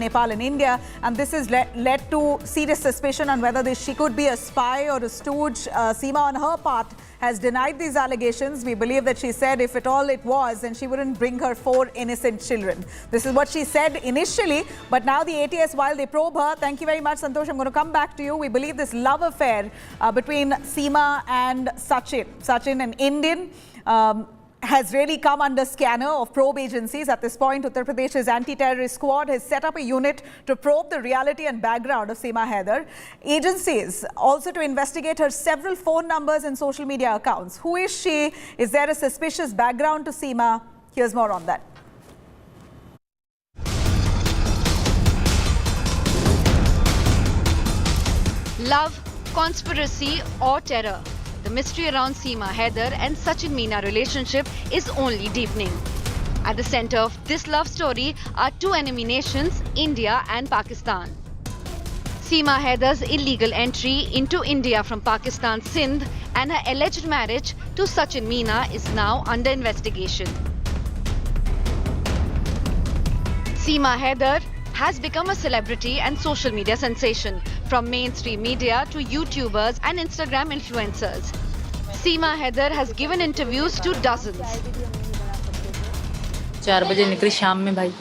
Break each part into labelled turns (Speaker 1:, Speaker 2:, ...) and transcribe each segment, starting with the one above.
Speaker 1: Nepal and India, and this has led to serious suspicion on whether she could be a spy or a stooge. Seema, on her part, has denied these allegations. We believe that she said if at all it was, then she wouldn't bring her 4 innocent children. This is what she said initially, but now the ATS, while they probe her, thank you very much, Santosh, I'm going to come back to you. We believe this love affair between Seema and Sachin, an Indian, has really come under scanner of probe agencies. At this point, Uttar Pradesh's anti-terrorist squad has set up a unit to probe the reality and background of Seema Haider. Agencies also to investigate her several phone numbers and social media accounts. Who is she? Is there a suspicious background to Seema? Here's more on that.
Speaker 2: Love, conspiracy or terror? The mystery around Seema Haider and Sachin Meena relationship is only deepening. At the center of this love story are 2 enemy nations, India and Pakistan. Seema Haider's illegal entry into India from Pakistan's Sindh and her alleged marriage to Sachin Meena is now under investigation. Seema Haider has become a celebrity and social media sensation, from mainstream media to YouTubers and Instagram influencers. Seema Haider has given interviews to dozens.
Speaker 3: 4 बजे निकली शाम में भाई,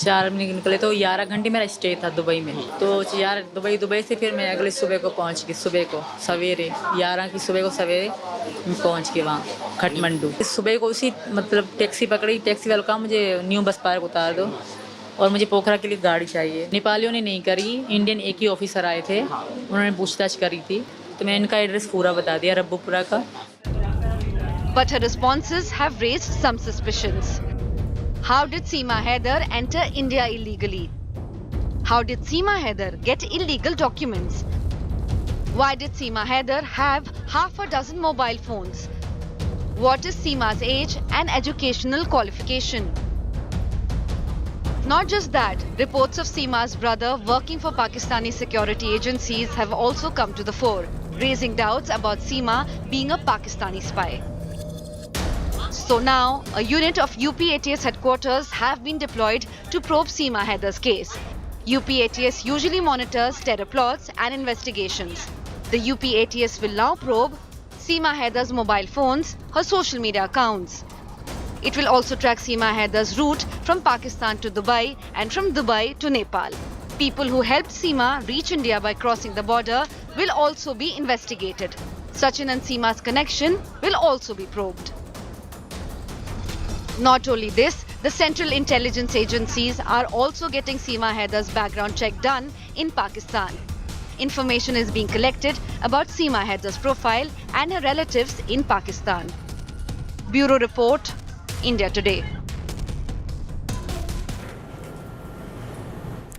Speaker 3: 4 बजे निकले तो 11 घंटे मेरा स्टे था दुबई में। तो यार दुबई से फिर मैं अगले सुबह को पहुंच गई, सुबह को सवेरे 11 की सुबह को सवेरे मैं पहुंच गई वहाँ काठमांडू। सुबह को उसी मतलब टैक्सी पकड़ी, टैक्सी वाले कहा मुझे न्यू बस पार्क उतार दो और मुझे पोखरा के लिए गाड़ी चाहिए। नेपालियों ने नहीं करी, इंडियन एक ही ऑफिसर आए थे, उन्होंने पूछताछ करी थी, तो मैं इनका एड्रेस पूरा बता दिया, रब्बुपुरा का।
Speaker 2: But her responses have raised some suspicions. How did Seema Haider enter India illegally? How did Seema Haider get illegal documents? Why did Seema Haider have half a dozen mobile phones? What is Seema's age and educational qualification? Not just that, reports of Seema's brother working for Pakistani security agencies have also come to the fore, raising doubts about Seema being a Pakistani spy. So now, a unit of UP-ATS headquarters have been deployed to probe Seema Haider's case. UP-ATS usually monitors terror plots and investigations. The UP-ATS will now probe Seema Haider's mobile phones, her social media accounts. It will also track Seema Haider's route from Pakistan to Dubai and from Dubai to Nepal. People who helped Seema reach India by crossing the border will also be investigated. Sachin and Seema's connection will also be probed. Not only this, the Central Intelligence Agencies are also getting Seema Haider's background check done in Pakistan. Information is being collected about Seema Haider's profile and her relatives in Pakistan. Bureau Report, India Today.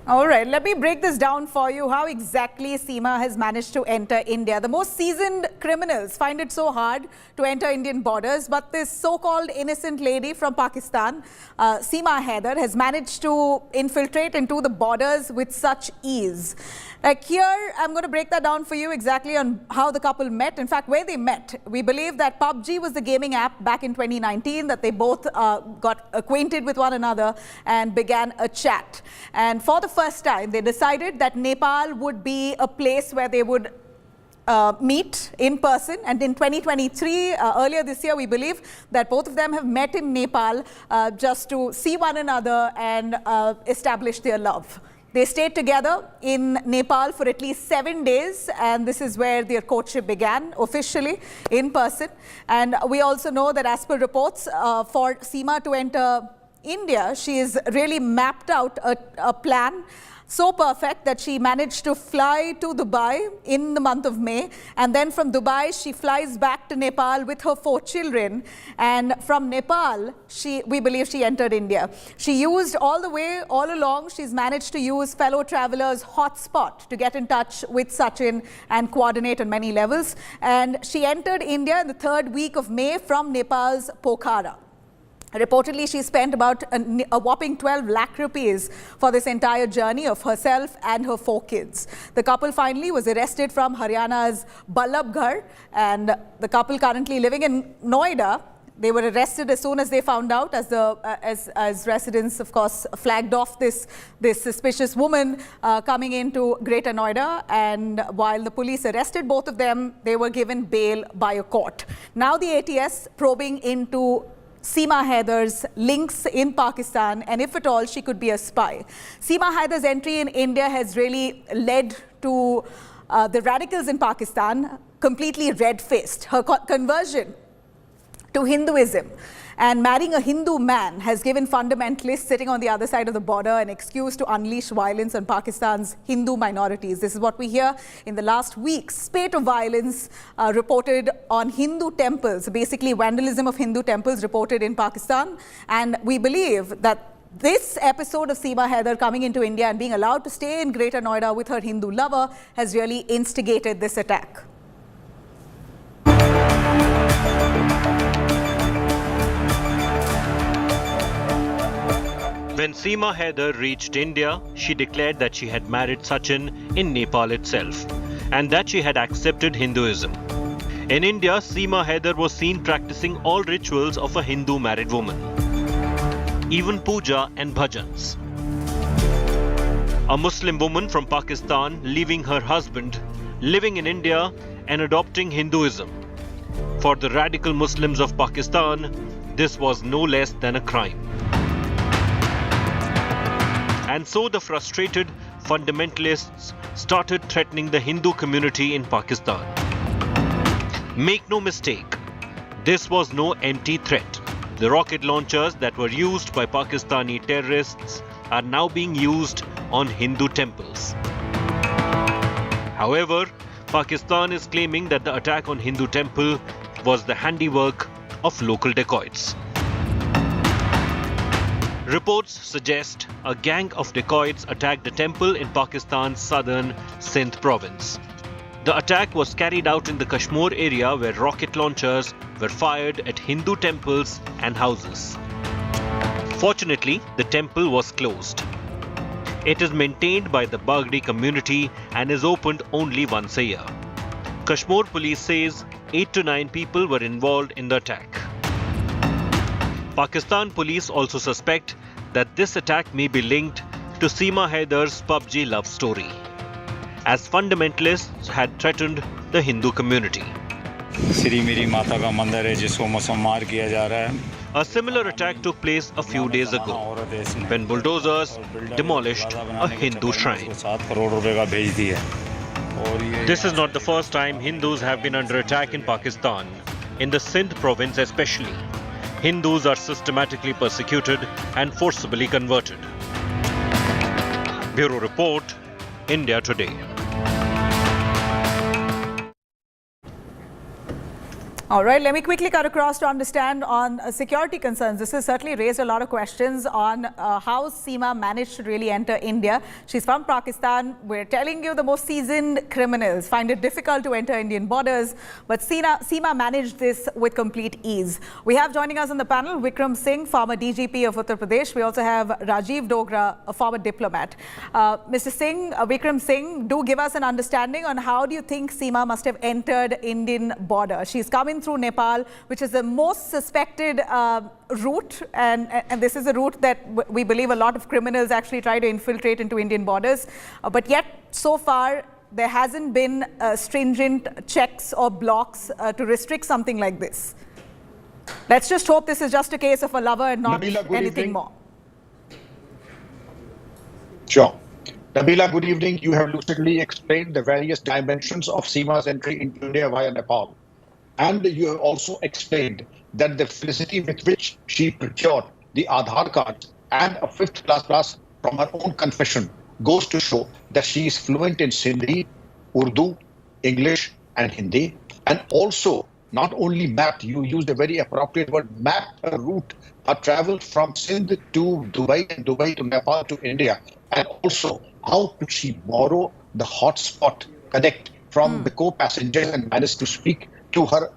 Speaker 1: All right, let me break this down for you, how exactly Seema has managed to enter India. The most seasoned criminals find it so hard to enter Indian borders, but this so-called innocent lady from Pakistan, Seema Haider, has managed to infiltrate into the borders with such ease. Like here, I'm going to break that down for you exactly on how the couple met. In fact, where they met. We believe that Pubg was the gaming app back in 2019, that they both got acquainted with one another and began a chat. And for the first time, they decided that Nepal would be a place where they would meet in person. And in 2023, earlier this year, we believe that both of them have met in Nepal just to see one another and establish their love. They stayed together in Nepal for at least 7 days, and this is where their courtship began officially in person. And we also know that as per reports, for Seema to enter India, she has really mapped out a plan so perfect that she managed to fly to Dubai in the month of May, and then from Dubai she flies back to Nepal with her 4 children, and from Nepal we believe she entered India. She used all along she's managed to use fellow travelers' hotspot to get in touch with Sachin and coordinate on many levels, and she entered India in the 3rd week of May from Nepal's Pokhara. Reportedly, she spent about a whopping 12 lakh rupees for this entire journey of herself and her 4 kids. The couple finally was arrested from Haryana's Ballabgarh, and the couple currently living in Noida They were arrested as soon as they found out, as residents, of course, flagged off this suspicious woman coming into Greater Noida. And while the police arrested both of them, they were given bail by a court. Now the ATS probing into Seema Haider's links in Pakistan, and if at all she could be a spy. Seema Haider's entry in India has really led to the radicals in Pakistan completely red-faced. Her conversion to Hinduism and marrying a Hindu man has given fundamentalists sitting on the other side of the border an excuse to unleash violence on Pakistan's Hindu minorities. This is what we hear in the last week. Spate of violence reported on Hindu temples, basically vandalism of Hindu temples reported in Pakistan. And we believe that this episode of Seema Haider coming into India and being allowed to stay in Greater Noida with her Hindu lover has really instigated this attack.
Speaker 4: When Seema Haider reached India, she declared that she had married Sachin in Nepal itself and that she had accepted Hinduism. In India, Seema Haider was seen practicing all rituals of a Hindu married woman, even puja and bhajans. A Muslim woman from Pakistan leaving her husband, living in India and adopting Hinduism. For the radical Muslims of Pakistan, this was no less than a crime. And so the frustrated fundamentalists started threatening the Hindu community in Pakistan. Make no mistake, this was no empty threat. The rocket launchers that were used by Pakistani terrorists are now being used on Hindu temples. However, Pakistan is claiming that the attack on Hindu temple was the handiwork of local dacoits. Reports suggest a gang of dacoits attacked the temple in Pakistan's southern Sindh province. The attack was carried out in the Kashmir area where rocket launchers were fired at Hindu temples and houses. Fortunately, the temple was closed. It is maintained by the Pubg community and is opened only once a year. Kashmir police says 8 to 9 people were involved in the attack. Pakistan police also suspect that this attack may be linked to Seema Haider's Pubg love story, as fundamentalists had threatened the Hindu community. A similar attack took place a few days ago when bulldozers demolished a Hindu shrine. This is not the first time Hindus have been under attack in Pakistan, in the Sindh province especially. Hindus are systematically persecuted and forcibly converted. Bureau Report, India Today.
Speaker 1: All right, let me quickly cut across to understand on security concerns. This has certainly raised a lot of questions on how Seema managed to really enter India. She's from Pakistan. We're telling you the most seasoned criminals find it difficult to enter Indian borders, but Seema managed this with complete ease. We have joining us on the panel Vikram Singh, former DGP of Uttar Pradesh. We also have Rajiv Dogra, a former diplomat. Mr. Singh, Vikram Singh, do give us an understanding on how do you think Seema must have entered Indian border. She's coming through Nepal, which is the most suspected route, and this is a route that we believe a lot of criminals actually try to infiltrate into Indian borders. But yet, so far, there hasn't been stringent checks or blocks to restrict something like this. Let's just hope this is just a case of a lover and not
Speaker 5: Nabila,
Speaker 1: anything more.
Speaker 5: Sure. Nabila, good evening. You have lucidly explained the various dimensions of Seema's entry into India via Nepal. And you have also explained that the felicity with which she procured the Aadhaar cards and a 5th class from her own confession goes to show that she is fluent in Sindhi, Urdu, English and Hindi. And also, not only mapped, you used a very appropriate word, mapped her route, her travel from Sindh to Dubai and Dubai to Nepal to India. And also, how could she borrow the hotspot connect from the co-passengers and manage to speak to her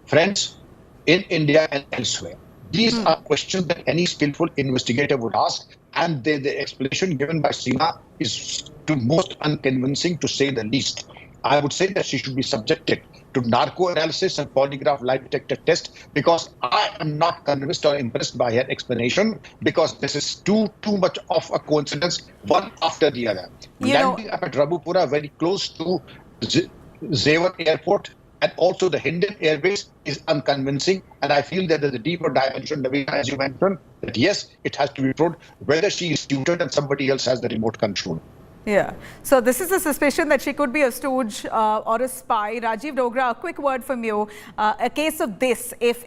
Speaker 5: friends in India and elsewhere? These are questions that any skillful investigator would ask, and the explanation given by Seema is most unconvincing, to say the least. I would say that she should be subjected to narco analysis and polygraph lie detector test, because I am not convinced or impressed by her explanation, because this is too much of a coincidence, one after the other. Landing up at Rabupura, very close to Zevar Airport, and also the Hindu Airways, is unconvincing. And I feel that there's a deeper dimension, Nabila, as you mentioned, that yes, it has to be proved whether she is tutored and somebody else has the remote control.
Speaker 1: Yeah. So this is a suspicion that she could be a stooge or a spy. Rajiv Dogra, a quick word from you. A case of this, if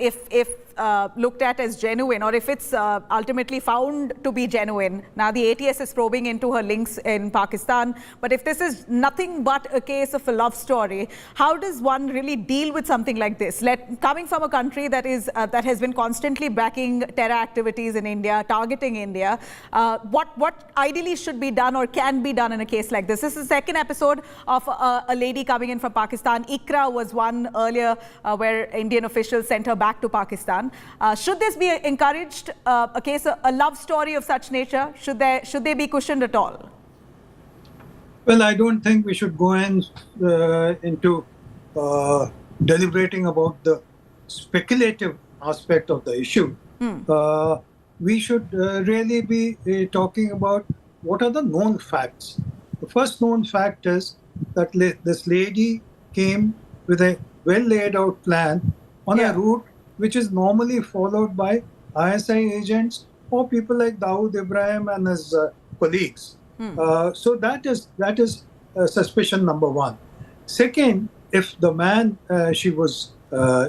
Speaker 1: looked at as genuine, or if it's ultimately found to be genuine. Now the ATS is probing into her links in Pakistan, but if this is nothing but a case of a love story, how does one really deal with something like this? Coming from a country that has been constantly backing terror activities in India, targeting India, what ideally should be done or can be done in a case like this? This is the second episode of a lady coming in from Pakistan. Ikra was one earlier where Indian officials sent her back to Pakistan. Should this be encouraged, a love story of such nature? Should they be cushioned at all?
Speaker 6: Well, I don't think we should go into deliberating about the speculative aspect of the issue. We should really be talking about what are the known facts. The first known fact is that this lady came with a well laid out plan on a route which is normally followed by ISI agents or people like Dawood Ibrahim and his colleagues. So that is suspicion number one. Second, if the man she was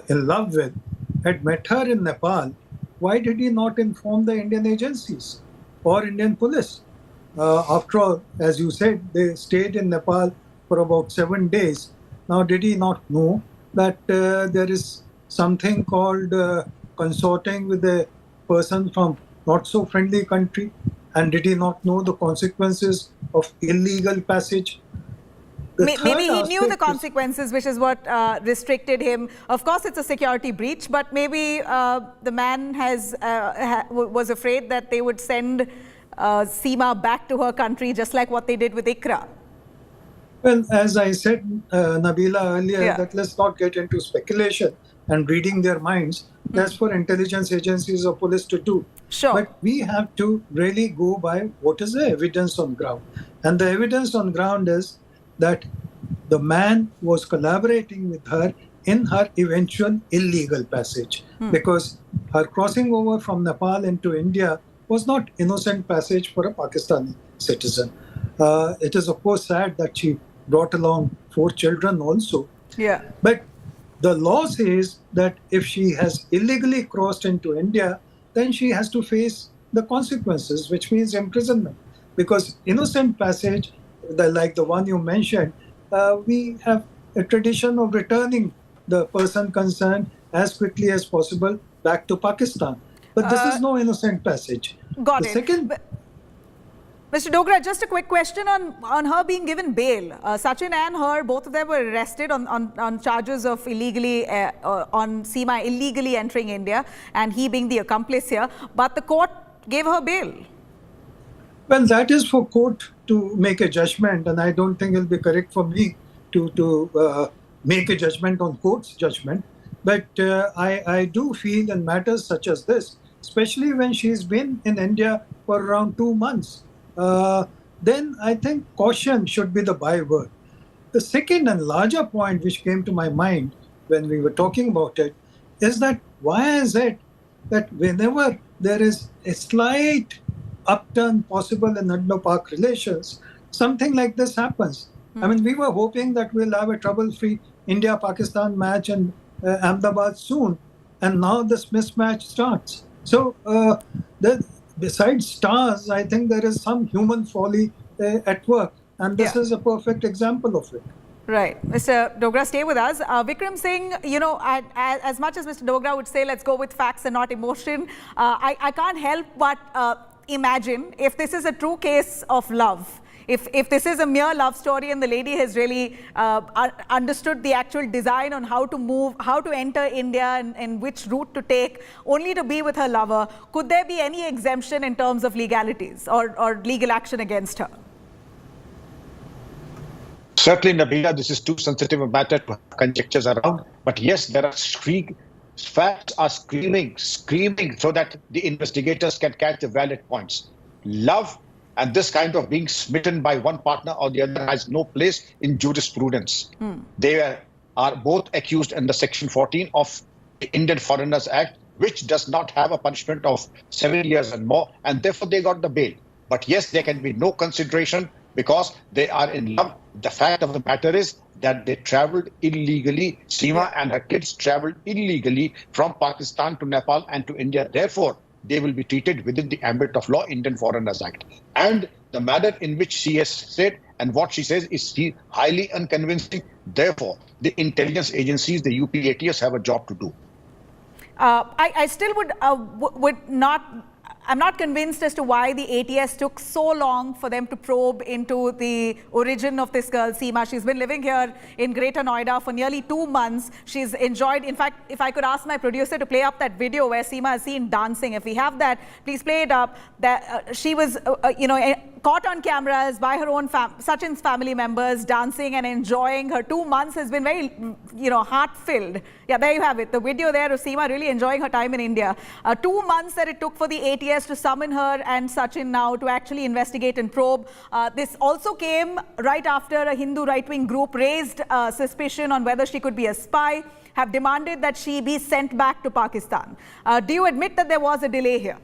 Speaker 6: in love with had met her in Nepal, why did he not inform the Indian agencies or Indian police? After all, as you said, they stayed in Nepal for about 7 days. Now, did he not know that there is something called consorting with a person from not so friendly country? And did he not know the consequences of illegal passage?
Speaker 1: Maybe he knew the consequences, which is what restricted him. Of course, it's a security breach, but maybe the man was afraid that they would send Seema back to her country, just like what they did with Ikra.
Speaker 6: Well, as I said, Nabila, earlier, that let's not get into speculation and reading their minds. That's for intelligence agencies or police to do.
Speaker 1: Sure.
Speaker 6: But we have to really go by what is the evidence on ground. And the evidence on ground is that the man was collaborating with her in her eventual illegal passage, because her crossing over from Nepal into India was not innocent passage for a Pakistani citizen. It is, of course, sad that she brought along 4 children also.
Speaker 1: Yeah.
Speaker 6: But the law says that if she has illegally crossed into India, then she has to face the consequences, which means imprisonment. Because innocent passage, like the one you mentioned, we have a tradition of returning the person concerned as quickly as possible back to Pakistan. But this is no innocent passage.
Speaker 1: Got it. Mr. Dogra, just a quick question on her being given bail. Sachin and her, both of them were arrested on charges of on Seema illegally entering India, and he being the accomplice here. But the court gave her bail.
Speaker 6: Well, that is for court to make a judgment, and I don't think it'll be correct for me to make a judgment on court's judgment. But I do feel in matters such as this, especially when she's been in India for around 2 months, then I think caution should be the byword. The second and larger point which came to my mind when we were talking about it is that why is it that whenever there is a slight upturn possible in Indo-Pak relations, something like this happens? I mean, we were hoping that we'll have a trouble-free India-Pakistan match in Ahmedabad soon, and now this mismatch starts. So besides stars, I think there is some human folly at work, and this is a perfect example of it.
Speaker 1: Right. Mr. Dogra, stay with us. Vikram Singh, you know, as much as Mr. Dogra would say, let's go with facts and not emotion, I can't help but imagine if this is a true case of love, if this is a mere love story and the lady has really understood the actual design on how to move, how to enter India and which route to take, only to be with her lover, could there be any exemption in terms of legalities or legal action against her?
Speaker 5: Certainly, Nabila, this is too sensitive a matter to have conjectures around. But yes, there are facts are screaming so that the investigators can catch the valid points. Love and this kind of being smitten by one partner or the other has no place in jurisprudence. They are both accused under Section 14 of the Indian Foreigners Act, which does not have a punishment of 7 years and more, and therefore they got the bail. But yes, there can be no consideration because they are in love. The fact of the matter is that they traveled illegally. Seema and her kids traveled illegally from Pakistan to Nepal and to India. Therefore, they will be treated within the ambit of law, Indian Foreigners Act. And the manner in which she has said and what she says is highly unconvincing. Therefore, the intelligence agencies, the UPATS, have a job to do.
Speaker 1: I still would not. I'm not convinced as to why the ATS took so long for them to probe into the origin of this girl, Seema. She's been living here in Greater Noida for nearly 2 months. She's enjoyed, in fact, if I could ask my producer to play up that video where Seema is seen dancing. If we have that, please play it up. That she was, caught on cameras by her own Sachin's family members dancing and enjoying. Her 2 months has been very, heart-filled. Yeah, there you have it. The video there of Seema really enjoying her time in India. 2 months that it took for the ATS to summon her and Sachin now to actually investigate and probe. This also came right after a Hindu right-wing group raised suspicion on whether she could be a spy, have demanded that she be sent back to Pakistan. Do you admit that there was a delay here?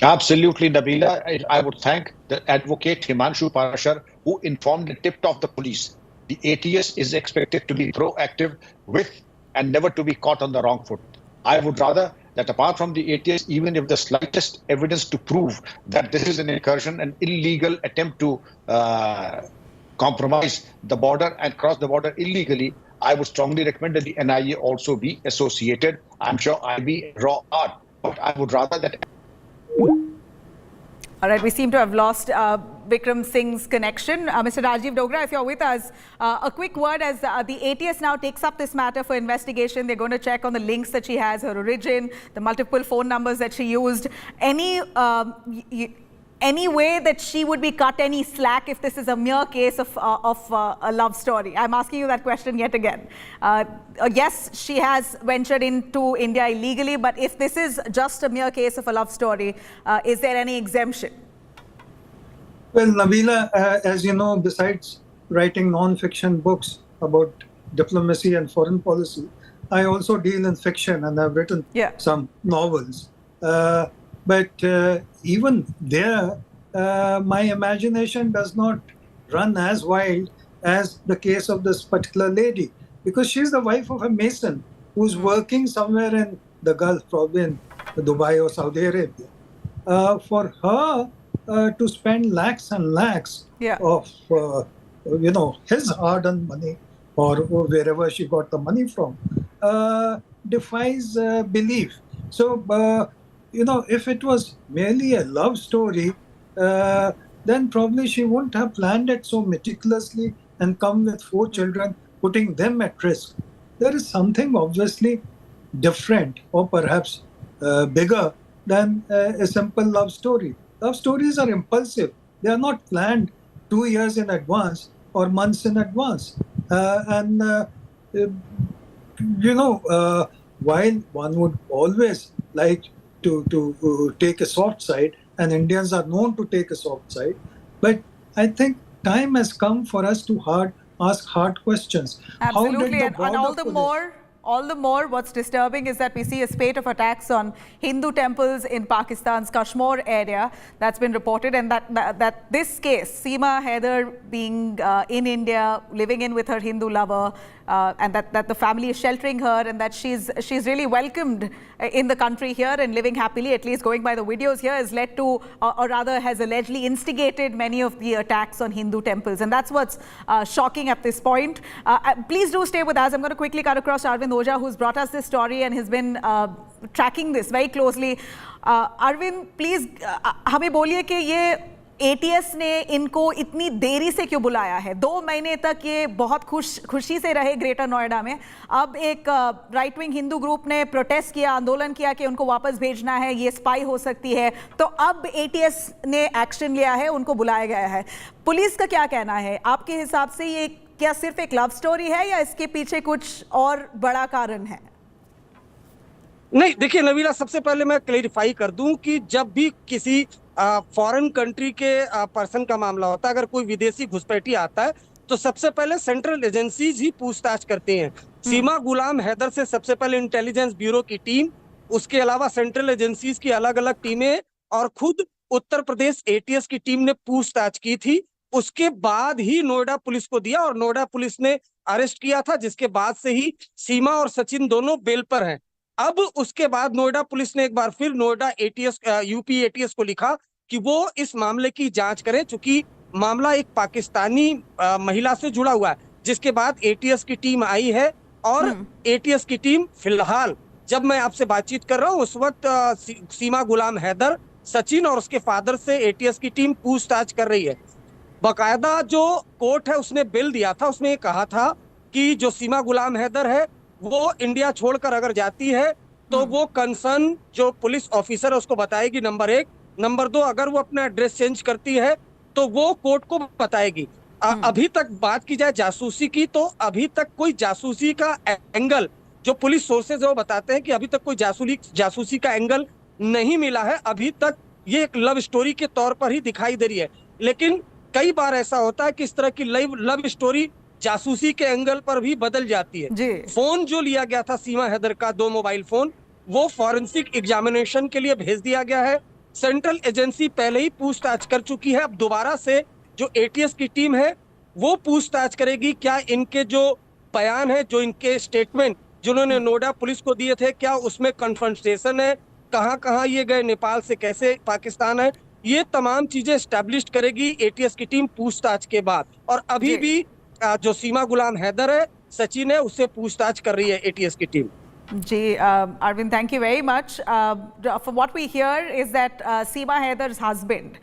Speaker 5: Absolutely, Nabila. I would thank the advocate Himanshu Parashar who informed and tipped off the police. The ATS is expected to be proactive with and never to be caught on the wrong foot. I would rather that apart from the ATS, even if the slightest evidence to prove that this is an incursion, an illegal attempt to compromise the border and cross the border illegally, I would strongly recommend that the NIA also be associated. I'm sure IB raw are, but I would rather that.
Speaker 1: All right, we seem to have lost Vikram Singh's connection. Mr. Rajiv Dogra, if you're with us, a quick word as the ATS now takes up this matter for investigation. They're going to check on the links that she has, her origin, the multiple phone numbers that she used. Any way that she would be cut any slack if this is a mere case of a love story? I'm asking you that question yet again. Yes, she has ventured into India illegally, but if this is just a mere case of a love story, is there any exemption?
Speaker 6: Well, Nabila, as you know, besides writing non-fiction books about diplomacy and foreign policy, I also deal in fiction and I've written some novels. But even there, my imagination does not run as wild as the case of this particular lady, because she's the wife of a mason who's working somewhere in the Gulf, probably in Dubai or Saudi Arabia. For her to spend lakhs and lakhs of, his hard-earned money or wherever she got the money from, defies belief. So, if it was merely a love story, then probably she wouldn't have planned it so meticulously and come with 4 children, putting them at risk. There is something obviously different or perhaps bigger than a simple love story. Love stories are impulsive. They are not planned 2 years in advance or months in advance. While one would always like to take a soft side, and Indians are known to take a soft side, but I think time has come for us to ask hard questions.
Speaker 1: Absolutely, and all the more, what's disturbing is that we see a spate of attacks on Hindu temples in Pakistan's Kashmir area that's been reported, and that this case, Seema Haider being in India, living in with her Hindu lover, and that the family is sheltering her, and that she's really welcomed in the country here and living happily, at least going by the videos here, has led to, or rather has allegedly instigated many of the attacks on Hindu temples. And that's what's shocking at this point. Please do stay with us. I'm going to quickly cut across Arvind Oja, who's brought us this story and has been tracking this very closely. Arvind, please, हमें बोलिए कि ये ATS ने इनको इतनी देरी से क्यों बुलाया है? 2 महीने तक ये बहुत खुशी से रहे ग्रेटर नोएडा में। अब एक राइट विंग हिंदू ग्रुप ने प्रोटेस्ट किया, आंदोलन किया कि उनको वापस भेजना है, ये स्पाई हो सकती है। तो अब एटीएस ने एक्शन लिया है, उनको बुलाया गया है। पुलिस का क्या कहना है आपके हिसाब से? ये क्या सिर्फ एक लव स्टोरी है या इसके पीछे कुछ और बड़ा कारण है?
Speaker 7: नहीं, देखिए नबीला, सबसे पहले मैं क्लेरिफाई कर दूं कि जब भी किसी फॉरेन कंट्री के पर्सन का मामला होता है, अगर कोई विदेशी घुसपैठी आता है तो सबसे पहले सेंट्रल एजेंसीज ही पूछताछ करती हैं। सीमा गुलाम हैदर से सबसे पहले इंटेलिजेंस ब्यूरो की टीम, उसके अलावा सेंट्रल एजेंसीज की अलग अलग टीमें और खुद उत्तर प्रदेश एटीएस की टीम ने पूछताछ की थी। उसके बाद ही नोएडा पुलिस को दिया और नोएडा पुलिस ने अरेस्ट किया था, जिसके बाद से ही सीमा और सचिन दोनों बेल पर हैं। अब उसके बाद नोएडा पुलिस ने एक बार फिर नोएडा एटीएस यूपी एटीएस को लिखा कि वो इस मामले की जांच करें, चूंकि मामला एक पाकिस्तानी महिला से जुड़ा हुआ है। जिसके बाद एटीएस की टीम आई है और एटीएस की टीम फिलहाल जब मैं आपसे बातचीत कर रहा हूँ उस वक्त सीमा गुलाम हैदर, सचिन और उसके फादर से एटीएस की टीम पूछताछ कर रही है। बाकायदा जो कोर्ट है उसने बिल दिया था, उसमें ये कहा था कि जो सीमा गुलाम हैदर है वो इंडिया छोड़कर अगर जाती है तो वो कंसर्न जो पुलिस ऑफिसर है उसको बताएगी, नंबर 1। नंबर 2, अगर वो अपना एड्रेस चेंज करती है तो वो कोर्ट को बताएगी। अभी तक बात की जाए जासूसी की, तो अभी तक कोई जासूसी का एंगल, जो पुलिस सोर्सेज है वो बताते हैं कि अभी तक कोई जासूसी का एंगल नहीं मिला है। अभी तक ये एक लव स्टोरी के तौर पर ही दिखाई दे रही है। लेकिन कई बार ऐसा होता है कि इस तरह की लव स्टोरी जासूसी के एंगल पर भी बदल जाती है। फोन जो लिया गया था सीमा हैदर का, 2 मोबाइल फोन, वो फॉरेंसिक एग्जामिनेशन के लिए भेज दिया गया है। सेंट्रल एजेंसी पहले ही पूछताछ कर चुकी है। अब दोबारा से जो एटीएस की टीम है वो पूछताछ करेगी, क्या इनके जो बयान है, जो इनके स्टेटमेंट जिन्होंने नोएडा पुलिस को दिए थे, क्या उसमें कन्फ्रंटेशन है, कहाँ कहाँ ये गए, नेपाल से कैसे पाकिस्तान है, ये तमाम चीजें एस्टैब्लिश करेगी एटीएस की टीम पूछताछ के बाद। और अभी भी जो सीमा गुलाम हैदर है, सचिन है, उससे पूछताछ कर रही है एटीएस की team.
Speaker 1: Arvind, thank you very much. From what we hear is that Seema Haider's husband,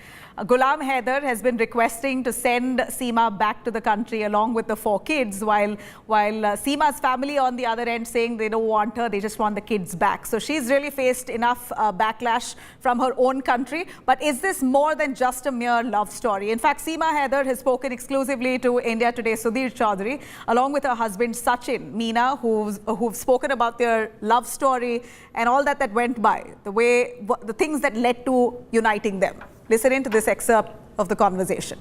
Speaker 1: Ghulam Haider, has been requesting to send Seema back to the country along with the 4 kids, while Seema's family on the other end saying they don't want her, they just want the kids back. So she's really faced enough backlash from her own country. But is this more than just a mere love story? In fact, Seema Haider has spoken exclusively to India Today Sudhir Chaudhary, along with her husband Sachin Meena, who've spoken about their love story and all that went by, the things that led to uniting them. Listen in to this excerpt of the conversation.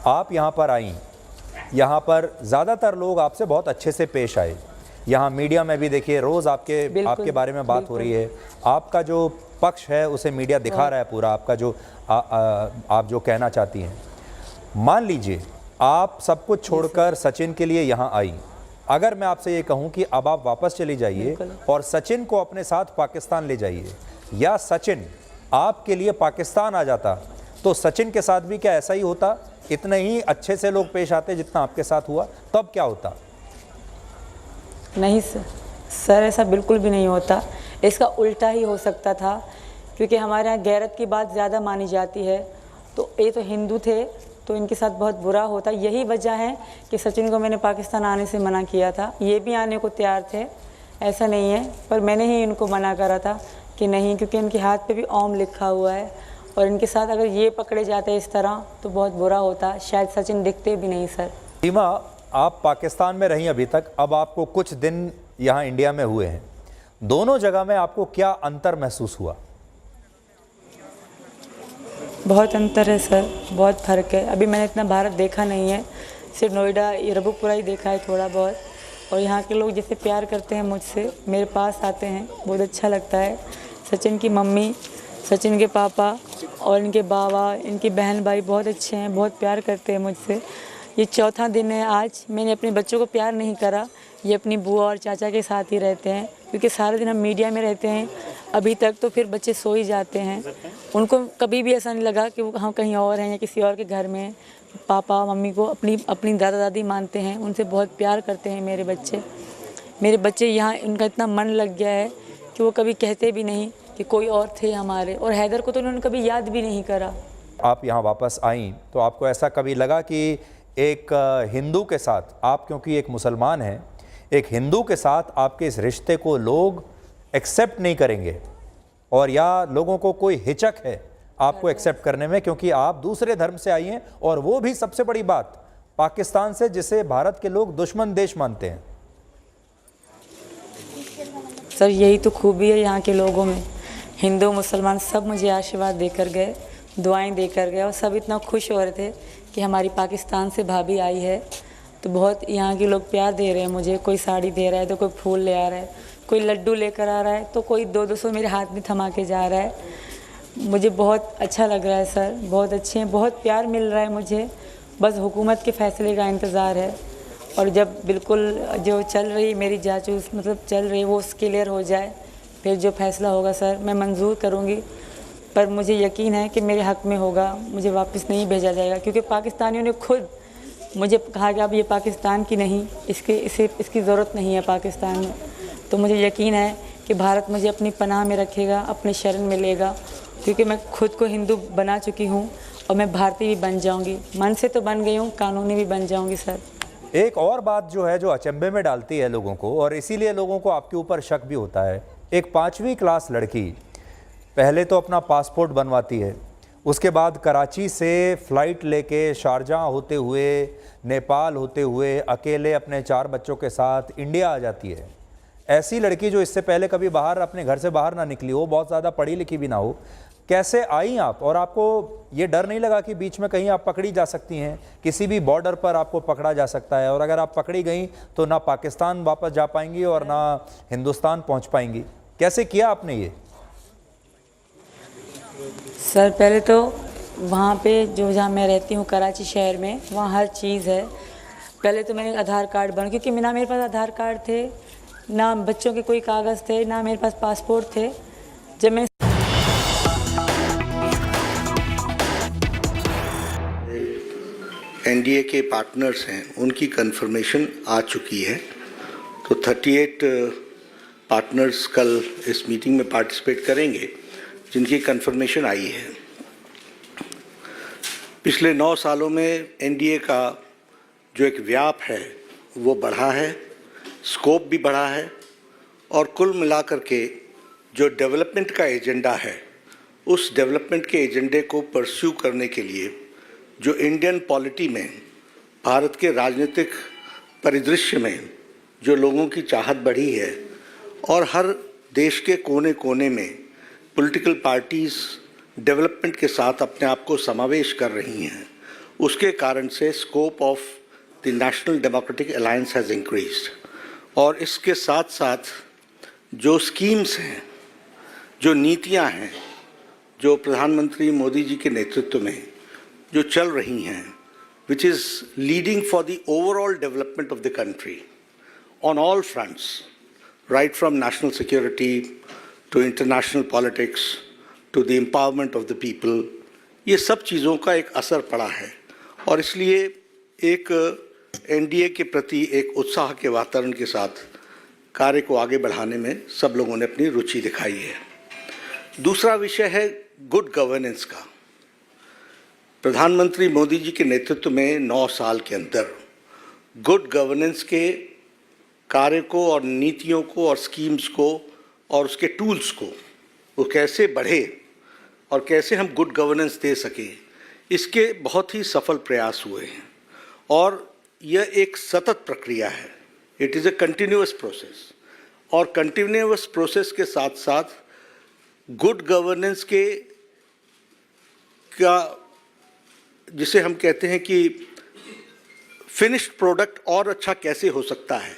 Speaker 8: आप यहाँ पर आई, यहाँ पर ज़्यादातर लोग आपसे बहुत अच्छे से पेश आए। यहाँ मीडिया में भी देखिए रोज़ आपके बारे में बात हो रही है। आपका जो पक्ष है उसे मीडिया दिखा रहा है पूरा, आपका जो आप जो कहना चाहती हैं। मान लीजिए आप सब कुछ छोड़कर सचिन के लिए यहाँ आई, अगर मैं आपसे ये कहूँ कि अब आप वापस चली जाइए और सचिन को अपने साथ पाकिस्तान ले जाइए, या सचिन आपके लिए पाकिस्तान आ जाता, तो सचिन के साथ भी क्या ऐसा ही होता? इतने ही अच्छे से लोग पेश आते जितना आपके साथ हुआ? तब क्या होता?
Speaker 3: नहीं सर, ऐसा बिल्कुल भी नहीं होता। इसका उल्टा ही हो सकता था, क्योंकि हमारे यहाँ गैरत की बात ज़्यादा मानी जाती है। तो ये तो हिंदू थे तो इनके साथ बहुत बुरा होता। यही वजह है कि सचिन को मैंने पाकिस्तान आने से मना किया था। ये भी आने को तैयार थे, ऐसा नहीं है, पर मैंने ही इनको मना करा था कि नहीं, क्योंकि इनके हाथ पे भी ओम लिखा हुआ है और इनके साथ अगर ये पकड़े जाते इस तरह तो बहुत बुरा होता। शायद सचिन दिखते भी नहीं सर।
Speaker 8: सीमा, आप पाकिस्तान में रहीं अभी तक, अब आपको कुछ दिन यहाँ इंडिया में हुए हैं, दोनों जगह में आपको क्या अंतर महसूस हुआ?
Speaker 3: बहुत अंतर है सर, बहुत फ़र्क है। अभी मैंने इतना भारत देखा नहीं है, सिर्फ नोएडा रबुपुरा ही देखा है थोड़ा बहुत। और यहाँ के लोग जैसे प्यार करते हैं मुझसे, मेरे पास आते हैं, बहुत अच्छा लगता है। सचिन की मम्मी, सचिन के पापा और इनके बाबा, इनकी बहन भाई बहुत अच्छे हैं, बहुत प्यार करते हैं मुझसे। ये चौथा दिन है आज। मैंने अपने बच्चों को प्यार नहीं करा, ये अपनी बुआ और चाचा के साथ ही रहते हैं, क्योंकि सारे दिन हम मीडिया में रहते हैं अभी तक, तो फिर बच्चे सो ही जाते हैं। उनको कभी भी ऐसा नहीं लगा कि वो हम कहीं और हैं या किसी और के घर में हैं। पापा मम्मी को अपनी दादा दादी मानते हैं, उनसे बहुत प्यार करते हैं मेरे बच्चे। यहाँ उनका इतना मन लग गया है कि वो कभी कहते भी नहीं कि कोई और थे हमारे, और हैदर को तो उन्होंने कभी याद भी नहीं करा।
Speaker 8: आप यहाँ वापस आईं तो आपको ऐसा कभी लगा कि एक हिंदू के साथ, आप क्योंकि एक मुसलमान हैं, एक हिंदू के साथ आपके इस रिश्ते को लोग एक्सेप्ट नहीं करेंगे, और या लोगों को कोई हिचक है आपको एक्सेप्ट करने में, क्योंकि आप दूसरे धर्म से आई हैं, और वो भी सबसे बड़ी बात पाकिस्तान से, जिसे भारत के लोग दुश्मन देश मानते हैं?
Speaker 3: सर यही तो खूबी है यहाँ के लोगों में, हिंदू मुसलमान सब मुझे आशीर्वाद देकर गए, दुआएं देकर गए, और सब इतना खुश हो रहे थे कि हमारी पाकिस्तान से भाभी आई है। तो बहुत यहाँ के लोग प्यार दे रहे हैं मुझे, कोई साड़ी दे रहा है तो कोई फूल ले आ रहा है, कोई लड्डू लेकर आ रहा है, तो कोई 200 मेरे हाथ में थमा के जा रहा है। मुझे बहुत अच्छा लग रहा है सर, बहुत अच्छे हैं, बहुत प्यार मिल रहा है मुझे। बस हुकूमत के फ़ैसले का इंतज़ार है, और जब बिल्कुल जो चल रही मेरी जांच मतलब चल रही वो क्लियर हो जाए, फिर जो फैसला होगा सर मैं मंजूर करूँगी। पर मुझे यकीन है कि मेरे हक़ में होगा, मुझे वापस नहीं भेजा जाएगा, क्योंकि पाकिस्तानियों ने खुद मुझे कहा कि अब ये पाकिस्तान की नहीं, इसकी ज़रूरत नहीं है पाकिस्तान में। तो मुझे यकीन है कि भारत मुझे अपनी पनाह में रखेगा, अपने शरण में लेगा, क्योंकि मैं खुद को हिंदू बना चुकी हूँ, और मैं भारतीय भी बन जाऊँगी, मन से तो बन गई हूँ, कानूनी भी बन जाऊँगी सर।
Speaker 8: एक और बात जो है, जो अचंभे में डालती है लोगों को, और इसीलिए लोगों को आपके ऊपर शक भी होता है, एक 5वीं क्लास लड़की पहले तो अपना पासपोर्ट बनवाती है, उसके बाद कराची से फ़्लाइट लेके शारजाह होते हुए, नेपाल होते हुए, अकेले अपने 4 बच्चों के साथ इंडिया आ जाती है। ऐसी लड़की जो इससे पहले कभी बाहर अपने घर से बाहर ना निकली हो, बहुत ज़्यादा पढ़ी लिखी भी ना हो, कैसे आई आप? और आपको ये डर नहीं लगा कि बीच में कहीं आप पकड़ी जा सकती हैं, किसी भी बॉर्डर पर आपको पकड़ा जा सकता है, और अगर आप पकड़ी गई तो ना पाकिस्तान वापस जा पाएंगी और ना हिंदुस्तान पहुंच पाएंगी? कैसे किया आपने ये?
Speaker 3: सर पहले तो वहाँ पे जहाँ मैं रहती हूँ कराची शहर में, वहाँ हर चीज़ है। पहले तो मैंने आधार कार्ड बना, क्योंकि ना मेरे पास आधार कार्ड थे, ना बच्चों के कोई कागज़ थे, ना मेरे पास पासपोर्ट थे। जब मैं
Speaker 9: एनडीए के पार्टनर्स हैं, उनकी कंफर्मेशन आ चुकी है, तो 38 पार्टनर्स कल इस मीटिंग में पार्टिसिपेट करेंगे, जिनकी कंफर्मेशन आई है। पिछले 9 सालों में एनडीए का जो एक व्याप है वो बढ़ा है, स्कोप भी बढ़ा है, और कुल मिलाकर के जो डेवलपमेंट का एजेंडा है, उस डेवलपमेंट के एजेंडे को परस्यू करने के लिए जो इंडियन पॉलिटी में, भारत के राजनीतिक परिदृश्य में जो लोगों की चाहत बढ़ी है, और हर देश के कोने कोने में पॉलिटिकल पार्टीज़ डेवलपमेंट के साथ अपने आप को समावेश कर रही हैं, उसके कारण से scope of the national democratic alliance has increased. और इसके साथ साथ जो स्कीम्स हैं, जो नीतियां हैं, जो प्रधानमंत्री मोदी जी के नेतृत्व में जो चल रही हैं, which is leading for the overall development of the country on all fronts, right from national security to international politics to the empowerment of the people, ये सब चीज़ों का एक असर पड़ा है, और इसलिए एक एनडीए के प्रति एक उत्साह के वातावरण के साथ कार्य को आगे बढ़ाने में सब लोगों ने अपनी रुचि दिखाई है। दूसरा विषय है गुड गवर्नेंस का। प्रधानमंत्री मोदी जी के नेतृत्व में 9 साल के अंदर गुड गवर्नेंस के कार्य को और नीतियों को और स्कीम्स को और उसके टूल्स को वो कैसे बढ़े और कैसे हम गुड गवर्नेंस दे सकें, इसके बहुत ही सफल प्रयास हुए हैं। और यह एक सतत प्रक्रिया है, it is a continuous process, और कंटिन्यूअस प्रोसेस के साथ साथ गुड गवर्नेंस के का जिसे हम कहते हैं कि फिनिश्ड प्रोडक्ट और अच्छा कैसे हो सकता है,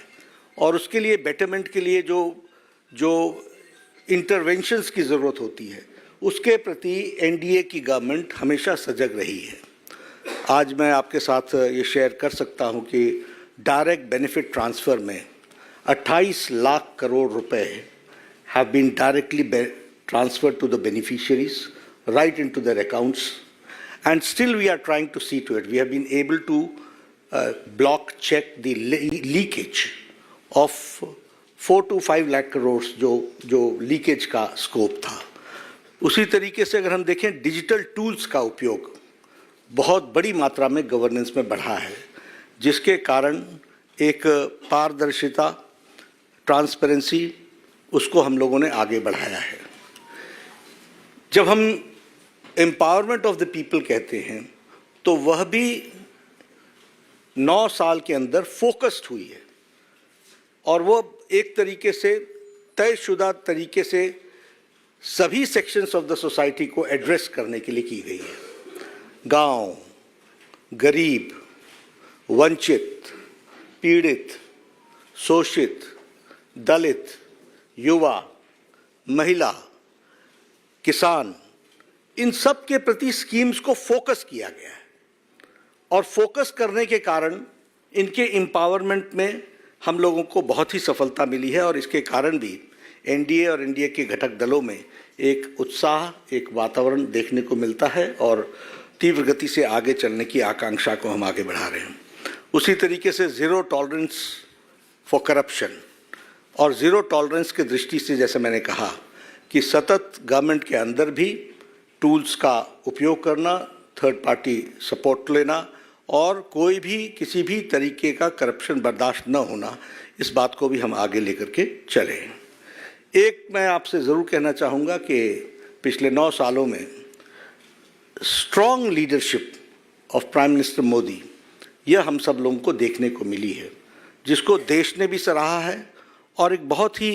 Speaker 9: और उसके लिए बेटरमेंट के लिए जो इंटरवेंशंस की ज़रूरत होती है, उसके प्रति एनडीए की गवर्नमेंट हमेशा सजग रही है। आज मैं आपके साथ ये शेयर कर सकता हूँ कि डायरेक्ट बेनिफिट ट्रांसफ़र में 28 लाख करोड़ रुपए have been directly transferred to the beneficiaries right into their accounts, and still we are trying to see to it. We have been able to block check the leakage of 4 to 5 lakh crore जो leakage का scope था। उसी तरीके से अगर हम देखें, digital tools का उपयोग बहुत बड़ी मात्रा में गवर्नेंस में बढ़ा है, जिसके कारण एक पारदर्शिता, ट्रांसपेरेंसी, उसको हम लोगों ने आगे बढ़ाया है। जब हम एम्पावरमेंट ऑफ द पीपल कहते हैं तो वह भी 9 साल के अंदर फोकस्ड हुई है और वो एक तरीके से तयशुदा तरीके से सभी सेक्शंस ऑफ द सोसाइटी को एड्रेस करने के लिए की गई है। गांव, गरीब, वंचित, पीड़ित, शोषित, दलित, युवा, महिला, किसान, इन सब के प्रति स्कीम्स को फोकस किया गया है और फोकस करने के कारण इनके एम्पावरमेंट में हम लोगों को बहुत ही सफलता मिली है और इसके कारण भी एनडीए और एनडीए के घटक दलों में एक उत्साह, एक वातावरण देखने को मिलता है और तीव्र गति से आगे चलने की आकांक्षा को हम आगे बढ़ा रहे हैं। उसी तरीके से ज़ीरो टॉलरेंस फॉर करप्शन और ज़ीरो टॉलरेंस की दृष्टि से, जैसे मैंने कहा कि सतत गवर्नमेंट के अंदर भी टूल्स का उपयोग करना, थर्ड पार्टी सपोर्ट लेना और कोई भी किसी भी तरीके का करप्शन बर्दाश्त न होना, इस बात को भी हम आगे लेकर के चले। एक मैं आपसे ज़रूर कहना चाहूँगा कि पिछले 9 सालों में strong leadership of prime minister Modi, यह हम सब लोगों को देखने को मिली है, जिसको देश ने भी सराहा है और एक बहुत ही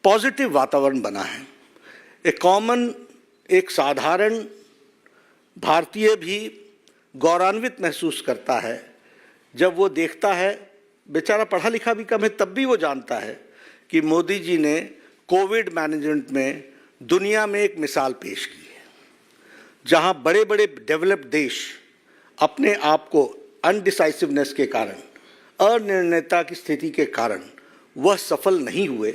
Speaker 9: पॉजिटिव वातावरण बना है। एक साधारण भारतीय भी गौरवान्वित महसूस करता है जब वो देखता है, बेचारा पढ़ा लिखा भी कम है, तब भी वो जानता है कि मोदी जी ने कोविड मैनेजमेंट में दुनिया में एक मिसाल पेश की है, जहां बड़े बड़े डेवलप्ड देश अपने आप को अनडिसाइसिवनेस के कारण, अनिर्णयता की स्थिति के कारण वह सफल नहीं हुए,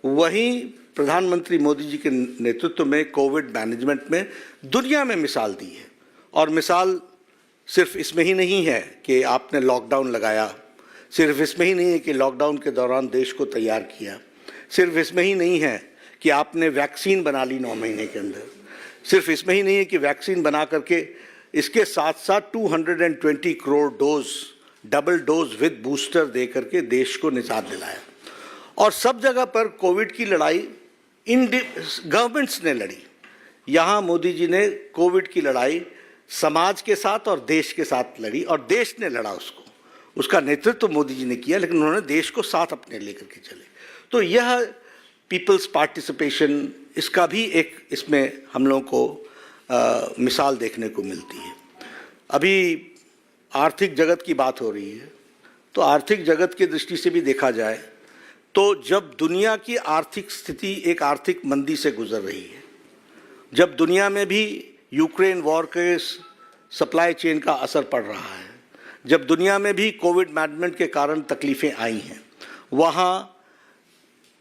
Speaker 9: वहीं प्रधानमंत्री मोदी जी के नेतृत्व में कोविड मैनेजमेंट में दुनिया में मिसाल दी है। और मिसाल सिर्फ इसमें ही नहीं है कि आपने लॉकडाउन लगाया, सिर्फ इसमें ही नहीं है कि लॉकडाउन के दौरान देश को तैयार किया, सिर्फ इसमें ही नहीं है कि आपने वैक्सीन बना ली 9 महीने के अंदर, सिर्फ इसमें ही नहीं है कि वैक्सीन बना करके इसके साथ साथ 220 crore dose, double dose with booster दे करके देश को निजात दिलाया। और सब जगह पर कोविड की लड़ाई गवर्नमेंट्स ने लड़ी, यहाँ मोदी जी ने कोविड की लड़ाई समाज के साथ और देश के साथ लड़ी और देश ने लड़ा उसको, उसका नेतृत्व मोदी जी ने किया, लेकिन उन्होंने देश को साथ अपने लेकर के चले। तो यह पीपल्स पार्टिसिपेशन, इसका भी एक इसमें हम लोगों को मिसाल देखने को मिलती है। अभी आर्थिक जगत की बात हो रही है, तो आर्थिक जगत की दृष्टि से भी देखा जाए तो जब दुनिया की आर्थिक स्थिति एक आर्थिक मंदी से गुजर रही है, जब दुनिया में भी यूक्रेन वॉर के सप्लाई चेन का असर पड़ रहा है, जब दुनिया में भी कोविड मैनेजमेंट के कारण तकलीफ़ें आई हैं, वहाँ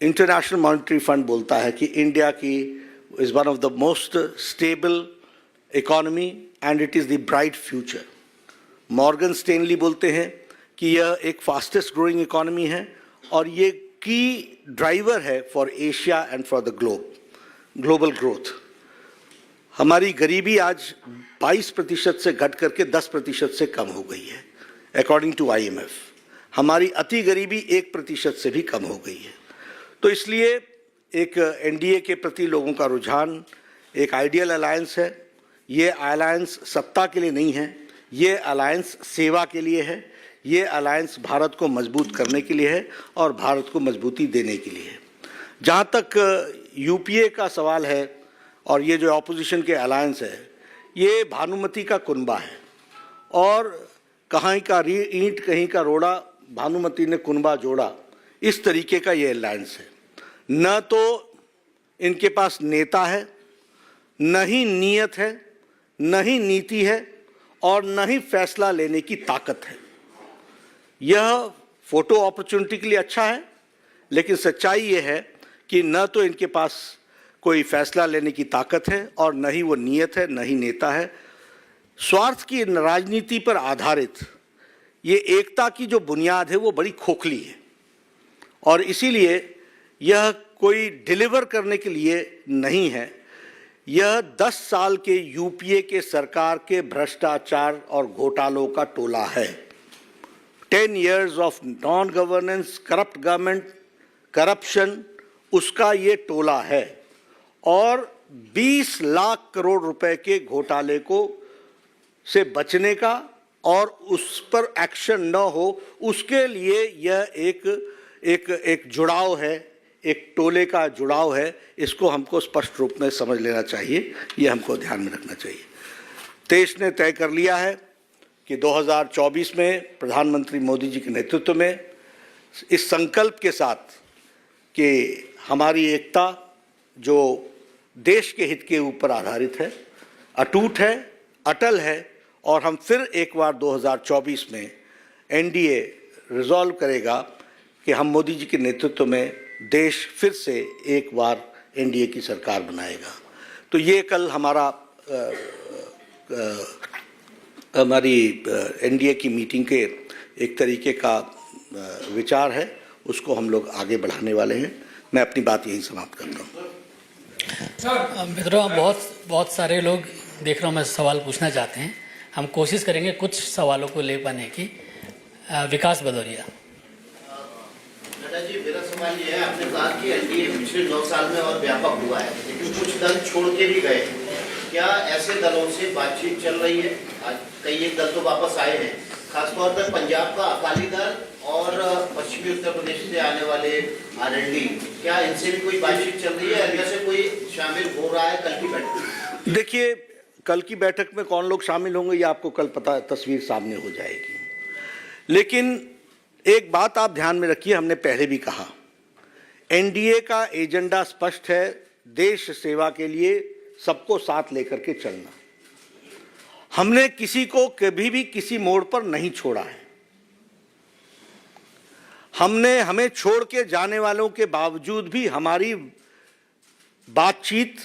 Speaker 9: इंटरनेशनल मॉनेटरी फंड बोलता है कि इंडिया की is one of the most stable economy and it is the bright future. Morgan Stanley बोलते हैं कि यह एक फास्टेस्ट ग्रोइंग इकोनॉमी है और ये की ड्राइवर है for Asia and for the global growth. हमारी गरीबी आज 22% से घट करके 10% से कम हो गई है अकॉर्डिंग टू IMF। हमारी अति गरीबी 1% से भी कम हो गई है। तो इसलिए एक NDA के प्रति लोगों का रुझान एक आइडियल अलायंस है। ये अलायंस सत्ता के लिए नहीं है, ये अलायंस सेवा के लिए है, ये अलायंस भारत को मजबूत करने के लिए है और भारत को मजबूती देने के लिए है। जहाँ तक UPA का सवाल है और ये जो ऑपोजिशन के अलायंस है, ये भानुमति का कुनबा है और कहीं का ईंट कहीं का रोड़ा, भानुमति ने कुनबा जोड़ा, इस तरीके का ये अलायंस है। न तो इनके पास नेता है, न ही नीयत है, न ही नीति है और न ही फैसला लेने की ताकत है। यह फोटो अपॉर्चुनिटी के लिए अच्छा है, लेकिन सच्चाई ये है कि न तो इनके पास कोई फैसला लेने की ताकत है और न ही वो नीयत है, न ही नेता है। स्वार्थ की राजनीति पर आधारित ये एकता की जो बुनियाद है वो बड़ी खोखली है और इसीलिए यह कोई डिलीवर करने के लिए नहीं है। यह 10 साल के यूपीए के सरकार के भ्रष्टाचार और घोटालों का टोला है। 10 years of non governance, corrupt government, corruption, उसका ये टोला है। और 20 लाख करोड़ रुपए के घोटाले को से बचने का और उस पर एक्शन न हो, उसके लिए यह एक जुड़ाव है, एक टोले का जुड़ाव है। इसको हमको स्पष्ट रूप में समझ लेना चाहिए, ये हमको ध्यान में रखना चाहिए। देश ने तय कर लिया है कि 2024 में प्रधानमंत्री मोदी जी के नेतृत्व में इस संकल्प के साथ कि हमारी एकता जो देश के हित के ऊपर आधारित है, अटूट है, अटल है, और हम फिर एक बार 2024 में एनडीए रिजॉल्व करेगा कि हम मोदी जी के नेतृत्व में देश फिर से एक बार एनडीए की सरकार बनाएगा। तो ये कल हमारी एनडीए की मीटिंग के एक तरीके का विचार है, उसको हम लोग आगे बढ़ाने वाले हैं। मैं अपनी बात यहीं समाप्त करता हूँ।
Speaker 10: मित्रों, बहुत सारे लोग देख रहा हूँ, मैं सवाल पूछना चाहते हैं। हम कोशिश करेंगे कुछ सवालों को ले पाने की। विकास भदौरिया।
Speaker 11: जी, मेरा सवाल ये है, आपने कहा कि एनडीए पिछले 9 साल में और व्यापक हुआ है, लेकिन कुछ दल छोड़ के भी गए। क्या ऐसे दलों से बातचीत चल रही है? कई एक दल तो वापस आए हैं, खासतौर पर पंजाब का अकाली दल और पश्चिमी उत्तर प्रदेश से आने वाले आरएलडी, क्या इनसे भी कोई बातचीत चल रही है? इनमें से कोई शामिल हो रहा है कल की बैठक?
Speaker 9: देखिए, कल की बैठक में कौन लोग शामिल होंगे ये आपको कल पता, तस्वीर सामने हो जाएगी। लेकिन एक बात आप ध्यान में रखिए, हमने पहले भी कहा, एनडीए का एजेंडा स्पष्ट है, देश सेवा के लिए सबको साथ लेकर के चलना। हमने किसी को कभी भी किसी मोड़ पर नहीं छोड़ा है। हमें छोड़ के जाने वालों के बावजूद भी हमारी बातचीत,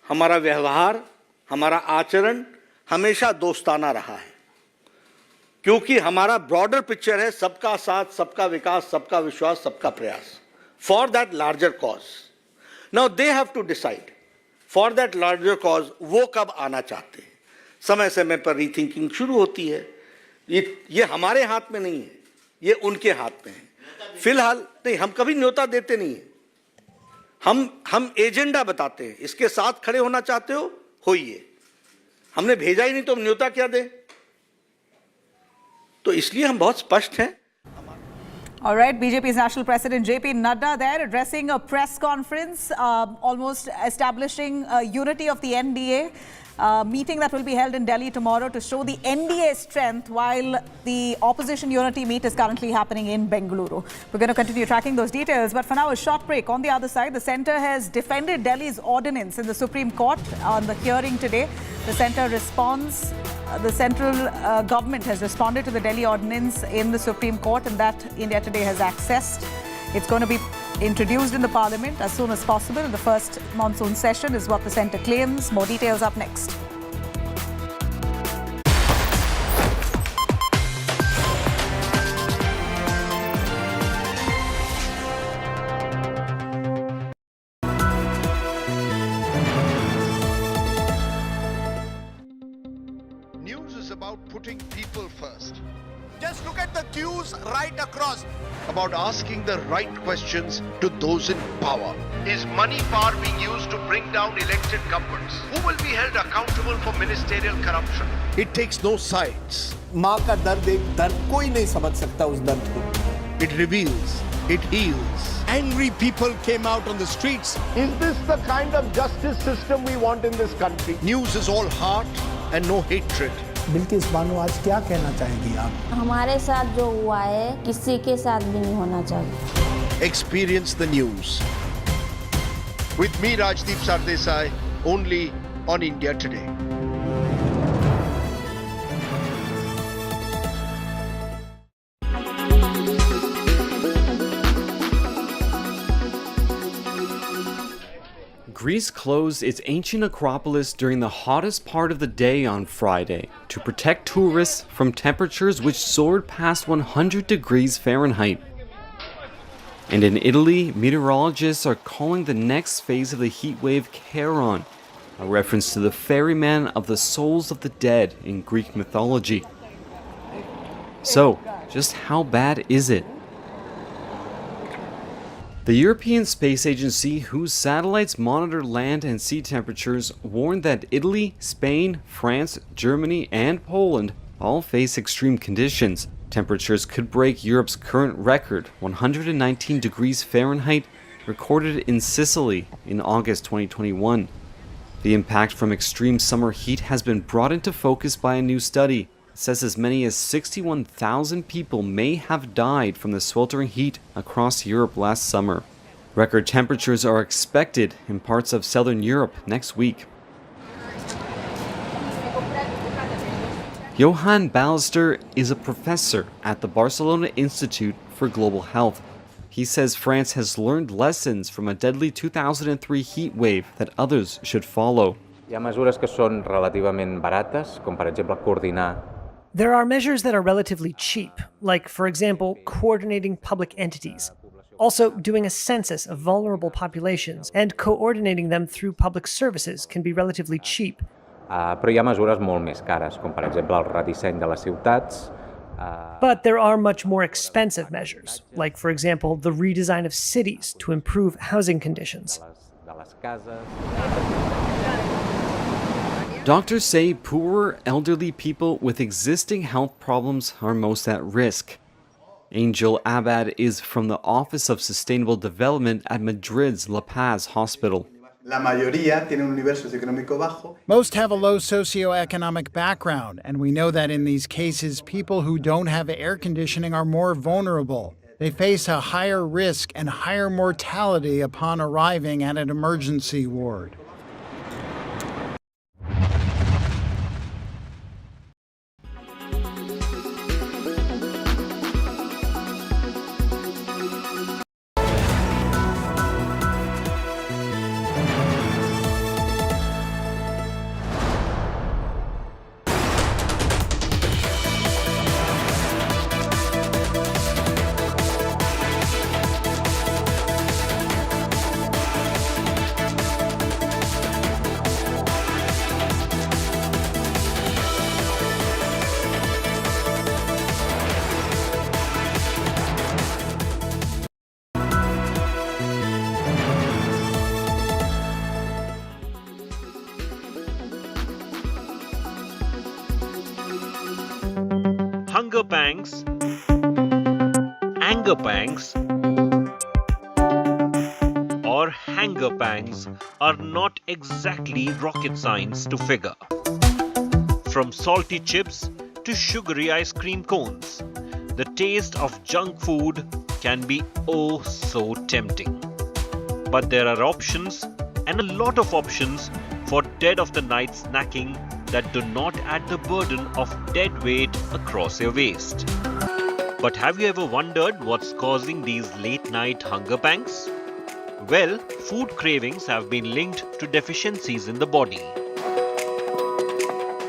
Speaker 9: हमारा व्यवहार, हमारा आचरण हमेशा दोस्ताना रहा है, क्योंकि हमारा ब्रॉडर पिक्चर है सबका साथ, सबका विकास, सबका विश्वास, सबका प्रयास, for that larger cause. Now they have to decide for that larger cause वो कब आना चाहते हैं। समय समय पर रीथिंकिंग शुरू होती है। ये हमारे हाथ में नहीं है, ये उनके हाथ में है। फिलहाल नहीं, हम कभी न्योता देते नहीं है। हम एजेंडा बताते हैं, इसके साथ खड़े होना चाहते हो, होइए। हमने भेजा ही नहीं तो हम न्योता क्या दें? तो इसलिए हम बहुत स्पष्ट हैं।
Speaker 1: All right, BJP's National President JP Nadda there addressing a press conference, almost establishing unity of the NDA. Meeting that will be held in Delhi tomorrow to show the NDA strength, while the opposition unity meet is currently happening in Bengaluru. We're going to continue tracking those details, but for now, a short break. On the other side, the centre has defended Delhi's ordinance in the Supreme Court on the hearing today. The centre responds. The central government has responded to the Delhi ordinance in the Supreme Court, and that India Today has accessed. It's going to be introduced in the parliament as soon as possible in the first monsoon session, is what the centre claims. More details up next.
Speaker 12: News is about putting people first. Just look at the queues right across. About asking the right questions to those in power. Is money power being used to bring down elected governments? Who will be held accountable for ministerial corruption? It takes no sides.
Speaker 13: माँ का दर्द एक दर्द कोई नहीं समझ सकता उस दर्द को.
Speaker 12: It reveals. It heals. Angry people came out on the streets.
Speaker 13: Is this the kind of justice system we want in this country?
Speaker 12: News is all heart and no hatred.
Speaker 14: Bilkis Bano आज क्या कहना चाहेंगी आप?
Speaker 15: हमारे साथ जो हुआ है किसी के साथ भी नहीं होना चाहिए.
Speaker 12: Experience the news. With me, Rajdeep Sardesai, only on India Today.
Speaker 16: Greece closed its ancient Acropolis during the hottest part of the day on Friday to protect tourists from temperatures which soared past 100 degrees Fahrenheit. And in Italy, meteorologists are calling the next phase of the heat wave Charon, a reference to the ferryman of the souls of the dead in Greek mythology. So, just how bad is it? The European Space Agency, whose satellites monitor land and sea temperatures, warned that Italy, Spain, France, Germany, and Poland all face extreme conditions. Temperatures could break Europe's current record, 119 degrees Fahrenheit, recorded in Sicily in August 2021. The impact from extreme summer heat has been brought into focus by a new study. It says as many as 61,000 people may have died from the sweltering heat across Europe last summer. Record temperatures are expected in parts of southern Europe next week. Johan Ballister is a professor at the Barcelona Institute for Global Health. He says France has learned lessons from a deadly 2003 heat wave that others should follow.
Speaker 17: Hi ha mesures que són relativament barates, com per exemple coordinar.
Speaker 18: There are measures that are relatively cheap, like, for example, coordinating public entities. Also, doing a census of vulnerable populations and coordinating them through public services can be relatively cheap.
Speaker 17: Però hi ha mesures molt més cares, com per exemple el redisseny de les ciutats.
Speaker 18: But there are much more expensive measures, like, for example, the redesign of cities to improve housing conditions.
Speaker 16: Doctors say poorer elderly people with existing health problems are most at risk. Angel Abad is from the Office of Sustainable Development at Madrid's La Paz Hospital.
Speaker 14: Most have a low socioeconomic background, and we know that in these cases, people who don't have air conditioning are more vulnerable. They face a higher risk and higher mortality upon arriving at an emergency ward.
Speaker 4: Hunger pangs, anger pangs, or hanger pangs are not exactly rocket science to figure. From salty chips to sugary ice cream cones, the taste of junk food can be oh so tempting. But there are options, and a lot of options, for dead of the night snacking that do not add the burden of dead weight across your waist. But have you ever wondered what's causing these late night hunger pangs? Well, food cravings have been linked to deficiencies in the body.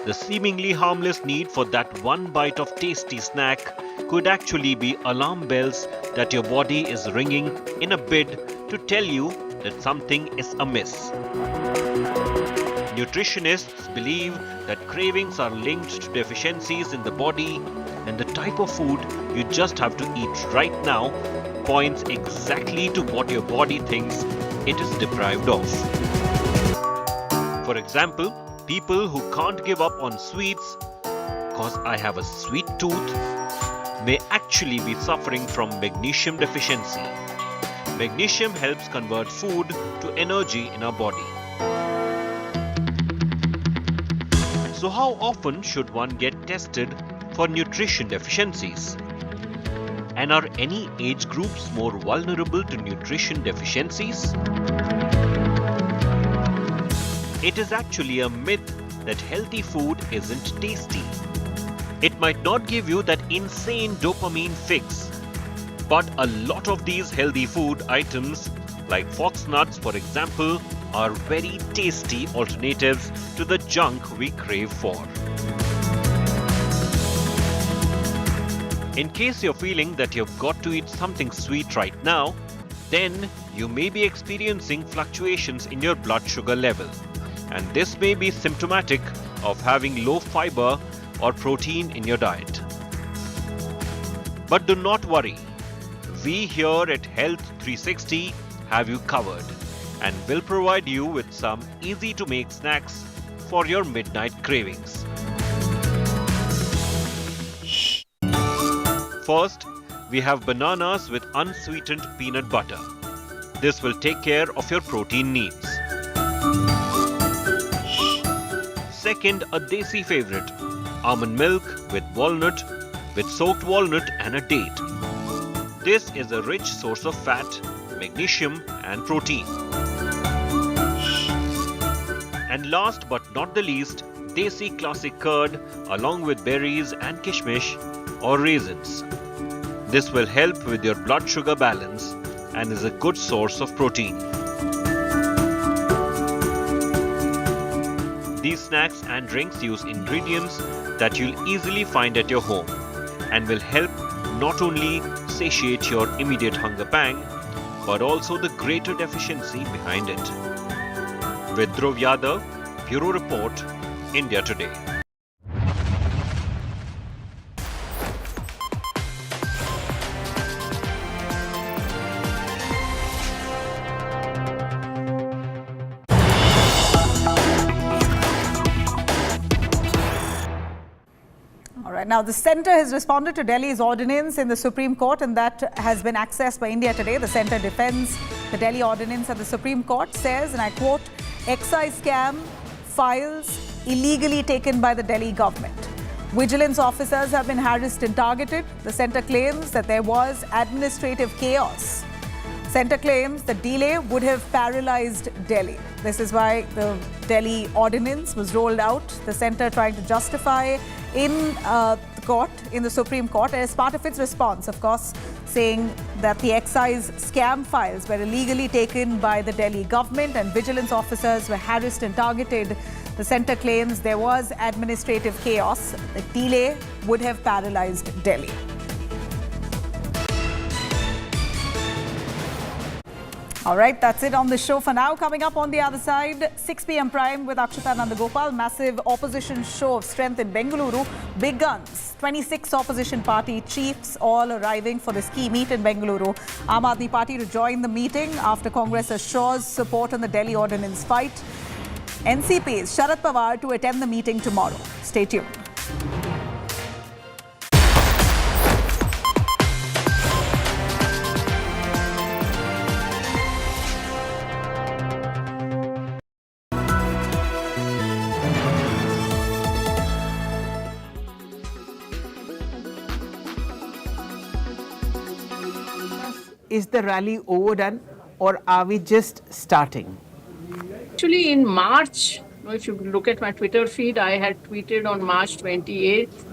Speaker 4: The seemingly harmless need for that one bite of tasty snack could actually be alarm bells that your body is ringing in a bid to tell you that something is amiss. Nutritionists believe that cravings are linked to deficiencies in the body, and the type of food you just have to eat right now points exactly to what your body thinks it is deprived of. For example, people who can't give up on sweets because I have a sweet tooth may actually be suffering from magnesium deficiency. Magnesium helps convert food to energy in our body. So how often should one get tested for nutrition deficiencies? And are any age groups more vulnerable to nutrition deficiencies? It is actually a myth that healthy food isn't tasty. It might not give you that insane dopamine fix, but a lot of these healthy food items, like fox nuts for example, are very tasty alternatives to the junk we crave for. In case you're feeling that you've got to eat something sweet right now, then you may be experiencing fluctuations in your blood sugar level, and this may be symptomatic of having low fiber or protein in your diet. But do not worry, we here at Health 360 have you covered and will provide you with some easy to make snacks for your midnight cravings. First, we have bananas with unsweetened peanut butter. This will take care of your protein needs. Second, a desi favorite, almond milk with walnut, with soaked walnut and a date. This is a rich source of fat, magnesium and protein. And last but not the least, desi classic curd along with berries and kishmish or raisins. This will help with your blood sugar balance and is a good source of protein. These snacks and drinks use ingredients that you'll easily find at your home and will help not only satiate your immediate hunger pang, but also the greater deficiency behind it. With Dhruv Yadav, Bureau Report, India Today.
Speaker 1: Now, the centre has responded to Delhi's ordinance in the Supreme Court, and that has been accessed by India Today. The centre defends the Delhi ordinance at the Supreme Court, says, and I quote, excise scam files illegally taken by the Delhi government. Vigilance officers have been harassed and targeted. The centre claims that there was administrative chaos. Centre claims the delay would have paralysed Delhi. This is why the Delhi ordinance was rolled out. The centre trying to justify in the court, in the Supreme Court, as part of its response, of course, saying that the excise scam files were illegally taken by the Delhi government and vigilance officers were harassed and targeted. The centre claims there was administrative chaos. The delay would have paralysed Delhi. All right, that's it on the show for now. Coming up on the other side, 6 p.m. Prime with Akshita Nandagopal. Massive opposition show of strength in Bengaluru. Big guns. 26 opposition party chiefs all arriving for this key meet in Bengaluru. Aam Aadmi Party to join the meeting after Congress assures support on the Delhi ordinance fight. NCP's Sharad Pawar to attend the meeting tomorrow. Stay tuned.
Speaker 19: Is the rally overdone or are we just starting?
Speaker 20: Actually, in March, if you look at my Twitter feed, I had tweeted on March 28th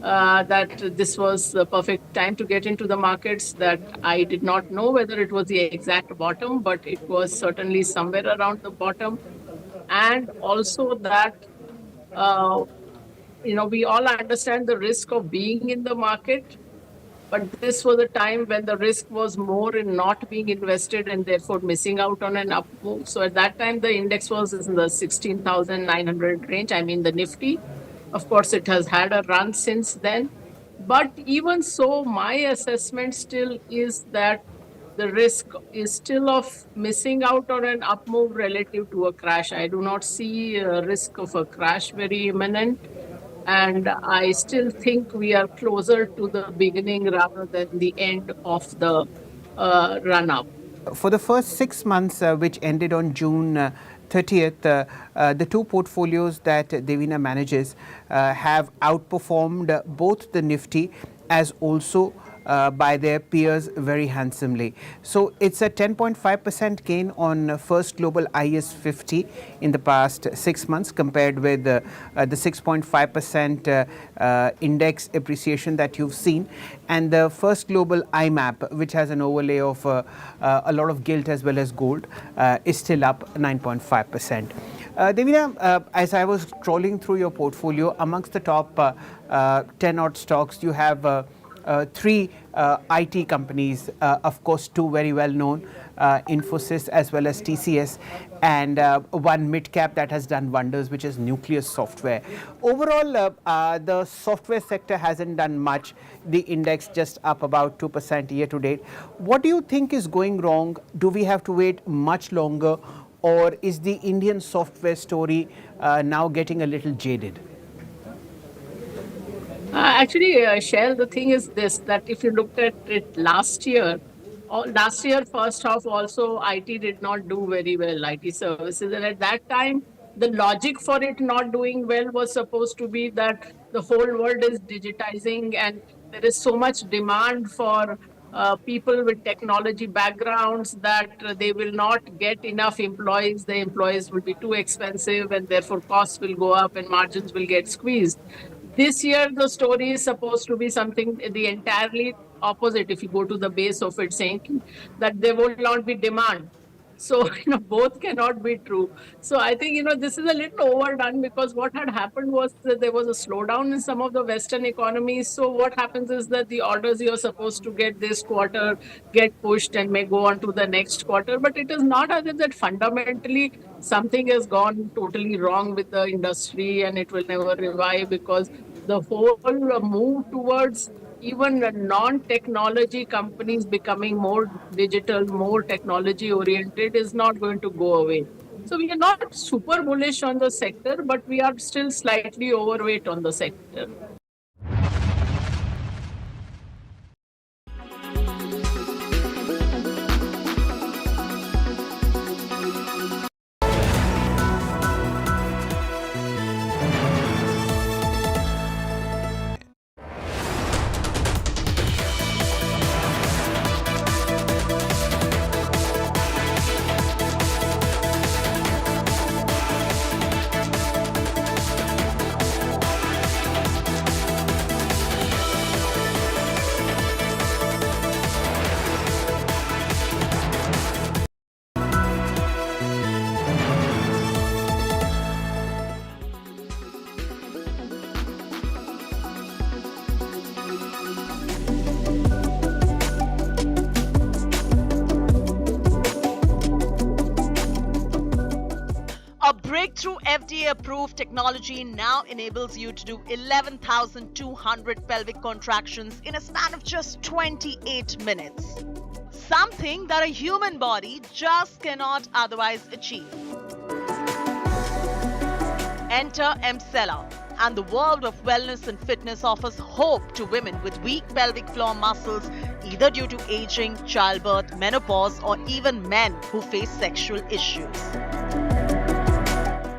Speaker 20: that this was the perfect time to get into the markets, that I did not know whether it was the exact bottom, but it was certainly somewhere around the bottom. And also that, we all understand the risk of being in the market. But this was a time when the risk was more in not being invested and therefore missing out on an up move. So at that time, the index was in the 16,900 range. I mean, the Nifty. Of course, it has had a run since then. But even so, my assessment still is that the risk is still of missing out on an up move relative to a crash. I do not see a risk of a crash very imminent. And I still think we are closer to the beginning rather than the end of the run-up.
Speaker 19: For the first 6 months, which ended on June 30th, the two portfolios that Devina manages have outperformed both the Nifty as also by their peers very handsomely. So it's a 10.5% gain on First Global IS 50 in the past 6 months compared with the 6.5% index appreciation that you've seen. And the First Global IMAP, which has an overlay of a lot of gilt as well as gold, is still up 9.5%. Devina, as I was scrolling through your portfolio, amongst the top 10 odd stocks, you have three IT companies, of course, two very well known, Infosys as well as TCS, and one mid-cap that has done wonders, which is Nucleus Software. Overall, the software sector hasn't done much. The index just up about 2% year to date. What do you think is going wrong? Do we have to wait much longer, or is the Indian software story now getting a little jaded?
Speaker 20: Actually, Shell, the thing is this, that if you looked at it last year, first half also, IT did not do very well, IT services. And at that time, the logic for it not doing well was supposed to be that the whole world is digitizing and there is so much demand for people with technology backgrounds that they will not get enough employees. The employees will be too expensive and therefore costs will go up and margins will get squeezed. This year, the story is supposed to be something the entirely opposite. If you go to the base of it, saying that there will not be demand. So, both cannot be true. So I think, this is a little overdone, because what had happened was that there was a slowdown in some of the Western economies. So what happens is that the orders you're supposed to get this quarter get pushed and may go on to the next quarter. But it is not as if that fundamentally something has gone totally wrong with the industry and it will never revive, because the whole move towards even non-technology companies becoming more digital, more technology oriented is not going to go away. So we are not super bullish on the sector, but we are still slightly overweight on the sector.
Speaker 21: A breakthrough FDA-approved technology now enables you to do 11,200 pelvic contractions in a span of just 28 minutes. Something that a human body just cannot otherwise achieve. Enter Cellar, and the world of wellness and fitness offers hope to women with weak pelvic floor muscles, either due to aging, childbirth, menopause, or even men who face sexual issues.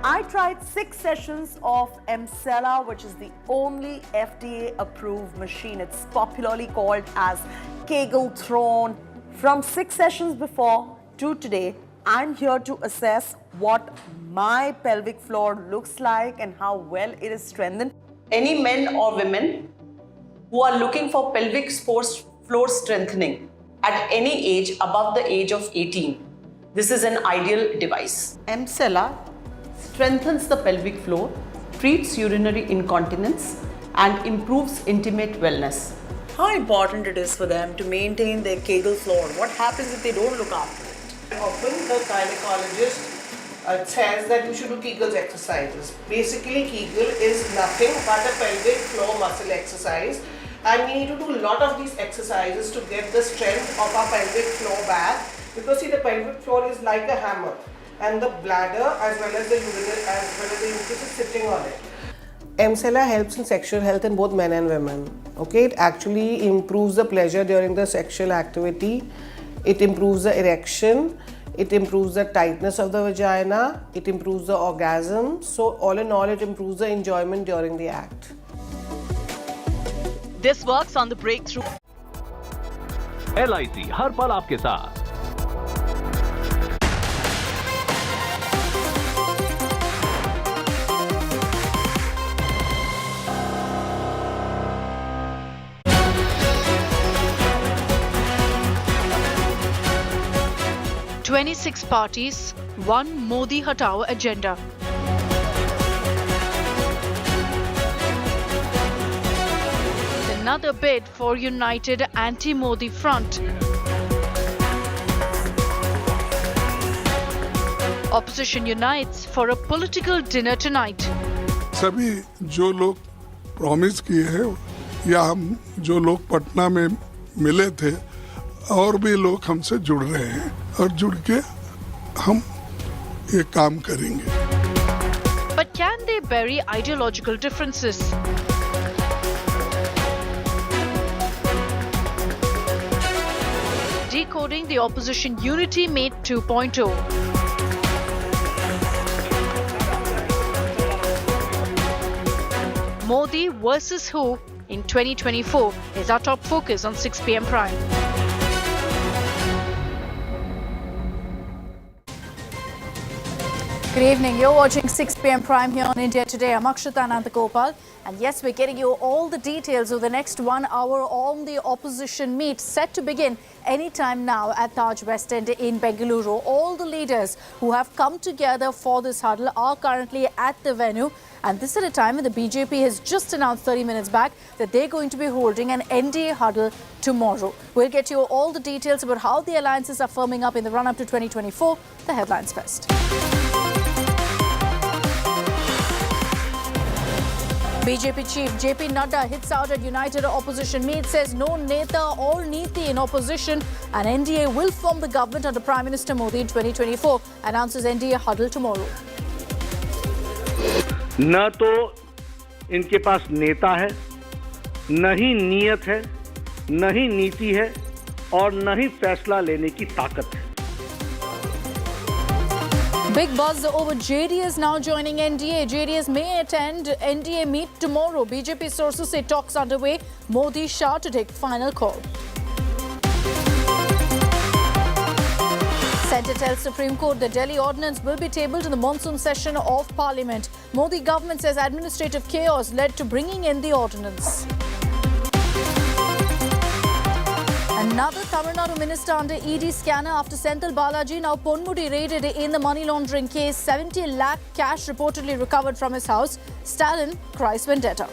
Speaker 22: I tried 6 sessions of Cellar, which is the only FDA-approved machine. It's popularly called as Kegel Throne. From 6 sessions before to today, I'm here to assess what my pelvic floor looks like and how well it is strengthened. Any men or women who are looking for pelvic floor strengthening at any age above the age of 18, this is an ideal device. Cellar strengthens the pelvic floor, treats urinary incontinence, and improves intimate wellness. How important it is for them to maintain their Kegel floor? What happens if they don't look after it?
Speaker 23: Often the gynecologist says that you should do Kegel exercises. Basically, Kegel is nothing but a pelvic floor muscle exercise, and we need to do a lot of these exercises to get the strength of our pelvic floor back, because see, the pelvic floor is like a hammer, and the bladder as well as the uterus is sitting on it. Cellar helps in sexual health in both men and women. Okay, it actually improves the pleasure during the sexual activity. It improves the erection. It improves the tightness of the vagina. It improves the orgasm. So all in all, it improves the enjoyment during the act.
Speaker 21: This works on the breakthrough.
Speaker 24: LIC हर पल आपके साथ.
Speaker 2: "26 parties, one Modi Hatao agenda." The
Speaker 21: another bid for united anti-Modi front. Opposition unites for a political dinner tonight.
Speaker 5: सभी जो लोग promise किए हैं या हम जो लोग पटना में मिले थे और भी लोग हमसे जुड़ रहे हैं और जुड़ के हम ये काम करेंगे.
Speaker 21: But can they bury ideological differences? Decoding the opposition unity made 2.0. Modi versus who in 2024 is our top focus on 6 p.m. Prime.
Speaker 1: Good evening. You're watching 6 p.m. Prime here on India Today. I'm Akshita Nandagopal. And yes, we're getting you all the details of the next 1 hour on the opposition meet set to begin anytime now at Taj West End in Bengaluru. All the leaders who have come together for this huddle are currently at the venue. And this at a time when the BJP has just announced 30 minutes back that they're going to be holding an NDA huddle tomorrow. We'll get you all the details about how the alliances are firming up in the run-up to 2024. The headlines first. BJP chief JP Nadda hits out at United Opposition Meet, says no Neta or Niti in opposition and NDA will form the government under Prime Minister Modi in 2024, announces NDA huddle tomorrow.
Speaker 6: न तो इनके पास नेता है, न ही नीयत है, न ही नीति है और न ही फैसला लेने की ताकत है.
Speaker 1: Big buzz over JDS now joining NDA. JDS may attend NDA meet tomorrow. BJP sources say talks underway. Modi Shah to take final call. Centre tells Supreme Court the Delhi ordinance will be tabled in the monsoon session of Parliament. Modi government says administrative chaos led to bringing in the ordinance. Another Tamil Nadu minister under ED scanner after Senthil Balaji. Now Ponmudi raided in the money laundering case. 70 lakh cash reportedly recovered from his house. Stalin cries vendetta.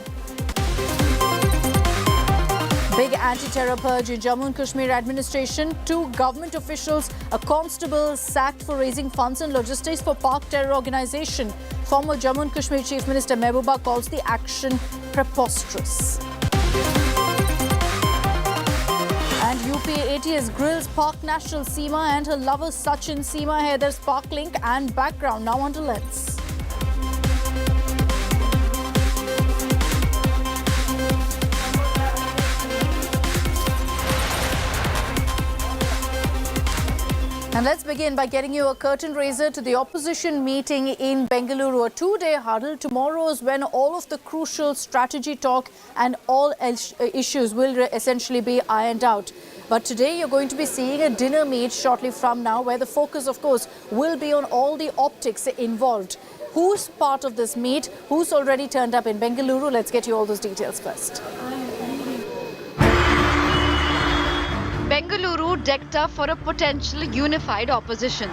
Speaker 1: Big anti-terror purge in Jammu and Kashmir administration. 2 government officials, a constable sacked for raising funds and logistics for Pak terror organisation. Former Jammu and Kashmir Chief Minister Mehbooba calls the action preposterous. And UP ATS grills Pak national Seema and her lover Sachin. Seema Haider's Pak link and background now under lens. And let's begin by getting you a curtain raiser to the opposition meeting in Bengaluru. A 2-day huddle. Tomorrow is when all of the crucial strategy talk and all issues will essentially be ironed out. But today you're going to be seeing a dinner meet shortly from now where the focus, of course, will be on all the optics involved. Who's part of this meet? Who's already turned up in Bengaluru? Let's get you all those details first.
Speaker 2: Bengaluru decked up for a potential unified opposition.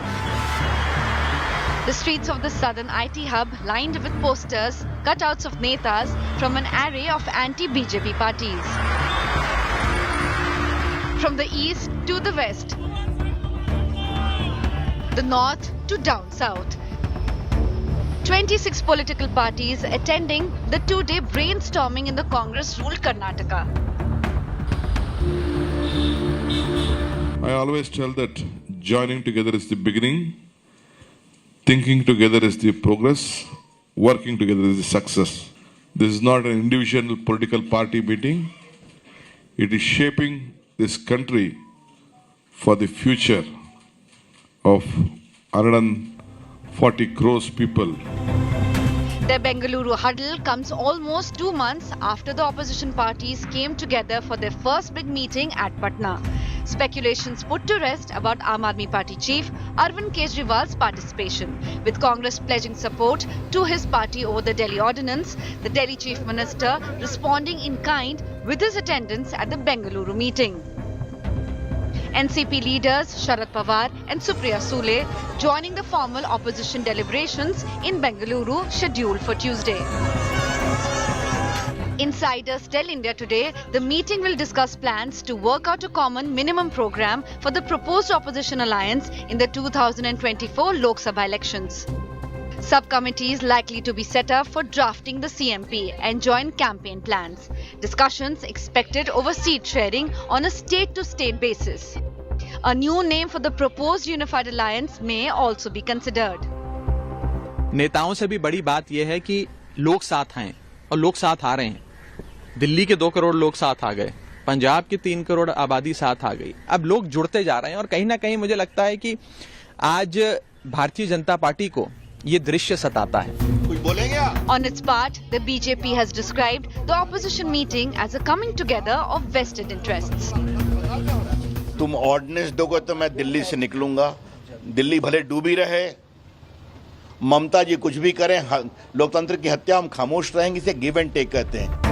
Speaker 2: The streets of the southern IT hub lined with posters, cutouts of netas from an array of anti-BJP parties. From the east to the west, the north to down south. 26 political parties attending the 2-day brainstorming in the Congress-ruled Karnataka.
Speaker 7: I always tell that joining together is the beginning, thinking together is the progress, working together is the success. This is not an individual political party meeting. It is shaping this country for the future of 140 crores people.
Speaker 2: The Bengaluru huddle comes almost 2 months after the opposition parties came together for their first big meeting at Patna. Speculations put to rest about Aam Aadmi Party chief Arvind Kejriwal's participation, with Congress pledging support to his party over the Delhi ordinance, the Delhi chief minister responding in kind with his attendance at the Bengaluru meeting. NCP leaders Sharad Pawar and Supriya Sule joining the formal opposition deliberations in Bengaluru scheduled for Tuesday. Insiders tell India Today the meeting will discuss plans to work out a common minimum program for the proposed opposition alliance in the 2024 Lok Sabha elections. Subcommittees likely to be set up for drafting the CMP and joint campaign plans. Discussions expected over seat sharing on a state-to-state basis. A new name for the proposed unified alliance may also be considered.
Speaker 3: नेताओं से भी बड़ी बात यह है कि लोग साथ आए और लोग साथ आ रहे हैं। दिल्ली के 2 करोड़ लोग साथ आ गए, पंजाब की 3 करोड़ आबादी साथ आ गई। अब लोग जुड़ते जा रहे हैं और कहीं ना कहीं मुझे लगता है कि आज भारतीय जनता पार्टी को ये दृश्य सताता है।
Speaker 12: कुछ बोलेंगे आप?
Speaker 2: On its part, the BJP has described the opposition meeting as a coming together of vested interests.
Speaker 12: तुम ऑर्डिनेंस दोगे तो मैं दिल्ली से निकलूंगा। दिल्ली भले डूबी रहे, ममता जी कुछ भी करें, लोकतंत्र की हत्या हम खामोश रहेंगे। इसे गिव एंड टेक कहते हैं।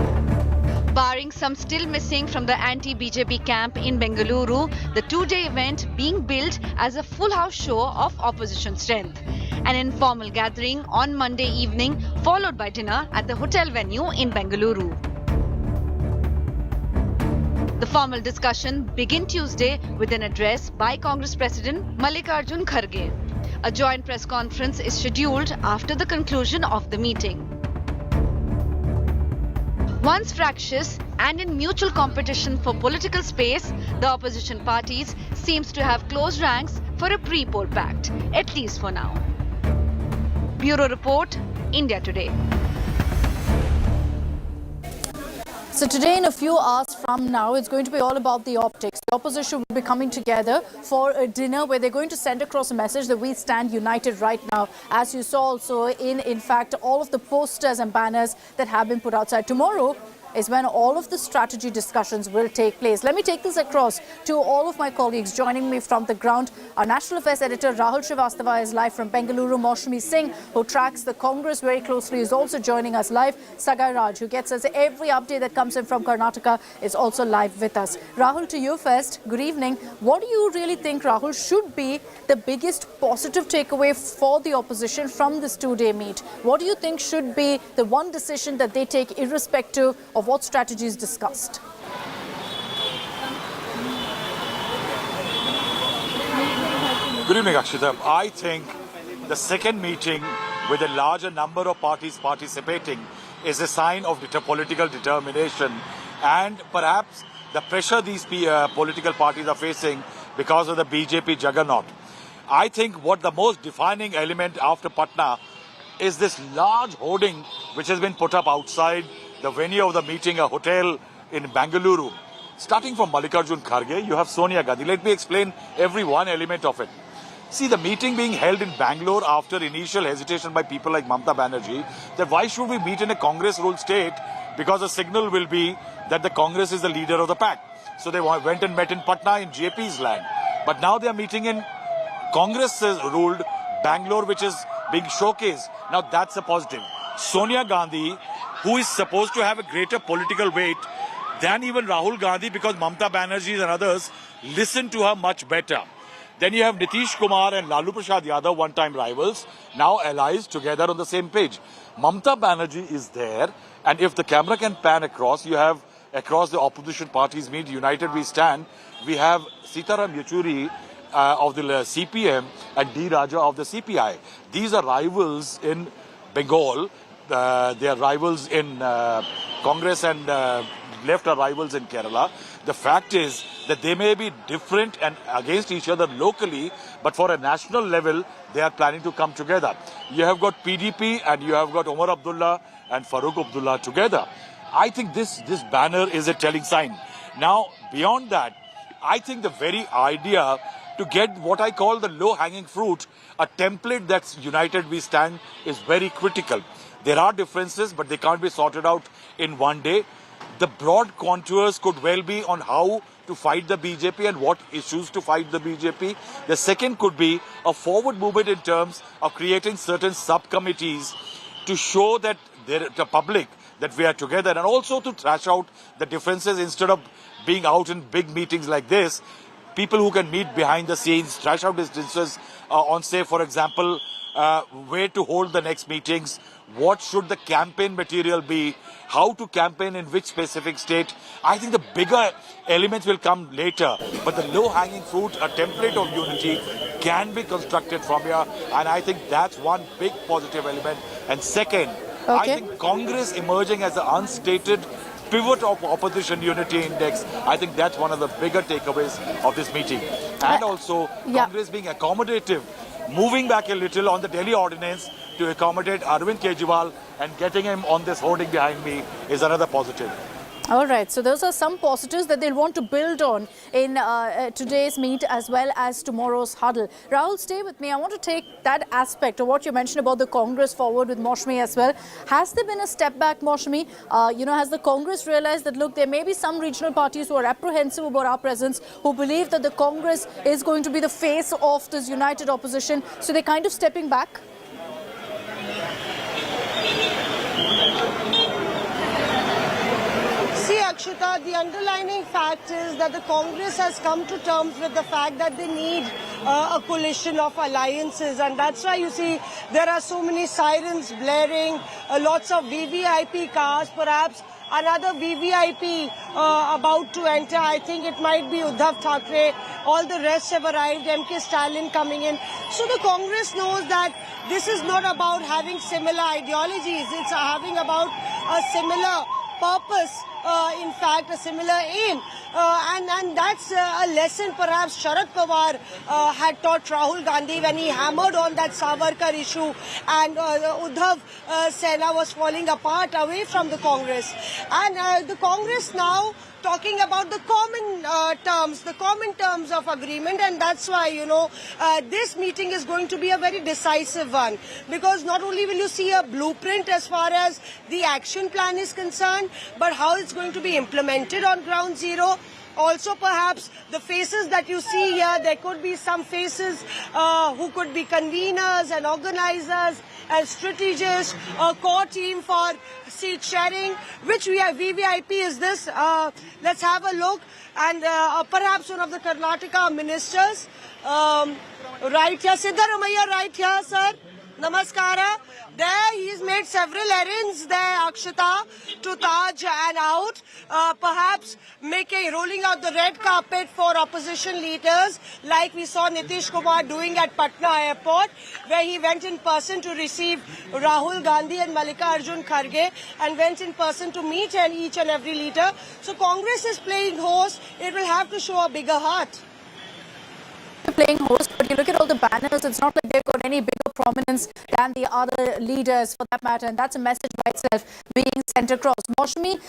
Speaker 2: Barring some still missing from the anti-BJP camp in Bengaluru, the two-day event being billed as a full house show of opposition strength. An informal gathering on Monday evening, followed by dinner at the hotel venue in Bengaluru. The formal discussion began Tuesday with an address by Congress President Mallikarjun Kharge. A joint press conference is scheduled after the conclusion of the meeting. Once fractious and in mutual competition for political space, the opposition parties seems to have closed ranks for a pre-poll pact, at least for now. Bureau Report, India Today.
Speaker 8: So today, in a few hours from now, it's going to be all about the optics. The opposition will be coming together for a dinner where they're going to send across a message that we stand united right now, as you saw also in fact, all of the posters and banners that have been put outside. Tomorrow is when all of the strategy discussions will take place. Let me take this across to all of my colleagues joining me from the ground. Our National Affairs Editor Rahul Srivastava is live from Bengaluru. Maushami Singh, who tracks the Congress very closely, is also joining us live. Sagai Raj, who gets us every update that comes in from Karnataka, is also live with us. Rahul, to you first. Good evening. What do you really think, Rahul, should be the biggest positive takeaway for the opposition from this two-day meet? What do you think should be the one decision that they take irrespective of what strategy is discussed?
Speaker 10: Good evening, Akshita. I think the second meeting with a larger number of parties participating is a sign of political determination and perhaps the pressure these political parties are facing because of the BJP juggernaut. I think what the most defining element after Patna is this large hoarding which has been put up outside the venue of the meeting, a hotel in Bengaluru. Starting from Mallikarjun Kharge, you have Sonia Gandhi. Let me explain every one element of it. See, the meeting being held in Bangalore after initial hesitation by people like Mamata Banerjee, that why should we meet in a Congress-ruled state? Because the signal will be that the Congress is the leader of the pack. So they went and met in Patna in JP's land. But now they are meeting in Congress-ruled Bangalore, which is being showcased. Now that's a positive. Sonia Gandhi, who is supposed to have a greater political weight than even Rahul Gandhi, because Mamata Banerjee and others listen to her much better. Then you have Nitish Kumar and Lalu Prasad Yadav, one-time rivals, now allies together on the same page. Mamata Banerjee is there, and if the camera can pan across, you have across the opposition parties meet, United We Stand, we have Sitaram Yechuri of the CPM and D. Raja of the CPI. These are rivals in Bengal. They are rivals in Congress, and left are rivals in Kerala. The fact is that they may be different and against each other locally, but for a national level, they are planning to come together. You have got PDP and you have got Omar Abdullah and Farooq Abdullah together. I think this banner is a telling sign. Now, beyond that, I think the very idea to get what I call the low-hanging fruit, a template that's United We Stand, is very critical. There are differences, but they can't be sorted out in one day. The broad contours could well be on how to fight the BJP and what issues to fight the BJP. The second could be a forward movement in terms of creating certain subcommittees to show that the public that we are together, and also to thrash out the differences instead of being out in big meetings like this. people who can meet behind the scenes, trash out distances on, say, for example, where to hold the next meetings, what should the campaign material be, how to campaign in which specific state. I think the bigger elements will come later, but the low-hanging fruit, a template of unity, can be constructed from here, and I think that's one big positive element. And second, I think Congress emerging as an unstated pivot of opposition unity index, I think that's one of the bigger takeaways of this meeting. And also, Congress being accommodative, moving back a little on the Delhi ordinance to accommodate Arvind Kejriwal and getting him on this hoarding behind me is another positive.
Speaker 8: All right, so those are some positives that they'll want to build on in today's meet as well as tomorrow's huddle. Rahul, stay with me. I want to take that aspect of what you mentioned about the Congress forward with Maushami as well. Has there been a step back, Maushami? Has the Congress realized that, look, there may be some regional parties who are apprehensive about our presence, who believe that the Congress is going to be the face of this united opposition, so they're kind of stepping back?
Speaker 22: See, Akshita, the underlining fact is that the Congress has come to terms with the fact that they need a coalition of alliances, and that's why you see there are so many sirens blaring, lots of VVIP cars, perhaps another VVIP about to enter. I think it might be Uddhav Thackeray. All the rest have arrived, MK Stalin coming in. So the Congress knows that this is not about having similar ideologies, it's having about a similar purpose, in fact a similar aim, and that's a lesson perhaps Sharad Pawar had taught Rahul Gandhi when he hammered on that Savarkar issue, and Uddhav Sena was falling apart away from the Congress, and the Congress now talking about the common terms of agreement, and that's why, this meeting is going to be a very decisive one, because not only will you see a blueprint as far as the action plan is concerned, but how it's going to be implemented on ground zero. Also, perhaps the faces that you see here, there could be some faces who could be conveners and organizers and strategists, a core team for seat sharing. Which VVIP is this? Let's have a look. And perhaps one of the Karnataka ministers, right here, Siddaramaiah, right here, sir. Namaskara. There he's made several errands there, Akshita, to Taj and out. Perhaps rolling out the red carpet for opposition leaders, like we saw Nitish Kumar doing at Patna Airport, where he went in person to receive Rahul Gandhi and Mallikarjun Kharge, and went in person to meet each and every leader. So Congress is playing host. It will have to show a bigger heart.
Speaker 8: Playing host, but you look at all the banners, it's not like they've got any bigger prominence than the other leaders for that matter, and that's a message by itself being sent across. Maushami,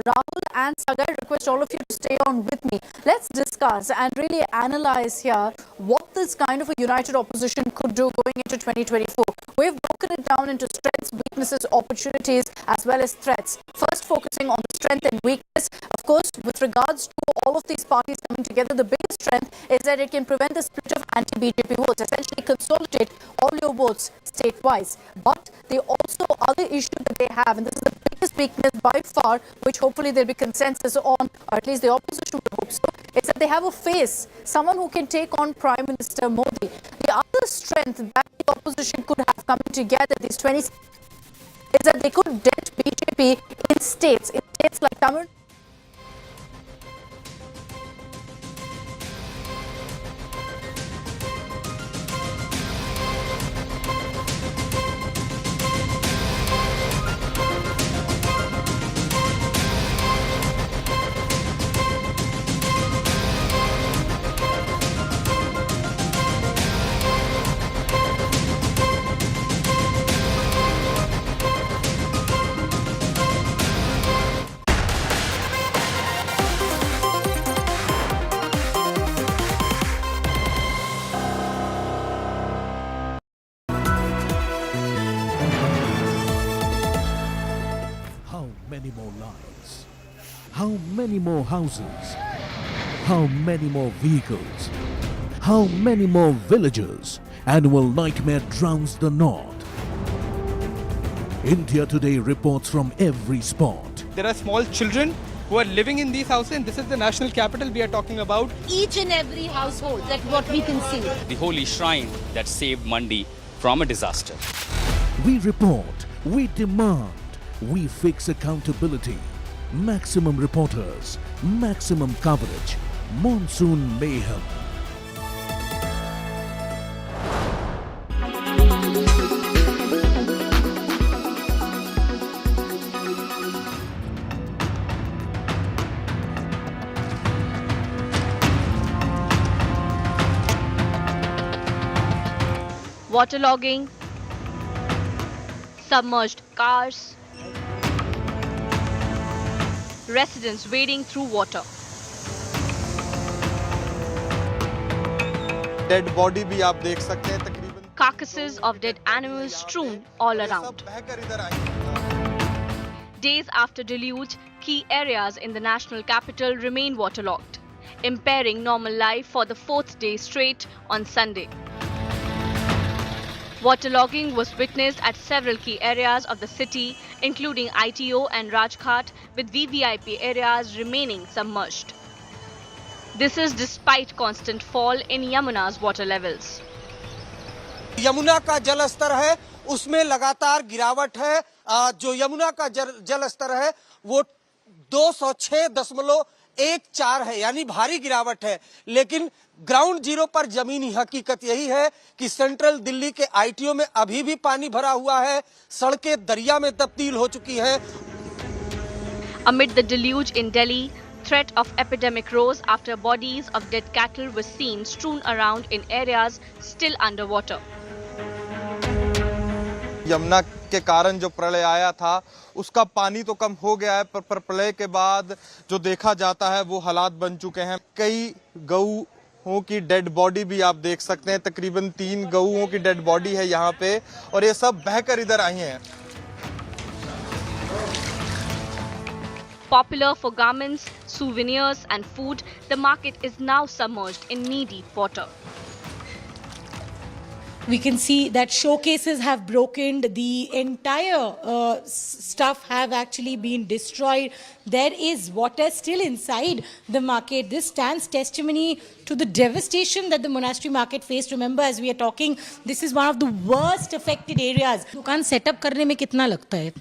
Speaker 8: Rahul and Sagar, request all of you to stay on with me. Let's discuss and really analyze here what this kind of a united opposition could do going into 2024. We've broken it down into strengths, weaknesses, opportunities, as well as threats. First, focusing on the strength and weakness. Of course, with regards to all of these parties coming together, the biggest strength is that it can prevent the split of anti-BJP votes, essentially consolidate all your votes state-wise. But the also other issue that they have, and this is the biggest weakness by far, which hopefully there'll be consensus on, or at least the opposition would hope so, is that they have a face, someone who can take on Prime Minister Modi. The other strength that the opposition could have coming together, these 20, is that they could dent BJP in states like Tamil.
Speaker 9: How many more houses? How many more vehicles? How many more villages? And will nightmare drowns the north? India Today reports from every spot.
Speaker 11: There are small children who are living in these houses, and this is the national capital we are talking about.
Speaker 13: Each and every household, that's what we can see.
Speaker 15: The holy shrine that saved Mandi from a disaster.
Speaker 9: We report, we demand, we fix accountability. Maximum reporters, maximum coverage, monsoon mayhem.
Speaker 2: Waterlogging, submerged cars, residents wading through water.
Speaker 24: Dead body भी आप देख सकते हैं तकरीबन.
Speaker 2: Carcasses of dead animals strewn all around. Days after deluge, key areas in the national capital remain waterlogged, impairing normal life for the fourth day straight on Sunday. Waterlogging was witnessed at several key areas of the city, including ITO and Rajghat, with VVIP areas remaining submerged. This is despite constant fall in Yamuna's water levels.
Speaker 25: Yamuna का जल स्तर है उसमें लगातार गिरावट है. जो यमुना का जल स्तर है वो 206.14 है, यानी भारी गिरावट है. लेकिन ग्राउंड जीरो पर जमीनी हकीकत यही है कि सेंट्रल दिल्ली के ITO में अभी भी पानी भरा हुआ है. सड़कें दरिया में तब्दील हो चुकी हैं.
Speaker 2: Amid the deluge in Delhi, threat of epidemic rose after bodies of dead cattle were seen strewn around in areas still underwater.
Speaker 24: Yamuna के कारण जो प्रलय आया था उसका पानी तो कम हो गया है, पर प्रलय के बाद जो देखा जाता है वो हालात बन चुके हैं. कई गऊओं की डेड बॉडी भी आप देख सकते हैं. तकरीबन 3 गऊओं की डेड बॉडी है यहाँ पे और ये सब बहकर इधर आई हैं.
Speaker 2: Popular for garments, souvenirs and food, the market is now submerged in knee-deep water.
Speaker 13: We can see that showcases have broken, the entire stuff have actually been destroyed. There is water still inside the market. This stands testimony to the devastation that the monastery market faced. Remember, as we are talking, this is one of the worst affected areas. दुकान setup करने में कितना लगता है?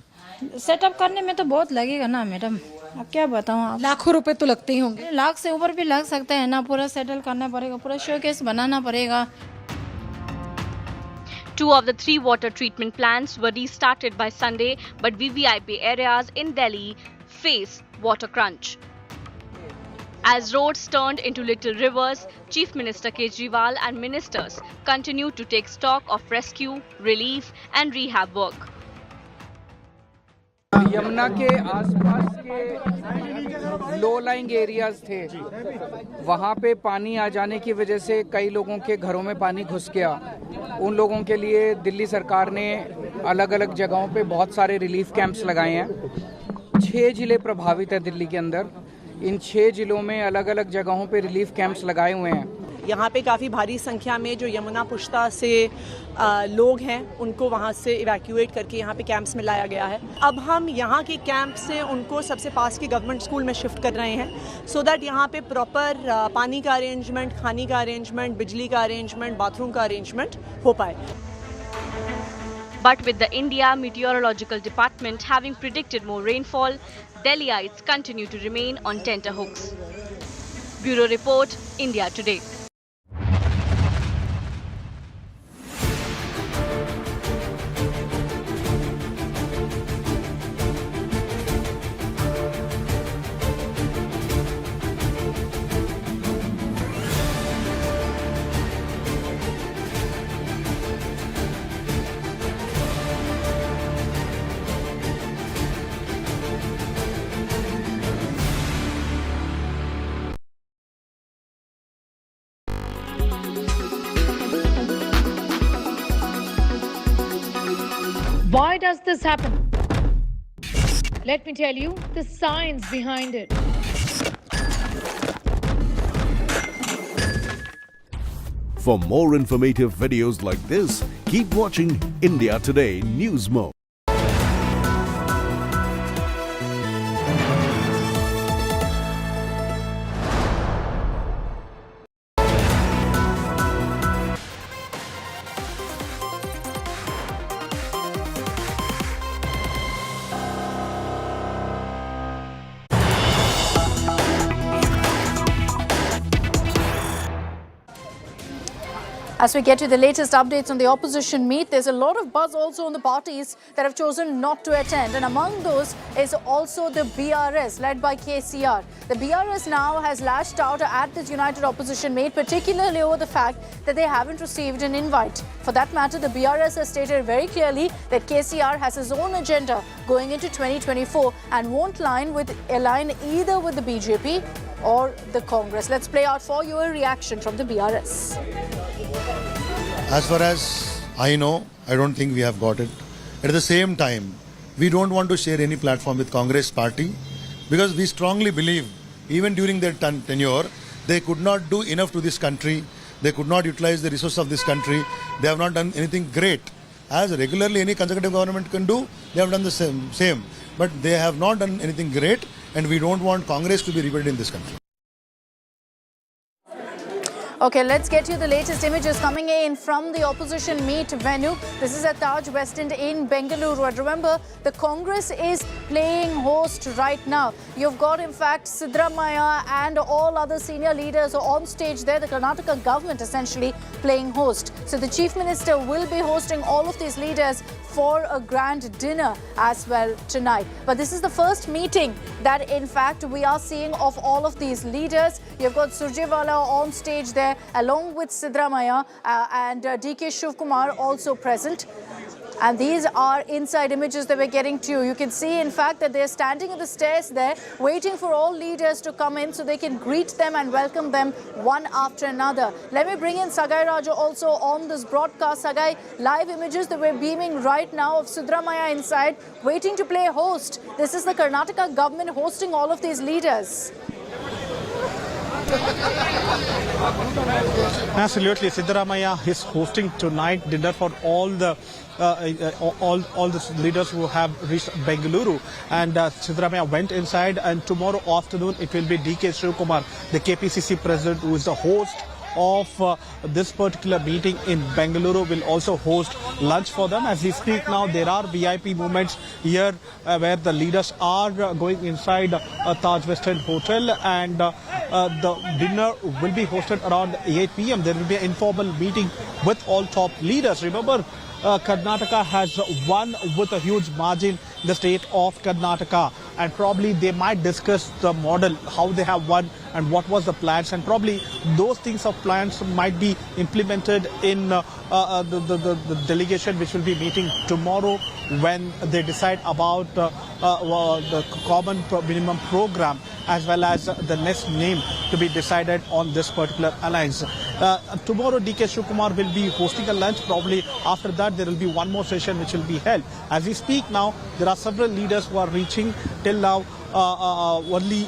Speaker 26: Setup करने में तो बहुत लगेगा ना मैडम, अब क्या बताऊँ आप.
Speaker 13: लाखों रुपए तो लगते ही होंगे.
Speaker 26: लाख से ऊपर भी लग सकते हैं ना. पूरा सेटल करना पड़ेगा, पूरा शोकेस बनाना पड़ेगा.
Speaker 2: 2 of the 3 water treatment plants were restarted by Sunday, but VVIP areas in Delhi face water crunch. As roads turned into little rivers, Chief Minister Kejriwal and ministers continued to take stock of rescue, relief and rehab work.
Speaker 27: Yamuna के आसपास के low lying areas थे, वहाँ पे पानी आ जाने की वजह से कई लोगों के घरों में पानी घुस गया. उन लोगों के लिए दिल्ली सरकार ने अलग अलग जगहों पे बहुत सारे रिलीफ कैंप्स लगाए हैं. 6 जिले प्रभावित हैं दिल्ली के अंदर. इन 6 जिलों में अलग अलग जगहों पे रिलीफ कैंप्स लगाए हुए हैं.
Speaker 28: यहाँ पे काफ़ी भारी संख्या में जो यमुना पुश्ता से लोग हैं उनको वहाँ से इवैक्यूएट करके यहाँ पे कैंप्स में लाया गया है. अब हम यहाँ के कैंप से उनको सबसे पास के गवर्नमेंट स्कूल में शिफ्ट कर रहे हैं, सो दैट यहाँ पे प्रॉपर पानी का अरेंजमेंट, खाने का अरेंजमेंट, बिजली का अरेंजमेंट, बाथरूम का अरेंजमेंट हो पाए.
Speaker 2: But with the India Meteorological Department having predicted more rainfall, Delhiites continue to remain on tenterhooks. Bureau Report, India Today.
Speaker 29: Why does this happen? Let me tell you the science behind it.
Speaker 9: For more informative videos like this, keep watching India Today News Mode.
Speaker 8: As we get to the latest updates on the opposition meet, there's a lot of buzz also on the parties that have chosen not to attend. And among those is also the BRS, led by KCR. The BRS now has lashed out at this united opposition meet, particularly over the fact that they haven't received an invite. For that matter, the BRS has stated very clearly that KCR has his own agenda going into 2024 and won't align either with the BJP or the Congress. Let's play out for you a reaction from the BRS.
Speaker 4: As far as I know, I don't think we have got it. At the same time, we don't want to share any platform with Congress party because we strongly believe even during their tenure, they could not do enough to this country. They could not utilize the resources of this country. They have not done anything great. As regularly any consecutive government can do, they have done the same. But they have not done anything great, and we don't want Congress to be rebuilt in this country.
Speaker 8: Okay, let's get you the latest images coming in from the opposition meet venue. This is at Taj West End in Bengaluru. And remember, the Congress is playing host right now. You've got, in fact, Siddaramaiah and all other senior leaders on stage there. The Karnataka government essentially playing host. So the Chief Minister will be hosting all of these leaders for a grand dinner as well tonight. But this is the first meeting that, in fact, we are seeing of all of these leaders. You've got Surjewala on stage there, along with Siddaramaiah and DK Shivkumar also present. And these are inside images that we're getting to you. You can see, in fact, that they're standing at the stairs there, waiting for all leaders to come in so they can greet them and welcome them one after another. Let me bring in Sagai Raja also on this broadcast. Sagai, live images that we're beaming right now of Siddaramaiah inside, waiting to play host. This is the Karnataka government hosting all of these leaders.
Speaker 5: Absolutely, Siddaramaiah is hosting tonight dinner for all the leaders who have reached Bengaluru, and Siddaramaiah went inside, and tomorrow afternoon it will be DK Shivkumar, the KPCC president, who is the host of this particular meeting in Bengaluru, will also host lunch for them. As we speak now, there are VIP moments here where the leaders are going inside Taj West End Hotel, and the dinner will be hosted around 8 p.m. There will be an informal meeting with all top leaders. Remember, Karnataka has won with a huge margin in the state of Karnataka, and probably they might discuss the model, how they have won and what was the plans, and probably those things of plans might be implemented in the delegation which will be meeting tomorrow when they decide about the common minimum program as well as the next name to be decided on this particular alliance. Tomorrow DK Shivkumar will be hosting a lunch. Probably after that there will be one more session which will be held. As we speak now, there are several leaders who are reaching. Till now, only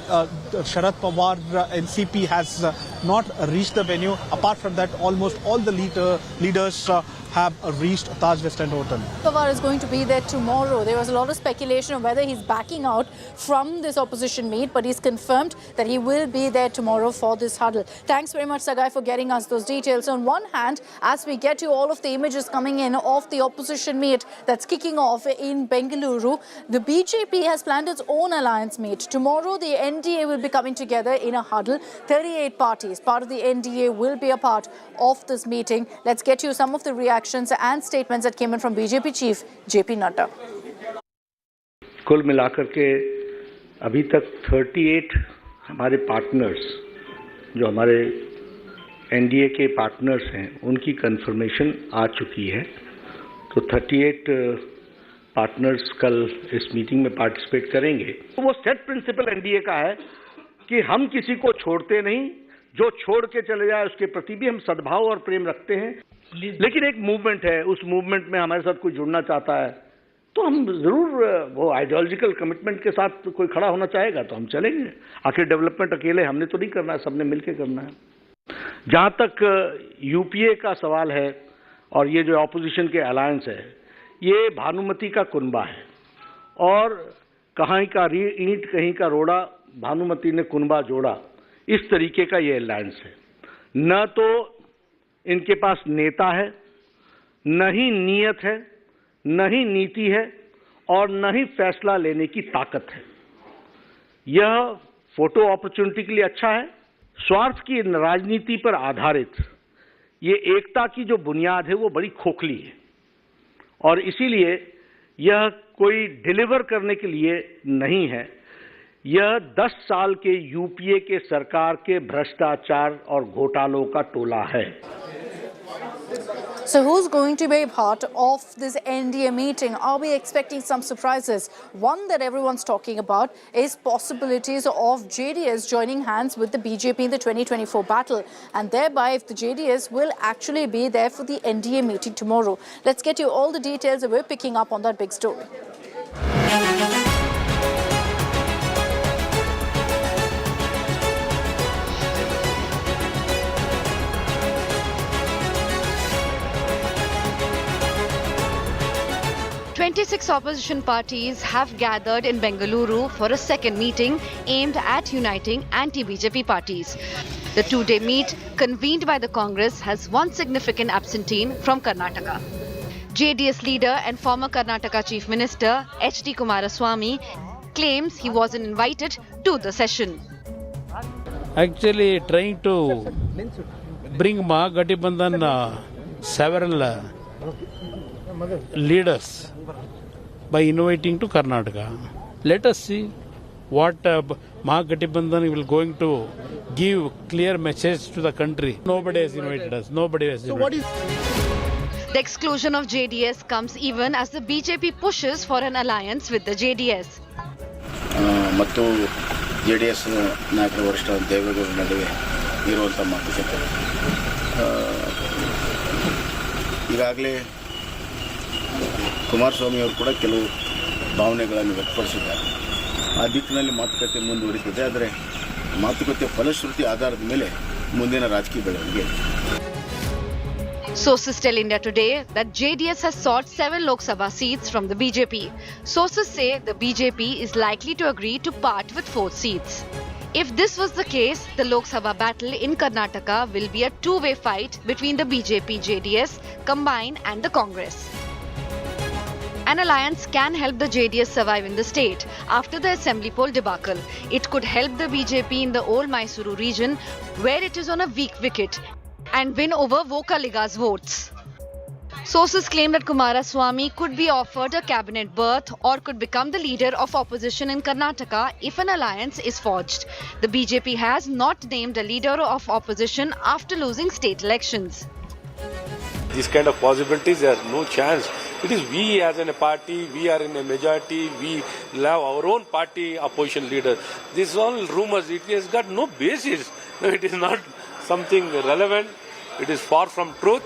Speaker 5: Sharad Pawar NCP has not reached the venue. Apart from that, almost all the leaders have reached Taj West End Hotel.
Speaker 8: Pawar is going to be there tomorrow. There was a lot of speculation of whether he's backing out from this opposition meet, but he's confirmed that he will be there tomorrow for this huddle. Thanks very much, Sagai, for getting us those details. On one hand, as we get you all of the images coming in of the opposition meet that's kicking off in Bengaluru, the BJP has planned its own alliance meet. Tomorrow, the NDA will be coming together in a huddle. 38 parties, part of the NDA, will be a part of this meeting. Let's get you some of the reactions and statements that came in from BJP chief JP Nadda.
Speaker 6: कुल मिलाकर के अभी तक 38 हमारे partners, जो हमारे NDA के partners हैं, उनकी कंफर्मेशन आ चुकी है. तो 38 पार्टनर्स कल इस मीटिंग में पार्टिसिपेट करेंगे. तो वो सेट प्रिंसिपल एनडीए का है कि हम किसी को छोड़ते नहीं. जो छोड़ के चले जाए उसके प्रति भी हम सद्भाव और प्रेम रखते हैं. लेकिन एक मूवमेंट है, उस मूवमेंट में हमारे साथ कोई जुड़ना चाहता है तो हम जरूर, वो आइडियोलॉजिकल कमिटमेंट के साथ कोई खड़ा होना चाहेगा तो हम चलेंगे. आखिर डेवलपमेंट अकेले हमने तो नहीं करना है, सबने मिलकर करना है. जहां तक यूपीए का सवाल है और ये जो ऑपोजिशन के अलायंस है, ये भानुमति का कुनबा है और कहीं का ईंट कहीं का रोड़ा, भानुमति ने कुनबा जोड़ा, इस तरीके का ये अलायंस है. न तो इनके पास नेता है, न ही नीयत है, न ही नीति है और न ही फैसला लेने की ताकत है. यह फोटो अपॉर्चुनिटी के लिए अच्छा है. स्वार्थ की राजनीति पर आधारित ये एकता की जो बुनियाद है वो बड़ी खोखली है और इसीलिए यह कोई डिलीवर करने के लिए नहीं है। यह 10 साल के यूपीए के सरकार के भ्रष्टाचार और घोटालों का टोला है।
Speaker 8: So who's going to be part of this NDA meeting? Are we expecting some surprises? One that everyone's talking about is possibilities of JDS joining hands with the BJP in the 2024 battle, and thereby if the JDS will actually be there for the NDA meeting tomorrow. Let's get you all the details that we're picking up on that big story.
Speaker 2: 26 opposition parties have gathered in Bengaluru for a second meeting aimed at uniting anti-BJP parties. The two-day meet, convened by the Congress, has one significant absentee from Karnataka. JDS leader and former Karnataka Chief Minister H.D. Kumaraswamy claims he wasn't invited to the session.
Speaker 1: Actually trying to bring Mahagatibandhan several leaders by inviting to Karnataka. Let us see what Mahagatibandhan will going to give clear message to the country. Nobody has invited us. Nobody has invited us.
Speaker 2: The exclusion of JDS comes even as the BJP pushes for an alliance with the JDS.
Speaker 14: ಮತ್ತು JDS ನಾಯಕರ ವರಿಷ್ಠ ದೇವೇಗೌಡರ ನಡುವೆ ಇರುವಂಥ ಮಾತುಕತೆ ಈಗಾಗಲೇ ಕುಮಾರಸ್ವಾಮಿ ಅವರು ಕೂಡ ಕೆಲವು ಭಾವನೆಗಳನ್ನು ವ್ಯಕ್ತಪಡಿಸಿದ್ದಾರೆ. ಆ ದಿಕ್ಕಿನಲ್ಲಿ ಮಾತುಕತೆ ಮುಂದುವರಿಯುತ್ತದೆ. ಆದರೆ ಮಾತುಕತೆ ಫಲಶ್ರುತಿ ಆಧಾರದ ಮೇಲೆ ಮುಂದಿನ ರಾಜಕೀಯ ಬೆಳವಣಿಗೆ.
Speaker 2: Sources tell India Today that JDS has sought 7 Lok Sabha seats from the BJP. Sources say the BJP is likely to agree to part with 4 seats. If this was the case, the Lok Sabha battle in Karnataka will be a two-way fight between the BJP, JDS combined and the Congress. An alliance can help the JDS survive in the state after the assembly poll debacle. It could help the BJP in the old Mysuru region where it is on a weak wicket and win over Vocaliga's votes. Sources claim that Kumaraswamy could be offered a cabinet berth or could become the leader of opposition in Karnataka if an alliance is forged. The BJP has not named a leader of opposition after losing state elections.
Speaker 16: These kind of possibilities, there are no chance. It is we as a party, we are in a majority, we have our own party opposition leader. This is all rumors, it has got no basis. No, it is not something relevant, it is far from truth.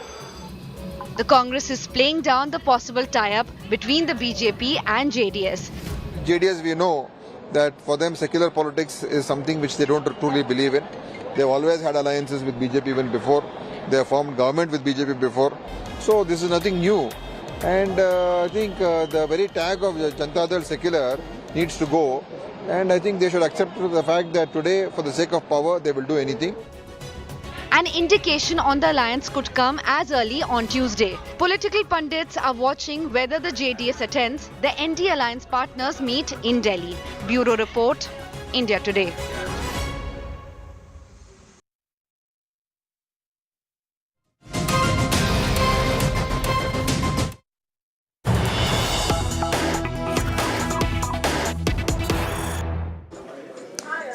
Speaker 2: The Congress is playing down the possible tie-up between the BJP and JDS.
Speaker 17: JDS, we know that for them secular politics is something which they don't truly believe in. They've always had alliances with BJP even before. They have formed government with BJP before. So this is nothing new. And I think the very tag of Janata Dal secular needs to go. And I think they should accept the fact that today, for the sake of power, they will do anything.
Speaker 2: An indication on the alliance could come as early on Tuesday. Political pundits are watching whether the JDS attends the NDA alliance partners meet in Delhi. Bureau Report, India Today.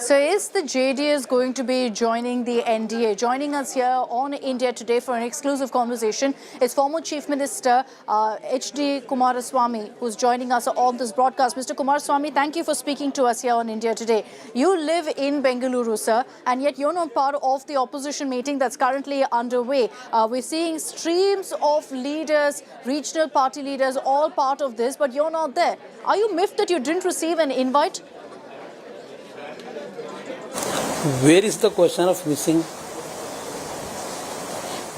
Speaker 8: So is the JDS going to be joining the NDA? Joining us here on India Today for an exclusive conversation is former Chief Minister H.D. Kumaraswamy, who's joining us on this broadcast. Mr. Kumaraswamy, thank you for speaking to us here on India Today. You live in Bengaluru, sir, and yet you're not part of the opposition meeting that's currently underway. We're seeing streams of leaders, regional party leaders, all part of this, but you're not there. Are you miffed that you didn't receive an invite?
Speaker 1: Where is the question of missing?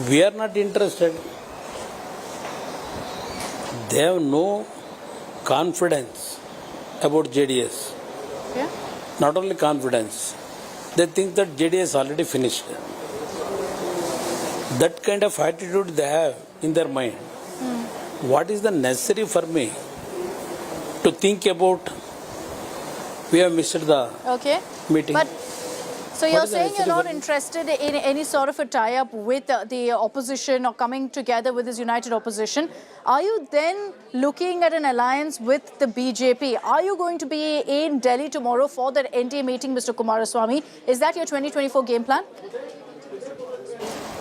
Speaker 1: We are not interested. They have no confidence about JDS.
Speaker 8: Yeah.
Speaker 1: Not only confidence, they think that JDS already finished. That kind of attitude they have in their mind. What is the necessary for me to think about we have missed the meeting?
Speaker 8: But So you're saying you're not interested in any sort of a tie-up with the opposition or coming together with this united opposition. Are you then looking at an alliance with the BJP? Are you going to be in Delhi tomorrow for that NDA meeting, Mr. Kumaraswamy? Is that your 2024 game plan?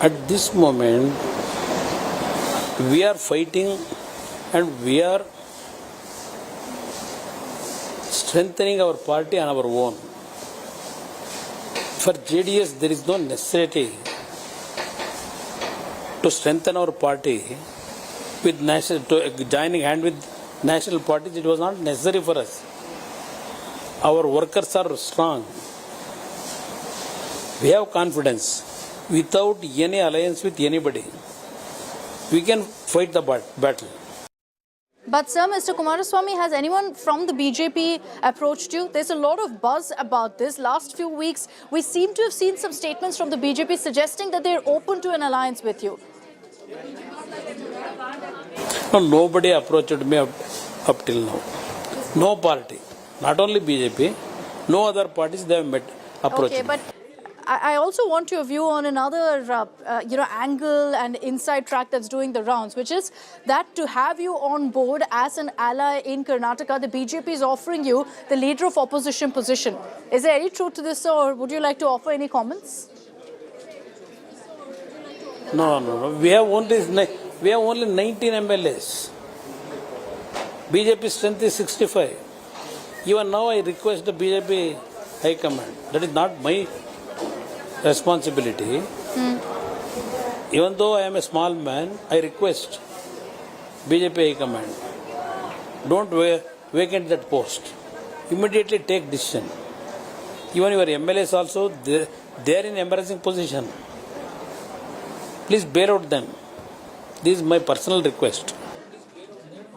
Speaker 1: At this moment, we are fighting and we are strengthening our party on our own. For JDS, there is no necessity to strengthen our party with joining hand with national parties. It was not necessary for us. Our workers are strong. We have confidence. Without any alliance with anybody, we can fight the battle.
Speaker 8: But sir, Mr. Kumaraswamy, has anyone from the BJP approached you? There's a lot of buzz about this. Last few weeks, we seem to have seen some statements from the BJP suggesting that they're open to an alliance with you.
Speaker 1: No, nobody approached me up till now. No party, not only BJP, no other parties they have approached
Speaker 8: Okay,
Speaker 1: me.
Speaker 8: but I also want your view on another, angle and inside track that's doing the rounds, which is that to have you on board as an ally in Karnataka, the BJP is offering you the leader of opposition position. Is there any truth to this, or would you like to offer any comments?
Speaker 1: No. We have only 19 MLAs. BJP strength is 65. Even now, I request the BJP High Command. That is not my responsibility. Even though I am a small man, I request BJP High Command, don't vacate that post. Immediately take decision. Even your MLAs also, they are in embarrassing position. Please bail out them. This is my personal request.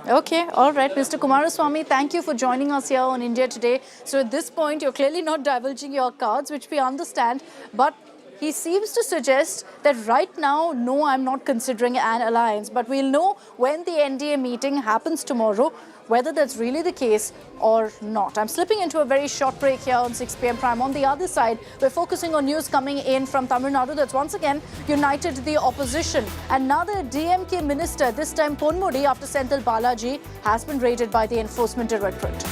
Speaker 8: Okay, all right. Mr. Kumaraswamy, thank you for joining us here on India Today. So at this point, you're clearly not divulging your cards, which we understand. But he seems to suggest that right now, no, I'm not considering an alliance. But we'll know when the NDA meeting happens tomorrow, whether that's really the case or not. I'm slipping into a very short break here on 6 p.m. Prime. On the other side, we're focusing on news coming in from Tamil Nadu that's once again united the opposition. Another DMK minister, this time Ponmudi, after Senthil Balaji, has been raided by the Enforcement Directorate.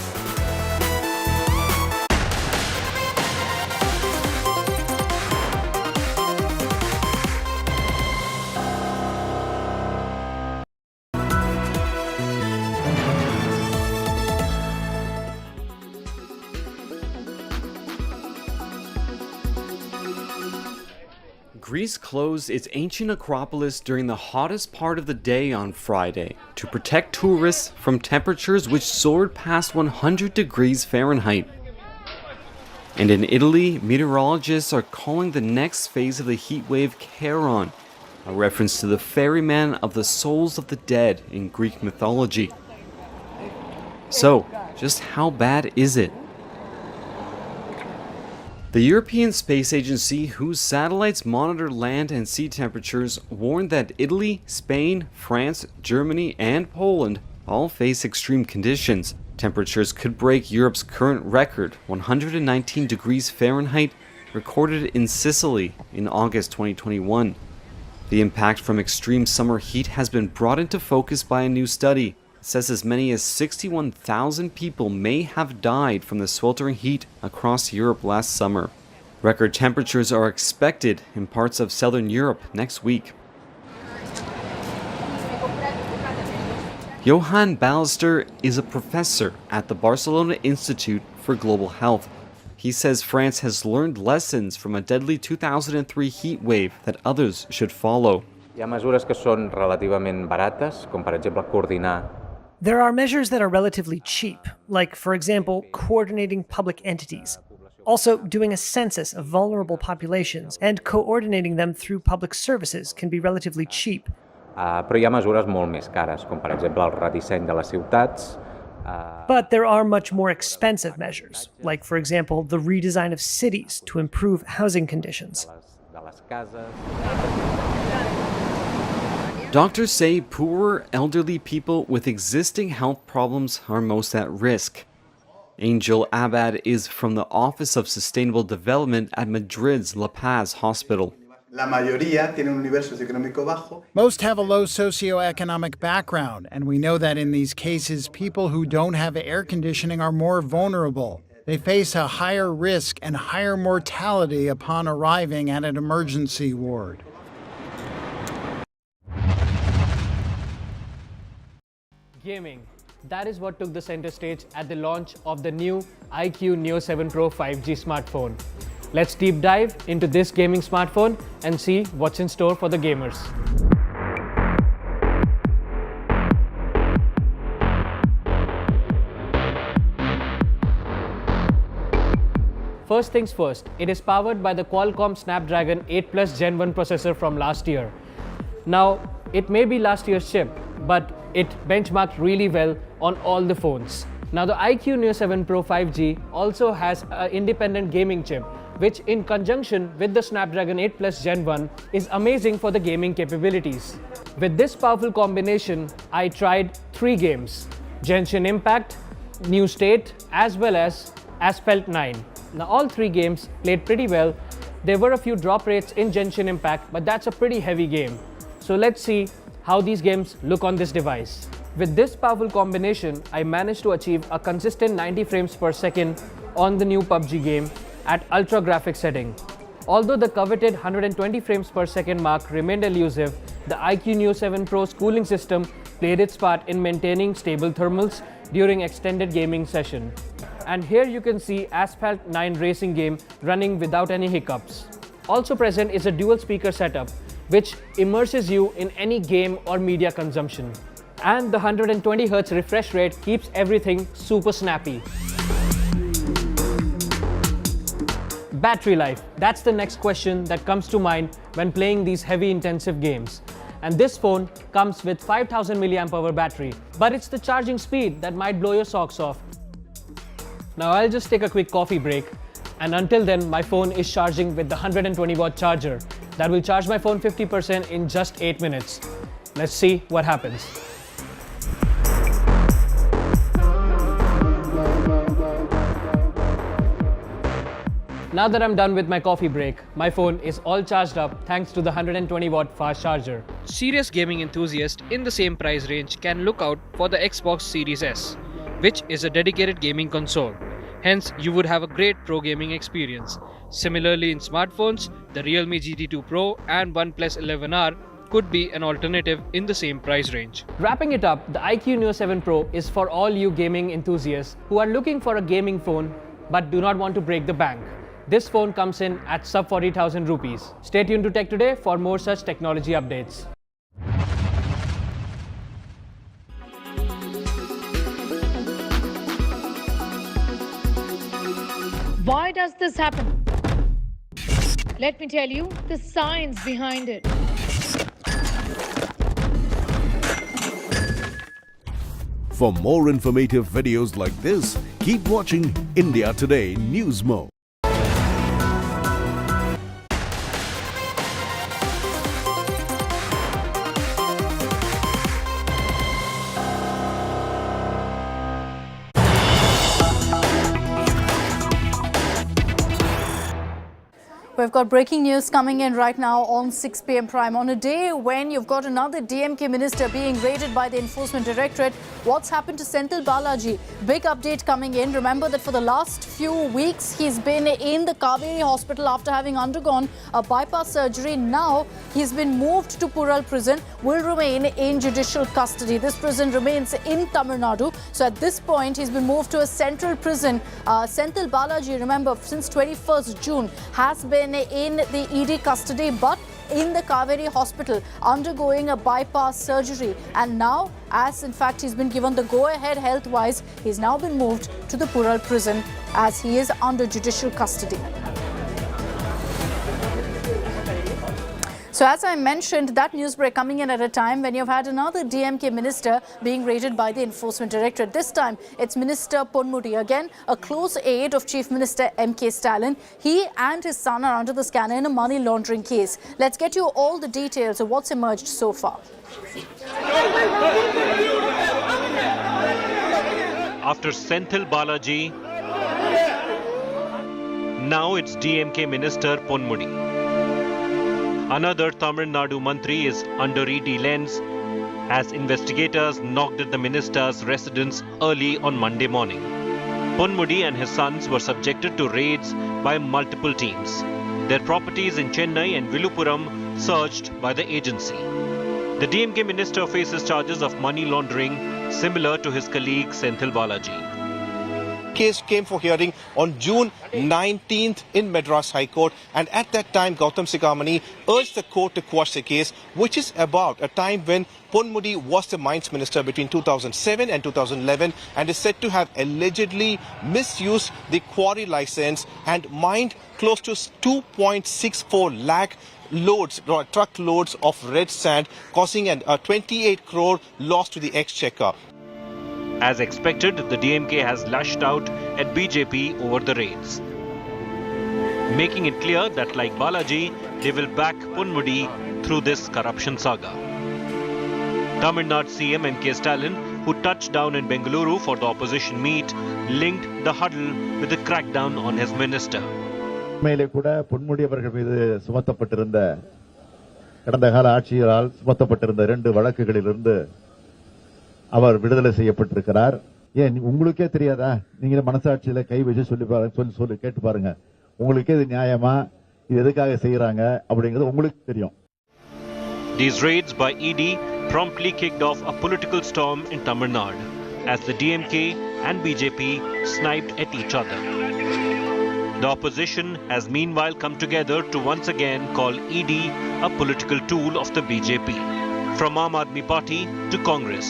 Speaker 3: Greece closed its ancient Acropolis during the hottest part of the day on Friday to protect tourists from temperatures which soared past 100 degrees Fahrenheit. And in Italy, meteorologists are calling the next phase of the heat wave Charon, a reference to the ferryman of the souls of the dead in Greek mythology. So, just how bad is it? The European Space Agency, whose satellites monitor land and sea temperatures, warned that Italy, Spain, France, Germany, and Poland all face extreme conditions. Temperatures could break Europe's current record, 119 degrees Fahrenheit, recorded in Sicily in August 2021. The impact from extreme summer heat has been brought into focus by a new study. It says as many as 61,000 people may have died from the sweltering heat across Europe last summer. Record temperatures are expected in parts of southern Europe next week. Johan Ballester is a professor at the Barcelona Institute for Global Health. He says France has learned lessons from a deadly 2003 heat wave that others should follow.
Speaker 7: Hi ha mesures que són relativament barates, com per exemple coordinar.
Speaker 10: There are measures that are relatively cheap, like, for example, coordinating public entities. Also, doing a census of vulnerable populations and coordinating them through public services can be relatively cheap.
Speaker 7: Però hi ha mesures molt més cares, com per exemple el redisseny de les ciutats.
Speaker 10: But there are much more expensive measures, like, for example, the redesign of cities to improve housing conditions.
Speaker 3: Doctors say poorer elderly people with existing health problems are most at risk. Angel Abad is from the Office of Sustainable Development at Madrid's La Paz Hospital.
Speaker 11: Most have a low socioeconomic background, and we know that in these cases, people who don't have air conditioning are more vulnerable. They face a higher risk and higher mortality upon arriving at an emergency ward.
Speaker 12: Gaming. That is what took the center stage at the launch of the new iQOO Neo 7 Pro 5G smartphone. Let's deep dive into this gaming smartphone and see what's in store for the gamers. First things first, it is powered by the Qualcomm Snapdragon 8 Plus Gen 1 processor from last year. Now, it may be last year's chip, but it benchmarked really well on all the phones. Now, the iQOO Neo 7 Pro 5G also has an independent gaming chip, which in conjunction with the Snapdragon 8 Plus Gen 1 is amazing for the gaming capabilities. With this powerful combination, I tried 3 games: Genshin Impact, New State, as well as Asphalt 9. Now all 3 games played pretty well. There were a few drop rates in Genshin Impact, but that's a pretty heavy game. So let's see how these games look on this device. With this powerful combination, I managed to achieve a consistent 90 frames per second on the new Pubg game at ultra graphics setting. Although the coveted 120 frames per second mark remained elusive, the iQOO Neo 7 Pro's cooling system played its part in maintaining stable thermals during extended gaming session. And here you can see Asphalt 9 racing game running without any hiccups. Also present is a dual speaker setup, which immerses you in any game or media consumption. And the 120Hz refresh rate keeps everything super snappy. Battery life, that's the next question that comes to mind when playing these heavy intensive games. And this phone comes with 5000 mAh battery, but it's the charging speed that might blow your socks off. Now I'll just take a quick coffee break, and until then my phone is charging with the 120-watt charger that will charge my phone 50% in just 8 minutes. Let's see what happens. Now that I'm done with my coffee break, my phone is all charged up thanks to the 120-watt fast charger. Serious gaming enthusiasts in the same price range can look out for the Xbox Series S, which is a dedicated gaming console. Hence, you would have a great pro gaming experience. Similarly, in smartphones, the Realme GT2 Pro and OnePlus 11R could be an alternative in the same price range. Wrapping it up, the iQOO Neo 7 Pro is for all you gaming enthusiasts who are looking for a gaming phone but do not want to break the bank. This phone comes in at sub 40,000 rupees. Stay tuned to Tech Today for more such technology updates.
Speaker 29: Why does this happen? Let me tell you the science behind it.
Speaker 9: For more informative videos like this, keep watching India Today News Mo.
Speaker 8: We've got breaking news coming in right now on 6 p.m. Prime. On a day when you've got another DMK minister being raided by the Enforcement Directorate, what's happened to Senthil Balaji? Big update coming in. Remember that for the last few weeks, he's been in the Kaveri hospital after having undergone a bypass surgery. Now, he's been moved to Pural prison, will remain in judicial custody. This prison remains in Tamil Nadu. So at this point, he's been moved to a central prison. Senthil Balaji, remember, since 21st June, has been in the ED custody, but in the Kaveri hospital undergoing a bypass surgery. And now, as in fact he's been given the go-ahead health-wise, he's now been moved to the Pural prison as he is under judicial custody. So as I mentioned, that news break coming in at a time when you've had another DMK minister being raided by the Enforcement Directorate. This time, it's Minister Ponmudi, again a close aide of Chief Minister M.K. Stalin. He and his son are under the scanner in a money laundering case. Let's get you all the details of what's emerged so far.
Speaker 15: After Senthil Balaji, Now it's DMK Minister Ponmudi. Another Tamil Nadu Mantri is under ED lens as investigators knocked at the minister's residence early on Monday morning. Ponmudi and his sons were subjected to raids by multiple teams. Their properties in Chennai and Viluppuram searched by the agency. The DMK minister faces charges of money laundering similar to his colleague Senthil Balaji.
Speaker 18: Case came for hearing on June 19th in Madras High Court, and at that time Gautam Sikhamani urged the court to quash the case, which is about a time when Ponmudi was the mines minister between 2007 and 2011 and is said to have allegedly misused the quarry license and mined close to 2.64 lakh truck loads of red sand, causing a 28 crore loss to the exchequer.
Speaker 15: As expected, the DMK has lashed out at BJP over the raids, making it clear that like Balaji, they will back Ponmudi through this corruption saga. Tamil Nadu CM M.K. Stalin, who touched down in Bengaluru for the opposition meet, linked the huddle with the crackdown on his minister.
Speaker 19: மேலே கூட பொன்முடி அவர்கள் மீது சுமத்தப்பட்டிருந்த கடந்த கால ஆட்சியால் சுமத்தப்பட்டிருந்த 2 வழக்குகளிலிருந்து அவர் விடுதலை செய்யப்பட்டிருக்கிறார். ஏன் உங்களுக்கே தெரியாதா? நீங்க மனசாட்சியில கை வச்சு சொல்லி கேட்டு பாருங்க. உங்களுக்கே இது நியாயமா? இது எதுக்காக செய்யறாங்க அப்படிங்கிறது உங்களுக்கு தெரியும்.
Speaker 15: These raids by ED promptly kicked off a political storm in Tamil Nadu as the DMK and BJP sniped at each other. The opposition has meanwhile come together to once again call ED a political tool of the BJP. From Aam Aadmi Party to Congress,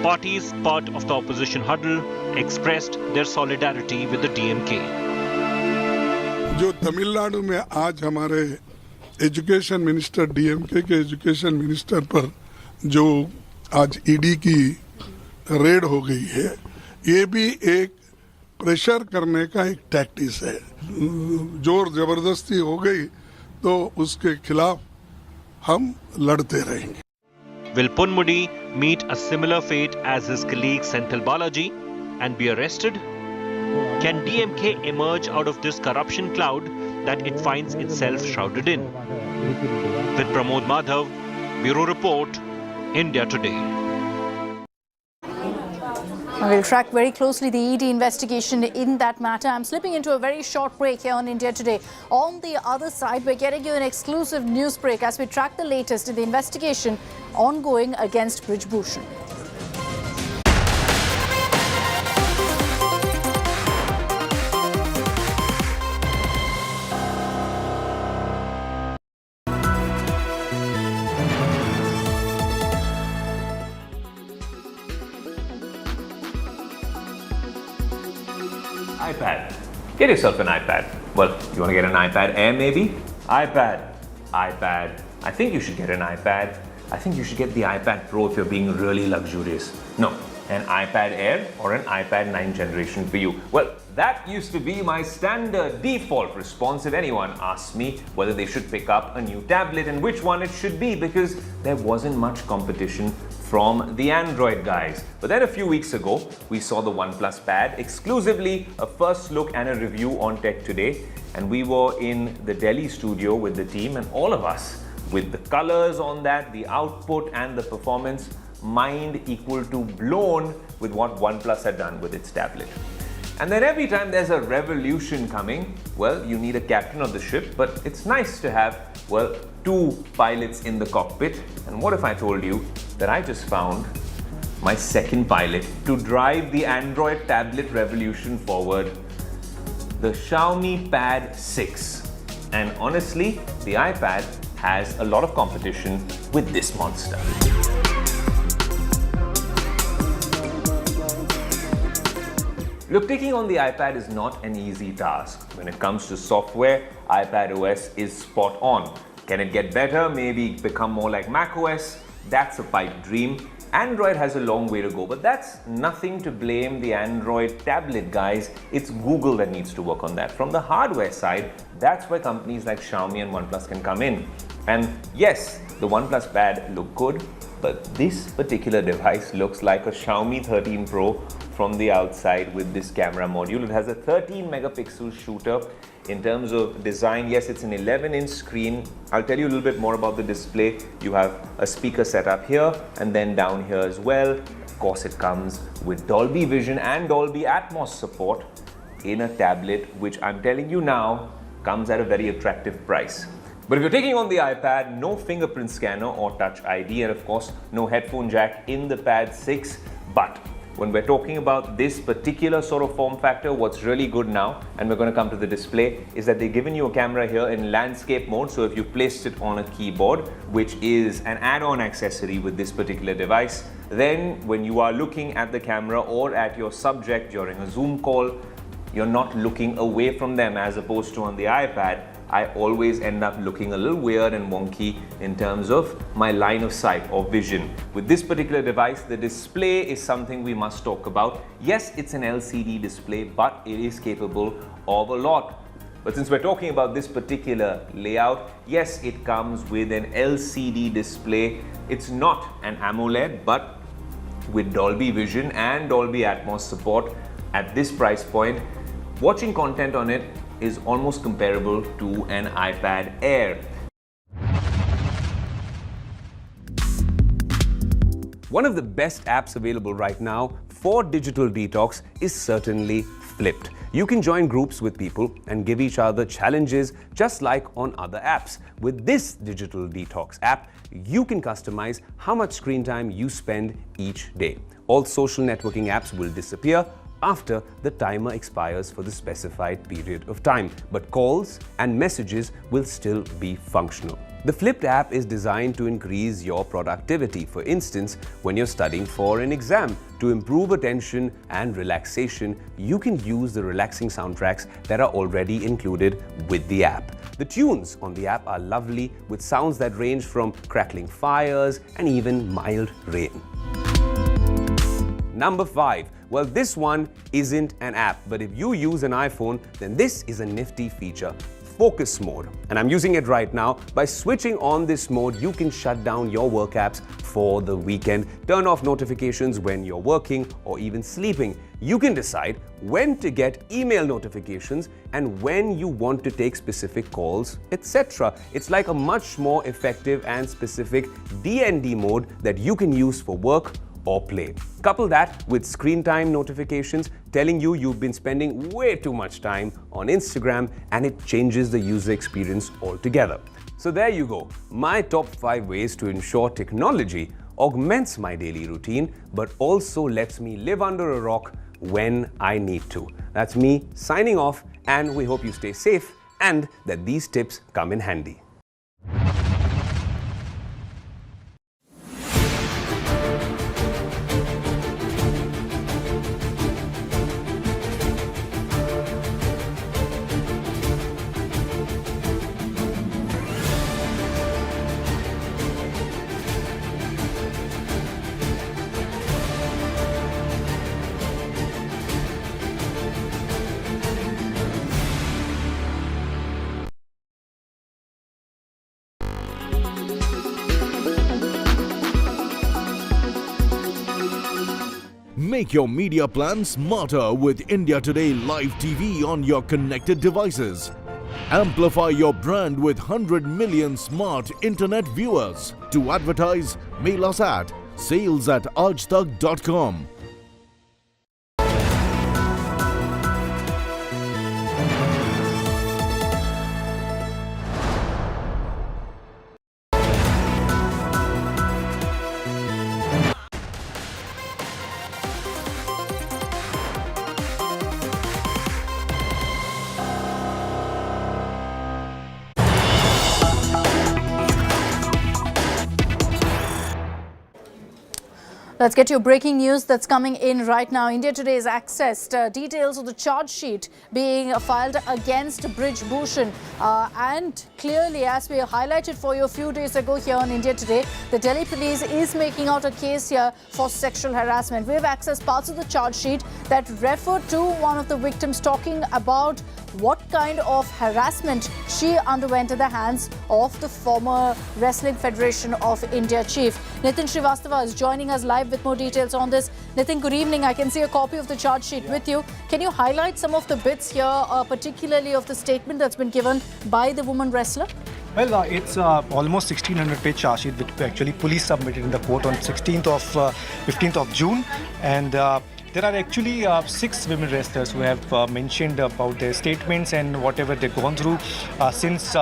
Speaker 15: parties part of the opposition huddle expressed their solidarity with the DMK.
Speaker 20: जो तमिलनाडु में आज हमारे education minister DMK के education minister पर जो आज ED की red हो गई है, ये भी एक प्रेशर करने का एक टैक्टिस है. जोर जबरदस्ती हो गई तो उसके खिलाफ हम लड़ते रहेंगे.
Speaker 15: Will Ponmudi meet a similar fate as his colleague Senthil Balaji and be arrested? Can DMK emerge out of this corruption cloud that it finds itself shrouded in? With Pramod Madhav, Bureau Report, India Today.
Speaker 8: We'll track very closely the ED investigation in that matter. I'm slipping into a very short break here on India Today. On the other side, we're getting you an exclusive news break as we track the latest in the investigation ongoing against Brij Bhushan.
Speaker 21: iPad. Get yourself an iPad. Well, you want to get an iPad Air maybe? iPad. I think you should get an iPad. I think you should get the iPad Pro if you're being really luxurious. No, an iPad Air or an iPad 9th generation for you. Well, that used to be my standard default response if anyone asked me whether they should pick up a new tablet and which one it should be, because there wasn't much competition from the Android guys. But then a few weeks ago, we saw the OnePlus Pad, exclusively a first look and a review on Tech Today. And we were in the Delhi studio with the team, and all of us, with the colors on that, the output and the performance, mind equal to blown with what OnePlus had done with its tablet. And then every time there's a revolution coming, well, you need a captain of the ship, but it's nice to have, well, 2 pilots in the cockpit. And what if I told you that I just found my second pilot to drive the Android tablet revolution forward, the Xiaomi Pad 6. And honestly, the iPad has a lot of competition with this monster. Look, taking on the iPad is not an easy task. When it comes to software, iPadOS is spot on. Can it get better? Maybe become more like macOS? That's a pipe dream. Android has a long way to go, but that's nothing to blame the Android tablet guys. It's Google that needs to work on that. From the hardware side, that's where companies like Xiaomi and OnePlus can come in. And yes, the OnePlus Pad looked good, but this particular device looks like a Xiaomi 13 Pro from the outside with this camera module. It has a 13 megapixel shooter.
Speaker 7: In terms of design, yes, it's an 11-inch screen. I'll tell you a little bit more about the display. You have a speaker set up here and then down here as well. Of course, it comes with Dolby Vision and Dolby Atmos support in a tablet, which I'm telling you now comes at a very attractive price. But if you're taking on the iPad, no fingerprint scanner or Touch ID, and of course, no headphone jack in the Pad 6. But when we're talking about this particular sort of form factor, what's really good now, and we're going to come to the display, is that they've given you a camera here in landscape mode. So if you placed it on a keyboard, which is an add-on accessory with this particular device, then when you are looking at the camera or at your subject during a Zoom call, you're not looking away from them, as opposed to on the iPad. I always end up looking a little weird and wonky in terms of my line of sight or vision. With this particular device, the display is something we must talk about. Yes, it's an LCD display, but it is capable of a lot. But since we're talking about this particular layout, yes, it comes with an LCD display. It's not an AMOLED, but with Dolby Vision and Dolby Atmos support at this price point, watching content on it is almost comparable to an iPad Air. One of the best apps available right now for digital detox is certainly Flipped. You can join groups with people and give each other challenges just like on other apps. With this digital detox app, you can customize how much screen time you spend each day. All social networking apps will disappear after the timer expires for the specified period of time, but calls and messages will still be functional. The Flipped app is designed to increase your productivity. For instance, when you're studying for an exam, to improve attention and relaxation, you can use the relaxing soundtracks that are already included with the app. The tunes on the app are lovely, with sounds that range from crackling fires and even mild rain. Number 5. Well, this one isn't an app, but if you use an iPhone, then this is a nifty feature. Focus mode. And I'm using it right now. By switching on this mode, you can shut down your work apps for the weekend, turn off notifications when you're working or even sleeping. You can decide when to get email notifications and when you want to take specific calls, etc. It's like a much more effective and specific DND mode that you can use for work or play. Couple that with screen time notifications telling you you've been spending way too much time on Instagram, and it changes the user experience altogether. So there you go, my top 5 ways to ensure technology augments my daily routine, but also lets me live under a rock when I need to. That's me signing off, and we hope you stay safe and that these tips come in handy.
Speaker 9: Make your media plan smarter with India Today Live TV on your connected devices. Amplify your brand with 100 million smart internet viewers. To advertise, mail us at sales@aajtak.com.
Speaker 8: Let's get you breaking news that's coming in right now. India Today has accessed details of the charge sheet being filed against Brij Bhushan. And clearly, as we highlighted for you a few days ago here on India Today, the Delhi police is making out a case here for sexual harassment. We have accessed parts of the charge sheet that refer to one of the victims talking about what kind of harassment she underwent at the hands of the former Wrestling Federation of India chief. Nitin Srivastava is joining us live with more details on this. Nitin, good evening. I can see a copy of the charge sheet with you. Can you highlight some of the bits here, particularly of the statement that's been given by the woman wrestler?
Speaker 4: Well, it's almost 1600-page charge sheet which actually police submitted in the court on 15th of June, and there are actually 6 women wrestlers who have mentioned about their statements and whatever they've gone through since.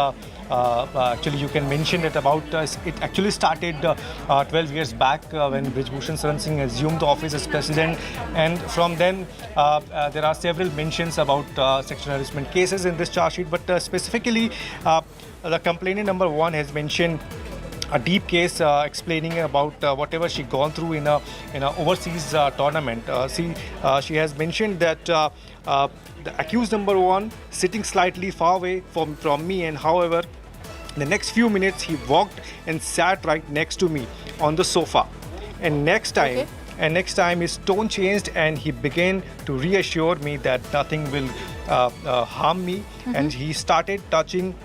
Speaker 4: Actually, you can mention that about it actually started 12 years back when Brijbhushan Saran Singh assumed the office as president, and from then there are several mentions about sexual harassment cases in this charge sheet, but specifically the complainant number 1 has mentioned a deep case explaining about whatever she gone through in a overseas tournament. She has mentioned that the accused number 1 sitting slightly far away from me, and however in the next few minutes he walked and sat right next to me on the sofa, and next time his tone changed and he began to reassure me that nothing will harm me, and he started touching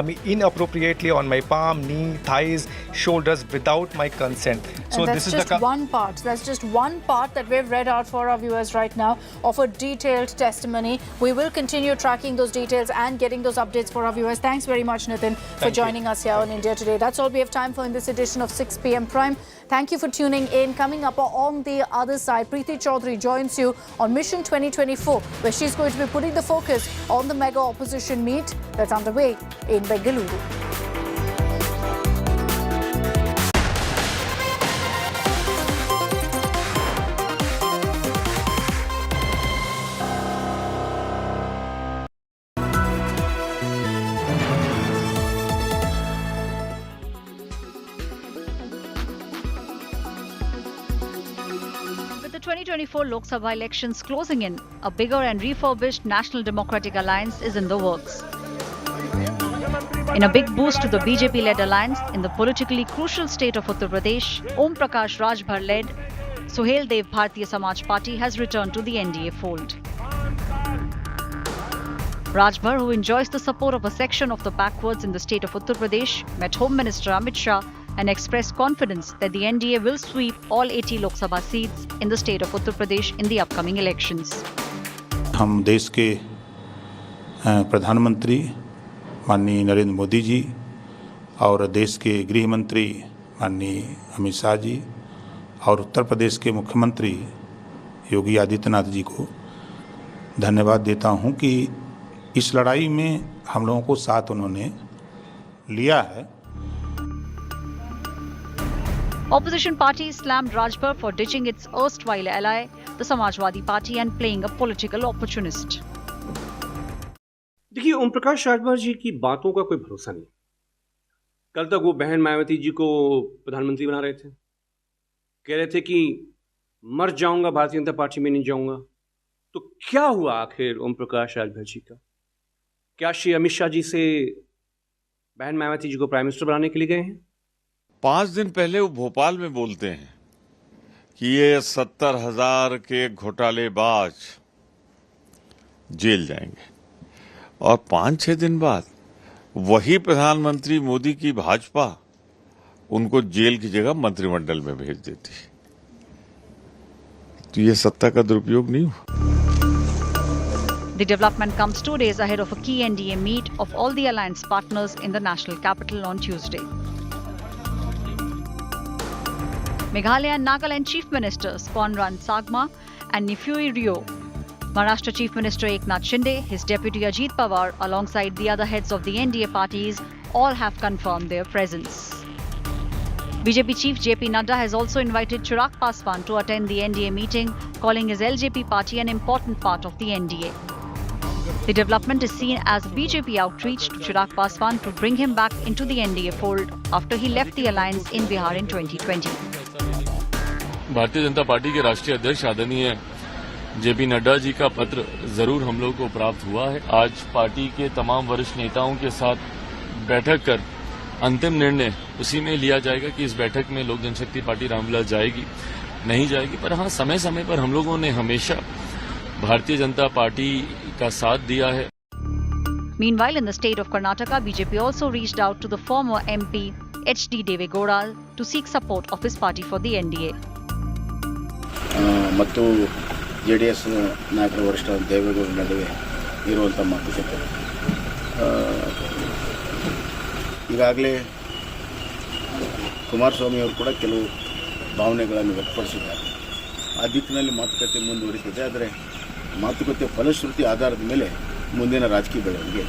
Speaker 4: me inappropriately on my palm, knee, thighs, shoulders without my consent. So
Speaker 8: and that's
Speaker 4: this is
Speaker 8: just one part. That's just one part that we've read out for our viewers right now of a detailed testimony. We will continue tracking those details and getting those updates for our viewers. Thanks very much, Nitin, for joining us here on India Today. That's all we have time for in this edition of 6 p.m. Prime. Thank you for tuning in. Coming up on the other side, Preeti Chaudhary joins you on Mission 2024, where she's going to be putting the focus on the mega opposition meet that's underway in Bengaluru.
Speaker 2: With the 2024 Lok Sabha elections closing in, a bigger and refurbished National Democratic Alliance is in the works. In a big boost to the BJP-led alliance in the politically crucial state of Uttar Pradesh, Om Prakash Rajbhar-led Sohail Dev Bharatiya Samaj Party has returned to the NDA fold. Rajbhar, who enjoys the support of a section of the backwards in the state of Uttar Pradesh, met Home Minister Amit Shah and expressed confidence that the NDA will sweep all 80 Lok Sabha seats in the state of Uttar Pradesh in the upcoming elections.
Speaker 13: हम देश के प्रधानमंत्री माननीय नरेंद्र मोदी जी और देश के गृह मंत्री माननीय अमित शाह जी और उत्तर प्रदेश के मुख्यमंत्री योगी आदित्यनाथ जी को धन्यवाद देता हूं कि इस लड़ाई में हम लोगों को साथ उन्होंने लिया है.
Speaker 2: Opposition parties slammed Rajbhar for ditching its erstwhile ally, the Samajwadi Party, and playing a political opportunist.
Speaker 22: देखिए, ओम प्रकाश राजभर जी की बातों का कोई भरोसा नहीं. कल तक वो बहन मायावती जी को प्रधानमंत्री बना रहे थे, कह रहे थे कि मर जाऊंगा, भारतीय जनता पार्टी में नहीं जाऊंगा. तो क्या हुआ आखिर ओम प्रकाश राजभर जी का? क्या श्री अमित शाह जी से बहन मायावती जी को प्राइम मिनिस्टर बनाने के लिए गए हैं?
Speaker 23: 5 दिन पहले वो भोपाल में बोलते हैं कि ये 70,000 के घोटालेबाज जेल जाएंगे, और 5-6 दिन बाद वही प्रधानमंत्री मोदी की भाजपा उनको जेल की जगह मंत्रिमंडल में भेज देती. तो ये सत्ता का दुरुपयोग नहीं हुआ.
Speaker 2: The development comes 2 days ahead of a key NDA meet of all the alliance partners in the national capital on Tuesday. Meghalaya and Nagaland Chief Ministers Conrad Sagma and Nifui Rio, Maharashtra Chief Minister Eknath Shinde, his deputy Ajit Pawar, alongside the other heads of the NDA parties, all have confirmed their presence. BJP Chief JP Nadda has also invited Chirag Paswan to attend the NDA meeting, calling his LJP party an important part of the NDA. The development is seen as BJP outreach to Chirag Paswan to bring him back into the NDA fold after he left the alliance in Bihar in 2020.
Speaker 24: Bharatiya Janata party के राष्ट्रीय अध्यक्ष आदरणीय JP Nadda ji का पत्र जरूर हम लोग को प्राप्त हुआ है. आज पार्टी के तमाम वरिष्ठ नेताओं के साथ बैठक कर अंतिम निर्णय उसी में लिया जाएगा कि इस बैठक में लोक जनशक्ति पार्टी रामविलास जाएगी नहीं जाएगी. पर हाँ, समय समय पर हम लोगों ने हमेशा भारतीय जनता पार्टी का साथ दिया है.
Speaker 2: Meanwhile, in the state of Karnataka, BJP also reached out to the former MP H.D. Devegowda to seek support of his party for the NDA.
Speaker 5: ಮತ್ತು JDS ನಾಯಕರ ವರಿಷ್ಠ ದೇವೇಗೌಡರ ನಡುವೆ ಇರುವಂಥ ಮಾತುಕತೆ ಈಗಾಗಲೇ ಕುಮಾರಸ್ವಾಮಿ ಅವರು ಕೂಡ ಕೆಲವು ಭಾವನೆಗಳನ್ನು ವ್ಯಕ್ತಪಡಿಸಿದ್ದಾರೆ. ಆ ದಿಕ್ಕಿನಲ್ಲಿ ಮಾತುಕತೆ ಮುಂದುವರಿತಿದೆ. ಆದರೆ ಮಾತುಕತೆ ಫಲಶ್ರುತಿ ಆಧಾರದ ಮೇಲೆ ಮುಂದಿನ ರಾಜಕೀಯ ಬೆಳವಣಿಗೆ.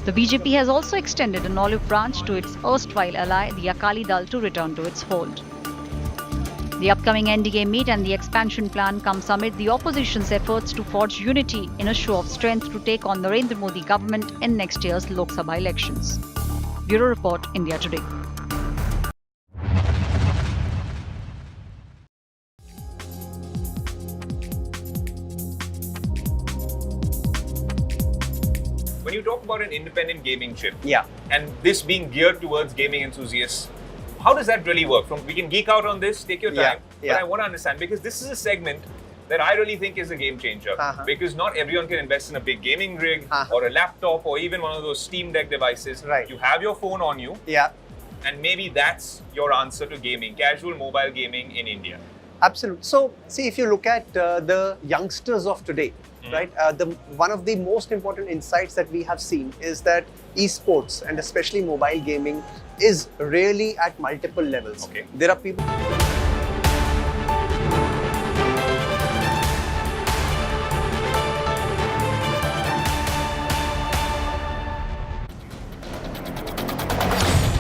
Speaker 2: The BJP has also extended an olive branch to its erstwhile ally, the Akali Dal, to return to its fold. The upcoming NDA meet and the expansion plan comes amid the opposition's efforts to forge unity in a show of strength to take on Narendra Modi government in next year's Lok Sabha elections. Bureau Report, India Today.
Speaker 7: When you talk about an independent gaming chip, and this being geared towards gaming enthusiasts, how does that really work? We can geek out on this, take your time, but I want to understand, because this is a segment that I really think is a game changer, because not everyone can invest in a big gaming rig or a laptop or even one of those Steam Deck devices. You have your phone on you, and maybe that's your answer to gaming, casual mobile gaming in India.
Speaker 6: Absolutely. So, see, if you look at the youngsters of today, right, one of the most important insights that we have seen is that esports and especially mobile gaming is really at multiple levels. There are people.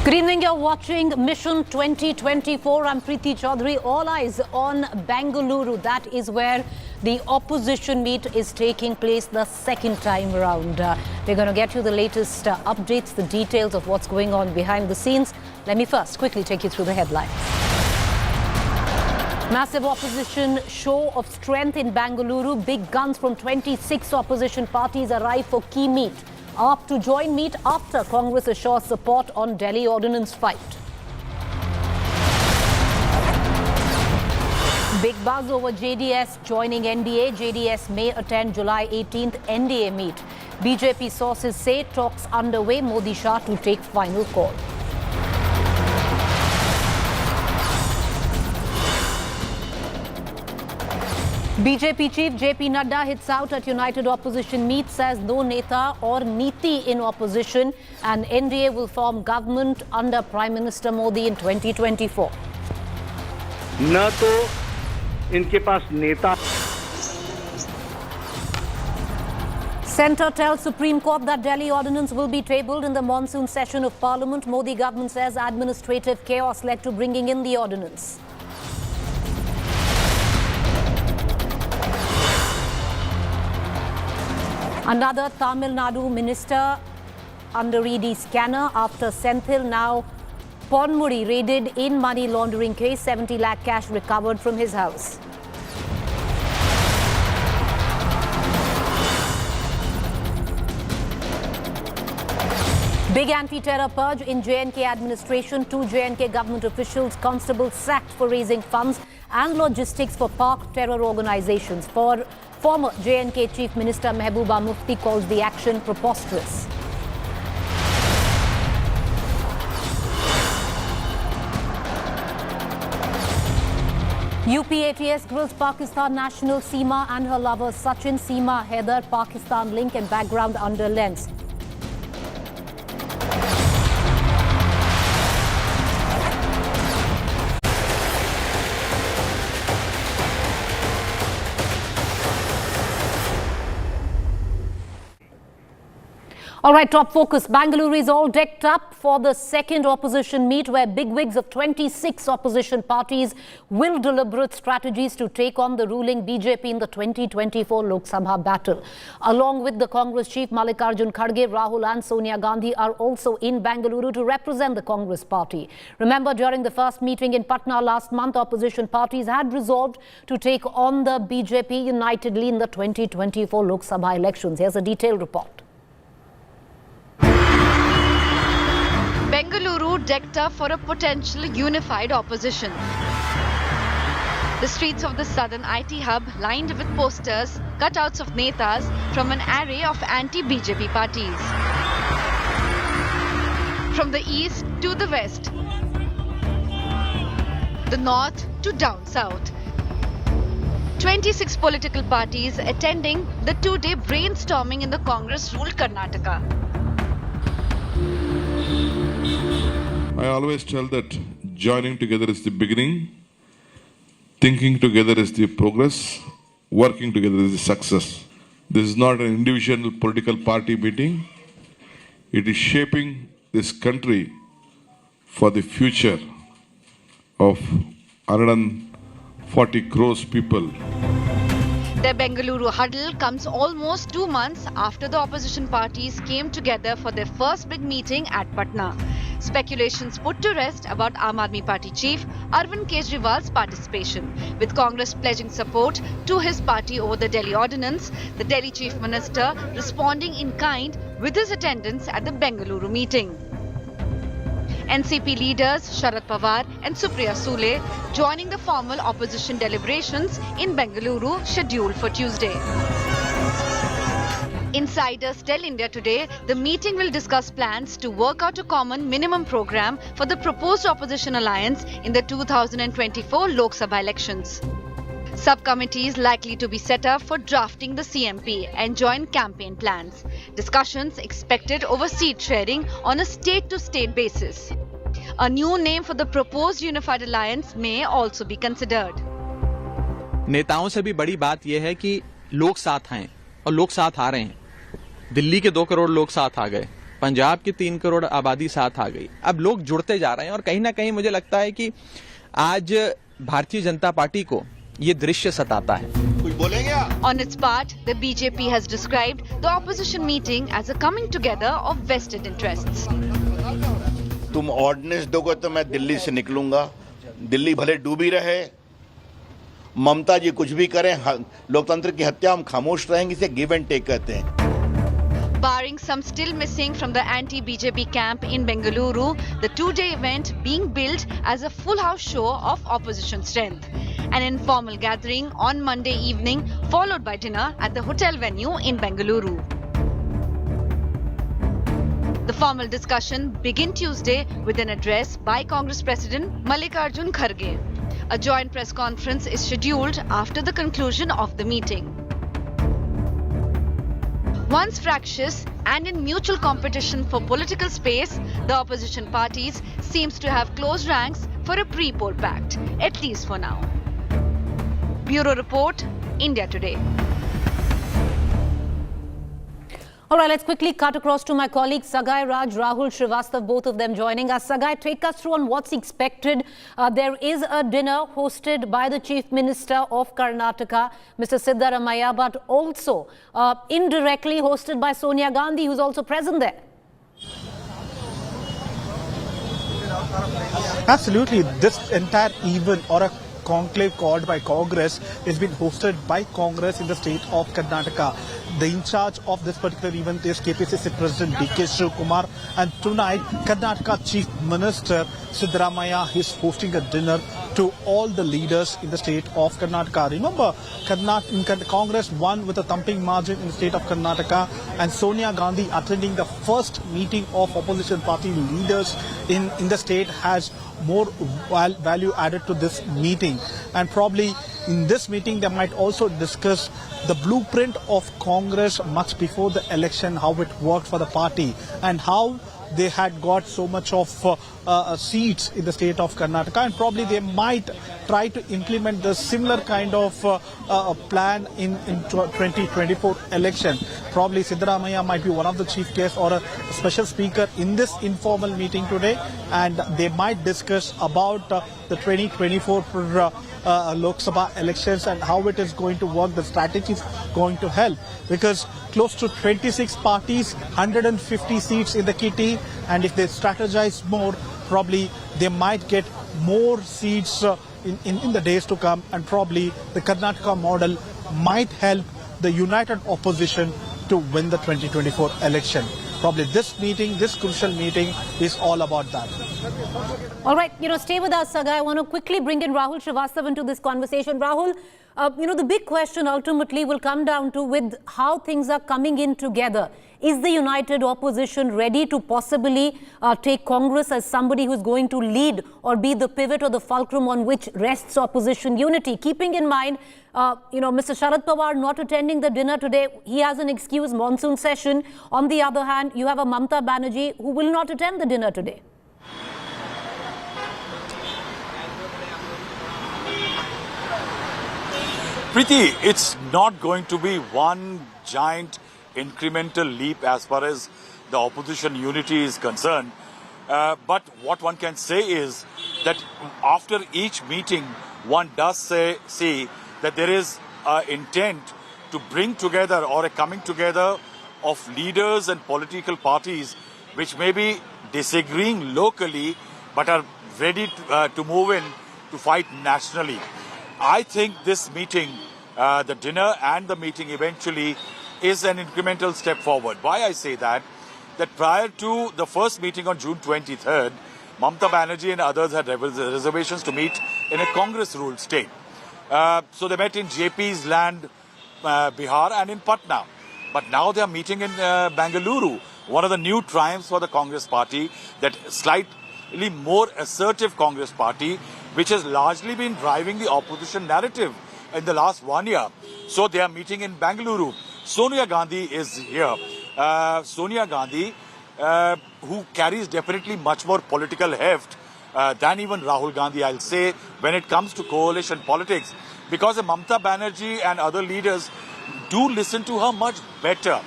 Speaker 14: Good evening, you're watching Mission 2024. I'm Preeti Chaudhary. All eyes on Bengaluru. That is where the opposition meet is taking place the second time around. We're going to get you the latest updates, the details of what's going on behind the scenes. Let me first quickly take you through the headlines. Massive opposition show of strength in Bengaluru. Big guns from 26 opposition parties arrive for key meet. Up to join meet after Congress assures support on Delhi ordinance fight. Big buzz over JDS joining NDA. JDS may attend July 18th NDA meet. BJP sources say talks underway. Modi Shah to take final call. BJP chief JP Nadda hits out at United Opposition meet, says no neta or niti in opposition, and NDA will form government under Prime Minister Modi in 2024.
Speaker 16: न तो इनके पास नेता.
Speaker 14: Centre tells Supreme Court that Delhi ordinance will be tabled in the monsoon session of Parliament. Modi government says administrative chaos led to bringing in the ordinance. Another Tamil Nadu minister under ED scanner after Senthil. Now Ponmudi raided in money laundering case. 70 lakh cash recovered from his house. Big anti-terror purge in JNK administration. 2 JNK government officials, constables sacked for raising funds and logistics for Pak terror organizations. For former JNK Chief Minister Mehbooba Mufti calls the action preposterous. UP ATS grills Pakistan national Seema and her lover Sachin. Seema Haider, Pakistan link and background under lens. All right, top focus. Bengaluru is all decked up for the second opposition meet where bigwigs of 26 opposition parties will deliberate strategies to take on the ruling BJP in the 2024 Lok Sabha battle. Along with the Congress chief Mallikarjun Kharge, Rahul and Sonia Gandhi are also in Bengaluru to represent the Congress party. Remember, during the first meeting in Patna last month, opposition parties had resolved to take on the BJP unitedly in the 2024 Lok Sabha elections. Here's a detailed report.
Speaker 2: Bengaluru decked up for a potential unified opposition. The streets of the southern IT hub lined with posters cutouts of netas from an array of anti-BJP parties. From the east to the west, the north to down south. 26 political parties attending the two-day brainstorming in the Congress-ruled Karnataka.
Speaker 1: I always tell that joining together is the beginning, thinking together is the progress, working together is the success. This is not an individual political party meeting. It is shaping this country for the future of 140 crores people.
Speaker 2: The Bengaluru huddle comes almost 2 months after the opposition parties came together for their first big meeting at Patna. Speculations put to rest about Aam Aadmi Party chief Arvind Kejriwal's participation, with Congress pledging support to his party over the Delhi ordinance, the Delhi chief minister responding in kind with his attendance at the Bengaluru meeting. NCP leaders Sharad Pawar and Supriya Sule joining the formal opposition deliberations in Bengaluru scheduled for Tuesday. Insiders tell India Today the meeting will discuss plans to work out a common minimum program for the proposed opposition alliance in the 2024 Lok Sabha elections. Subcommittees likely to be set up for drafting the CMP and joint campaign plans. Discussions expected over seat sharing on a state-to-state basis. A new name for the proposed unified alliance may also be considered.
Speaker 3: नेताओं से भी बड़ी बात यह है कि लोग साथ आए और लोग साथ आ रहे हैं। दिल्ली के 2 करोड़ लोग साथ आ गए, पंजाब की 3 करोड़ आबादी साथ आ गई। अब लोग जुड़ते जा रहे हैं और कहीं ना कहीं मुझे लगता है कि आज भारतीय जनता पार्टी को ये दृश्य सताता है।
Speaker 2: On its part, the BJP has described the opposition meeting as a coming together of vested interests.
Speaker 5: तुम ऑर्डिनेंस दोगे तो मैं दिल्ली से निकलूंगा, दिल्ली भले डूबी रहे, ममता जी कुछ भी करें, लोकतंत्र की हत्या हम खामोश रहेंगे, इसे गिव एंड टेक कहते हैं।
Speaker 2: Barring some still missing from the anti-BJP camp in Bengaluru, the two-day event being billed as a full house show of opposition strength. An informal gathering on Monday evening, followed by dinner at the hotel venue in Bengaluru. The formal discussion begin Tuesday with an address by Congress President Mallikarjun Kharge. A joint press conference is scheduled after the conclusion of the meeting. Once fractious and in mutual competition for political space, the opposition parties seems to have closed ranks for a pre-poll pact, at least for now. Bureau Report, India Today.
Speaker 14: All right, let's quickly cut across to my colleagues Sagai Raj, Rahul Srivastav, both of them joining us. Sagai, take us through on what's expected. There is a dinner hosted by the Chief Minister of Karnataka, Mr. Siddaramaiah, but also indirectly hosted by Sonia Gandhi, who's also present there.
Speaker 10: Absolutely. This entire event or a conclave called by Congress is being hosted by Congress in the state of Karnataka. The in charge of this particular event is KPCC President D.K. Shivakumar, and tonight Karnataka Chief Minister Siddaramaiah is hosting a dinner to all the leaders in the state of Karnataka. Remember, Congress won with a thumping margin in the state of Karnataka, and Sonia Gandhi attending the first meeting of opposition party leaders in the state has more value added to this meeting. And probably in this meeting they might also discuss the blueprint of Congress much before the election, how it worked for the party and how they had got so much of seats in the state of Karnataka, and probably they might try to implement the similar kind of plan in 2024 election. Probably Siddaramaiah might be one of the chief guests or a special speaker in this informal meeting today, and they might discuss about the 2024 Lok Sabha elections and how it is going to work, the strategy is going to help, because close to 26 parties, 150 seats in the kitty, and if they strategize more, probably they might get more seats in the days to come, and probably the Karnataka model might help the united opposition to win the 2024 election. Probably this meeting, this crucial meeting, is all about that.
Speaker 14: All right, stay with us, Sagai. I want to quickly bring in Rahul Srivastav into this conversation. Rahul, The big question ultimately will come down to with how things are coming in together. Is the united opposition ready to possibly take Congress as somebody who's going to lead or be the pivot or the fulcrum on which rests opposition unity? Keeping in mind, Mr. Sharad Pawar not attending the dinner today, he has an excuse, monsoon session. On the other hand, you have a Mamata Banerjee who will not attend the dinner today.
Speaker 11: Preeti, it's not going to be one giant incremental leap as far as the opposition unity is concerned. But what one can say is that after each meeting, one does see that there is an intent to bring together or a coming together of leaders and political parties which may be disagreeing locally but are ready to move in to fight nationally. I think this meeting, the dinner and the meeting eventually is an incremental step forward. Why I say that prior to the first meeting on June 23rd, Mamata Banerjee and others had reservations to meet in a Congress-ruled state. So they met in JP's land, Bihar, and in Patna. But now they are meeting in Bengaluru, one of the new triumphs for the Congress party, that slightly more assertive Congress party, which has largely been driving the opposition narrative in the last 1 year. So they are meeting in Bengaluru. Sonia Gandhi is here. Sonia Gandhi, who carries definitely much more political heft than even Rahul Gandhi, I'll say, when it comes to coalition politics, because Mamata Banerjee and other leaders do listen to her much better.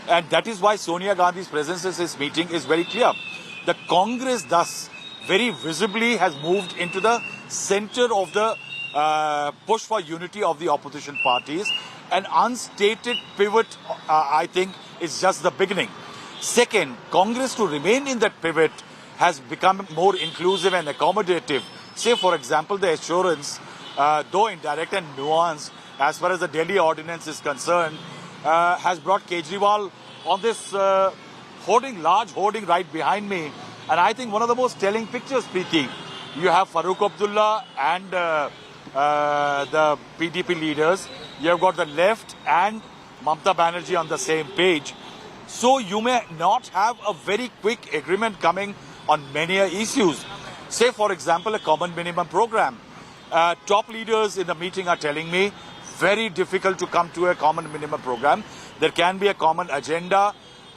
Speaker 11: And that is why Sonia Gandhi's presence in this meeting is very clear. The Congress thus very visibly has moved into the center of the push for unity of the opposition parties. An unstated pivot, I think, is just the beginning. Second, Congress to remain in that pivot has become more inclusive and accommodative. Say, for example, the assurance, though indirect and nuanced, as far as the Delhi ordinance is concerned, has brought Kejriwal on this large hoarding right behind me. And I think one of the most telling pictures, Preeti, you have Farooq Abdullah and the PDP leaders. You have got the left and Mamata Banerjee on the same page. So you may not have a very quick agreement coming on many issues. Say, for example, a common minimum program. Top leaders in the meeting are telling me very difficult to come to a common minimum program. There can be a common agenda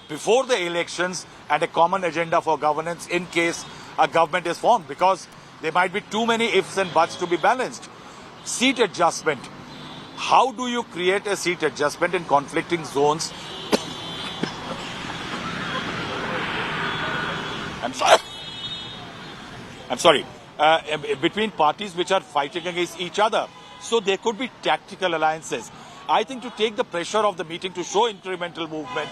Speaker 11: before the elections and a common agenda for governance in case a government is formed, because there might be too many ifs and buts to be balanced. Seat adjustment. How do you create a seat adjustment in conflicting zones? I'm sorry. Between parties which are fighting against each other. So there could be tactical alliances. I think to take the pressure of the meeting to show incremental movement,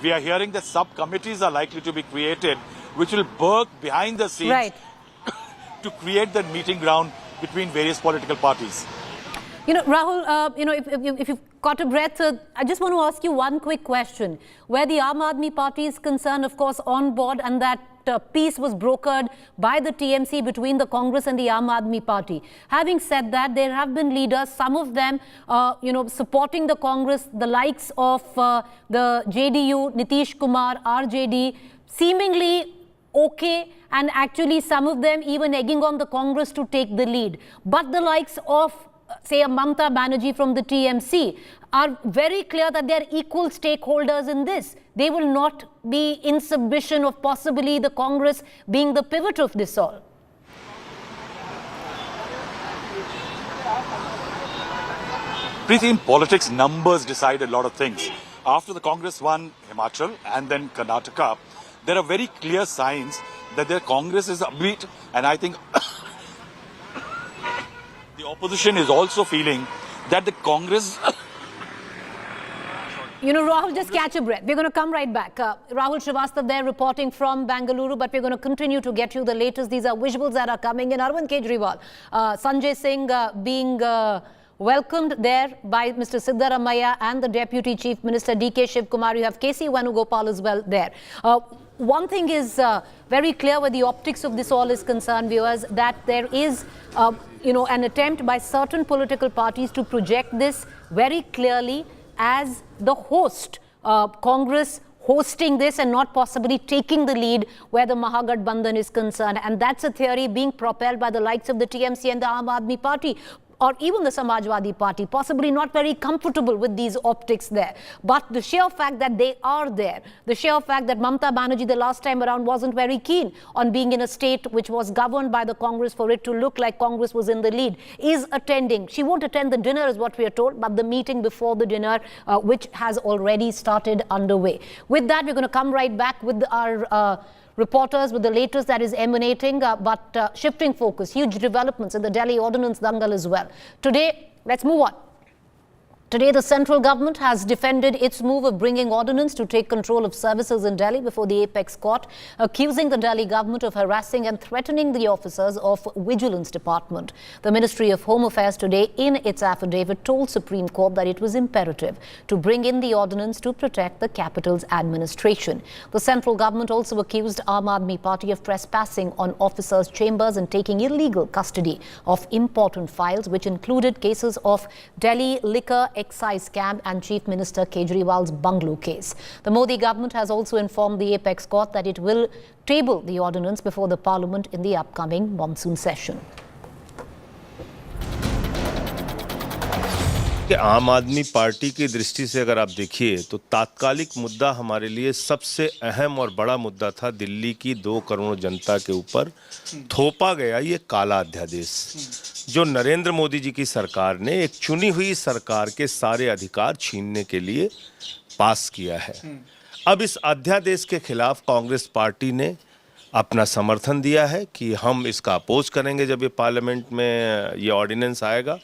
Speaker 11: we are hearing that subcommittees are likely to be created, which will work behind the scenes to create that meeting ground between various political parties.
Speaker 14: Rahul, if you've caught a breath, I just want to ask you one quick question. Where the Aam Aadmi Party is concerned, of course, on board, and that peace was brokered by the TMC between the Congress and the Aam Aadmi Party. Having said that, there have been leaders, some of them, supporting the Congress, the likes of the JDU, Nitish Kumar, RJD, seemingly okay, and actually some of them even egging on the Congress to take the lead. But the likes of, say, a Mamata Banerjee from the TMC are very clear that they are equal stakeholders in this. They will not be in submission of possibly the Congress being the pivot of this all.
Speaker 11: Preeti, in politics, numbers decide a lot of things. After the Congress won Himachal and then Karnataka, there are very clear signs that the Congress is upbeat, and I think the opposition is also feeling that the Congress...
Speaker 14: Rahul, just catch a breath. We're going to come right back. Rahul Srivastav there reporting from Bengaluru, but we're going to continue to get you the latest. These are visuals that are coming in. Arvind Kejriwal, Sanjay Singh being welcomed there by Mr. Siddaramaiah and the Deputy Chief Minister DK Shivkumar. You have KC Venugopal as well there. One thing is very clear where the optics of this all is concerned, viewers, that there is an attempt by certain political parties to project this very clearly as the host, Congress hosting this and not possibly taking the lead where the Mahagathbandhan is concerned. And that's a theory being propelled by the likes of the TMC and the Aam Aadmi Party, or even the Samajwadi Party, possibly not very comfortable with these optics there. But the sheer fact that they are there, the sheer fact that Mamata Banerjee the last time around wasn't very keen on being in a state which was governed by the Congress for it to look like Congress was in the lead, is attending. She won't attend the dinner is what we are told, but the meeting before the dinner, which has already started underway. With that, we're going to come right back with our reporters with the latest that is emanating, but shifting focus, huge developments in the Delhi Ordnance Dangal as well. Today, let's move on. Today, the central government has defended its move of bringing ordnance to take control of services in Delhi before the apex court, accusing the Delhi government of harassing and threatening the officers of Vigilance Department. The Ministry of Home Affairs today, in its affidavit, told Supreme Court that it was imperative to bring in the ordnance to protect the capital's administration. The central government also accused Aam Aadmi Party of trespassing on officers' chambers and taking illegal custody of important files, which included cases of Delhi liquor excise scam and Chief Minister Kejriwal's bungalow case. The Modi government has also informed the apex court that it will table the ordinance before the parliament in the upcoming monsoon session.
Speaker 12: कि आम आदमी party की दृष्टि से अगर आप देखिए तो तात्कालिक मुद्दा हमारे लिए सबसे अहम और बड़ा मुद्दा था दिल्ली की 2 करोड़ जनता के ऊपर थोपा गया ये काला अध्यादेश, जो नरेंद्र मोदी जी की सरकार ने एक चुनी हुई सरकार के सारे अधिकार छीनने के लिए पास किया है। अब इस अध्यादेश के खिलाफ कांग्रेस पार्टी ने अपना समर्थन दिया है कि हम इसका अपोज करेंगे जब ये पार्लियामेंट में ये ऑर्डिनेंस आएगा।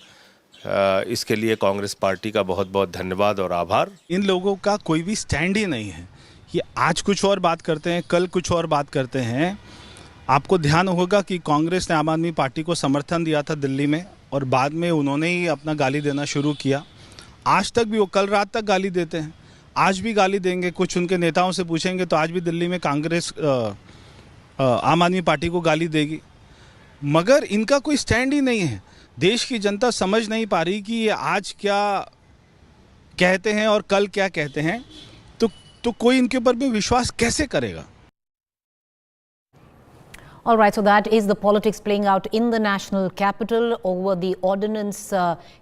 Speaker 12: इसके लिए कांग्रेस पार्टी का बहुत बहुत धन्यवाद और आभार।
Speaker 10: इन लोगों का कोई भी स्टैंड ही नहीं है, ये आज कुछ और बात करते हैं, कल कुछ और बात करते हैं। आपको ध्यान होगा कि कांग्रेस ने आम आदमी पार्टी को समर्थन दिया था दिल्ली में और बाद में उन्होंने ही अपना गाली देना शुरू किया। आज तक भी वो कल रात तक गाली देते हैं, आज भी गाली देंगे। कुछ उनके नेताओं से पूछेंगे तो आज भी दिल्ली में कांग्रेस आम आदमी पार्टी को गाली देगी, मगर इनका कोई स्टैंड ही नहीं है। देश की जनता समझ नहीं पा रही कि ये आज क्या कहते हैं और कल क्या कहते हैं, तो कोई इनके ऊपर भी विश्वास कैसे करेगा?
Speaker 14: All right, so that is the politics playing out in the national capital over the ordinance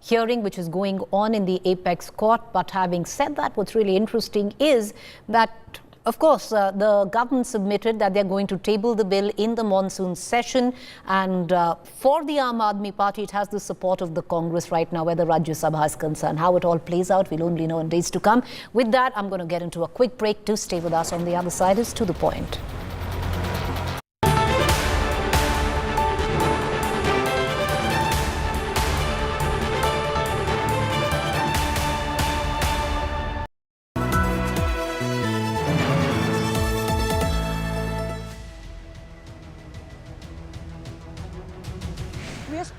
Speaker 14: hearing which is going on in the apex court. But having said that, what's really interesting is that, of course, the government submitted that they're going to table the bill in the monsoon session, and for the Aam Aadmi Party, it has the support of the Congress right now where the Rajya Sabha is concerned. How it all plays out, we'll only know in days to come. With that, I'm going to get into a quick break. To stay with us on the other side is To The Point.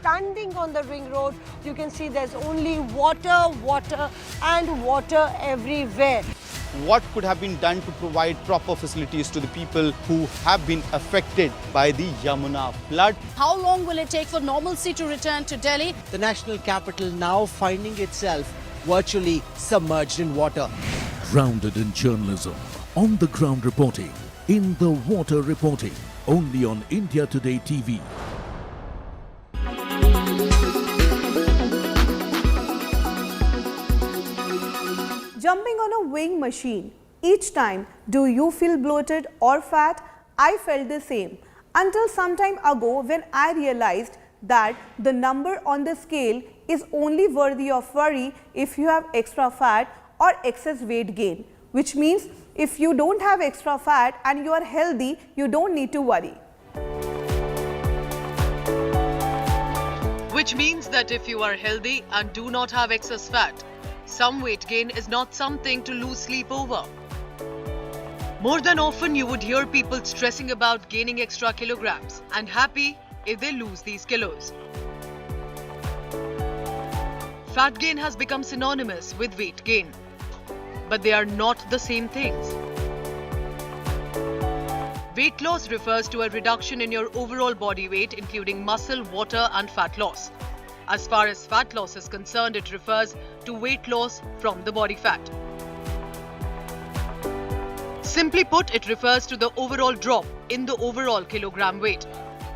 Speaker 17: Standing on the ring road, you can see there's only water, water and water everywhere.
Speaker 18: What could have been done to provide proper facilities to the people who have been affected by the Yamuna flood?
Speaker 8: How long will it take for normalcy to return to Delhi?
Speaker 19: The national capital now finding itself virtually submerged in water.
Speaker 9: Grounded in journalism, on the ground reporting, in the water reporting, only on India Today TV.
Speaker 17: Jumping on a weighing machine, each time, do you feel bloated or fat? I felt the same until some time ago when I realized that the number on the scale is only worthy of worry if you have extra fat or excess weight gain, which means if you don't have extra fat and you are healthy, you don't need to worry.
Speaker 25: Which means that if you are healthy and do not have excess fat, some weight gain is not something to lose sleep over. More than often, you would hear people stressing about gaining extra kilograms and happy if they lose these kilos. Fat gain has become synonymous with weight gain, but they are not the same things. Weight loss refers to a reduction in your overall body weight, including muscle, water, and fat loss. As far as fat loss is concerned, it refers to weight loss from the body fat. Simply put, it refers to the overall drop in the overall kilogram weight.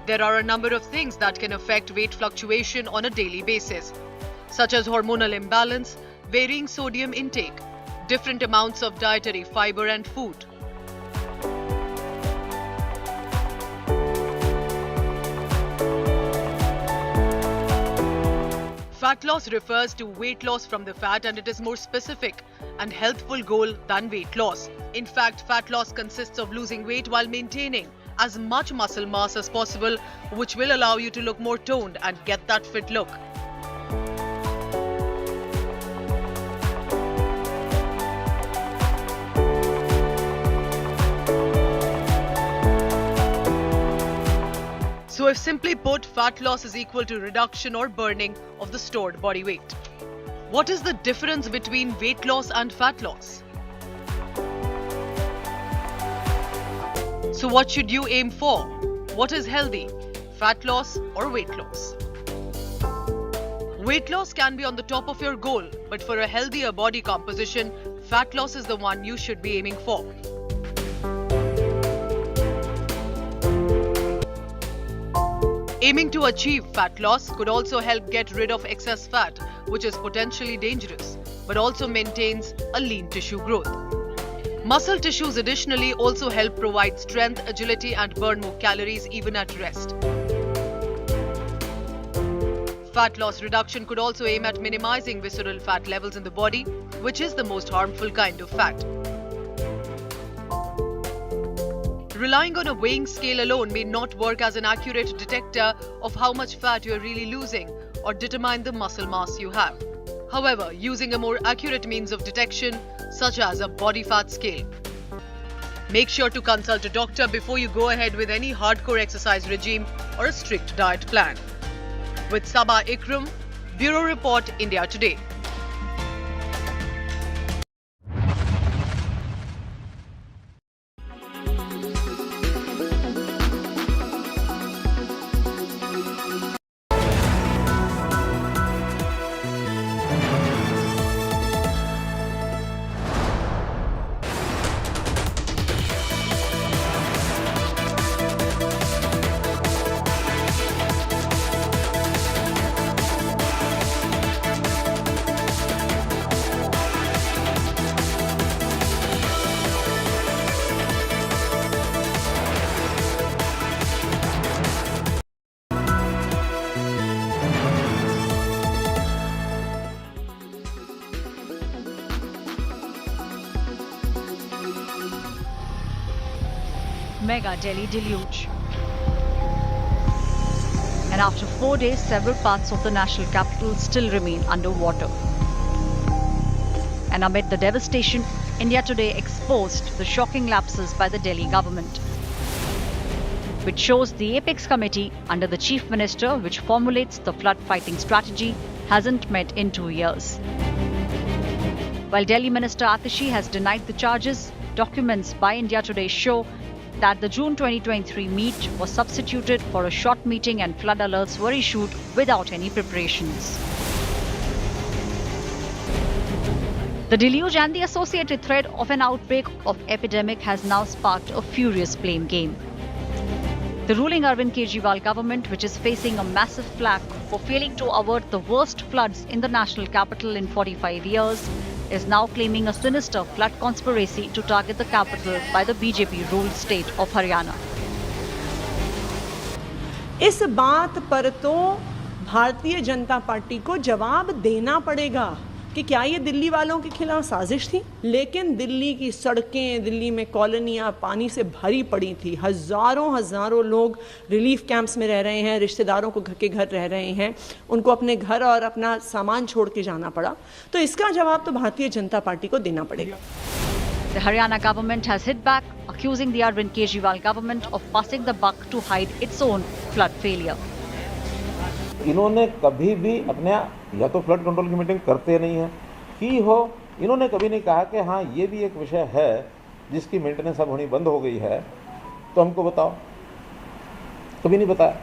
Speaker 25: There are a number of things that can affect weight fluctuation on a daily basis, such as hormonal imbalance, varying sodium intake, different amounts of dietary fiber and food. Fat loss refers to weight loss from the fat, and it is more specific and healthful goal than weight loss. In fact, fat loss consists of losing weight while maintaining as much muscle mass as possible, which will allow you to look more toned and get that fit look. So if simply put, fat loss is equal to reduction or burning of the stored body weight. What is the difference between weight loss and fat loss? So what should you aim for? What is healthy? Fat loss or weight loss? Weight loss can be on the top of your goal, but for a healthier body composition, fat loss is the one you should be aiming for. Aiming to achieve fat loss could also help get rid of excess fat, which is potentially dangerous, but also maintains a lean tissue growth. Muscle tissues additionally also help provide strength, agility, and burn more calories even at rest. Fat loss reduction could also aim at minimizing visceral fat levels in the body, which is the most harmful kind of fat. Relying on a weighing scale alone may not work as an accurate detector of how much fat you are really losing or determine the muscle mass you have. However, using a more accurate means of detection, such as a body fat scale. Make sure to consult a doctor before you go ahead with any hardcore exercise regime or a strict diet plan. With Sabah Ikram, Bureau Report, India Today.
Speaker 2: Mega Delhi deluge. And after 4 days, several parts of the national capital still remain underwater. And amid the devastation, India Today exposed the shocking lapses by the Delhi government, which shows the Apex Committee under the Chief Minister, which formulates the flood fighting strategy, hasn't met in 2 years. While Delhi Minister Atishi has denied the charges, documents by India Today show that the June 2023 meet was substituted for a short meeting and flood alerts were issued without any preparations. The deluge and the associated threat of an outbreak of epidemic has now sparked a furious blame game. The ruling Arvind Kejriwal government, which is facing a massive flack for failing to avert the worst floods in the national capital in 45 years, is now claiming a sinister flood conspiracy to target the capital by the BJP-ruled state of Haryana.
Speaker 4: इस बात पर तो Bharatiya Janata party को जवाब देना पड़ेगा कि क्या ये दिल्ली वालों के खिलाफ साजिश थी। लेकिन दिल्ली की सड़कें, दिल्ली में कॉलोनियां पानी से भरी पड़ी थी। हजारों लोग रिलीफ कैंप्स में रह रहे हैं, रिश्तेदारों को घर के घर रह रहे हैं, उनको अपने घर और अपना सामान छोड़ के जाना पड़ा। तो इसका जवाब तो भारतीय जनता पार्टी को देना पड़ेगा।
Speaker 2: The Haryana government has hit back, accusing the Arvind Kejriwal government of passing the buck to hide its own flood failure.
Speaker 13: इन्होंने कभी भी अपने या तो फ्लड कंट्रोल की मीटिंग करते नहीं है की हो, इन्होंने कभी नहीं कहा कि हाँ ये भी एक विषय है जिसकी मेंटेनेंस अब होनी बंद हो गई है, तो हमको बताओ, कभी नहीं बताया।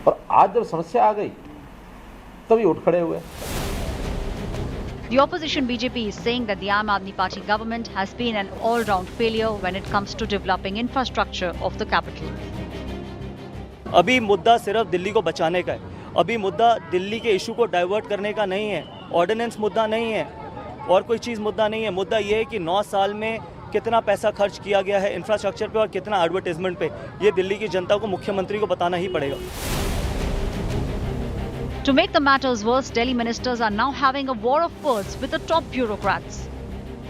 Speaker 13: और आज जब समस्या आ गई तभी उठ खड़े हुए।
Speaker 2: The opposition BJP is saying that the Aam Aadmi Party government has been an all-round failure when it comes to developing infrastructure of the capital.
Speaker 15: अभी मुद्दा सिर्फ दिल्ली को बचाने का है, अभी मुद्दा दिल्ली के इशू को डाइवर्ट करने का नहीं है, ऑर्डिनेंस मुद्दा नहीं है और कोई चीज़ मुद्दा नहीं है। मुद्दा ये है कि 9 साल में कितना पैसा खर्च किया गया है इंफ्रास्ट्रक्चर पे और कितना एडवर्टाइजमेंट पे, ये दिल्ली की जनता को, मुख्यमंत्री को बताना ही पड़ेगा।
Speaker 2: To make the matters worse, Delhi ministers are now having a war of words with the top bureaucrats.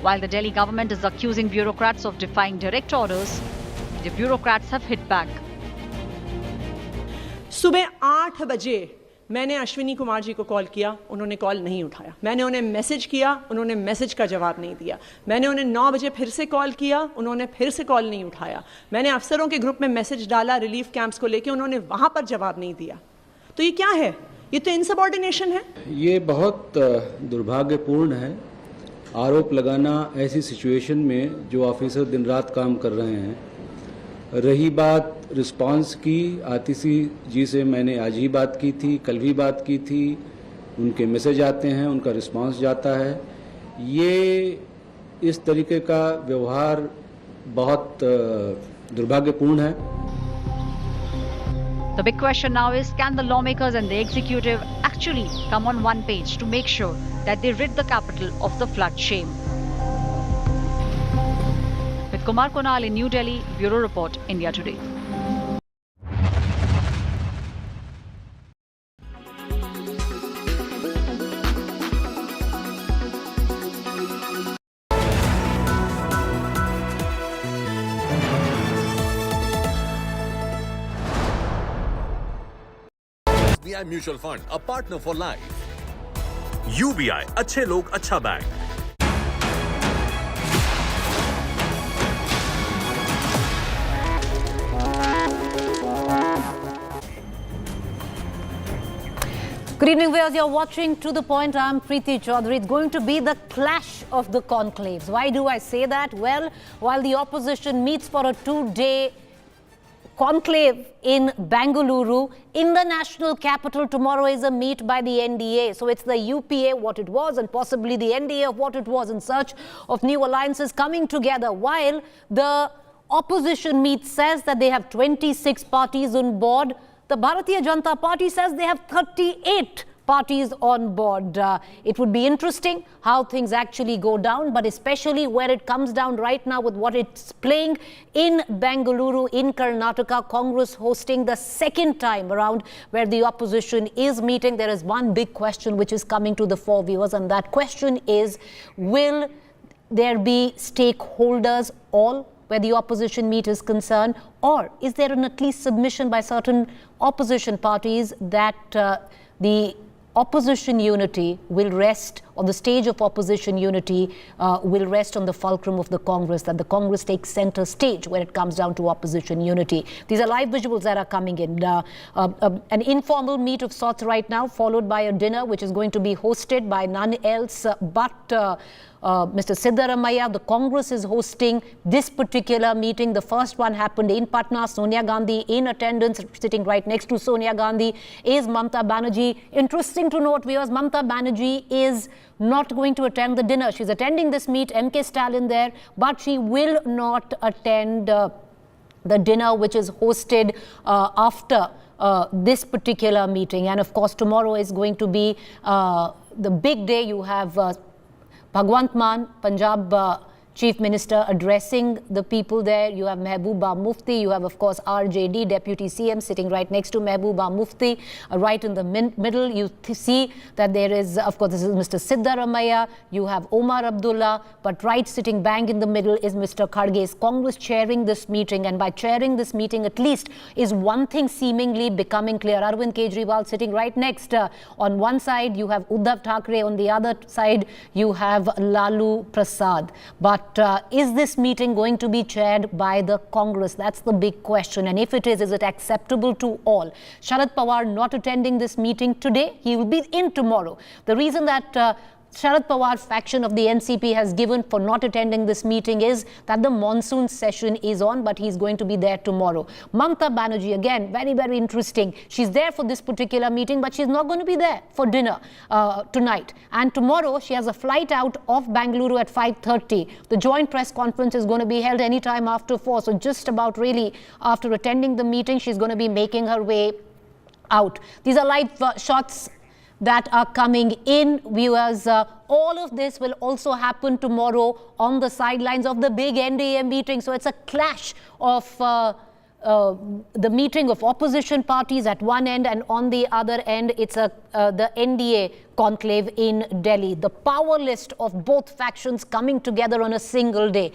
Speaker 2: While the Delhi government is accusing bureaucrats of defying direct orders, the bureaucrats have hit back.
Speaker 4: सुबह 8 बजे मैंने अश्विनी कुमार जी को call किया, उन्होंने call नहीं उठाया। मैंने उन्हें मैसेज किया, उन्होंने मैसेज का जवाब नहीं दिया। मैंने उन्हें 9 बजे फिर से कॉल किया, उन्होंने फिर से कॉल नहीं उठाया। मैंने अफसरों के ग्रुप में मैसेज डाला रिलीफ कैंप्स को लेके, उन्होंने वहां पर जवाब नहीं दिया। तो ये क्या है? ये तो इनसबऑर्डिनेशन है।
Speaker 20: ये बहुत दुर्भाग्यपूर्ण है आरोप लगाना ऐसी सिचुएशन में जो ऑफिसर दिन रात काम कर रहे हैं। रही बात रिस्पांस की, आतिशी जी से मैंने आज ही बात की थी, कल भी बात की थी, उनके मैसेज आते हैं, उनका रिस्पांस जाता है। ये इस तरीके का व्यवहार बहुत दुर्भाग्यपूर्ण है।
Speaker 2: The big question now is, can the lawmakers and the executive actually come on one page to make sure that they rid the capital of the flood shame? With Kumar Kunal in New Delhi, Bureau Report, India Today.
Speaker 21: UBI Mutual Fund, a partner for life. UBI, अच्छे लोग अच्छा bank.
Speaker 14: Good evening, viewers. You're watching To The Point. I'm Preeti Chaudhary. It's going to be the clash of the conclaves. Why do I say that? Well, while the opposition meets for a 2-day conclave in Bengaluru, in the national capital, tomorrow is a meet by the NDA. So it's the UPA, what it was, and possibly the NDA of what it was, in search of new alliances coming together. While the opposition meet says that they have 26 parties on board, the Bharatiya Janata Party says they have 38 parties on board. It would be interesting how things actually go down, but especially where it comes down right now with what it's playing in Bengaluru, in Karnataka, Congress hosting the second time around where the opposition is meeting. There is one big question which is coming to the fore, viewers, and that question is, will there be stakeholders all where the opposition meet is concerned, or is there an at least submission by certain opposition parties that the opposition unity will rest, or the stage of opposition unity will rest on the fulcrum of the Congress, that the Congress takes center stage when it comes down to opposition unity. These are live visuals that are coming in. An informal meet of sorts right now, followed by a dinner which is going to be hosted by none else but Mr. Siddaramaiah. The Congress is hosting this particular meeting. The first one happened in Patna. Sonia Gandhi in attendance, sitting right next to Sonia Gandhi is Mamta Banerjee. Interesting to note, viewers, Mamta Banerjee is not going to attend the dinner. She's attending this meet, MK Stalin there, but she will not attend the dinner which is hosted after this particular meeting. And of course, tomorrow is going to be the big day. You have Bhagwant Mann, Punjab Chief Minister, addressing the people there. You have Mehbooba Mufti. You have, of course, RJD, Deputy CM, sitting right next to Mehbooba Mufti. Right in the middle, you see that there is, of course, this is Mr. Siddaramaiah. You have Omar Abdullah. But right sitting bang in the middle is Mr. Kharge. Is Congress chairing this meeting? And by chairing this meeting, at least, is one thing seemingly becoming clear. Arvind Kejriwal sitting right next. On one side, you have Uddhav Thackeray. On the other side, you have Lalu Prasad. But is this meeting going to be chaired by the Congress? That's the big question. And if it is it acceptable to all? Sharad Pawar not attending this meeting today. He will be in tomorrow. The reason that Sharad Pawar faction of the NCP has given for not attending this meeting is that the monsoon session is on, but he's going to be there tomorrow. Mamata Banerjee, again, very, very interesting. She's there for this particular meeting, but she's not going to be there for dinner tonight. And tomorrow, she has a flight out of Bengaluru at 5:30. The joint press conference is going to be held anytime after 4. So just about really after attending the meeting, she's going to be making her way out. These are live shots that are coming in, viewers. All of this will also happen tomorrow on the sidelines of the big NDA meeting. So it's a clash of the meeting of opposition parties at one end, and on the other end, it's the NDA conclave in Delhi. The power list of both factions coming together on a single day.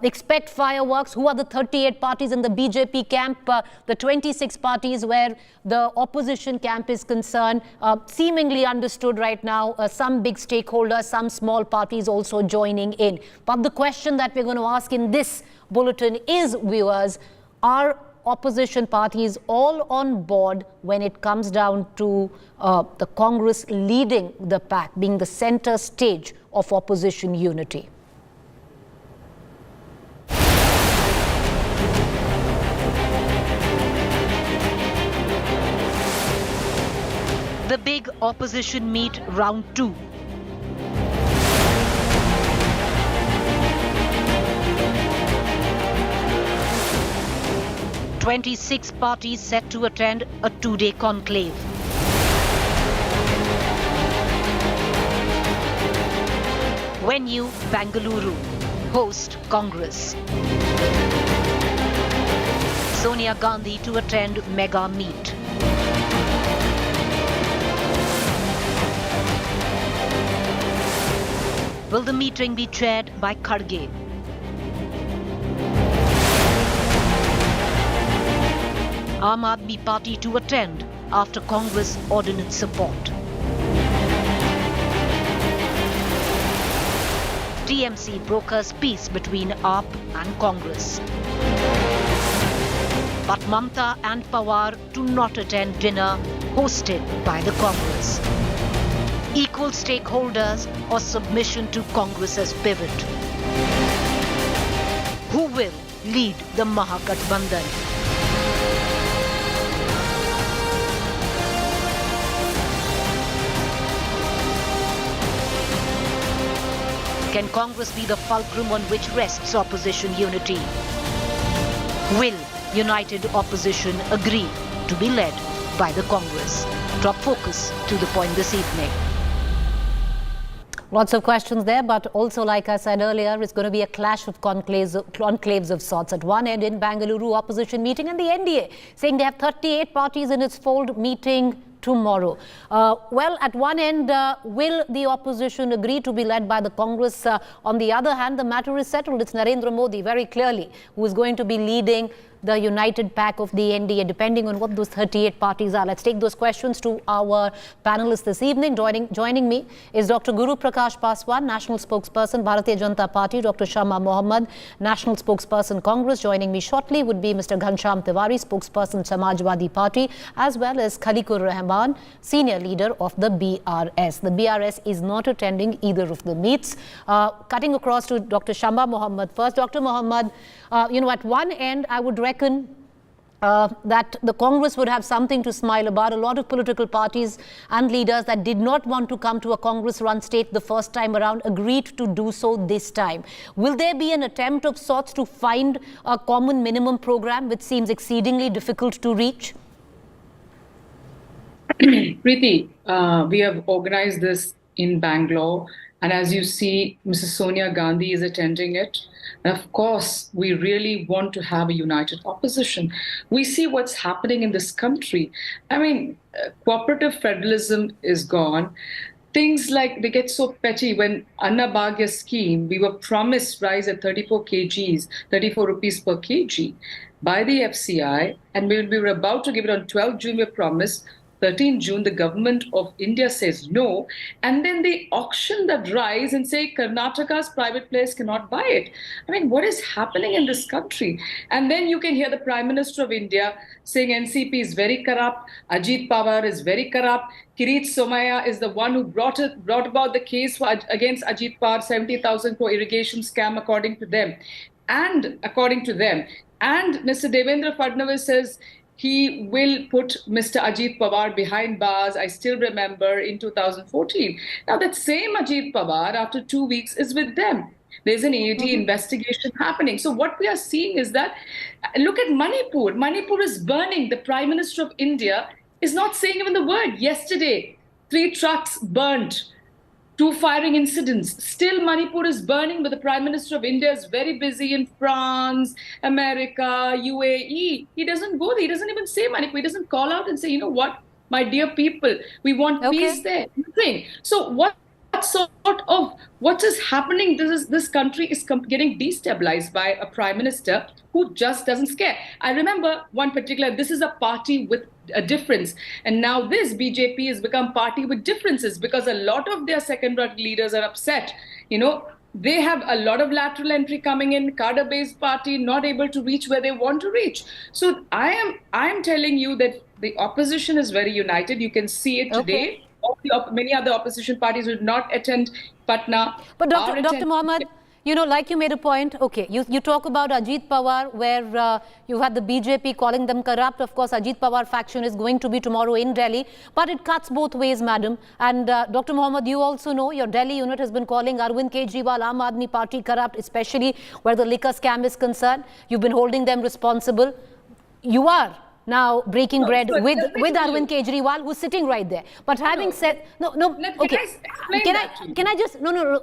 Speaker 14: Expect fireworks. Who are the 38 parties in the BJP camp? The 26 parties where the opposition camp is concerned. Seemingly understood right now. Some big stakeholders, some small parties also joining in. But the question that we're going to ask in this bulletin is, viewers, are opposition parties all on board when it comes down to the Congress leading the pack, being the center stage of opposition unity?
Speaker 2: The big opposition meet round 2. "26 parties set to attend a 2-day conclave. Venue, Bengaluru. Host, Congress. Sonia Gandhi to attend mega meet. Will the meeting be chaired by Kharge? Aam Aadmi Party to attend after Congress ordered its support. TMC brokers peace between AAP and Congress. But Mamata and Pawar do not attend dinner hosted by the Congress. Equal stakeholders or submission to Congress's pivot? Who will lead the Mahagathbandhan? Can Congress be the fulcrum on which rests opposition unity? Will united opposition agree to be led by the Congress? Top focus to the point this evening.
Speaker 14: Lots of questions there, but also, like I said earlier, it's going to be a clash of conclaves of sorts. At one end in Bengaluru, opposition meeting, and the NDA saying they have 38 parties in its fold meeting tomorrow. Well, at one end, will the opposition agree to be led by the Congress? On the other hand, the matter is settled. It's Narendra Modi, very clearly, who is going to be leading the united pack of the NDA, depending on what those 38 parties are. Let's take those questions to our panelists this evening. Joining me is Dr. Guru Prakash Paswan, National Spokesperson, Bharatiya Janata Party, Dr. Shama Mohammed, National Spokesperson, Congress. Joining me shortly would be Mr. Ghanshyam Tiwari, Spokesperson, Samajwadi Party, as well as Khaliqur Rahman, Senior Leader of the BRS. The BRS is not attending either of the meets. Cutting across to Dr. Shama Mohammed first. Dr. Mohammed, at one end, I would reckon that the Congress would have something to smile about. A lot of political parties and leaders that did not want to come to a Congress-run state the first time around agreed to do so this time. Will there be an attempt of sorts to find a common minimum program which seems exceedingly difficult to reach?
Speaker 6: Preeti, we have organized this in Bangalore, and as you see, Mrs. Sonia Gandhi is attending it. And of course, we really want to have a united opposition. We see what's happening in this country. I mean, cooperative federalism is gone. Things like, they get so petty. When Anna Bhagya scheme, we were promised rice at 34 kgs, 34 rupees per kg by the FCI, and we were about to give it on 12 June, we were promised. 13 June, the government of India says no, and then they auction that rice and say Karnataka's private players cannot buy it. I mean, what is happening in this country? And then you can hear the Prime Minister of India saying NCP is very corrupt, Ajit Pawar is very corrupt, Kirit Somaiya is the one who brought about the case against Ajit Pawar, 70,000 crore irrigation scam, according to them. And Mr. Devendra Fadnavis says he will put Mr. Ajit Pawar behind bars. I still remember in 2014. Now that same Ajit Pawar, after 2 weeks, is with them. There's an AD investigation happening. So what we are seeing is that, look at Manipur. Manipur is burning. The Prime Minister of India is not saying even the word. Yesterday, 3 trucks burnt. 2 firing incidents. Still Manipur is burning, but the Prime Minister of India is very busy in France, America, UAE. He doesn't go there. He doesn't even say Manipur. He doesn't call out and say, you know what, my dear people, we want peace there. Nothing. So what is happening? This country is getting destabilized by a Prime Minister who just doesn't care. I remember one particular, this is a party with a difference. And now this BJP has become party with differences because a lot of their second-run leaders are upset. You know, they have a lot of lateral entry coming in, cadre-based party, not able to reach where they want to reach. So I am telling you that the opposition is very united. You can see it today. Many other opposition parties will not attend Patna.
Speaker 14: But Dr. Mohammed, you know, like you made a point, okay, you talk about Ajit Pawar, where you had the BJP calling them corrupt. Of course, Ajit Pawar faction is going to be tomorrow in Delhi, but it cuts both ways, madam. And Dr. Mohammed, you also know your Delhi unit has been calling Arvind Kejriwal, Aam Aadmi Party corrupt, especially where the liquor scam is concerned. You've been holding them responsible. You are now breaking bread with Arvind Kejriwal, who's sitting right there. But having said, okay, can I just, no,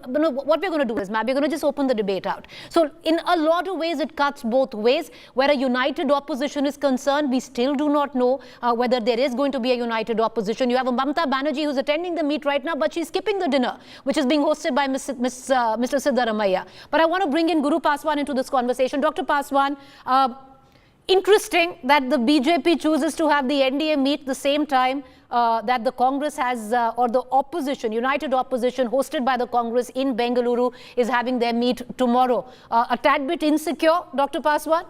Speaker 14: what we're going to do is, ma'am, we're going to just open the debate out. So in a lot of ways, it cuts both ways. Where a united opposition is concerned, we still do not know whether there is going to be a united opposition. You have a Mamata Banerjee who's attending the meet right now, but she's skipping the dinner, which is being hosted by Mr. Siddaramaiah. But I want to bring in Guru Paswan into this conversation. Dr. Paswan, interesting that the BJP chooses to have the NDA meet the same time that the Congress has, or the opposition, united opposition hosted by the Congress in Bengaluru is having their meet tomorrow. A tad bit insecure, Dr. Paswan?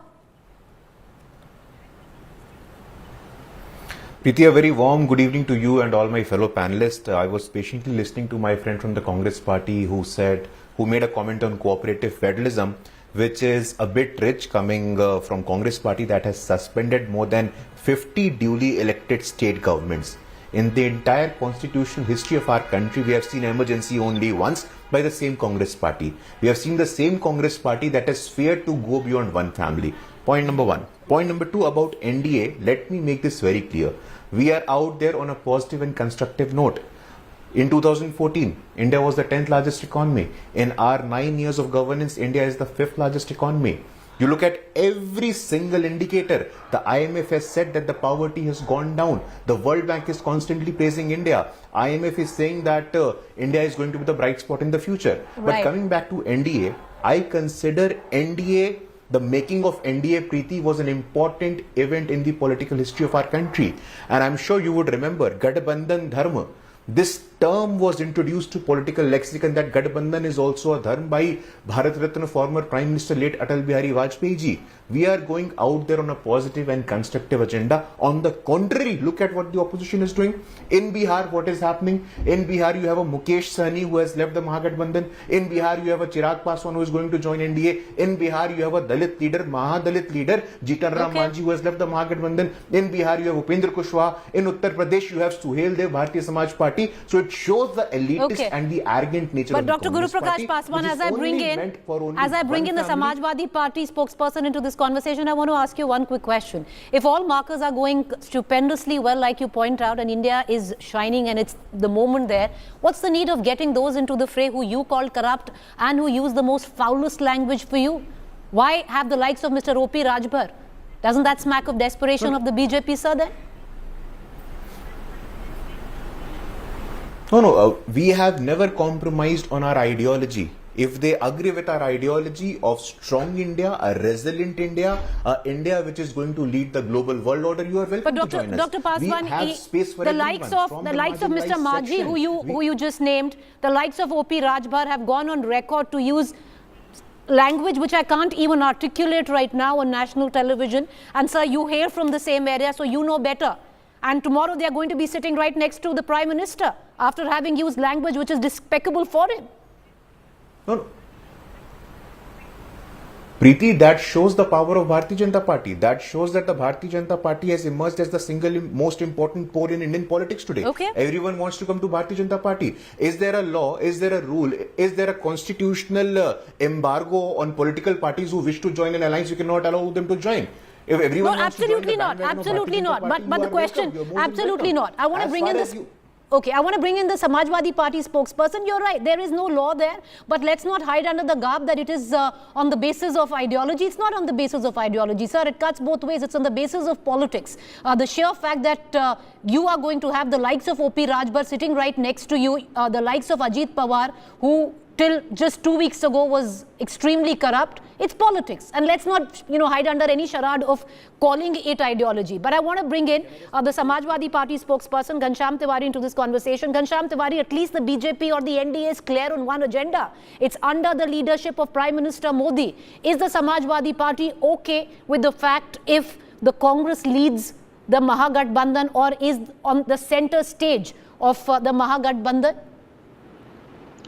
Speaker 7: Preeti, a very warm good evening to you and all my fellow panelists. I was patiently listening to my friend from the Congress party who made a comment on cooperative federalism, which is a bit rich coming from Congress party that has suspended more than 50 duly elected state governments. In the entire constitutional history of our country, we have seen emergency only once by the same Congress party. We have seen the same Congress party that has feared to go beyond one family. Point number one. Point number two about NDA, let me make this very clear. We are out there on a positive and constructive note. In 2014, India was the 10th largest economy. In our 9 years of governance, India is the 5th largest economy. You look at every single indicator. The IMF has said that the poverty has gone down. The World Bank is constantly praising India. IMF is saying that India is going to be the bright spot in the future. Right. But coming back to NDA, I consider NDA, the making of NDA, Preeti, was an important event in the political history of our country. And I'm sure you would remember Gadbandhan Dharma. This term was introduced to political lexicon, that Gadbandhan is also a dharma, by Bharat Ratna former Prime Minister late Atal Bihari Vajpayee ji. We are going out there on a positive and constructive agenda. On the contrary, look at what the opposition is doing. In Bihar, what is happening? In Bihar, you have a Mukesh Sahni who has left the Mahagathbandhan. In Bihar, you have a Chirag Paswan who is going to join NDA. In Bihar, you have a Dalit leader, Mahadalit leader, Jitan Ram Manjhi, who has left the Mahagathbandhan. In Bihar, you have Upendra Kushwaha. In Uttar Pradesh, you have Suhail Dev, Bharatiya Samaj Party. So it shows the elitist and the arrogant nature of the
Speaker 14: Dr. Guru Prakash Paswan, as I bring in the Samajwadi Party spokesperson into this conversation, I want to ask you one quick question. If all markers are going stupendously well, like you point out, and India is shining and it's the moment there, what's the need of getting those into the fray who you call corrupt and who use the most foulest language for you? Why have the likes of Mr. O.P. Rajbhar? Doesn't that smack of desperation of the BJP, sir, then?
Speaker 7: No, we have never compromised on our ideology. if they agree with our ideology of strong India, a resilient India, India which is going to lead the global world order, you are welcome to join us.
Speaker 14: Dr. Paswan,
Speaker 7: we have space for
Speaker 14: the likes of Mr. Maghi, who you just named, the likes of OP Rajbhar have gone on record to use language which I can't even articulate right now on national television. And sir, you hail from the same area, so you know better. And tomorrow they are going to be sitting right next to the Prime Minister after having used language which is despicable for him.
Speaker 7: No. Preeti, that shows the power of Bharatiya Janata Party. That shows that the Bharatiya Janata Party has emerged as the single most important pole in Indian politics today.
Speaker 14: Okay.
Speaker 7: Everyone wants to come to Bharatiya Janata Party. Is there a law? Is there a rule? Is there a constitutional embargo on political parties who wish to join an alliance? You cannot allow them to join. If everyone
Speaker 14: No,
Speaker 7: wants to join
Speaker 14: absolutely
Speaker 7: the
Speaker 14: not.
Speaker 7: bandwagon of
Speaker 14: Absolutely
Speaker 7: Bharatiya
Speaker 14: not.
Speaker 7: Janata Party,
Speaker 14: But
Speaker 7: you
Speaker 14: the
Speaker 7: are
Speaker 14: question,
Speaker 7: welcome. You are more than
Speaker 14: absolutely
Speaker 7: welcome.
Speaker 14: not. I want to
Speaker 7: As
Speaker 14: bring in
Speaker 7: far
Speaker 14: this.
Speaker 7: as you-
Speaker 14: Okay, I want to bring in the Samajwadi Party spokesperson. You're right, there is no law there, but let's not hide under the garb that it is on the basis of ideology. It's not on the basis of ideology, sir. It cuts both ways. It's on the basis of politics. The sheer fact that you are going to have the likes of OP Rajbhar sitting right next to you, the likes of Ajit Pawar, who till just 2 weeks ago was extremely corrupt. It's politics, and let's not, hide under any charade of calling it ideology. But I want to bring in the Samajwadi Party spokesperson Ghanshyam Tiwari into this conversation. Ghanshyam Tiwari, at least the BJP or the NDA is clear on one agenda. It's under the leadership of Prime Minister Modi. Is the Samajwadi Party okay with the fact if the Congress leads the Mahagathbandhan or is on the center stage of the Mahagathbandhan?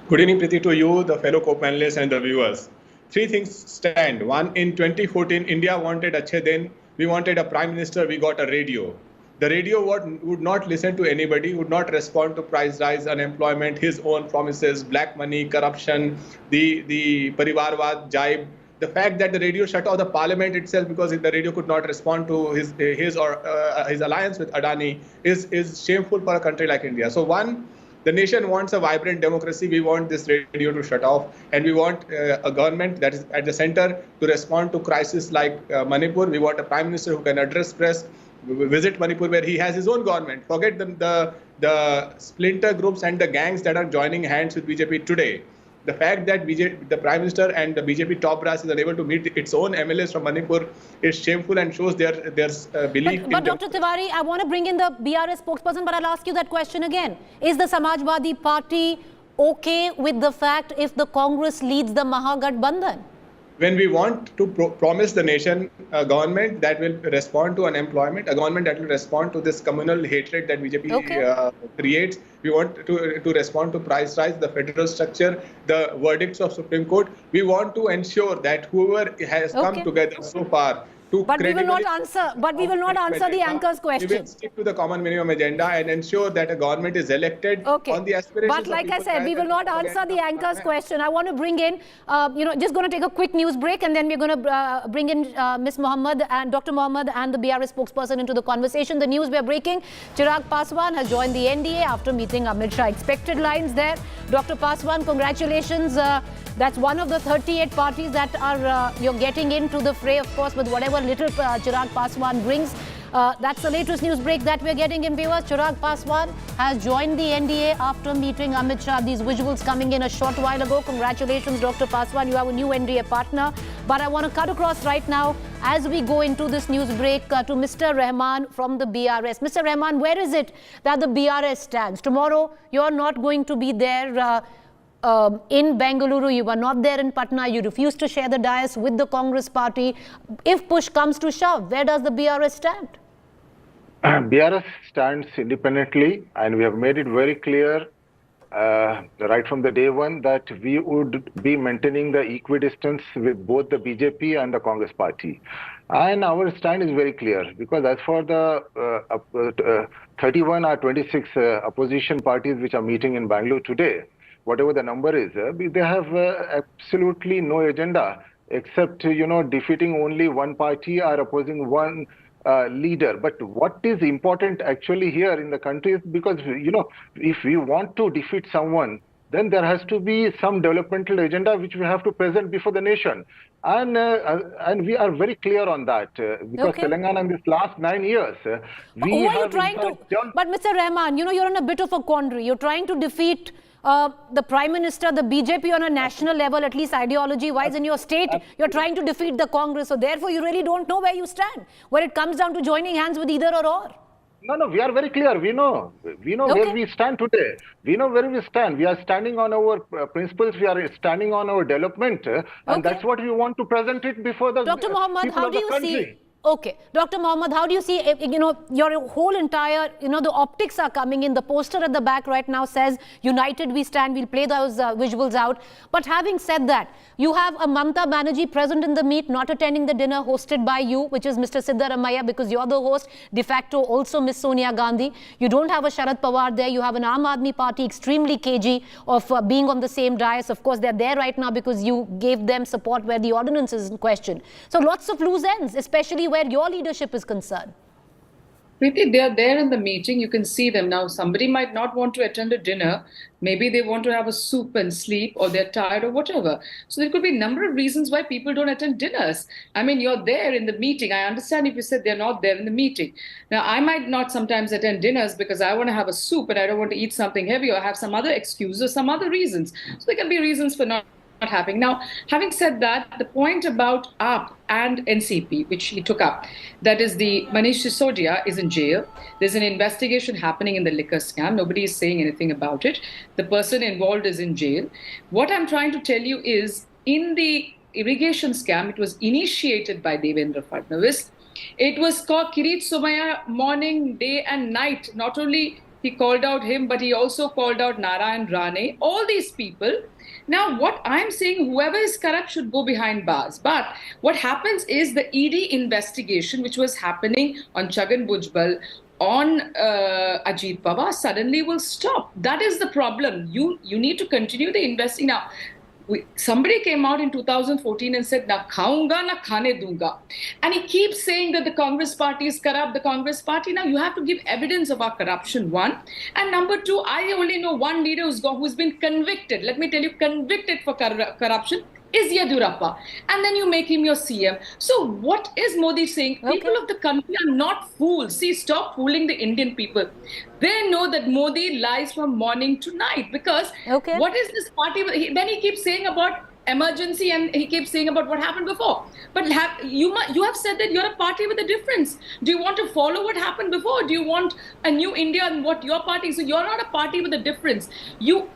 Speaker 1: Good evening, Preeti, to you, the fellow co-panelists and the viewers. Three things stand. One, in 2014, India wanted Achhe Din. We wanted a prime minister. We got a radio. The radio would not listen to anybody, would not respond to price rise, unemployment, his own promises, black money, corruption, the Parivarwad jibe. The fact that the radio shut off the parliament itself because the radio could not respond to his alliance with Adani is shameful for a country like India. So one, the nation wants a vibrant democracy. We want this radio to shut off, and we want a government that is at the center to respond to crises like Manipur. We want a prime minister who can address press, visit Manipur where he has his own government. Forget the splinter groups and the gangs that are joining hands with BJP today. The fact that the Prime Minister and the BJP top brass is unable to meet its own MLAs from Manipur is shameful and shows their belief.
Speaker 14: But Dr. Tiwari, I want to bring in the BRS spokesperson, but I'll ask you that question again. Is the Samajwadi Party okay with the fact if the Congress leads the Mahagathbandhan?
Speaker 1: When we want to promise the nation a government that will respond to unemployment, a government that will respond to this communal hatred that BJP creates, we want to respond to price rise, the federal structure, the verdicts of Supreme Court. We want to ensure that whoever has come together so far to
Speaker 14: But we will not answer. But we will not answer the anchor's question.
Speaker 1: We will stick to the common minimum agenda and ensure that a government is elected on the aspirations.
Speaker 14: But like I said, we will not answer the anchor's question. I want to bring in, just going to take a quick news break, and then we're going to bring in Ms. Mohammed and Dr. Mohammed and the BRS spokesperson into the conversation. The news we are breaking: Chirag Paswan has joined the NDA after meeting Amit Shah. Expected lines there. Dr. Paswan, congratulations. That's one of the 38 parties that are you're getting into the fray, of course, with whatever little Chirag Paswan brings. That's the latest news break that we're getting in, viewers. Chirag Paswan has joined the NDA after meeting Amit Shah. These visuals coming in a short while ago. Congratulations, Dr. Paswan. You have a new NDA partner. But I want to cut across right now as we go into this news break to Mr. Rahman from the BRS. Mr. Rahman, where is it that the BRS stands? Tomorrow, you're not going to be there. In Bengaluru, you were not there in Patna, you refused to share the dais with the Congress party. If push comes to shove, where does the BRS stand?
Speaker 16: BRS stands independently, and we have made it very clear right from the day one that we would be maintaining the equidistance with both the BJP and the Congress party. And our stand is very clear, because as for the 31 or 26 opposition parties which are meeting in Bangalore today, whatever the number is, they have absolutely no agenda except, defeating only one party or opposing one leader. But what is important actually here in the country is because, if we want to defeat someone, then there has to be some developmental agenda which we have to present before the nation. And we are very clear on that because Telangana in these last 9 years, we
Speaker 14: who are
Speaker 16: have
Speaker 14: you trying to? But Mr. Rahman, you're in a bit of a quandary. You're trying to defeat the Prime Minister, the BJP on a national level, at least ideology-wise, in your state, you're trying to defeat the Congress. So therefore, you really don't know where you stand, when it comes down to joining hands with either or.
Speaker 16: No, we are very clear. We know where we stand today. We know where we stand. We are standing on our principles. We are standing on our development. And that's what we want to present it before the
Speaker 14: Dr. Mohammed,
Speaker 16: people
Speaker 14: how
Speaker 16: of
Speaker 14: do
Speaker 16: the
Speaker 14: you
Speaker 16: country.
Speaker 14: see... Okay. Dr. Mohammed, how do you see, your whole entire, the optics are coming in. The poster at the back right now says, United we stand. We'll play those visuals out. But having said that, you have a Mamata Banerjee present in the meet, not attending the dinner hosted by you, which is Mr. Siddaramaiah, because you're the host. De facto, also Miss Sonia Gandhi. You don't have a Sharad Pawar there. You have an Aam Aadmi Party extremely cagey of being on the same dais. Of course, they're there right now because you gave them support where the ordinance is in question. So lots of loose ends, especially where your leadership is concerned.
Speaker 6: Preeti, they are there in the meeting. You can see them. Now, somebody might not want to attend a dinner. Maybe they want to have a soup and sleep, or they're tired or whatever. So there could be a number of reasons why people don't attend dinners. I mean, you're there in the meeting. I understand if you said they're not there in the meeting. Now, I might not sometimes attend dinners because I want to have a soup and I don't want to eat something heavy or have some other excuse or some other reasons. So there can be reasons for not happening. Now, having said that, the point about AAP and NCP, which he took up, that is the Manish Sisodia is in jail. There's an investigation happening in the liquor scam. Nobody is saying anything about it. The person involved is in jail. What I'm trying to tell you is, in the irrigation scam, it was initiated by Devendra Fadnavis. It was called Kirit Somaya morning, day and night. Not only he called out him, but he also called out Narayan Rane, all these people. Now, what I'm saying, whoever is corrupt should go behind bars. But what happens is the ED investigation, which was happening on Chhagan Bhujbal, on Ajit Pawar, suddenly will stop. That is the problem. You need to continue the investing. Now, somebody came out in 2014 and said, na khaunga, na khane dunga. And he keeps saying that the Congress party is corrupt, the Congress party. Now, you have to give evidence of our corruption, one. And number two, I only know one leader who's been convicted. Let me tell you, convicted for corruption is Yediyurappa. And then you make him your CM. So what is Modi saying? Okay. People of the country are not fools. See, stop fooling the Indian people. They know that Modi lies from morning to night, because what is this party? Then he keeps saying about emergency and he keeps saying about what happened before. But you have said that you're a party with a difference. Do you want to follow what happened before? Do you want a new India and what your party? So you're not a party with a difference. You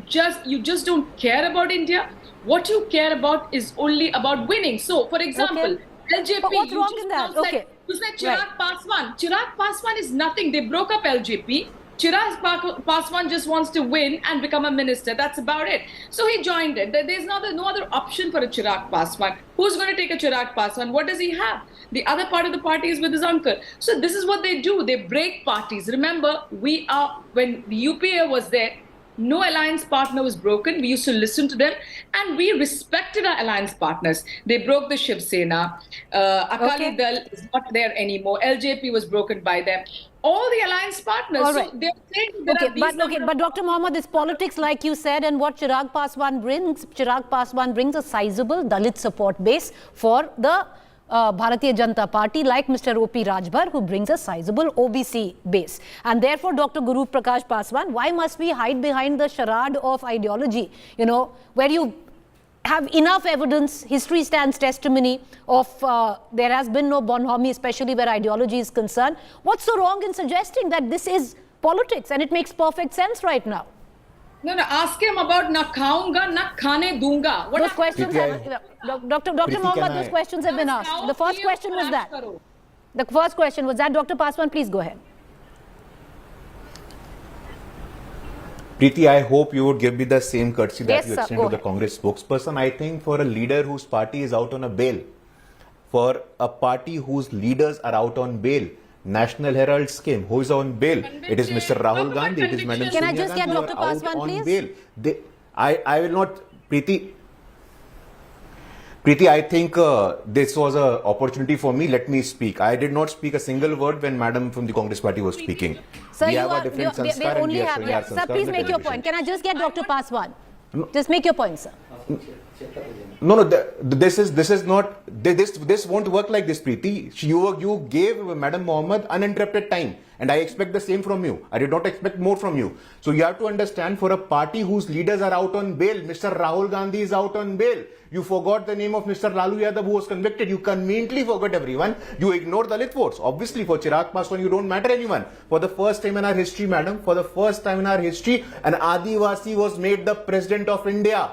Speaker 6: just don't care about India. What you care about is only about winning. So, for example, LJP.
Speaker 14: But what's wrong in that? Okay.
Speaker 6: You said Chirag Paswan. Chirag Paswan is nothing. They broke up LJP. Chirag Paswan just wants to win and become a minister. That's about it. So he joined it. There's no other option for a Chirag Paswan. Who's going to take a Chirag Paswan? What does he have? The other part of the party is with his uncle. So this is what they do. They break parties. Remember, when the UPA was there, no alliance partner was broken. We used to listen to them and we respected our alliance partners. They broke the Shiv Sena. Akali Dal is not there anymore. LJP was broken by them. All the alliance partners.
Speaker 14: All right.
Speaker 6: So they're saying
Speaker 14: but Dr. Mohammed, this politics, like you said, and what Chirag Paswan brings a sizable Dalit support base for the Bharatiya Janata Party, like Mr. O.P. Rajbhar, who brings a sizable OBC base. And therefore, Dr. Guru Prakash Paswan, why must we hide behind the charade of ideology, where you have enough evidence, history stands testimony of there has been no bonhomie, especially where ideology is concerned. What's so wrong in suggesting that this is politics, and it makes perfect sense right now?
Speaker 6: No, ask him about na khaunga, na khane dunga.
Speaker 14: Those questions Dr. Mohammed, those questions have been asked. The first question was that. The first question was that. Dr. Paswan, please go ahead.
Speaker 7: Preeti, I hope you would give me the same courtesy that you
Speaker 14: sir,
Speaker 7: extend to the Congress spokesperson. I think for a leader whose party is out on a bail, for a party whose leaders are out on bail, National Herald scheme, who is on bail? It is Mr. Rahul Gandhi, it is Madam Sonia Gandhi.
Speaker 14: Can I just get Dr. Paswan, please?
Speaker 7: Bail. I will not, Preeti, I think this was an opportunity for me. Let me speak. I did not speak a single word when Madam from the Congress party was speaking.
Speaker 14: Sir,
Speaker 7: we have a different sanskar and we are showing our sanskar.
Speaker 14: Sir, please make your point. Can I just get Dr. Paswan? Just make your point, sir.
Speaker 7: No, this is not. This won't work like this, Preeti. You gave Madam Mohammed uninterrupted time, and I expect the same from you. I did not expect more from you. So you have to understand, for a party whose leaders are out on bail, Mr. Rahul Gandhi is out on bail. You forgot the name of Mr. Lalu Yadav, who was convicted. You conveniently forgot everyone. You ignore Dalit votes. Obviously, for Chirag Paswan, you don't matter anyone. For the first time in our history, madam, for the first time in our history, an Adivasi was made the President of India.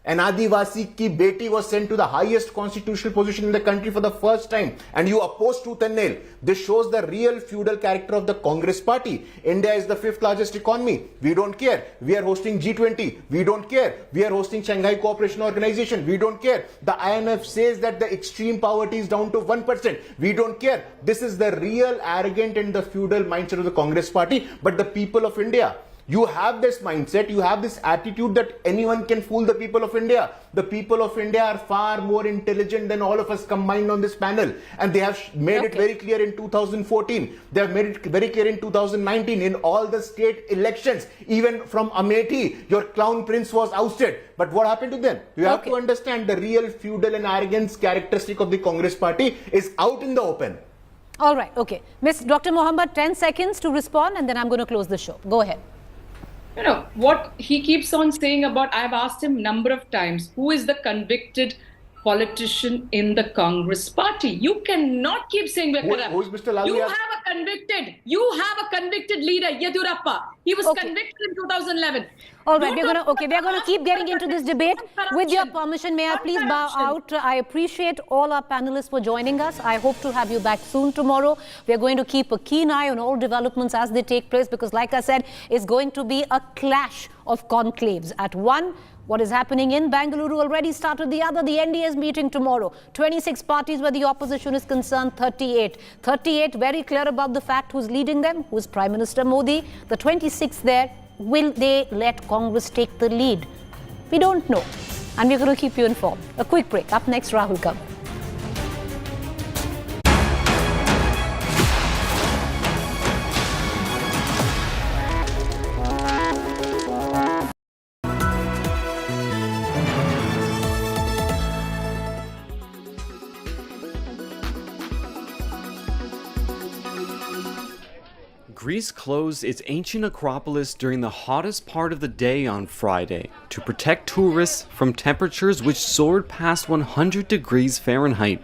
Speaker 7: An Adivasi ki beti was sent to the highest constitutional position in the country for the first time, and you oppose tooth and nail. This shows the real feudal character of the Congress party. India is the 5th largest economy. We don't care. We are hosting G20. We don't care. We are hosting Shanghai Cooperation Organization. We don't care. The IMF says that the extreme poverty is down to 1%. We don't care. This is the real arrogant and the feudal mindset of the Congress party. But the people of India, you have this mindset, you have this attitude that anyone can fool the people of India. The people of India are far more intelligent than all of us combined on this panel. And they have made it very clear in 2014. They have made it very clear in 2019 in all the state elections. Even from Amethi, your clown prince was ousted. But what happened to them? You have to understand the real feudal and arrogance characteristic of the Congress party is out in the open.
Speaker 14: All right, okay. Miss Dr. Mohammed, 10 seconds to respond and then I'm going to close the show. Go ahead.
Speaker 6: You know, what he keeps on saying about, I've asked him a number of times, who is the convicted politician in the Congress party? You cannot keep saying we're corrupt.
Speaker 7: Who is Mr. Lalu?
Speaker 6: You have a convicted leader, Yedurappa. He was convicted in 2011.
Speaker 14: All right, we're going to keep getting into this debate. With your permission, may I please bow out? I appreciate all our panelists for joining us. I hope to have you back soon tomorrow. We're going to keep a keen eye on all developments as they take place because, like I said, it's going to be a clash of conclaves. At one, what is happening in Bengaluru already started. The other, the NDA is meeting tomorrow. 26 parties where the opposition is concerned, 38. 38 very clear about the fact who's leading them, who's Prime Minister Modi. The 26th there, will they let Congress take the lead? We don't know. And we're going to keep you informed. A quick break. Up next, Rahul Gandhi.
Speaker 3: Greece closed its ancient Acropolis during the hottest part of the day on Friday to protect tourists from temperatures which soared past 100 degrees Fahrenheit.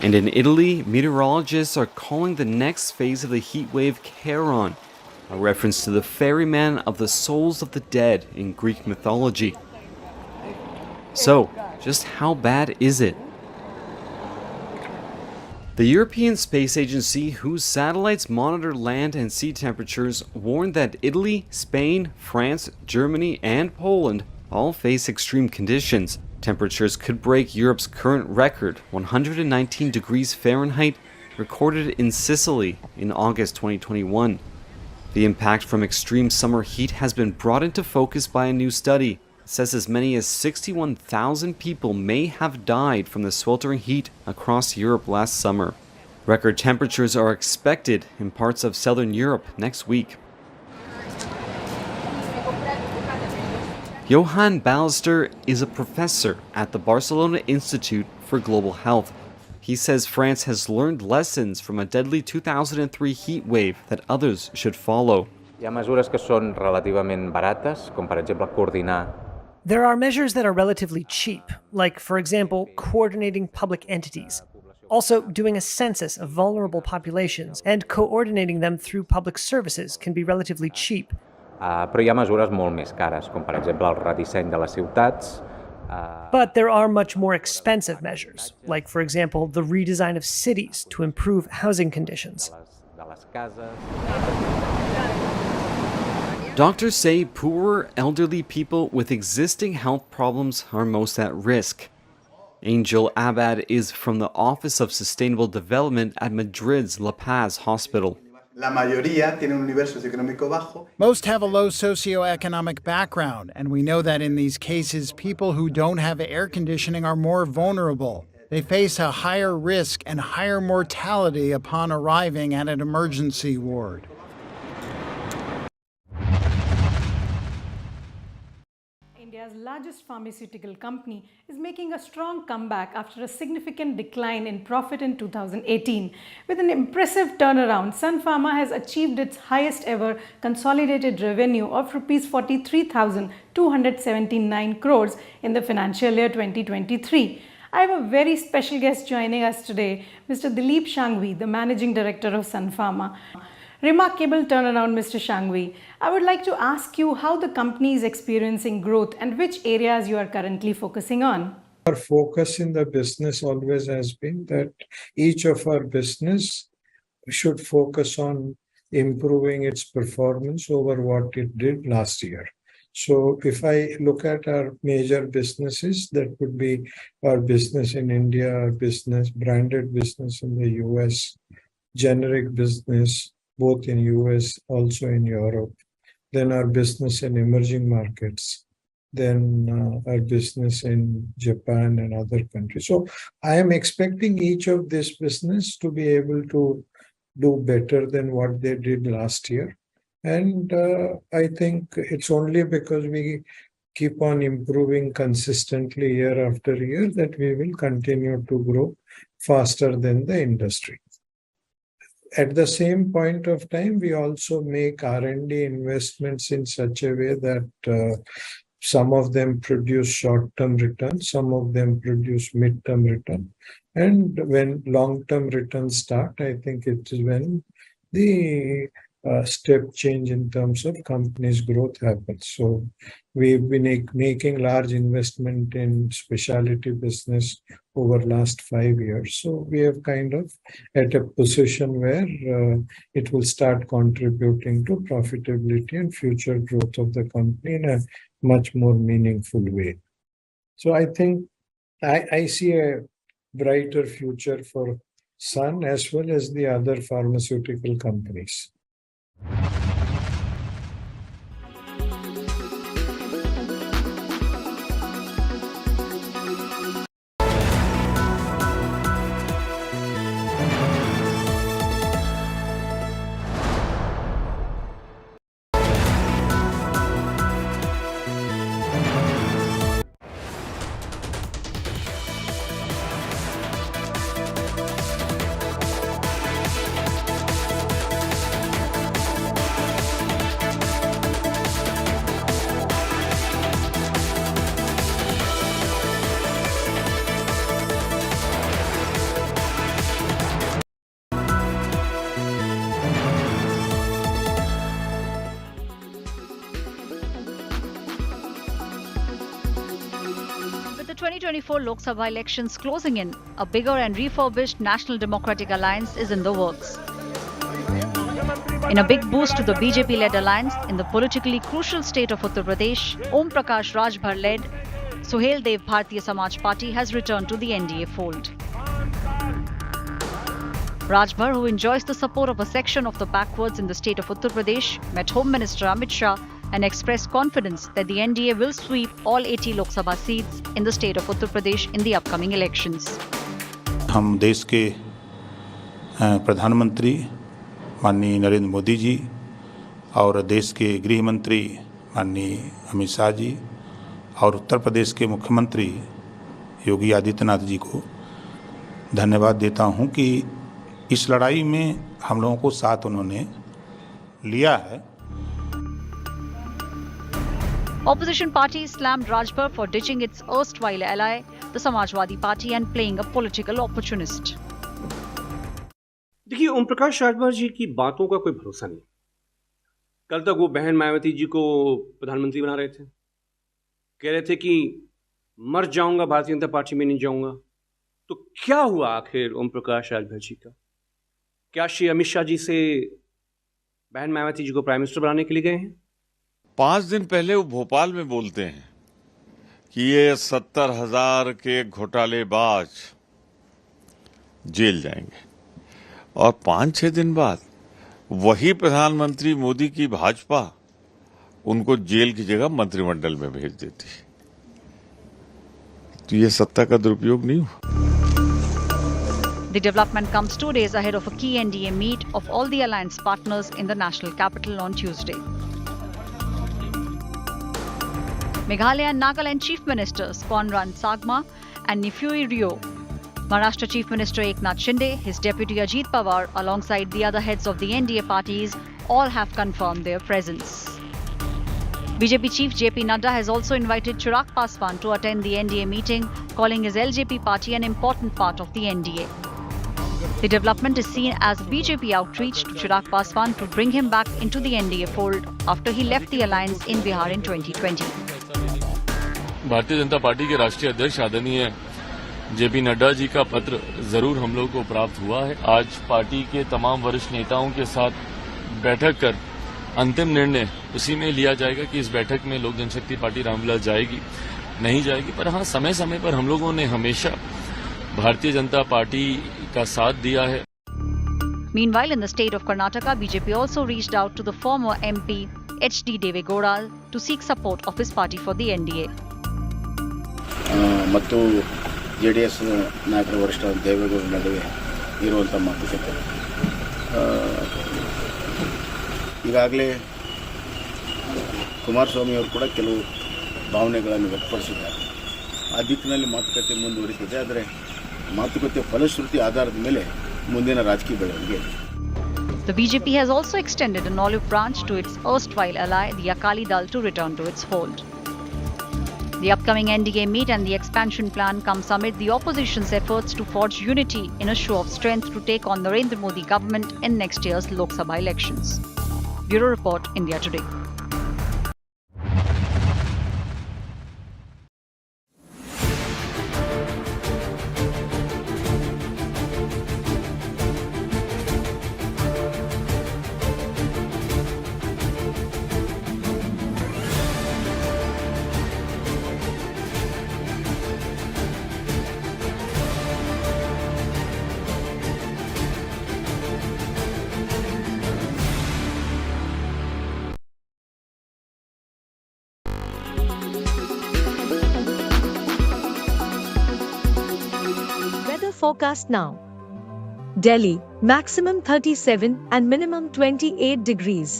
Speaker 3: And in Italy, meteorologists are calling the next phase of the heat wave Charon, a reference to the ferryman of the souls of the dead in Greek mythology. So, just how bad is it? The European Space Agency, whose satellites monitor land and sea temperatures, warned that Italy, Spain, France, Germany, and Poland all face extreme conditions. Temperatures could break Europe's current record, 119 degrees Fahrenheit, recorded in Sicily in August 2021. The impact from extreme summer heat has been brought into focus by a new study. It says as many as 61,000 people may have died from the sweltering heat across Europe last summer. Record temperatures are expected in parts of southern Europe next week. Johan Ballester is a professor at the Barcelona Institute for Global Health. He says France has learned lessons from a deadly 2003 heat wave that others should follow.
Speaker 5: Hi ha mesures que són relativament barates, com per exemple coordinar.
Speaker 22: There are measures that are relatively cheap, like, for example, coordinating public entities. Also, doing a census of vulnerable populations and coordinating them through public services can be relatively cheap.
Speaker 5: Però hi ha mesures molt més cares, com per exemple el redisseny de les ciutats.
Speaker 22: But there are much more expensive measures, like, for example, the redesign of cities to improve housing conditions.
Speaker 3: Doctors say poorer elderly people with existing health problems are most at risk. Angel Abad is from the Office of Sustainable Development at Madrid's La Paz Hospital.
Speaker 23: Most have a low socioeconomic background, and we know that in these cases, people who don't have air conditioning are more vulnerable. They face a higher risk and higher mortality upon arriving at an emergency ward.
Speaker 10: India's largest pharmaceutical company, is making a strong comeback after a significant decline in profit in 2018. With an impressive turnaround, Sun Pharma has achieved its highest ever consolidated revenue of Rs 43,279 crores in the financial year 2023. I have a very special guest joining us today, Mr. Dilip Shangvi, the Managing Director of Sun Pharma. Remarkable turnaround, Mr. Shangvi. I would like to ask you how the company is experiencing growth and which areas you are currently focusing on.
Speaker 11: Our focus in the business always has been that each of our business should focus on improving its performance over what it did last year. So if I look at our major businesses, that would be our business in India, our business, branded business in the US, generic business, both in US, also in Europe, then our business in emerging markets, then our business in Japan and other countries. So I am expecting each of this business to be able to do better than what they did last year. And I think it's only because we keep on improving consistently year after year that we will continue to grow faster than the industry. At the same point of time, we also make R&D investments in such a way that some of them produce short-term returns, some of them produce mid-term return. And when long-term returns start, I think it is when the step change in terms of company's growth happens. So we've been making large investment in specialty business over last 5 years. So we have kind of at a position where it will start contributing to profitability and future growth of the company in a much more meaningful way. So I think I see a brighter future for Sun as well as the other pharmaceutical companies.
Speaker 2: With the 2024 Lok Sabha elections closing in, a bigger and refurbished National Democratic Alliance is in the works. In a big boost to the BJP-led alliance in the politically crucial state of Uttar Pradesh, Om Prakash Rajbhar-led Sohail Dev Bharatiya Samaj Party has returned to the NDA fold. Rajbhar, who enjoys the support of a section of the backwards in the state of Uttar Pradesh, met Home Minister Amit Shah and expressed confidence that the NDA will sweep all 80 Lok Sabha seats in the state of Uttar Pradesh in the upcoming elections.
Speaker 12: हम देश के प्रधानमंत्री माननीय नरेंद्र मोदी जी और देश के गृह मंत्री माननीय अमित शाह जी और उत्तर प्रदेश के मुख्यमंत्री योगी आदित्यनाथ जी को धन्यवाद देता हूं कि इस लड़ाई में हम लोगों को साथ उन्होंने लिया है.
Speaker 2: Opposition parties slammed Rajbhar for ditching its erstwhile ally, the Samajwadi Party, and playing a political opportunist.
Speaker 18: देखिए, ओम प्रकाश राजभर जी की बातों का कोई भरोसा नहीं. कल तक वो बहन मायावती जी को प्रधानमंत्री बना रहे थे, कह रहे थे कि मर जाऊंगा, भारतीय जनता पार्टी में नहीं जाऊंगा. तो क्या हुआ आखिर ओम प्रकाश राजभर जी का? क्या श्री अमित शाह जी से बहन मायावती जी को प्राइम मिनिस्टर बनाने के लिए गए हैं?
Speaker 24: 5 दिन पहले वो भोपाल में बोलते हैं कि ये 70,000 के घोटालेबाज जेल जाएंगे, और 5-6 दिन बाद वही प्रधानमंत्री मोदी की भाजपा उनको जेल की जगह मंत्रिमंडल में भेज देती. तो ये सत्ता का दुरुपयोग नहीं हुआ.
Speaker 2: The development comes 2 days ahead of a key NDA meet of all the alliance partners in the national capital on Tuesday.
Speaker 8: Meghalaya and Nagaland Chief Ministers Konran Sagma and Nifui Rio. Maharashtra Chief Minister Eknath Shinde, his deputy Ajit Pawar, alongside the other heads of the NDA parties, all have confirmed their presence. BJP Chief JP Nadda has also invited Chirag Paswan to attend the NDA meeting, calling his LJP party an important part of the NDA. The development is seen as BJP outreach to Chirag Paswan to bring him back into the NDA fold after he left the alliance in Bihar in 2020.
Speaker 9: Bharatiya Janata party के राष्ट्रीय अध्यक्ष आदरणीय JP Nadda ji का पत्र जरूर हम लोग को प्राप्त हुआ है। आज पार्टी के तमाम वरिष्ठ नेताओं के साथ बैठक कर अंतिम निर्णय उसी में लिया जाएगा कि इस बैठक में लोक जनशक्ति पार्टी रामविलास जाएगी नहीं जाएगी। पर हाँ, समय समय पर हम लोगों ने हमेशा भारतीय जनता पार्टी का साथ दिया है।
Speaker 8: Meanwhile, in the state of Karnataka, BJP also reached out to the former MP H.D. Devegowda to seek support of his party for the NDA.
Speaker 17: ಮತ್ತು JDS ನಾಯಕರ ವರಿಷ್ಠ ದೇವೇಗೌಡರ ನಡುವೆ ಇರುವಂಥ ಮಾತುಕತೆ ಈಗಾಗಲೇ ಕುಮಾರಸ್ವಾಮಿ ಅವರು ಕೂಡ ಕೆಲವು ಭಾವನೆಗಳನ್ನು ವ್ಯಕ್ತಪಡಿಸಿದ್ದಾರೆ। ಆ ದಿಕ್ಕಿನಲ್ಲಿ ಮಾತುಕತೆ ಮುಂದುವರಿತಿದೆ, ಆದರೆ ಮಾತುಕತೆ ಫಲಶ್ರುತಿ ಆಧಾರದ ಮೇಲೆ ಮುಂದಿನ ರಾಜಕೀಯ ಬೆಳವಣಿಗೆ.
Speaker 8: The BJP has also extended an olive branch to its erstwhile ally, the Akali Dal, to return to its fold. The upcoming NDA meet and the expansion plan comes amid the opposition's efforts to forge unity in a show of strength to take on Narendra Modi government in next year's Lok Sabha elections. Bureau Report, India Today.
Speaker 19: Forecast now. Delhi, maximum 37 and minimum 28 degrees.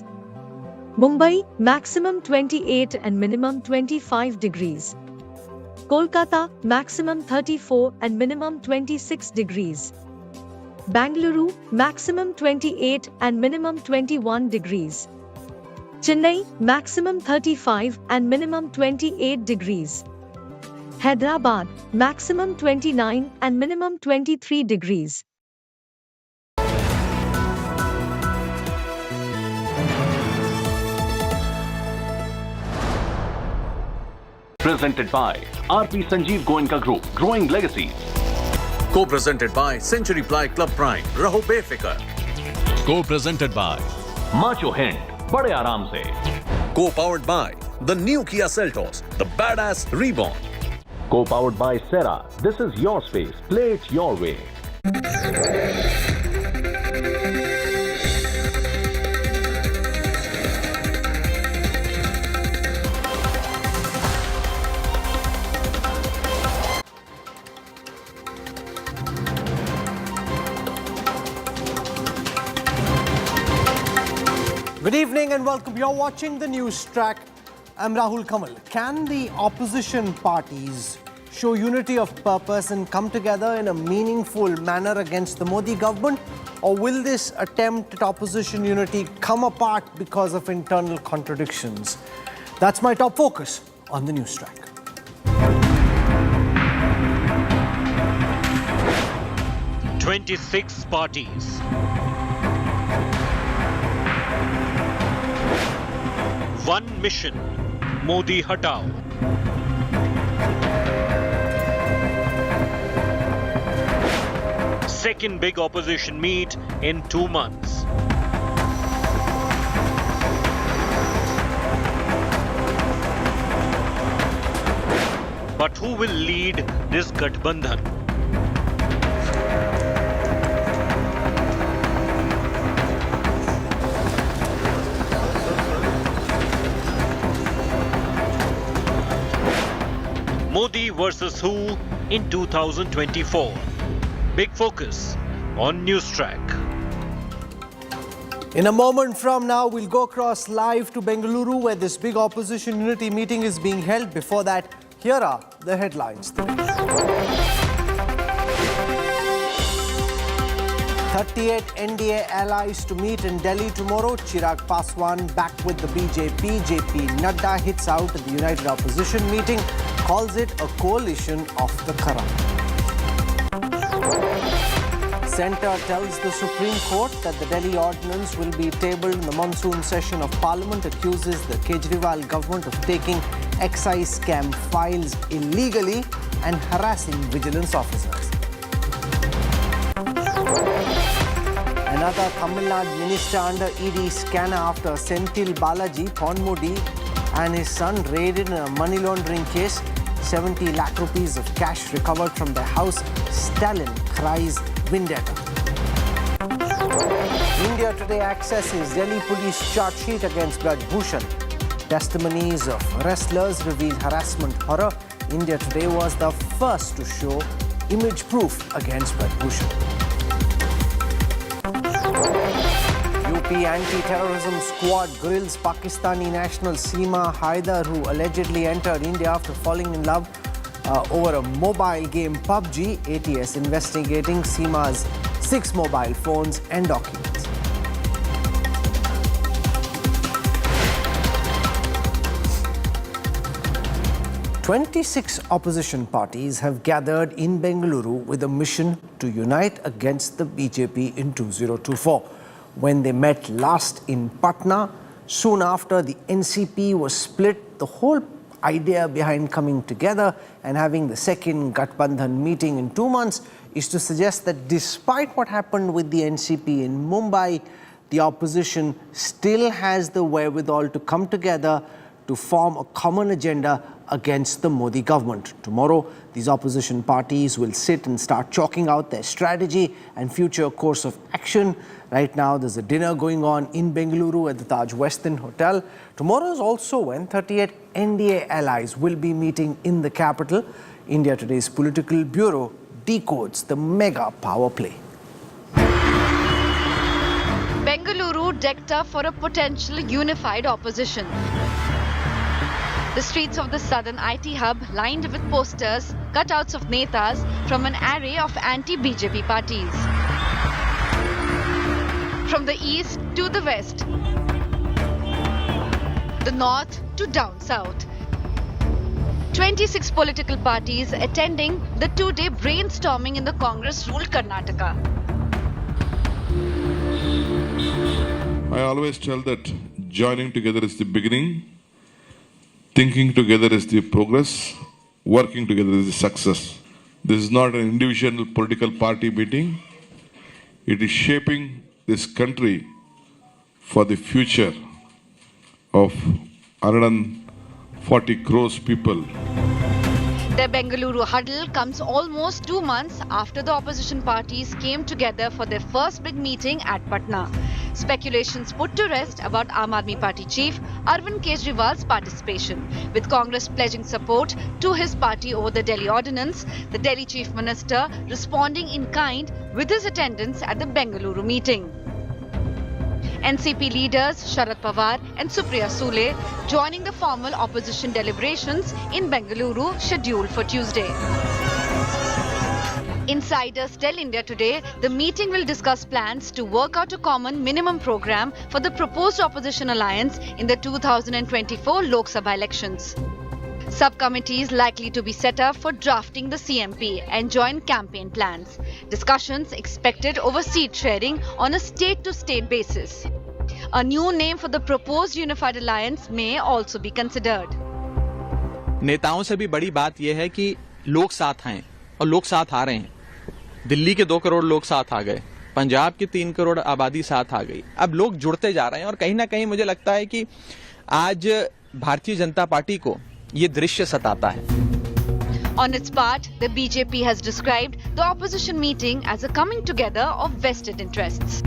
Speaker 19: Mumbai, maximum 28 and minimum 25 degrees. Kolkata, maximum 34 and minimum 26 degrees. Bengaluru, maximum 28 and minimum 21 degrees. Chennai, maximum 35 and minimum 28 degrees. Hyderabad, maximum 29 and minimum 23 degrees.
Speaker 21: Presented by RP Sanjeev Goenka Group, Growing Legacies. Co-presented by Century Ply Club Prime, Raho Befikar. Co-presented by Macho Hind, Bade Aaram Se. Co-powered by the new Kia Seltos, the badass reborn. Co-powered by Cellar. This is your space. Play it your way.
Speaker 25: Good evening and welcome. You're watching the news track. I'm Rahul Kamal. Can the opposition parties show unity of purpose and come together in a meaningful manner against the Modi government? Or will this attempt at opposition unity come apart because of internal contradictions? That's my top focus on the news track.
Speaker 26: "26 parties. One mission, Modi Hatao. Second big opposition meet in 2 months. But who will lead this Gathbandhan? Modi versus who in 2024? Big focus on News Track.
Speaker 25: In a moment from now, we'll go across live to Bengaluru, where this big opposition unity meeting is being held. Before that, here are the headlines. 38 NDA allies to meet in Delhi tomorrow. Chirag Paswan back with the BJP. JP Nadda hits out at the United Opposition meeting, calls it a coalition of the corrupt. Centre tells the Supreme Court that the Delhi ordinance will be tabled in the monsoon session of Parliament, accuses the Kejriwal government of taking excise scam files illegally and harassing vigilance officers. Another Tamil Nadu minister under ED scanner after Senthil Balaji, Ponmudi and his son raided in a money laundering case. 70 lakh rupees of cash recovered from their house. Stalin cries vendetta. India Today accesses Delhi police charge sheet against Braj Bhushan. Testimonies of wrestlers reveal harassment horror. India Today was the first to show image proof against Braj Bhushan. UP anti-terrorism squad grills Pakistani national Seema Haider, who allegedly entered India after falling in love over a mobile game Pubg. ATS investigating Seema's 6 mobile phones and documents. "26 opposition parties have gathered in Bengaluru with a mission to unite against the BJP in 2024. When they met last in Patna, soon after the NCP was split, the whole idea behind coming together and having the second Gathbandhan meeting in 2 months is to suggest that despite what happened with the NCP in Mumbai, the opposition still has the wherewithal to come together to form a common agenda against the Modi government. Tomorrow, these opposition parties will sit and start chalking out their strategy and future course of action. Right now, there's a dinner going on in Bengaluru at the Taj Westin Hotel. Tomorrow is also when 38 NDA allies will be meeting in the capital. India Today's political bureau decodes the mega power play.
Speaker 2: Bengaluru decked up for a potential unified opposition. The streets of the southern IT hub lined with posters, cutouts of netas from an array of anti-BJP parties. From the east to the west, the north to down south. 26 political parties attending the 2-day brainstorming in the Congress-ruled Karnataka.
Speaker 1: I always tell that joining together is the beginning, thinking together is the progress, working together is the success. This is not an individual political party meeting. It is shaping this country for the future of 140 crores people.
Speaker 2: The Bengaluru huddle comes almost 2 months after the opposition parties came together for their first big meeting at Patna. Speculations put to rest about Aam Aadmi Party chief Arvind Kejriwal's participation, with Congress pledging support to his party over the Delhi ordinance, the Delhi chief minister responding in kind with his attendance at the Bengaluru meeting. NCP leaders Sharad Pawar and Supriya Sule joining the formal opposition deliberations in Bengaluru, scheduled for Tuesday. Insiders tell India Today the meeting will discuss plans to work out a common minimum program for the proposed opposition alliance in the 2024 Lok Sabha elections. Subcommittees likely to be set up for drafting the CMP and joint campaign plans. Discussions expected over seat sharing on a state-to-state basis. A new name for the proposed unified alliance may also be considered.
Speaker 4: नेताओं से भी बड़ी बात यह है कि लोग साथ आए और लोग साथ आ रहे हैं। दिल्ली के 2 करोड़ लोग साथ आ गए, पंजाब की 3 करोड़ आबादी साथ आ गई। अब लोग जुड़ते जा रहे हैं और कहीं ना कहीं मुझे लगता है कि आज भारतीय जनता पार्टी को ये दृश्य सताता है।
Speaker 2: On its part, the BJP has described the opposition meeting as a coming together of vested interests.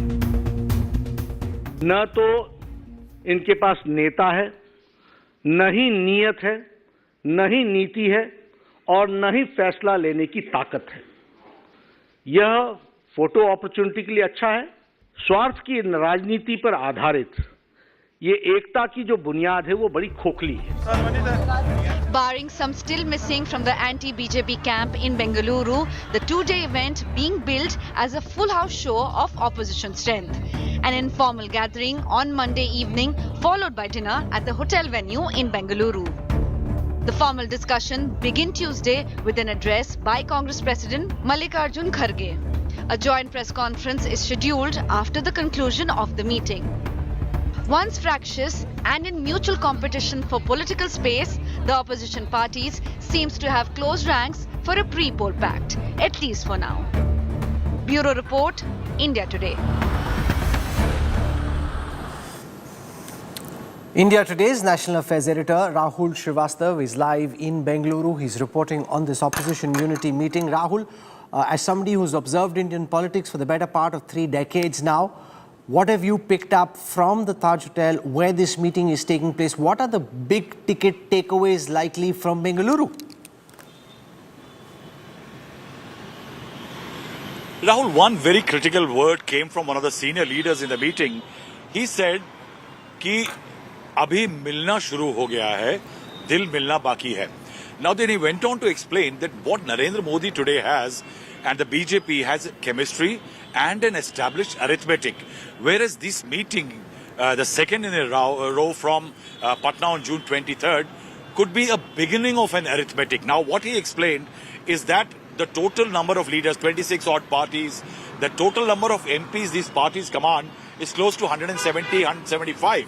Speaker 13: न तो इनके पास नेता है, न ही नीयत है, न ही नीति है और न ही फैसला लेने की ताकत है। यह फोटो अपॉर्चुनिटी के लिए अच्छा है, स्वार्थ की राजनीति पर आधारित ये एकता की जो बुनियाद है वो बड़ी खोखली है।
Speaker 2: Barring some still missing from the anti-BJP camp in Bengaluru, the two-day event being billed as a full house show of opposition strength. An informal gathering on Monday evening followed by dinner at the hotel venue in Bengaluru. The formal discussion began Tuesday with an address by Congress President Mallikarjun Kharge. A joint press conference is scheduled after the conclusion of the meeting. Once fractious and in mutual competition for political space, the opposition parties seems to have closed ranks for a pre-poll pact, at least for now. Bureau Report, India Today.
Speaker 25: India Today's National Affairs Editor Rahul Srivastav is live in Bengaluru. He's reporting on this opposition unity meeting. Rahul, as somebody who's observed Indian politics for the better part of 3 decades now, what have you picked up from the Taj Hotel where this meeting is taking place? What are the big ticket takeaways likely from Bengaluru?
Speaker 6: Rahul, one very critical word came from one of the senior leaders in the meeting. He said कि अभी मिलना शुरू हो गया है, दिल मिलना बाकी है. Now then he went on to explain that what Narendra Modi today has and the BJP has chemistry and an established arithmetic. Whereas this meeting, the second in a row from Patna on June 23rd, could be a beginning of an arithmetic. Now what he explained is that the total number of leaders, 26 odd parties, the total number of MPs these parties command is close to 170, 175.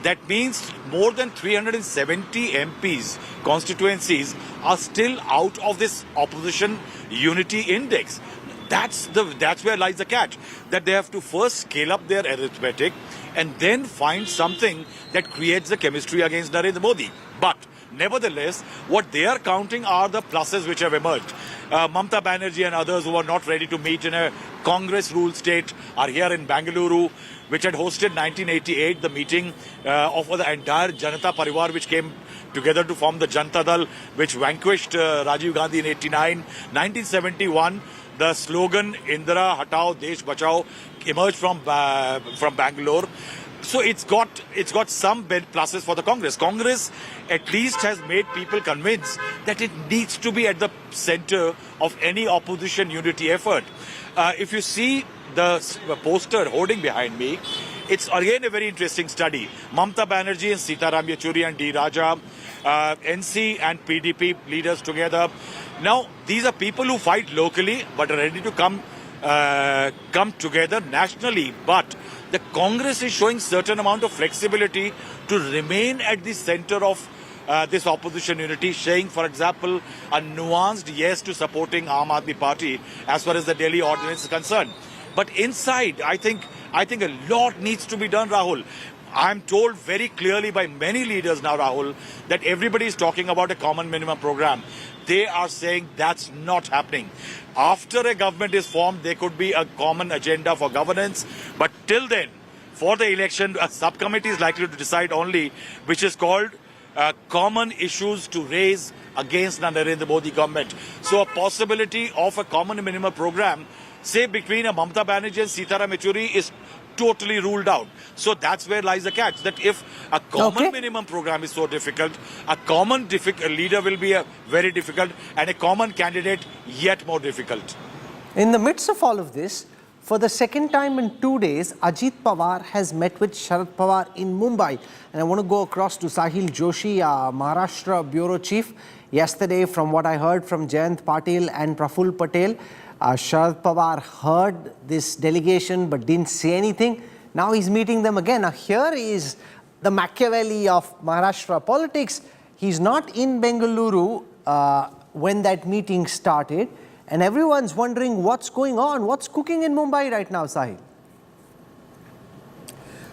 Speaker 6: That means more than 370 MPs, constituencies, are still out of this opposition unity index. That's where lies the catch. That they have to first scale up their arithmetic and then find something that creates the chemistry against Narendra Modi. But nevertheless, what they are counting are the pluses which have emerged. Mamata Banerjee and others who are not ready to meet in a Congress-ruled state are here in Bengaluru, which had hosted 1988 the meeting of the entire Janata Parivar, which came together to form the Janata Dal, which vanquished Rajiv Gandhi in 89. 1971, the slogan Indira Hatao Desh Bachao emerged from Bangalore. So it's got some pluses for the Congress. Congress at least has made people convinced that it needs to be at the center of any opposition unity effort. If you see the poster holding behind me, it's again a very interesting study. Mamata Banerjee and Sitaram Yechuri and D. Raja, NC and PDP leaders together. Now, these are people who fight locally but are ready to come together nationally. But the Congress is showing certain amount of flexibility to remain at the center of this opposition unity, saying, for example, a nuanced yes to supporting Aam Aadmi Party as far as the Delhi ordinance is concerned. But inside, I think a lot needs to be done, Rahul. I'm told very clearly by many leaders now, Rahul, that everybody is talking about a common minimum program. They are saying that's not happening. After a government is formed, there could be a common agenda for governance. But till then, for the election, a subcommittee is likely to decide only, which is called common issues to raise against the Narendra Modi government. So a possibility of a common minimum program, say between a Mamata Banerjee and Sitaram Yechuri, is totally ruled out. So that's where lies the catch, that if a common minimum program is so difficult, a common leader will be very difficult, and a common candidate yet more difficult.
Speaker 25: In the midst of all of this, for the second time in 2 days, Ajit Pawar has met with Sharad Pawar in Mumbai. And I want to go across to Sahil Joshi, Maharashtra Bureau Chief. Yesterday, from what I heard from Jayant Patil and Praful Patel, Sharad Pawar heard this delegation but didn't say anything. Now he's meeting them again. Now here is the Machiavelli of Maharashtra politics. He's not in Bengaluru when that meeting started. And everyone's wondering what's going on, what's cooking in Mumbai right now, Sahil?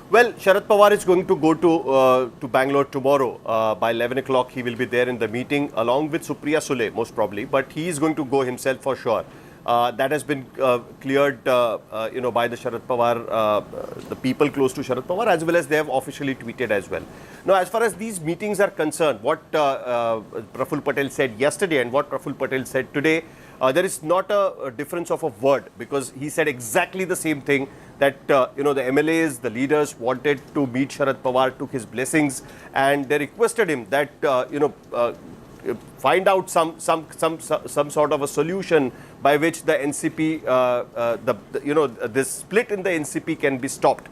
Speaker 7: Well, Sharad Pawar is going to go to Bangalore tomorrow. By 11 o'clock, he will be there in the meeting along with Supriya Sule, most probably. But he is going to go himself for sure. That has been cleared, by the Sharad Pawar, the people close to Sharad Pawar, as well as they have officially tweeted as well. Now, as far as these meetings are concerned, what Praful Patel said yesterday and what Praful Patel said today, there is not a difference of a word, because he said exactly the same thing, that the MLAs, the leaders wanted to meet Sharad Pawar, took his blessings, and they requested him that find out some sort of a solution by which the NCP, this split in the NCP can be stopped.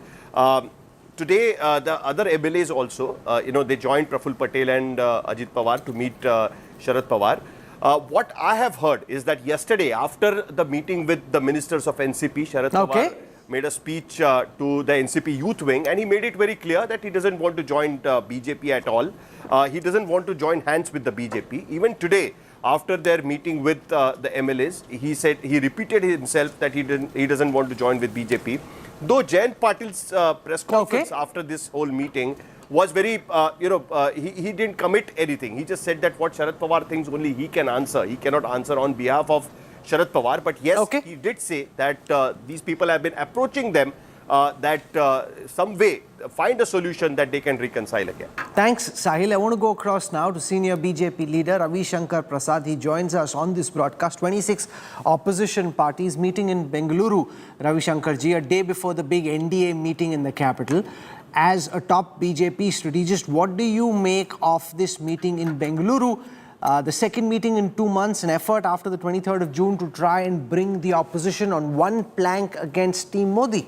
Speaker 7: Today, the other MLAs also, they joined Praful Patel and Ajit Pawar to meet Sharad Pawar. What I have heard is that yesterday, after the meeting with the ministers of NCP, Sharad Pawar made a speech to the NCP youth wing, and he made it very clear that he doesn't want to join BJP at all. He doesn't want to join hands with the BJP. Even today, after their meeting with the MLAs, he repeated himself that he doesn't want to join with BJP. Though Jayant Patil's press conference after this whole meeting was very, he didn't commit anything. He just said that what Sharad Pawar thinks only he can answer. He cannot answer on behalf of Sharad Pawar. But yes, he did say that these people have been approaching them that some way find a solution that they can reconcile again.
Speaker 25: Thanks, Sahil. I want to go across now to senior BJP leader Ravi Shankar Prasad. He joins us on this broadcast. 26 opposition parties meeting in Bengaluru, Ravi Shankar ji, a day before the big NDA meeting in the capital. As a top BJP strategist, what do you make of this meeting in Bengaluru? The second meeting in 2 months, an effort after the 23rd of June to try and bring the opposition on one plank against Team Modi.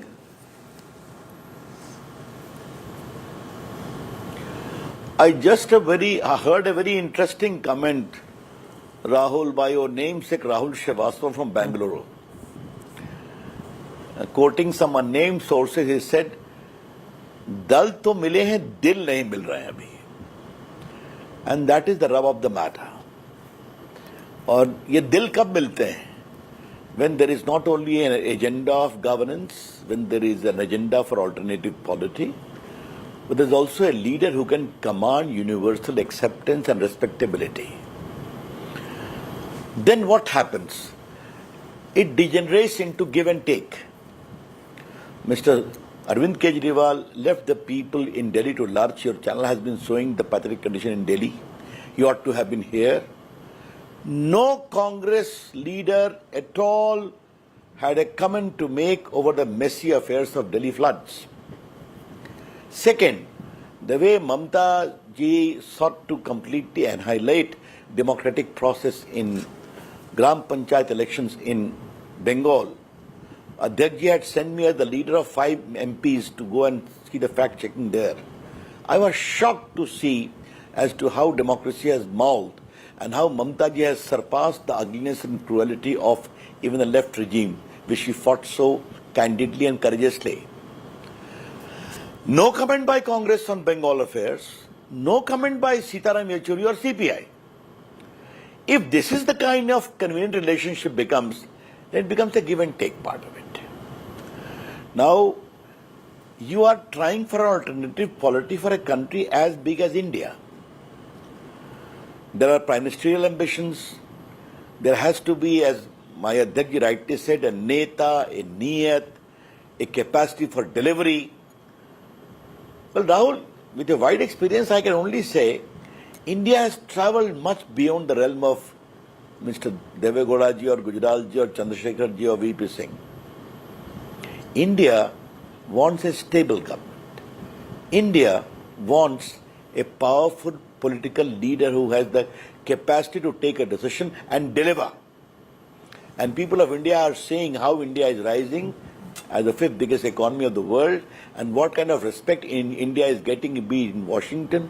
Speaker 17: I heard a very interesting comment, Rahul, by your namesake Rahul Srivastava from Bengaluru. Quoting some unnamed sources, he said, "Dal to mile hain, dil nahi mil rahe abhi." And that is the rub of the matter. और ये दिल कब मिलते हैं? When there is not only an agenda of governance, when there is an agenda for alternative polity, but there is also a leader who can command universal acceptance and respectability. Then what happens? It degenerates into give and take. Mr. Arvind Kejriwal left the people in Delhi to lurch. Your channel has been showing the pathetic condition in Delhi. He ought to have been here. No Congress leader at all had a comment to make over the messy affairs of Delhi floods. Second, the way Mamta ji sought to completely annihilate democratic process in Gram Panchayat elections in Bengal. Adhyakji had sent me as the leader of 5 MPs to go and see the fact-checking there. I was shocked to see as to how democracy has mouthed and how Mamta ji has surpassed the ugliness and cruelty of even the left regime, which she fought so candidly and courageously. No comment by Congress on Bengal affairs. No comment by Sitaram Yechuri or CPI. If this is the kind of convenient relationship becomes, then it becomes a give and take part of it. Now, you are trying for an alternative polity for a country as big as India. There are prime ministerial ambitions. There has to be, as my Adhyakji rightly said, a neta, a niyat, a capacity for delivery. Well, Rahul, with a wide experience, I can only say India has travelled much beyond the realm of Mr. Deve Gowda ji or Gujral ji or Chandrasekhar ji or VP Singh. India wants a stable government. India wants a powerful political leader who has the capacity to take a decision and deliver. And people of India are seeing how India is rising as the 5th biggest economy of the world and what kind of respect India is getting, be it in Washington,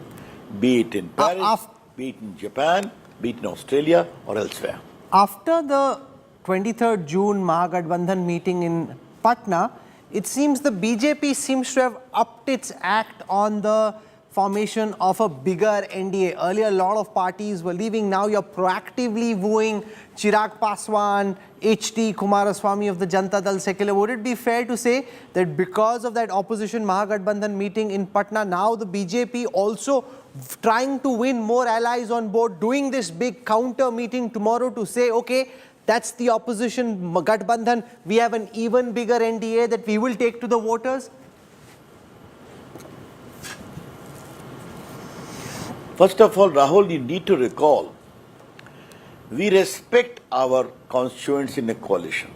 Speaker 17: be it in Paris, be it in Japan, be it in Australia or elsewhere.
Speaker 25: After the 23rd June Mahagathbandhan meeting in Patna, it seems the BJP seems to have upped its act on the formation of a bigger NDA. Earlier, a lot of parties were leaving. Now you're proactively wooing Chirag Paswan, HT Kumaraswamy of the Janata Dal Secular. Would it be fair to say that because of that opposition Mahagathbandhan meeting in Patna, now the BJP also trying to win more allies on board, doing this big counter meeting tomorrow to say, okay, That's the opposition Gadbandhan. We have an even bigger NDA that we will take to the voters.
Speaker 17: First of all, Rahul, you need to recall, we respect our constituents in a coalition.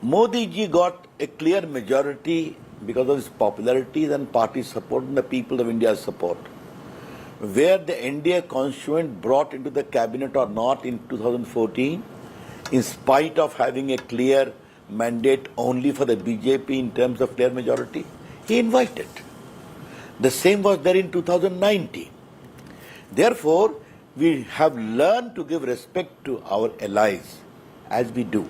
Speaker 17: Modi ji got a clear majority because of his popularity and party support and the people of India's support. Where the NDA constituent brought into the cabinet or not in 2014, in spite of having a clear mandate only for the BJP in terms of clear majority, he invited. The same was there in 2019. Therefore, we have learned to give respect to our allies, as we do.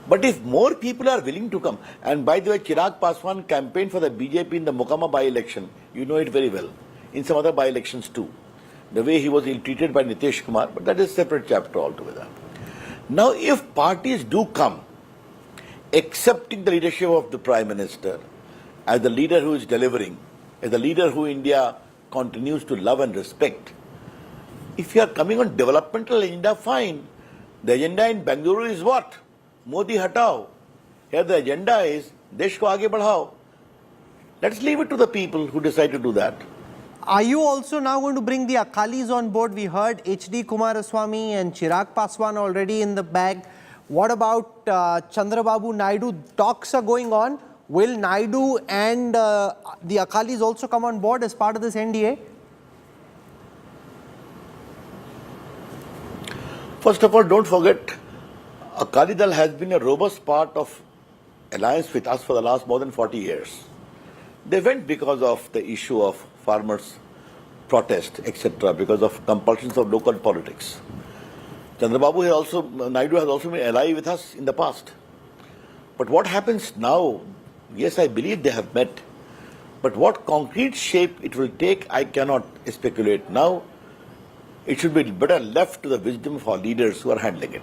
Speaker 17: But if more people are willing to come, and by the way, Chirag Paswan campaigned for the BJP in the Mokama by-election, you know it very well, in some other by-elections too. The way he was ill-treated by Nitish Kumar, but that is a separate chapter altogether. Now, if parties do come, accepting the leadership of the Prime Minister as the leader who is delivering, as the leader who India continues to love and respect, if you are coming on developmental agenda, fine. The agenda in Bengaluru is what? Modi hatao. Here the agenda is Desh ko aage badhao. Let's leave it to the people who decide to do that.
Speaker 25: Are you also now going to bring the Akalis on board? We heard H.D. Kumaraswamy and Chirag Paswan already in the bag. What about Chandrababu Naidu? Talks are going on. Will Naidu and the Akalis also come on board as part of this NDA?
Speaker 17: First of all, don't forget, Akali Dal has been a robust part of alliance with us for the last more than 40 years. They went because of the issue of farmers' protest, etc., because of compulsions of local politics. Chandrababu has also, Naidu has also been ally with us in the past. But what happens now? Yes, I believe they have met. But what concrete shape it will take, I cannot speculate now. It should be better left to the wisdom of our leaders who are handling it.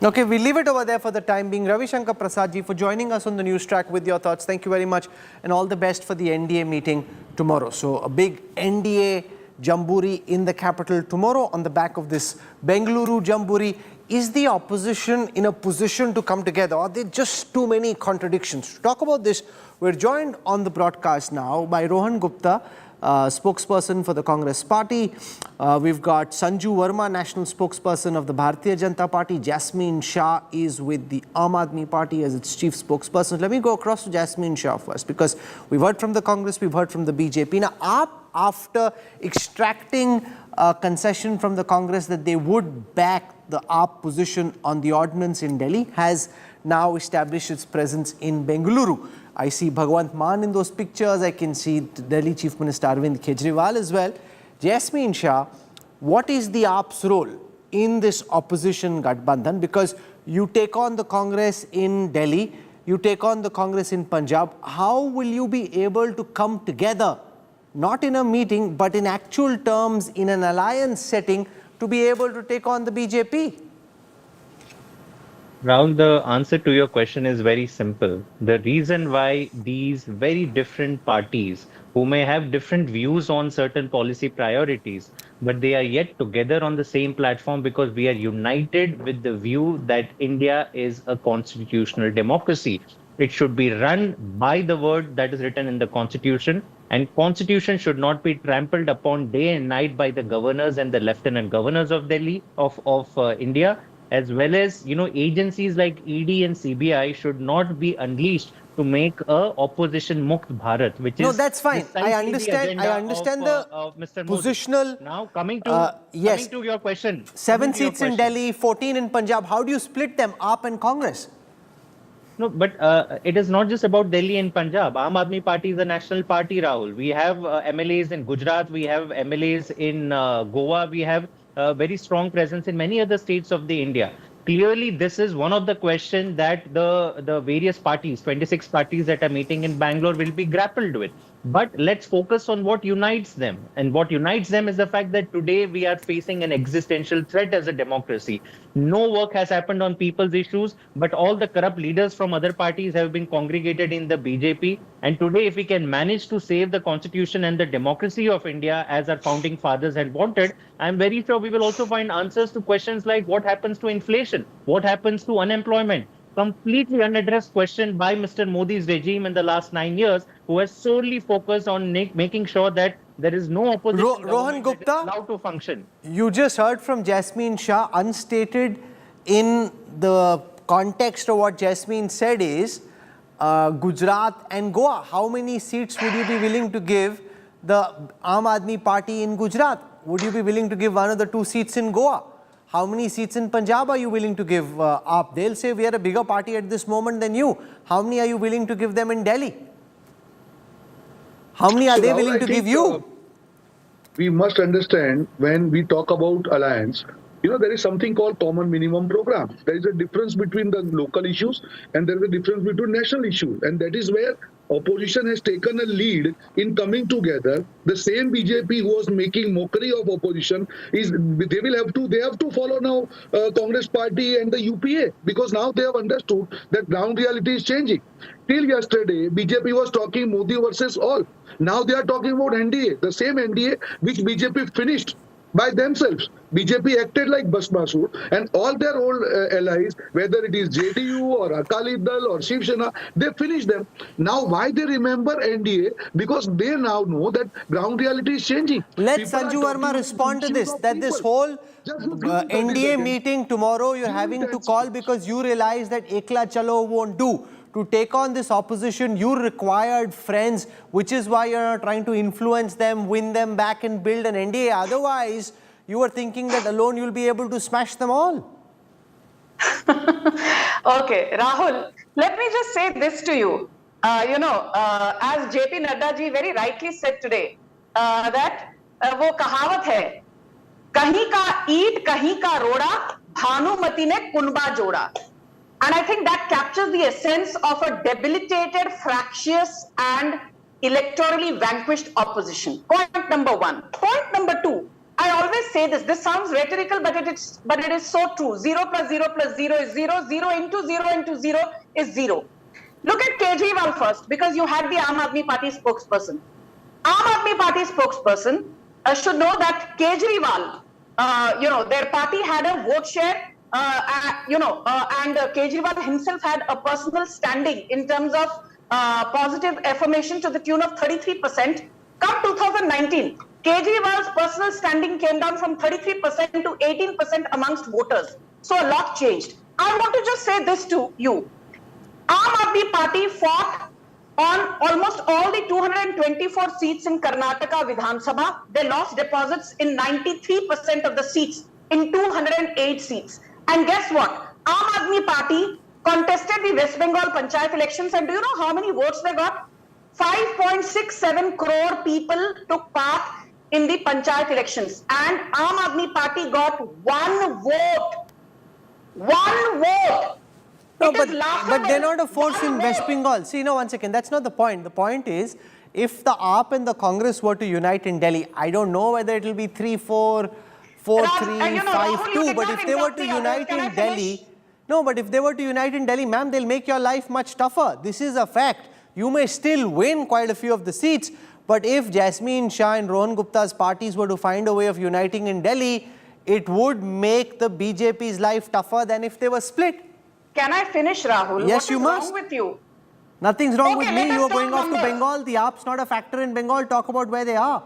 Speaker 25: Okay, we leave it over there for the time being. Ravi Shankar Prasad ji, for joining us on the news track with your thoughts. Thank you very much, and all the best for the NDA meeting tomorrow. So a big NDA Jamburi in the capital tomorrow on the back of this Bengaluru Jamburi. Is the opposition in a position to come together? Are there just too many contradictions? To talk about this, we're joined on the broadcast now by Rohan Gupta, spokesperson for the Congress Party. We've got Sanju Verma, national spokesperson of the Bharatiya Janata Party. Jasmine Shah is with the Aam Aadmi Party as its chief spokesperson. Let me go across to Jasmine Shah first, because we've heard from the Congress, we've heard from the BJP. Now, after extracting a concession from the Congress that they would back the AAP position on the ordinance in Delhi, has now established its presence in Bengaluru. I see Bhagwant Mann in those pictures. I can see Delhi Chief Minister Arvind Kejriwal as well. Jasmine Shah, what is the AAP's role in this opposition Gadbandhan? Because you take on the Congress in Delhi, you take on the Congress in Punjab. How will you be able to come together, not in a meeting, but in actual terms, in an alliance setting, to be able to take on the BJP?
Speaker 5: Rahul, the answer to your question is very simple. The reason why these very different parties, who may have different views on certain policy priorities, but they are yet together on the same platform, because we are united with the view that India is a constitutional democracy. It should be run by the word that is written in the constitution, and constitution should not be trampled upon day and night by the governors and the lieutenant governors of Delhi, of India, as well as, agencies like ED and CBI should not be unleashed to make a opposition Mukt Bharat, which is...
Speaker 25: No, that's fine. I understand the positional...
Speaker 5: Now, coming to your question.
Speaker 25: 7 seats in Delhi, 14 in Punjab. How do you split them, AAP and Congress?
Speaker 5: No, but it is not just about Delhi and Punjab. Aam Aadmi Party is a national party, Rahul. We have MLAs in Gujarat, we have MLAs in Goa, we have a very strong presence in many other states of the India. Clearly, this is one of the questions that the various parties, 26 parties that are meeting in Bangalore, will be grappled with. But let's focus on what unites them. And what unites them is the fact that today we are facing an existential threat as a democracy. No work has happened on people's issues, but all the corrupt leaders from other parties have been congregated in the BJP. And today, if we can manage to save the constitution and the democracy of India as our founding fathers had wanted, I'm very sure we will also find answers to questions like what happens to inflation, what happens to unemployment. Completely unaddressed question by Mr. Modi's regime in the last 9 years, who has solely focused on making sure that there is no opposition
Speaker 25: Rohan Gupta,
Speaker 5: allowed to function.
Speaker 25: You just heard from Jasmine Shah, unstated in the context of what Jasmine said is Gujarat and Goa. How many seats would you be willing to give the Aam Aadmi Party in Gujarat? Would you be willing to give one of the 2 seats in Goa? How many seats in Punjab are you willing to give up? They'll say we are a bigger party at this moment than you. How many are you willing to give them in Delhi? How many are they willing to give you?
Speaker 3: We must understand when we talk about alliance, there is something called common minimum program. There is a difference between the local issues and there is a difference between national issues. And that is where opposition has taken a lead in coming together. The same BJP who was making mockery of opposition they have to follow now Congress party and the UPA, because now they have understood that ground reality is changing. Till yesterday, BJP was talking Modi versus all. Now they are talking about NDA, the same NDA which BJP finished by themselves. BJP acted like Basmasur, and all their old allies, whether it is JDU or Akali Dal or Shiv Sena, they finished them. Now, why they remember NDA? Because they now know that ground reality is changing.
Speaker 25: Let Sanju Verma respond to this, that this whole NDA meeting tomorrow you're having to call because you realize that Ekla Chalo won't do. To take on this opposition, you required friends, which is why you're trying to influence them, win them back and build an NDA. Otherwise, you were thinking that alone you'll be able to smash them all.
Speaker 14: Okay, Rahul, let me just say this to you. As JP Nadda ji very rightly said today, that वो कहावत है, कहीं का ईट कहीं का रोड़ा, भानुमति ने कुनबा जोड़ा. And I think that captures the essence of a debilitated, fractious and electorally vanquished opposition. Point number 1. Point number 2. I always say this sounds rhetorical, but it is so true. 0 plus 0 plus 0 is 0. 0 into 0 into 0 is 0. Look at Kejriwal first, because you had the Aam Aadmi Party spokesperson. Aam Aadmi Party spokesperson should know that Kejriwal, their party had a vote share. And Kejriwal himself had a personal standing in terms of positive affirmation to the tune of 33%. Come 2019, Kejriwal's personal standing came down from 33% to 18% amongst voters. So a lot changed. I want to just say this to you. Aam Aadmi Party fought on almost all the 224 seats in Karnataka Vidhan Sabha. They lost deposits in 93% of the seats in 208 seats. And guess what? Aam Aadmi Party contested the West Bengal Panchayat elections, and do you know how many votes they got? 5.67 crore people took part in the Panchayat elections, and Aam Aadmi Party got 1 vote. 1 vote.
Speaker 25: No, but they're not a force in West Bengal. See, one second, that's not the point. The point is, if the AAP and the Congress were to unite in Delhi, I don't know whether it will be 3-4, 4-3, 5-2, but if they were to unite in Delhi, if they were to unite in Delhi, ma'am, they'll make your life much tougher. This is a fact. You may still win quite a few of the seats, but if Jasmine Shah and Rohan Gupta's parties were to find a way of uniting in Delhi, it would make the BJP's life tougher than if they were split.
Speaker 14: Can I finish, Rahul?
Speaker 25: Yes, you must.
Speaker 14: What's wrong with you?
Speaker 25: Nothing's wrong with me. You are going off to Bengal. The AAP's not a factor in Bengal. Talk about where they are.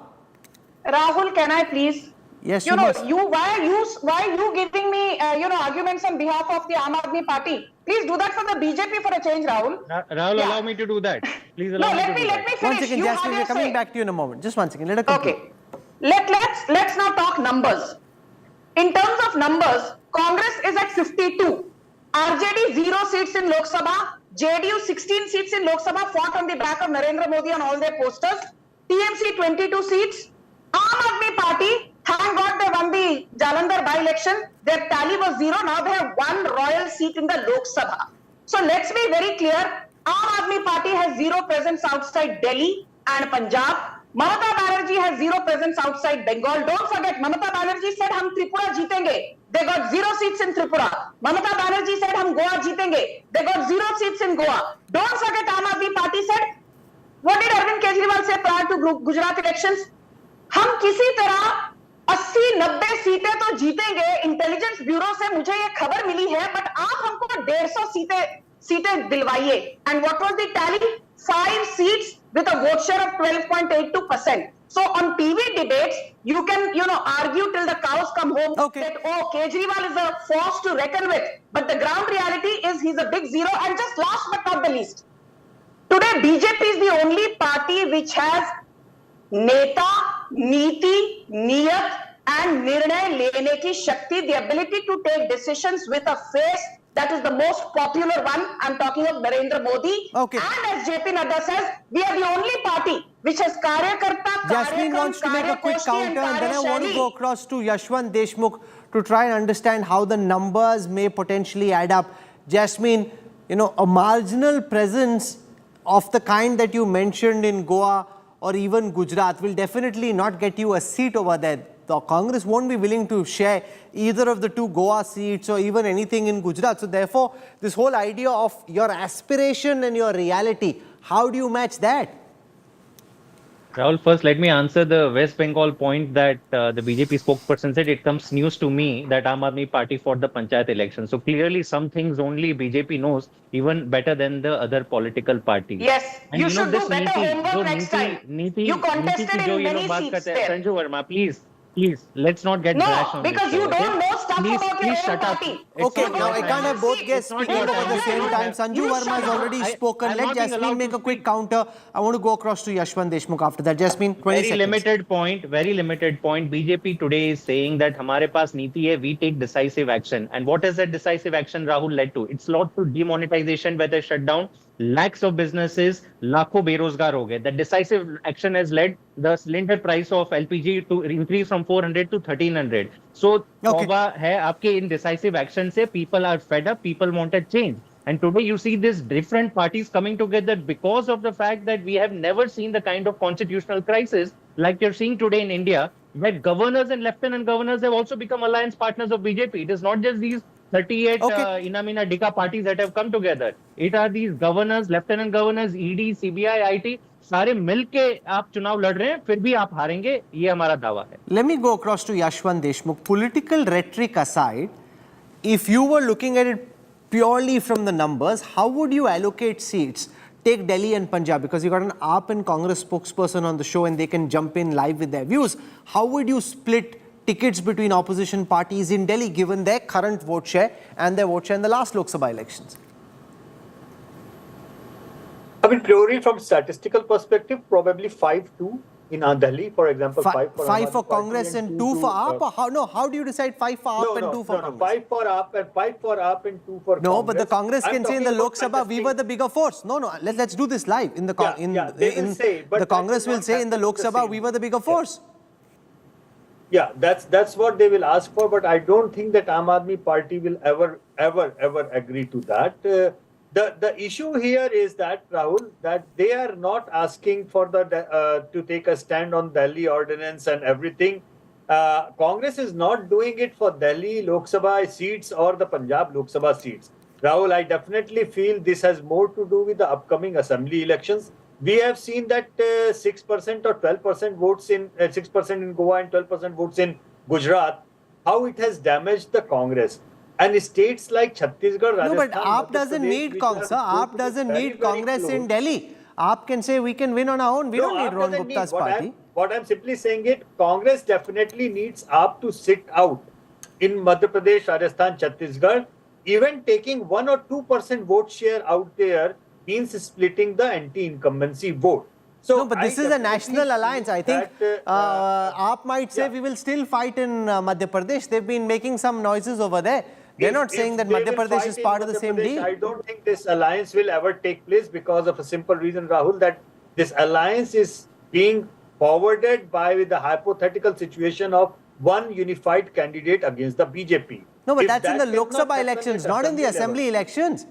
Speaker 14: Rahul, can I please?
Speaker 25: Yes, you must.
Speaker 14: Why are you giving me, arguments on behalf of the Aam Aadmi Party? Please do that for the BJP for a change, Rahul.
Speaker 5: Rahul, allow me to do that. Please allow me to do that.
Speaker 14: Let me finish.
Speaker 25: 1 second, Jasmine, we're coming back to you in a moment. Just 1 second. Let her complete.
Speaker 14: Okay. Let's now talk numbers. In terms of numbers, Congress is at 52. RJD 0 seats in Lok Sabha. JDU 16 seats in Lok Sabha, fought on the back of Narendra Modi on all their posters. TMC 22 seats. Aam Aadmi Party, thank God they won the Jalandhar by-election. Their tally was 0. Now they have 1 royal seat in the Lok Sabha. So let's be very clear. Aam Aadmi Party has 0 presence outside Delhi and Punjab. Mamata Banerjee has zero presence outside Bengal. Don't forget, Mamata Banerjee said hum Tripura jeetenge. They got 0 seats in Tripura. Mamata Banerjee said hum Goa jeetenge. They got 0 seats in Goa. Don't forget, Aam Aadmi Party said, what did Arvind Kejriwal say prior to Gujarat elections? हम किसी तरह 80-90 सीटें तो जीतेंगे, intelligence bureau से मुझे ये खबर मिली है, बट आप हमको 150 सीटें दिलवाइए. And what was the tally? 5 seats with a vote share of 12.82%. So on TV debates, you can, argue till the cows come home that, oh, Kejriwal is a force to reckon with. But the ground reality is he's a big zero. And just last but not the least, today BJP is the only party which has Neta, Niti, Niyat and Nirnay lene ki Shakti, the ability to take decisions with a face that is the most popular one. I'm talking of Narendra Modi. And as JP Nadda says, we are the only party which has Karyakarta,
Speaker 25: Jasmine wants to make a quick counter and then I want to go across to Yashwant Deshmukh to try and understand how the numbers may potentially add up. Jasmine, a marginal presence of the kind that you mentioned in Goa or even Gujarat will definitely not get you a seat over there. The Congress won't be willing to share either of the 2 Goa seats or even anything in Gujarat. So therefore, this whole idea of your aspiration and your reality, how do you match that?
Speaker 5: Rahul, first let me answer the West Bengal point that the BJP spokesperson said. It comes news to me that Aam Aadmi Party fought the Panchayat election. So clearly some things only BJP knows even better than the other political parties.
Speaker 14: Yes,
Speaker 5: And
Speaker 14: you should do better
Speaker 5: Niti,
Speaker 14: homework next time. You contested in many seats there.
Speaker 5: Sanju Verma, please, let's not get brash on
Speaker 14: because
Speaker 5: this
Speaker 14: you
Speaker 5: show,
Speaker 14: don't
Speaker 5: okay?
Speaker 14: know stuff about your own party.
Speaker 25: Okay, now I can't have both guests speaking over the same time. Sanju Verma has already spoken. Let Jasmine make a quick counter. I want to go across to Yashwant Deshmukh after that. Jasmine, 20
Speaker 5: very
Speaker 25: seconds.
Speaker 5: very limited point. BJP today is saying that hamare paas niti hai, we take decisive action. And what has that decisive action, Rahul, led to? It's led to demonetization, whether shutdown, lakhs of businesses, lakho berozgar ho gaye. The decisive action has led the cylinder price of LPG to increase from 400 to 1300. So, tauba hai aapke indecisive action se, people are fed up, people want a change. And today you see these different parties coming together because of the fact that we have never seen the kind of constitutional crisis like you're seeing today in India, where governors and lieutenant governors have also become alliance partners of BJP. It is not just these 38 Inamina Dika parties that have come together. It are these governors, lieutenant governors, ED, CBI, IT, सारे मिलके आप चुनाव लड़ रहे हैं, फिर भी आप हारेंगे, ये हमारा दावा है.
Speaker 25: Let me go across to Yashwant Deshmukh. Political rhetoric aside, if you were looking at it purely from the numbers, how would you allocate seats? Take Delhi and Punjab, because you got an AAP and Congress spokesperson on the show and they can jump in live with their views. How would you split tickets between opposition parties in Delhi given their current vote share and their vote share in the last Lok Sabha elections?
Speaker 10: I mean, purely from statistical perspective, probably 5-2 in Delhi, for example.
Speaker 25: 5 for Congress and 2 for AAP? How do you decide 5 for AAP and 2 for Congress?
Speaker 10: 5 for AAP and 2 for Congress.
Speaker 25: No, but the Congress can say in the Lok Sabha, we were the bigger force. No, let's do this live. The Congress will say in the Lok Sabha, we were the bigger force.
Speaker 10: Yeah, that's what they will ask for, but I don't think that Aam Aadmi Party will ever agree to that. The issue here is that, Rahul, that they are not asking for to take a stand on Delhi ordinance and everything. Congress is not doing it for Delhi Lok Sabha seats or the Punjab Lok Sabha seats. Rahul, I definitely feel this has more to do with the upcoming assembly elections. We have seen that 6% or 12% votes in 6% in Goa and 12% votes in Gujarat, how it has damaged the Congress. And states like Chhattisgarh, Rajasthan...
Speaker 25: No, but AAP doesn't need Congress. AAP doesn't need Congress in Delhi. AAP can say we can win on our own. We don't need Rohan Gupta's party.
Speaker 10: What I'm simply saying is Congress definitely needs AAP to sit out in Madhya Pradesh, Rajasthan, Chhattisgarh. Even taking 1 or 2% vote share out there means splitting the anti-incumbency vote.
Speaker 25: So, no, but this is a national alliance. I think AAP might say we will still fight in Madhya Pradesh. They've been making some noises over there. They're not saying that Madhya Pradesh is part of the same deal.
Speaker 10: I don't think this alliance will ever take place because of a simple reason, Rahul, that this alliance is being forwarded by the hypothetical situation of one unified candidate against the BJP.
Speaker 25: No, but that's in the Lok Sabha elections, not in the assembly elections.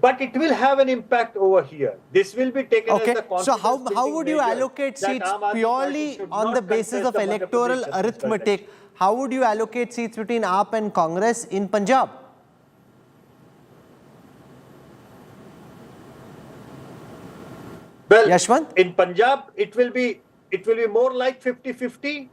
Speaker 10: but it will have an impact over here. This will be taken as the confidence.
Speaker 25: So how would you allocate seats purely on the basis of electoral arithmetic? How would you allocate seats between AAP and Congress in Punjab?
Speaker 10: Well,
Speaker 25: Yashwant?
Speaker 10: in Punjab, it will be more like 50-50,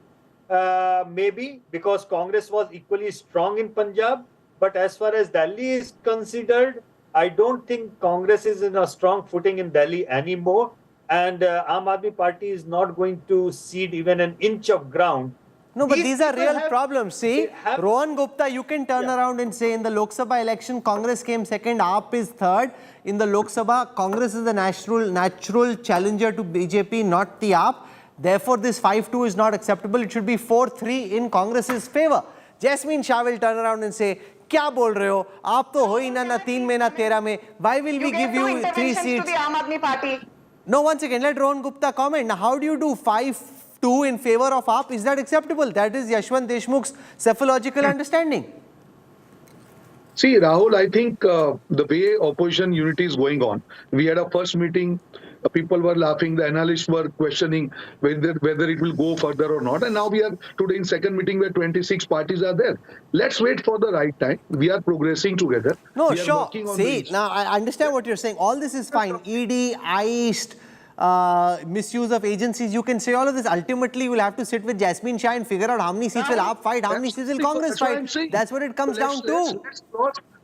Speaker 10: maybe, because Congress was equally strong in Punjab. But as far as Delhi is considered, I don't think Congress is in a strong footing in Delhi anymore. And Aam Aadmi Party is not going to cede even an inch of ground.
Speaker 25: No, but these are real problems. See, Rohan Gupta, you can turn around and say in the Lok Sabha election, Congress came second, AAP is third. In the Lok Sabha, Congress is the natural challenger to BJP, not the AAP. Therefore, this 5-2 is not acceptable. It should be 4-3 in Congress's favor. Jasmine Shah will turn around and say, क्या बोल रहे हो? आप तो हो ही ना 3 में ना 13 में. Why will we give you 3 seats?
Speaker 14: To the Aam Aadmi Party.
Speaker 25: No, once again, let Rohan Gupta comment. Now, how do you do 5-2 in favor of AAP? Is that acceptable? That is Yashwant Deshmukh's cephalogical understanding.
Speaker 3: See, Rahul, I think the way opposition unity is going on, we had a first meeting, people were laughing, the analysts were questioning whether it will go further or not. And now we are today in second meeting where 26 parties are there. Let's wait for the right time. We are progressing together.
Speaker 25: No, sure. See, now I understand what you're saying. All this is fine. ED, iced, misuse of agencies, you can say all of this. Ultimately, you will have to sit with Jasmine Shah and figure out how many seats will AAP fight, how many seats will Congress fight. That's what it comes down to.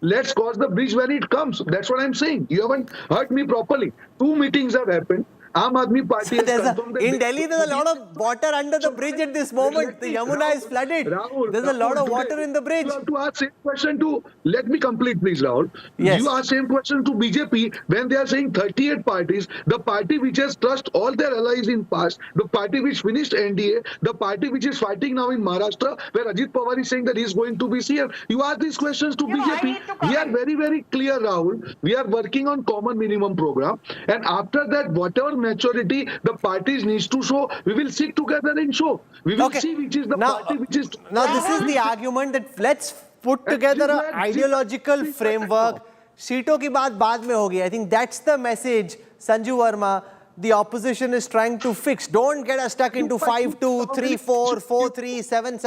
Speaker 3: Let's cross the bridge when it comes. That's what I'm saying. You haven't heard me properly. 2 meetings have happened. Aam Aadmi Party has confirmed
Speaker 25: in Delhi, there's a lot of water under the bridge at this moment. The Yamuna is flooded. There's a lot of water in the bridge.
Speaker 3: You have to ask same question to, let me complete please, Rahul.
Speaker 25: Yes.
Speaker 3: You ask same question to BJP when they are saying 38 parties, the party which has trust all their allies in past, the party which finished NDA, the party which is fighting now in Maharashtra, where Ajit Pawar is saying that he is going to be CM. You ask these questions to BJP. We are very, very clear, Rahul. We are working on common minimum program. And after that, whatever maturity the parties needs to show, we will sit together and show. We will see which is the party which is...
Speaker 25: Now, this is the argument that let's put together an ideological framework. Seeton ki baat baad mein hogi. I think that's the message, Sanju Verma, the opposition is trying to fix. Don't get us stuck into 5-2, 3-4, 4-3, 7-7,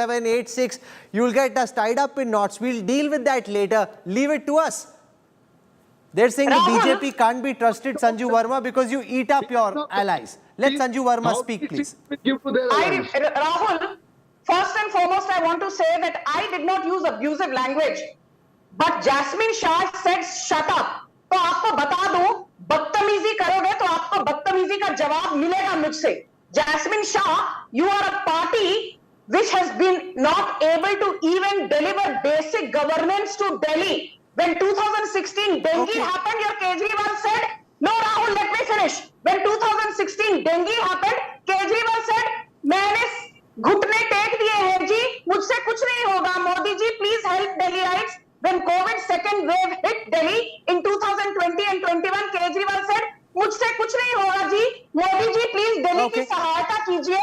Speaker 25: 8-6. You'll get us tied up in knots. We'll deal with that later. Leave it to us. They're saying the BJP can't be trusted, Sanju Verma, because you eat up your allies. Let Sanju Verma speak, please.
Speaker 14: Rahul, first and foremost, I want to say that I did not use abusive language. But Jasmine Shah said, shut up. तो आपको बता दूं, बदतमीजी करोगे तो आपको बदतमीजी का जवाब मिलेगा मुझसे. Jasmine Shah, you are a party which has been not able to even deliver basic governance to Delhi. When 2016 dengue happened, your Kejriwal said, no Rahul, let me finish. When 2016 dengue happened, Kejriwal said, मैंने घुटने take दिए हैं जी, मुझसे कुछ नहीं होगा. Modi ji, please help Delhiites. When COVID second wave hit Delhi in 2020 and 21, Kejriwal said, मुझसे कुछ नहीं होगा जी. Modi ji, please Delhi की सहायता कीजिए.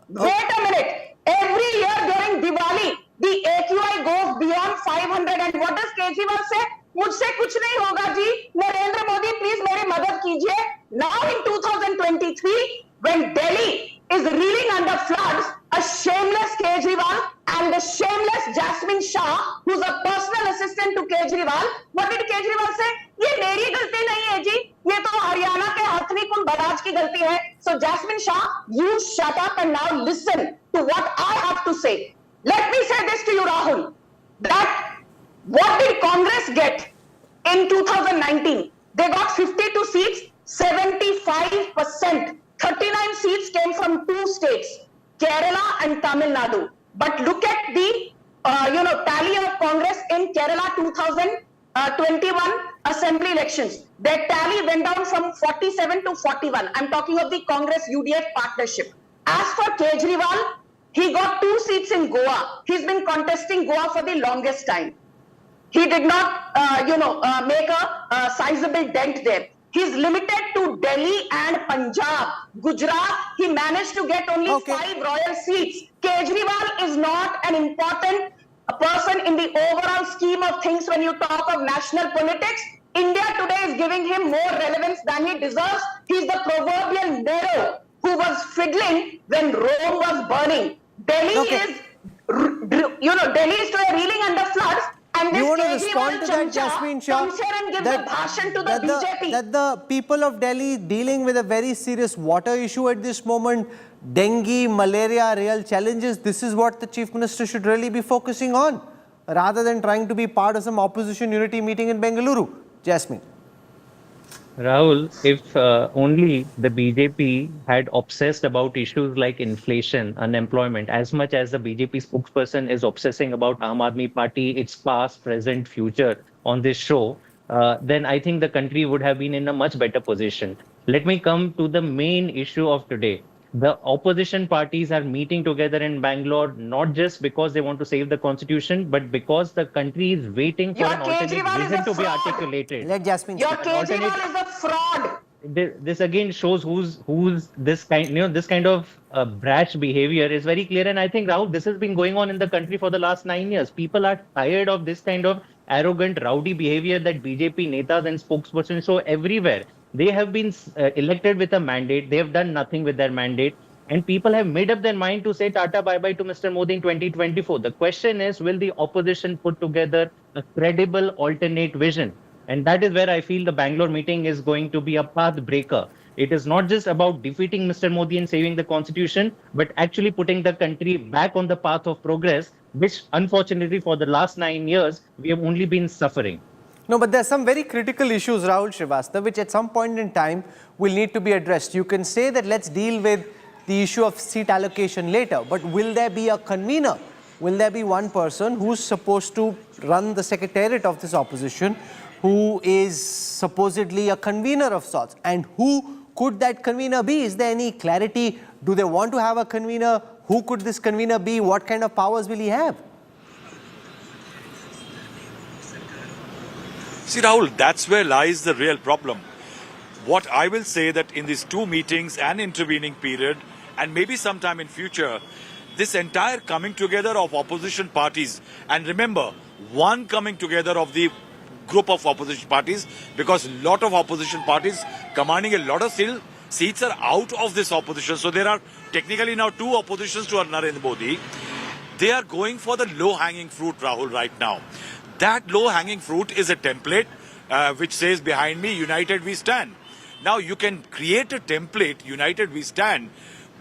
Speaker 14: Wait a minute. Every year during Diwali, the AQI goes beyond 500. And what does Kejriwal say? मुझसे कुछ नहीं होगा जी. नरेंद्र मोदी, please मेरी मदद कीजिए. Now in 2023, when Delhi is reeling under floods, a shameless Kejriwal and a shameless Jasmine Shah, who's a personal assistant to Kejriwal, what did Kejriwal say? ये मेरी गलती नहीं है जी, ये तो हरियाणा के हथनी कुंड बराज की गलती है. So Jasmine Shah, you shut up and now listen to what I have to say. Let me say this to you, Rahul, that what did Congress get in 2019? They got 52 seats, 75%. 39 seats came from 2 states, Kerala and Tamil Nadu. But look at the tally of Congress in Kerala 2021 assembly elections. Their tally went down from 47 to 41. I'm talking of the Congress-UDF partnership. As for Kejriwal, he got 2 seats in Goa. He's been contesting Goa for the longest time. He did not, make a sizable dent there. He's limited to Delhi and Punjab. Gujarat, he managed to get only 5 royal seats. Kejriwal is not an important person in the overall scheme of things when you talk of national politics. India today is giving him more relevance than he deserves. He's the proverbial Nero who was fiddling when Rome was burning. Delhi is, Delhi is to a reeling under floods. And
Speaker 25: You
Speaker 14: this
Speaker 25: want to
Speaker 14: Kejriwal
Speaker 25: respond to that,
Speaker 14: chamcha
Speaker 25: Jasmine Shah?
Speaker 14: comes here and gives a bhashan to the BJP.
Speaker 25: That the people of Delhi dealing with a very serious water issue at this moment, dengue, malaria, real challenges. This is what the Chief Minister should really be focusing on, rather than trying to be part of some opposition unity meeting in Bengaluru. Jasmine.
Speaker 5: Rahul, if only the BJP had obsessed about issues like inflation, unemployment, as much as the BJP spokesperson is obsessing about Aam Aadmi Party, its past, present, future on this show, then I think the country would have been in a much better position. Let me come to the main issue of today. The opposition parties are meeting together in Bangalore, not just because they want to save the constitution, but because the country is waiting for an alternate vision to be articulated.
Speaker 25: Let Jasmine
Speaker 14: Your Kejriwal is a fraud.
Speaker 5: This again shows who's this kind, this kind of brash behavior is very clear. And I think, Rahul, this has been going on in the country for the last 9 years. People are tired of this kind of arrogant, rowdy behavior that BJP netas and spokespersons show everywhere. They have been elected with a mandate. They have done nothing with their mandate. And people have made up their mind to say Tata bye-bye to Mr. Modi in 2024. The question is, will the opposition put together a credible alternate vision? And that is where I feel the Bangalore meeting is going to be a path breaker. It is not just about defeating Mr. Modi and saving the constitution, but actually putting the country back on the path of progress, which unfortunately for the last 9 years, we have only been suffering.
Speaker 25: No, but there are some very critical issues, Rahul Srivastava, which at some point in time will need to be addressed. You can say that let's deal with the issue of seat allocation later, but will there be a convener? Will there be one person who's supposed to run the secretariat of this opposition, who is supposedly a convener of sorts? And who could that convener be? Is there any clarity? Do they want to have a convener? Who could this convener be? What kind of powers will he have?
Speaker 6: See, Rahul, that's where lies the real problem. What I will say that in these two meetings and intervening period, and maybe sometime in future, this entire coming together of opposition parties, and remember, one coming together of the group of opposition parties, because a lot of opposition parties commanding a lot of seats are out of this opposition. So there are technically now two oppositions to Narendra Modi. They are going for the low-hanging fruit, Rahul, right now. That low-hanging fruit is a template which says behind me, United we stand. Now you can create a template, United we stand,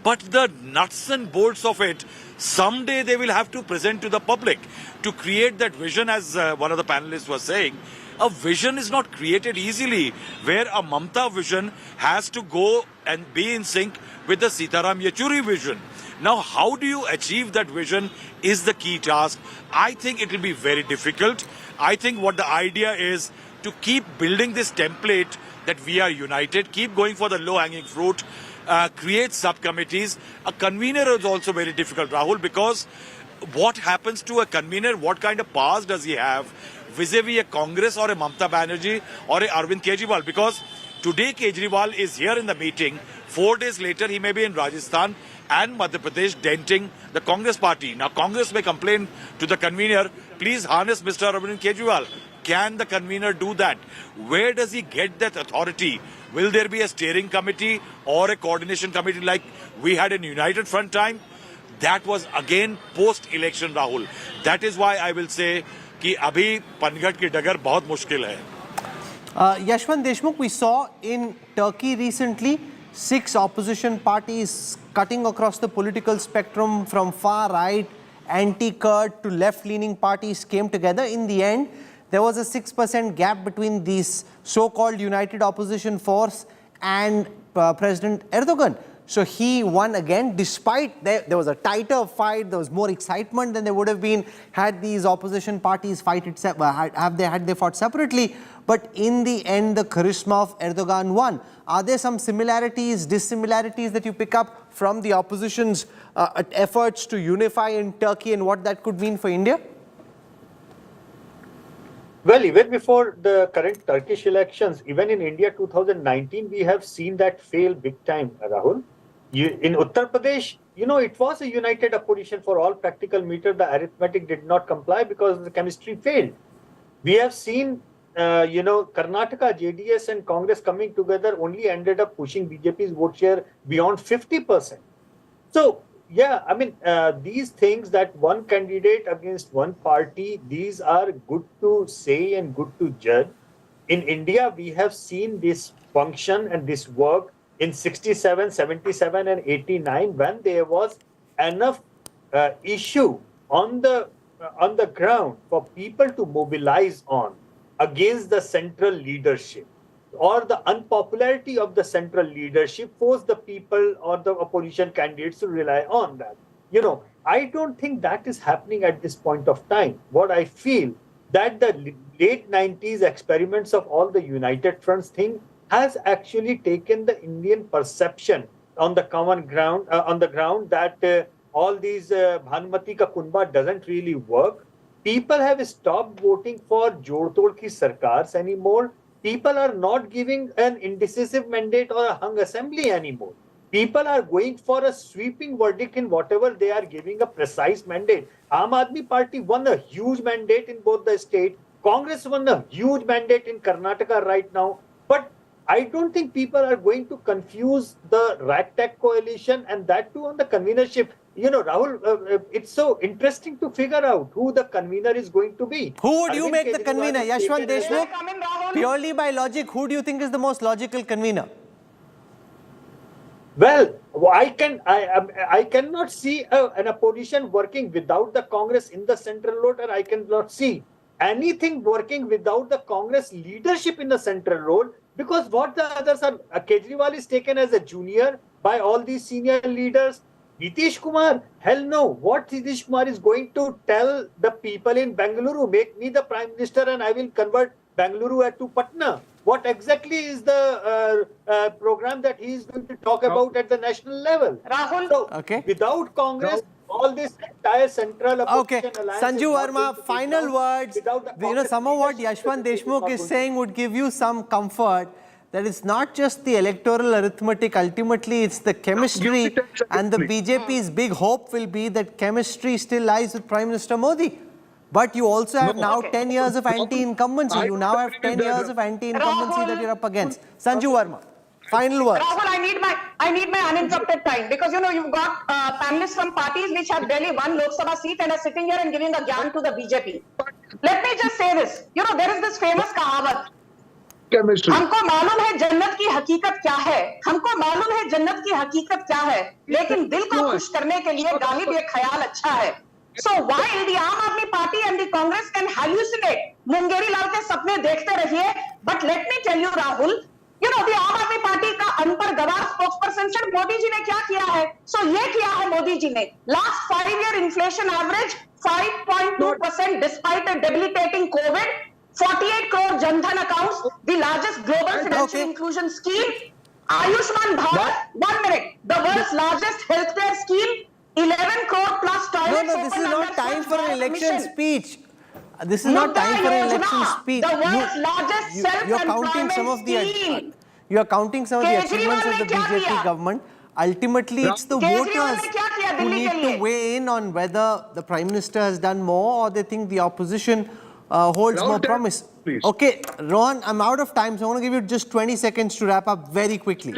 Speaker 6: but the nuts and bolts of it, someday they will have to present to the public to create that vision, as one of the panelists was saying. A vision is not created easily, where a Mamta vision has to go and be in sync with the Sitaram Yechuri vision. Now, how do you achieve that vision is the key task. I think it will be very difficult. I think what the idea is to keep building this template that we are united, keep going for the low-hanging fruit, create subcommittees. A convener is also very difficult, Rahul, because what happens to a convener, what kind of powers does he have vis-a-vis a Congress or a Mamta Banerjee or a Arvind Kejriwal? Because today Kejriwal is here in the meeting, 4 days later he may be in Rajasthan and Madhya Pradesh denting the Congress party. Now Congress may complain to the convener, please harness Mr. Arvind Kejriwal. Can the convener do that? Where does he get that authority? Will there be a steering committee or a coordination committee like we had in United Front time? That was again post-election, Rahul. That is why I will say कि अभी पनघट की डगर बहुत मुश्किल है.
Speaker 25: Yashwant Deshmukh, we saw in Turkey recently 6 opposition parties cutting across the political spectrum from far right, anti-Kurd to left-leaning parties came together. In the end, there was a 6% gap between these so-called united opposition force and President Erdogan. So he won again, despite there was a tighter fight, there was more excitement than there would have been had these opposition parties had they fought separately. But in the end, the charisma of Erdogan won. Are there some similarities, dissimilarities that you pick up from the opposition's efforts to unify in Turkey and what that could mean for India?
Speaker 10: Well, even before the current Turkish elections, even in India 2019, we have seen that fail big time, Rahul. In Uttar Pradesh, it was a united opposition for all practical meter. The arithmetic did not comply because the chemistry failed. We have seen Karnataka, JDS and Congress coming together only ended up pushing BJP's vote share beyond 50%. So, yeah, I mean, these things that one candidate against one party, these are good to say and good to judge. In India, we have seen this function and this work in 67, 77 and 89 when there was enough issue on the ground for people to mobilize on against the central leadership, or the unpopularity of the central leadership forced the people or the opposition candidates to rely on that. I don't think that is happening at this point of time. What I feel that the late 90s experiments of all the United Fronts thing has actually taken the Indian perception on the common ground, that all these Bhanumati ka Kunba doesn't really work. People have stopped voting for Jod Tod ki sarkars anymore. People are not giving an indecisive mandate or a hung assembly anymore. People are going for a sweeping verdict in whatever they are giving a precise mandate. Aam Aadmi Party won a huge mandate in both the states. Congress won a huge mandate in Karnataka right now. But I don't think people are going to confuse the ragtag coalition, and that too on the convenership. Rahul, it's so interesting to figure out who the convener is going to be.
Speaker 25: Who would you make the convener? Yashwant Deshmukh? Purely by logic, who do you think is the most logical convener?
Speaker 10: Well, I cannot see an opposition working without the Congress in the central role, and I cannot see anything working without the Congress leadership in the central role, because what the others are, Kejriwal is taken as a junior by all these senior leaders. Nitish Kumar, hell no. What Nitish Kumar is going to tell the people in Bengaluru, make me the Prime Minister and I will convert Bengaluru to Patna. What exactly is the program that he is going to talk about at the national level?
Speaker 14: Rahul.
Speaker 10: So, without Congress, all this entire central opposition alliance.
Speaker 25: Sanju Verma, final words. Some of what Yashwant Deshmukh is saying would give you some comfort that it's not just the electoral arithmetic, ultimately it's the chemistry, and the BJP's big hope will be that chemistry still lies with Prime Minister Modi. But you also have now 10 years of anti-incumbency. You now have 10 years of anti-incumbency that you're up against. Sanju Verma, final words.
Speaker 14: Rahul, I need my uninterrupted time, because you've got panelists from parties which have barely one Lok Sabha seat and are sitting here and giving a gyan to the BJP. Let me just say this. There is this famous kahavat. हमको मालूम है जन्नत की हकीकत क्या है, हमको मालूम है जन्नत की हकीकत क्या है, लेकिन दिल को खुश करने के लिए गालिब ये ख्याल अच्छा है. So while the Aam Aadmi Party and the Congress can hallucinate, Mungeri लाल के सपने देखते रहिए, but let me tell you Rahul, the Aam Aadmi Party का अनपढ़ गवार spokesperson said मोदी जी ने क्या किया है? So ये किया है मोदी जी ने. Last 5-year inflation average 5.2% despite a debilitating COVID. 48 crore Jan Dhan accounts, the largest global financial inclusion scheme. Ayushman Bharat, 1 minute, the world's largest healthcare scheme. 11 crore plus toilets.
Speaker 25: No, this is not time for an election speech. This is not time for an election speech.
Speaker 14: The world's largest self-employment scheme.
Speaker 25: You are counting some of the achievements of the BJP government. Ultimately, it's the voters who need to weigh in on whether the Prime Minister has done more or they think the opposition holds more promise.
Speaker 3: Please.
Speaker 25: Okay, Rohan, I'm out of time, so I want to give you just 20 seconds to wrap up very quickly.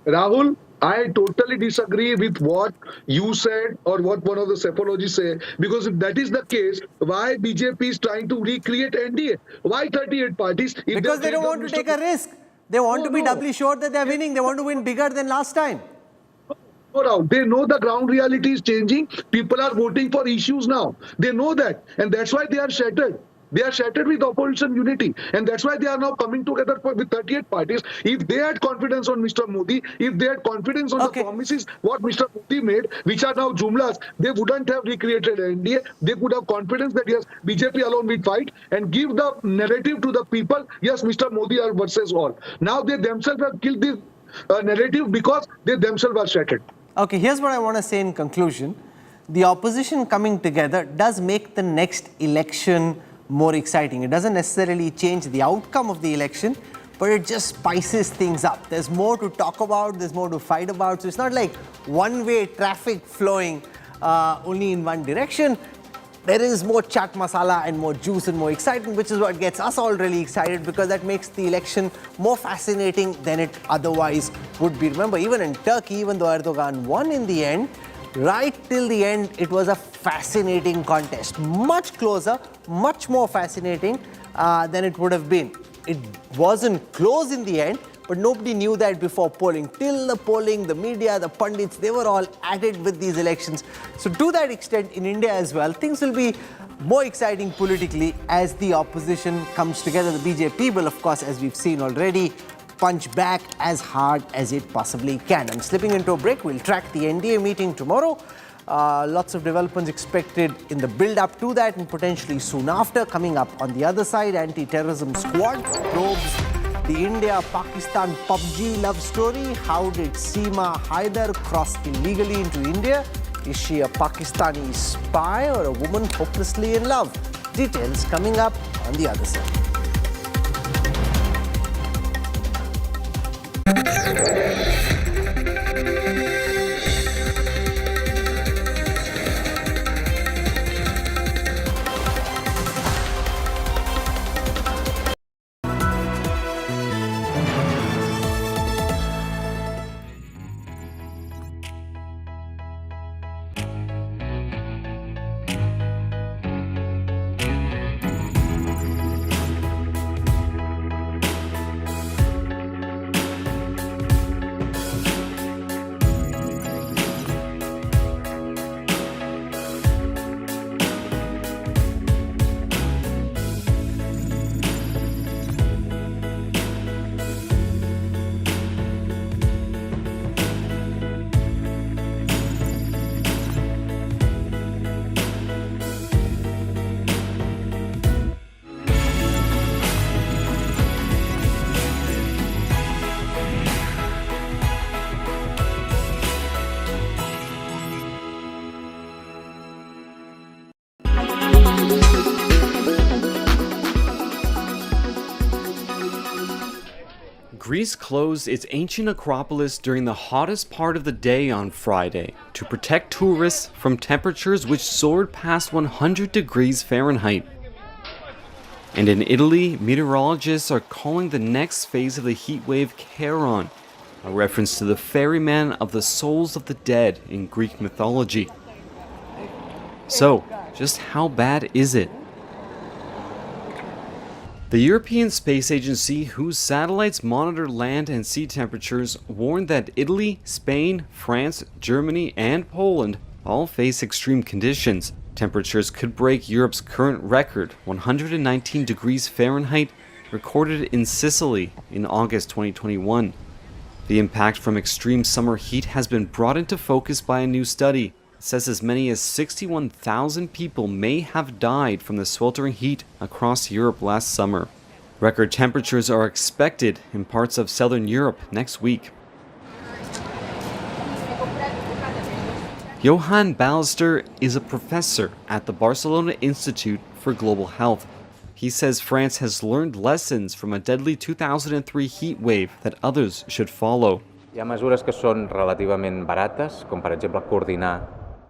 Speaker 3: Rahul, I totally disagree with what you said or what one of the psephologists say, because if that is the case, why BJP is trying to recreate NDA? Why 38 parties?
Speaker 25: Because they don't want to take a risk. They want to be doubly sure that they're winning. They want to win bigger than last time.
Speaker 3: They know the ground reality is changing. People are voting for issues now. They know that. And that's why they are shattered. They are shattered with opposition unity. And that's why they are now coming together with 38 parties. If they had confidence on Mr. Modi, if they had confidence on the promises what Mr. Modi made, which are now jumlas, they wouldn't have recreated NDA. They could have confidence that yes, BJP alone will fight and give the narrative to the people, yes, Mr. Modi are versus all. Now they themselves have killed this narrative because they themselves are shattered.
Speaker 25: Okay, here's what I want to say in conclusion. The opposition coming together does make the next election more exciting. It doesn't necessarily change the outcome of the election, but it just spices things up. There's more to talk about, there's more to fight about. So it's not like one-way traffic flowing only in one direction. there is more chaat masala and more juice and more excitement, which is what gets us all really excited, because that makes the election more fascinating than it otherwise would be. Remember, even in Turkey, even though Erdogan won in the end, right till the end, it was a fascinating contest. Much closer, much more fascinating than it would have been. It wasn't close in the end, but nobody knew that before polling. Till the polling, the media, the pundits, they were all at it with these elections. So to that extent, in India as well, things will be more exciting politically as the opposition comes together. The BJP will, of course, as we've seen already, punch back as hard as it possibly can. I'm slipping into a break. We'll track the NDA meeting tomorrow. Lots of developments expected in the build-up to that and potentially soon after. Coming up on the other side, anti-terrorism squad probes the India-Pakistan Pubg love story. How did Seema Haider cross illegally into India? Is she a Pakistani spy or a woman hopelessly in love? Details coming up on the other side.
Speaker 11: Greece closed its ancient Acropolis during the hottest part of the day on Friday to protect tourists from temperatures which soared past 100 degrees Fahrenheit. And in Italy, meteorologists are calling the next phase of the heat wave Charon, a reference to the ferryman of the souls of the dead in Greek mythology. So, just how bad is it? The European Space Agency, whose satellites monitor land and sea temperatures, warned that Italy, Spain, France, Germany, and Poland all face extreme conditions. Temperatures could break Europe's current record, 119 degrees Fahrenheit, recorded in Sicily in August 2021. The impact from extreme summer heat has been brought into focus by a new study. It says as many as 61,000 people may have died from the sweltering heat across Europe last summer. Record temperatures are expected in parts of southern Europe next week. Johan Ballister is a professor at the Barcelona Institute for Global Health. He says France has learned lessons from a deadly 2003 heat wave that others should follow.
Speaker 15: Hi ha mesures que són relativament barates, com per exemple coordinar.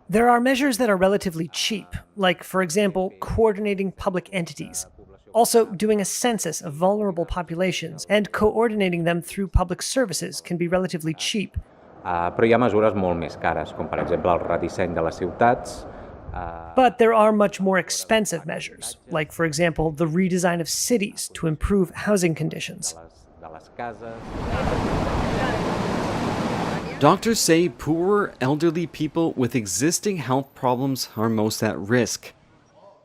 Speaker 16: There are measures that are relatively cheap, like, for example, coordinating public entities. Also, doing a census of vulnerable populations and coordinating them through public services can be relatively cheap.
Speaker 15: Però hi ha mesures molt més cares, com per exemple el redisseny de les ciutats.
Speaker 16: But there are much more expensive measures, like, for example, the redesign of cities to improve housing conditions.
Speaker 11: Doctors say poorer elderly people with existing health problems are most at risk.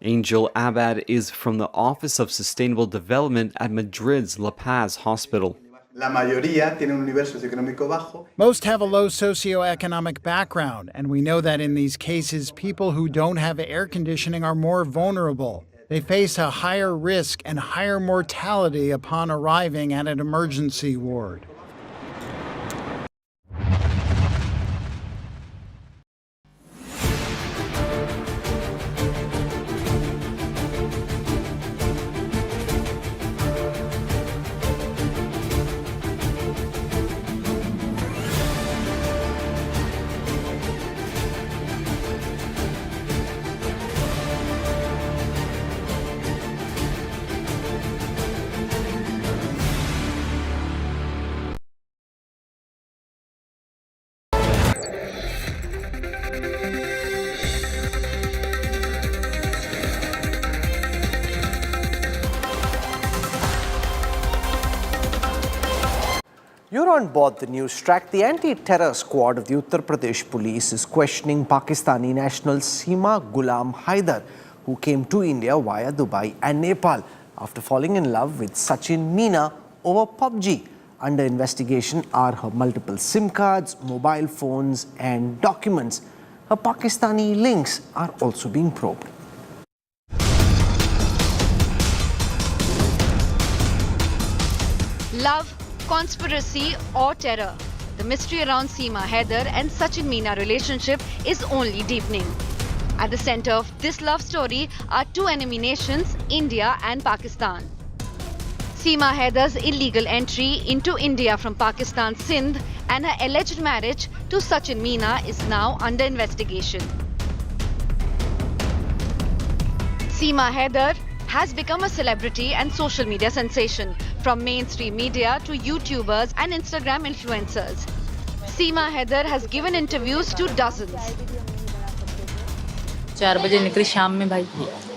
Speaker 11: Angel Abad is from the Office of Sustainable Development at Madrid's La Paz Hospital.
Speaker 20: Most have a low socioeconomic background, and we know that in these cases, people who don't have air conditioning are more vulnerable. They face a higher risk and higher mortality upon arriving at an emergency ward.
Speaker 25: You're on board the news track. The anti-terror squad of the Uttar Pradesh police is questioning Pakistani national Seema Haider, who came to India via Dubai and Nepal after falling in love with Sachin Meena over Pubg. Under investigation are her multiple SIM cards, mobile phones and documents. Her Pakistani links are also being probed.
Speaker 2: Love, conspiracy or terror. The mystery around Seema Haider and Sachin Meena relationship is only deepening. At the center of this love story are two enemy nations, India and Pakistan. Seema Haider's illegal entry into India from Pakistan's Sindh and her alleged marriage to Sachin Meena is now under investigation. Seema Haider has become a celebrity and social media sensation, from mainstream media to YouTubers and Instagram influencers. Seema Haider has given interviews to dozens.
Speaker 9: 4 बजे निकली शाम में भाई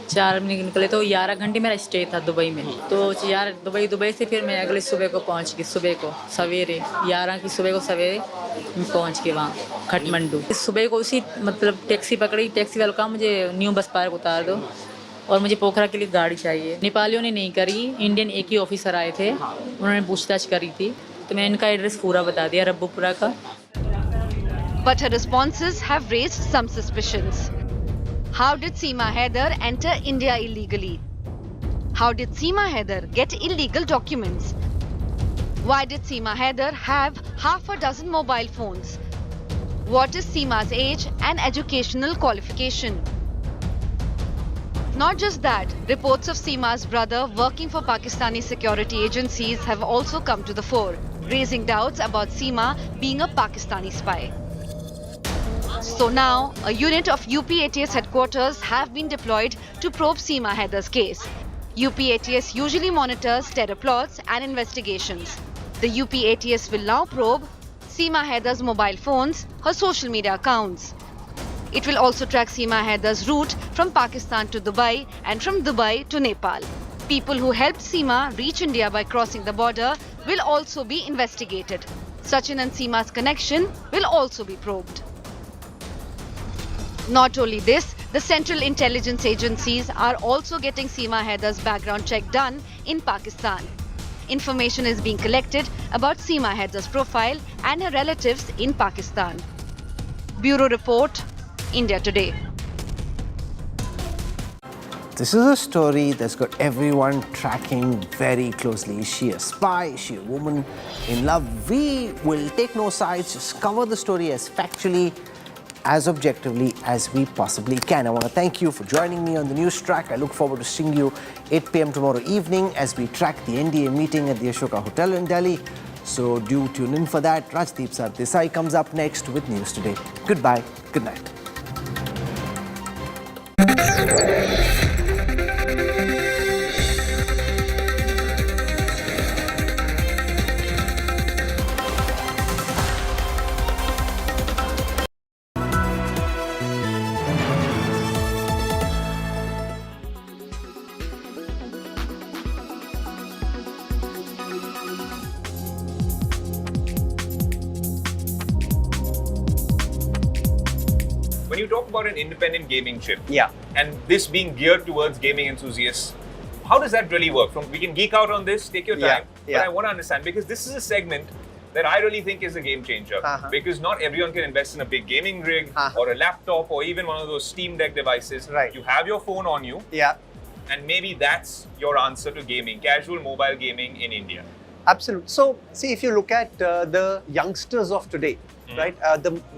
Speaker 9: 4 बजे निकले तो 11 घंटे मेरा स्टे था दुबई में तो यार दुबई से फिर मैं अगले सुबह को पहुंच गई सुबह को सवेरे 11 की सुबह को सवेरे मैं पहुंच गई वहाँ काठमांडू सुबह को उसी मतलब टैक्सी पकड़ी टैक्सी वालों का मुझे न्यू बस पार्क उतार दो और मुझे पोखरा के लिए गाड़ी चाहिए नेपालियों ने नहीं करी इंडियन एक ही ऑफिसर आए थे उन्होंने पूछताछ करी थी तो मैं इनका एड्रेस पूरा बता दिया रब्बूपुरा का
Speaker 2: But her responses have raised some suspicions. How did Seema Haider enter India illegally? How did Seema Haider get illegal documents? Why did Seema Haider have half a dozen mobile phones? What is Seema's age and educational qualification? Not just that, reports of Seema's brother working for Pakistani security agencies have also come to the fore, raising doubts about Seema being a Pakistani spy. So now, a unit of UP-ATS headquarters have been deployed to probe Seema Haider's case. UP-ATS usually monitors terror plots and investigations. The UP-ATS will now probe Seema Haider's mobile phones, her social media accounts. It will also track Seema Haider's route from Pakistan to Dubai and from Dubai to Nepal. People who helped Seema reach India by crossing the border will also be investigated. Sachin and Seema's connection will also be probed. Not only this, the Central Intelligence Agencies are also getting Seema Haider's background check done in Pakistan. Information is being collected about Seema Haider's profile and her relatives in Pakistan. Bureau Report, India Today.
Speaker 25: This is a story that's got everyone tracking very closely. Is she a spy? Is she a woman in love? We will take no sides, just cover the story as factually, as objectively as we possibly can. I want to thank you for joining me on the news track. I look forward to seeing you 8 p.m. tomorrow evening as we track the NDA meeting at the Ashoka Hotel in Delhi. So do tune in for that. Rajdeep Sardesai comes up next with News Today. Goodbye. Good night.
Speaker 12: When you talk about an independent gaming chip,
Speaker 18: yeah,
Speaker 12: and this being geared towards gaming enthusiasts, how does that really work? We can geek out on this, take your time, but I want to understand because this is a segment that I really think is a game changer because not everyone can invest in a big gaming rig or a laptop or even one of those Steam Deck devices.
Speaker 18: Right.
Speaker 12: You have your phone on you, and maybe that's your answer to gaming, casual mobile gaming in India.
Speaker 18: Absolutely. So, see, if you look at the youngsters of today, right,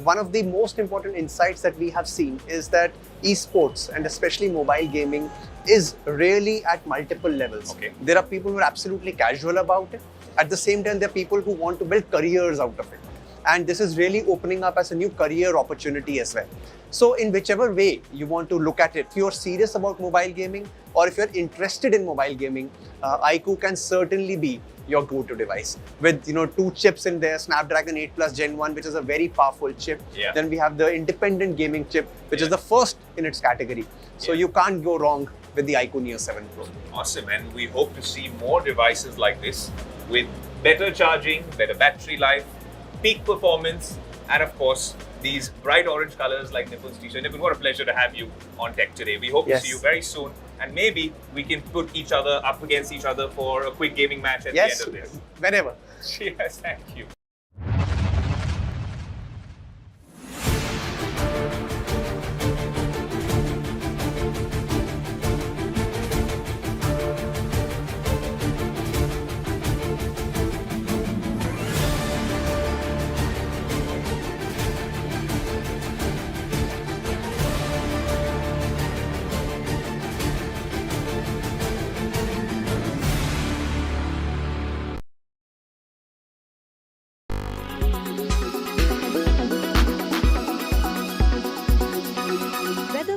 Speaker 18: one of the most important insights that we have seen is that esports and especially mobile gaming is really at multiple levels.
Speaker 12: Okay.
Speaker 18: There are people who are absolutely casual about it. At the same time, there are people who want to build careers out of it. And this is really opening up as a new career opportunity as well. So in whichever way you want to look at it, if you're serious about mobile gaming or if you're interested in mobile gaming, iQOO can certainly be your go-to device with 2 chips in there, Snapdragon 8 Plus Gen 1, which is a very powerful chip. Then we have the independent gaming chip, which is the first in its category. So you can't go wrong with the iQOO Neo 7 Pro.
Speaker 12: Awesome, and we hope to see more devices like this with better charging, better battery life, peak performance, and of course, these bright orange colors like Nipul's t-shirt. Nipul, what a pleasure to have you on Tech Today. We hope to see you very soon, and maybe we can put each other up against each other for a quick gaming match at the end of this.
Speaker 18: Whenever.
Speaker 12: Yes, thank you.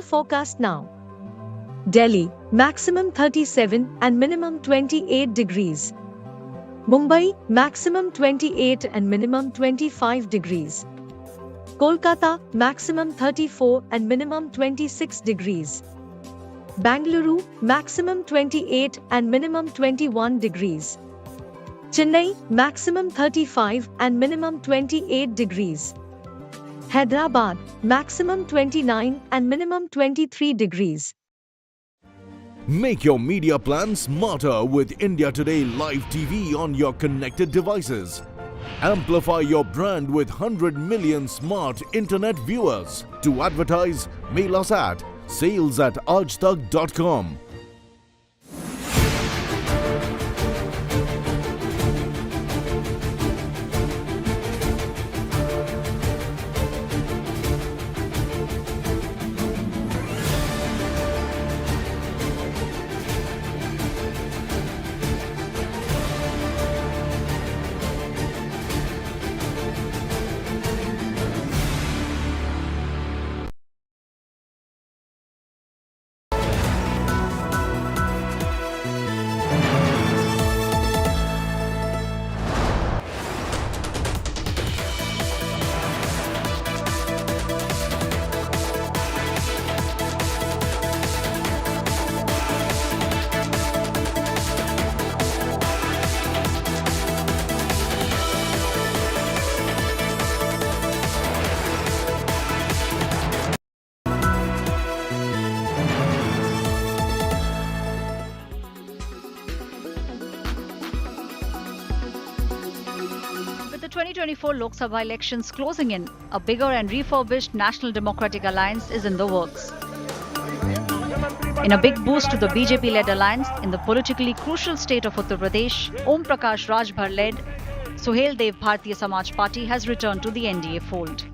Speaker 8: Forecast now. Delhi, maximum 37 and minimum 28 degrees. Mumbai, maximum 28 and minimum 25 degrees. Kolkata, maximum 34 and minimum 26 degrees. Bengaluru, maximum 28 and minimum 21 degrees. Chennai, maximum 35 and minimum 28 degrees. Hyderabad, maximum 29 and minimum 23 degrees.
Speaker 19: Make your media plan smarter with India Today Live TV on your connected devices. Amplify your brand with 100 million smart internet viewers. To advertise, mail us at sales@aajtak.com.
Speaker 2: With the 2024 Lok Sabha elections closing in, a bigger and refurbished National Democratic Alliance is in the works. In a big boost to the BJP-led alliance in the politically crucial state of Uttar Pradesh, Om Prakash Rajbhar-led Sohail Dev Bharatiya Samaj Party has returned to the NDA fold.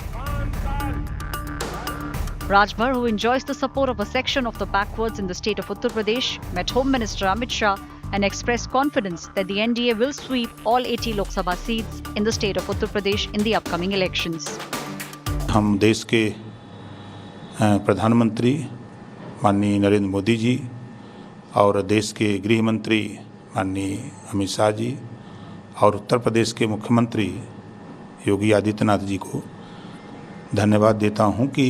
Speaker 2: Rajbhar, who enjoys the support of a section of the backwards in the state of Uttar Pradesh, met Home Minister Amit Shah and expressed confidence that the NDA will sweep all 80 Lok Sabha seats in the state of Uttar Pradesh in the upcoming elections.
Speaker 21: हम देश के प्रधानमंत्री माननीय नरेंद्र मोदी जी और देश के गृह मंत्री माननीय अमित शाह जी और उत्तर प्रदेश के मुख्यमंत्री योगी आदित्यनाथ जी को धन्यवाद देता हूं कि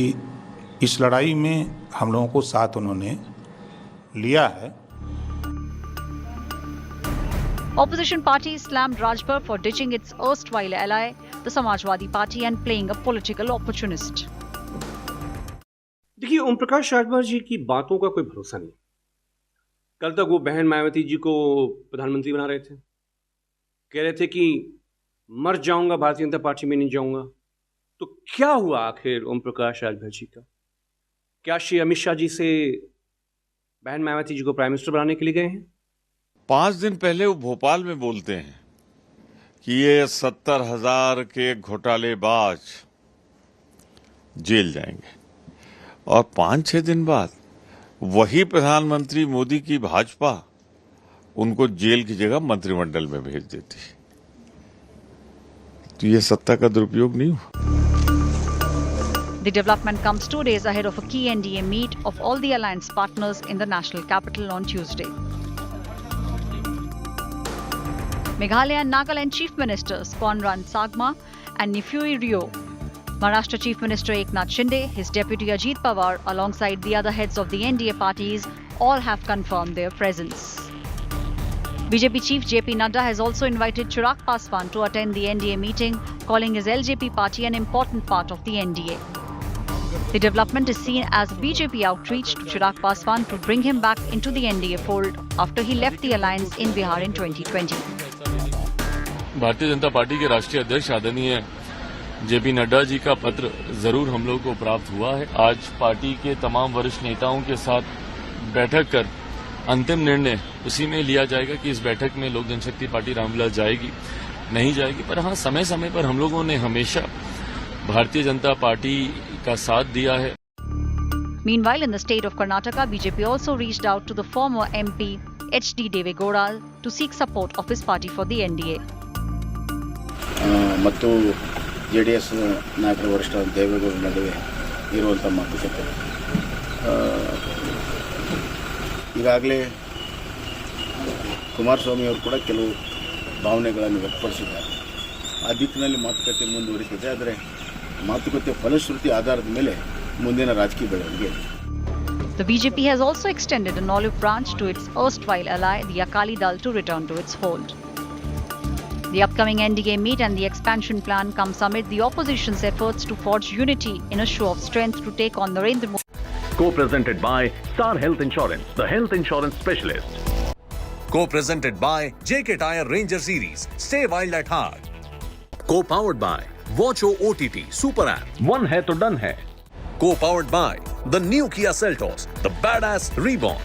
Speaker 21: इस लड़ाई में हम लोगों को साथ उन्होंने लिया है.
Speaker 2: Opposition parties slammed Rajbhar for ditching its erstwhile ally, the Samajwadi Party, and playing a political opportunist.
Speaker 22: देखिए, ओम प्रकाश राजभर जी की बातों का कोई भरोसा नहीं. कल तक वो बहन मायावती जी को प्रधानमंत्री बना रहे थे, कह रहे थे कि मर जाऊंगा, भारतीय जनता पार्टी में नहीं जाऊंगा. तो क्या हुआ आखिर ओम प्रकाश राजभर जी का? क्या श्री अमित शाह जी से बहन मायावती जी को प्राइम मिनिस्टर बनाने के लिए गए हैं?
Speaker 1: 5 दिन पहले वो भोपाल में बोलते हैं कि ये 70,000 के घोटालेबाज जेल जाएंगे, और 5-6 दिन बाद वही प्रधानमंत्री मोदी की भाजपा उनको जेल की जगह मंत्रिमंडल में भेज देती. तो ये सत्ता का दुरुपयोग नहीं हुआ.
Speaker 2: The development comes 2 days ahead of a key NDA meet of all the alliance partners in the national capital on Tuesday. Meghalaya and Nagaland Chief Ministers Conrad Sagma and Nifui Rio, Maharashtra Chief Minister Eknath Shinde, his deputy Ajit Pawar, alongside the other heads of the NDA parties, all have confirmed their presence.
Speaker 4: BJP chief JP Nadda has also invited Chirag Paswan to attend the NDA meeting, calling his LJP party an important part of the NDA. The development is seen as BJP outreach to Chirag Paswan to bring him back into the NDA fold after he left the alliance in Bihar in 2020.
Speaker 7: Bharatiya Janata party के राष्ट्रीय अध्यक्ष आदरणीय JP Nadda ji का पत्र जरूर हम लोग को प्राप्त हुआ है। आज पार्टी के तमाम वरिष्ठ नेताओं के साथ बैठक कर अंतिम निर्णय उसी में लिया जाएगा कि इस बैठक में लोक जनशक्ति पार्टी रामविलास जाएगी नहीं जाएगी। पर हाँ, समय समय पर हम लोगों ने हमेशा भारतीय जनता पार्टी का साथ दिया है।
Speaker 4: Meanwhile, in the state of Karnataka, BJP also reached out to the former MP H.D. Devegoda to seek support of his party for the NDA.
Speaker 13: ಮತ್ತು JDS ನಾಯಕರ ವರಿಷ್ಠ ದೇವೇಗೌಡರ ನಡುವೆ ಇರುವಂಥ ಮಾತುಕತೆ ಈಗಾಗಲೇ ಕುಮಾರಸ್ವಾಮಿ ಅವರು ಕೂಡ ಕೆಲವು ಭಾವನೆಗಳನ್ನು ವ್ಯಕ್ತಪಡಿಸಿದ್ದಾರೆ। ಆ ದಿಕ್ಕಿನಲ್ಲಿ ಮಾತುಕತೆ ಮುಂದುವರಿತಿದೆ, ಆದರೆ ಮಾತುಕತೆ ಫಲಶ್ರುತಿ ಆಧಾರದ ಮೇಲೆ ಮುಂದಿನ ರಾಜಕೀಯ ಬೆಳವಣಿಗೆ।
Speaker 4: The BJP has also extended an olive branch to its erstwhile ally, the Akali Dal, to return to its fold. The upcoming NDA meet and the expansion plan comes amid the opposition's efforts to forge unity in a show of strength to take on Narendra Modi.
Speaker 23: Co-presented by Star Health Insurance, the health insurance specialist.
Speaker 24: Co-presented by JK Tyre Ranger Series, stay wild at heart. Co-powered by Watcho OTT Super App.
Speaker 23: One hai to done hai.
Speaker 24: Co-powered by the new Kia Seltos, the badass reborn.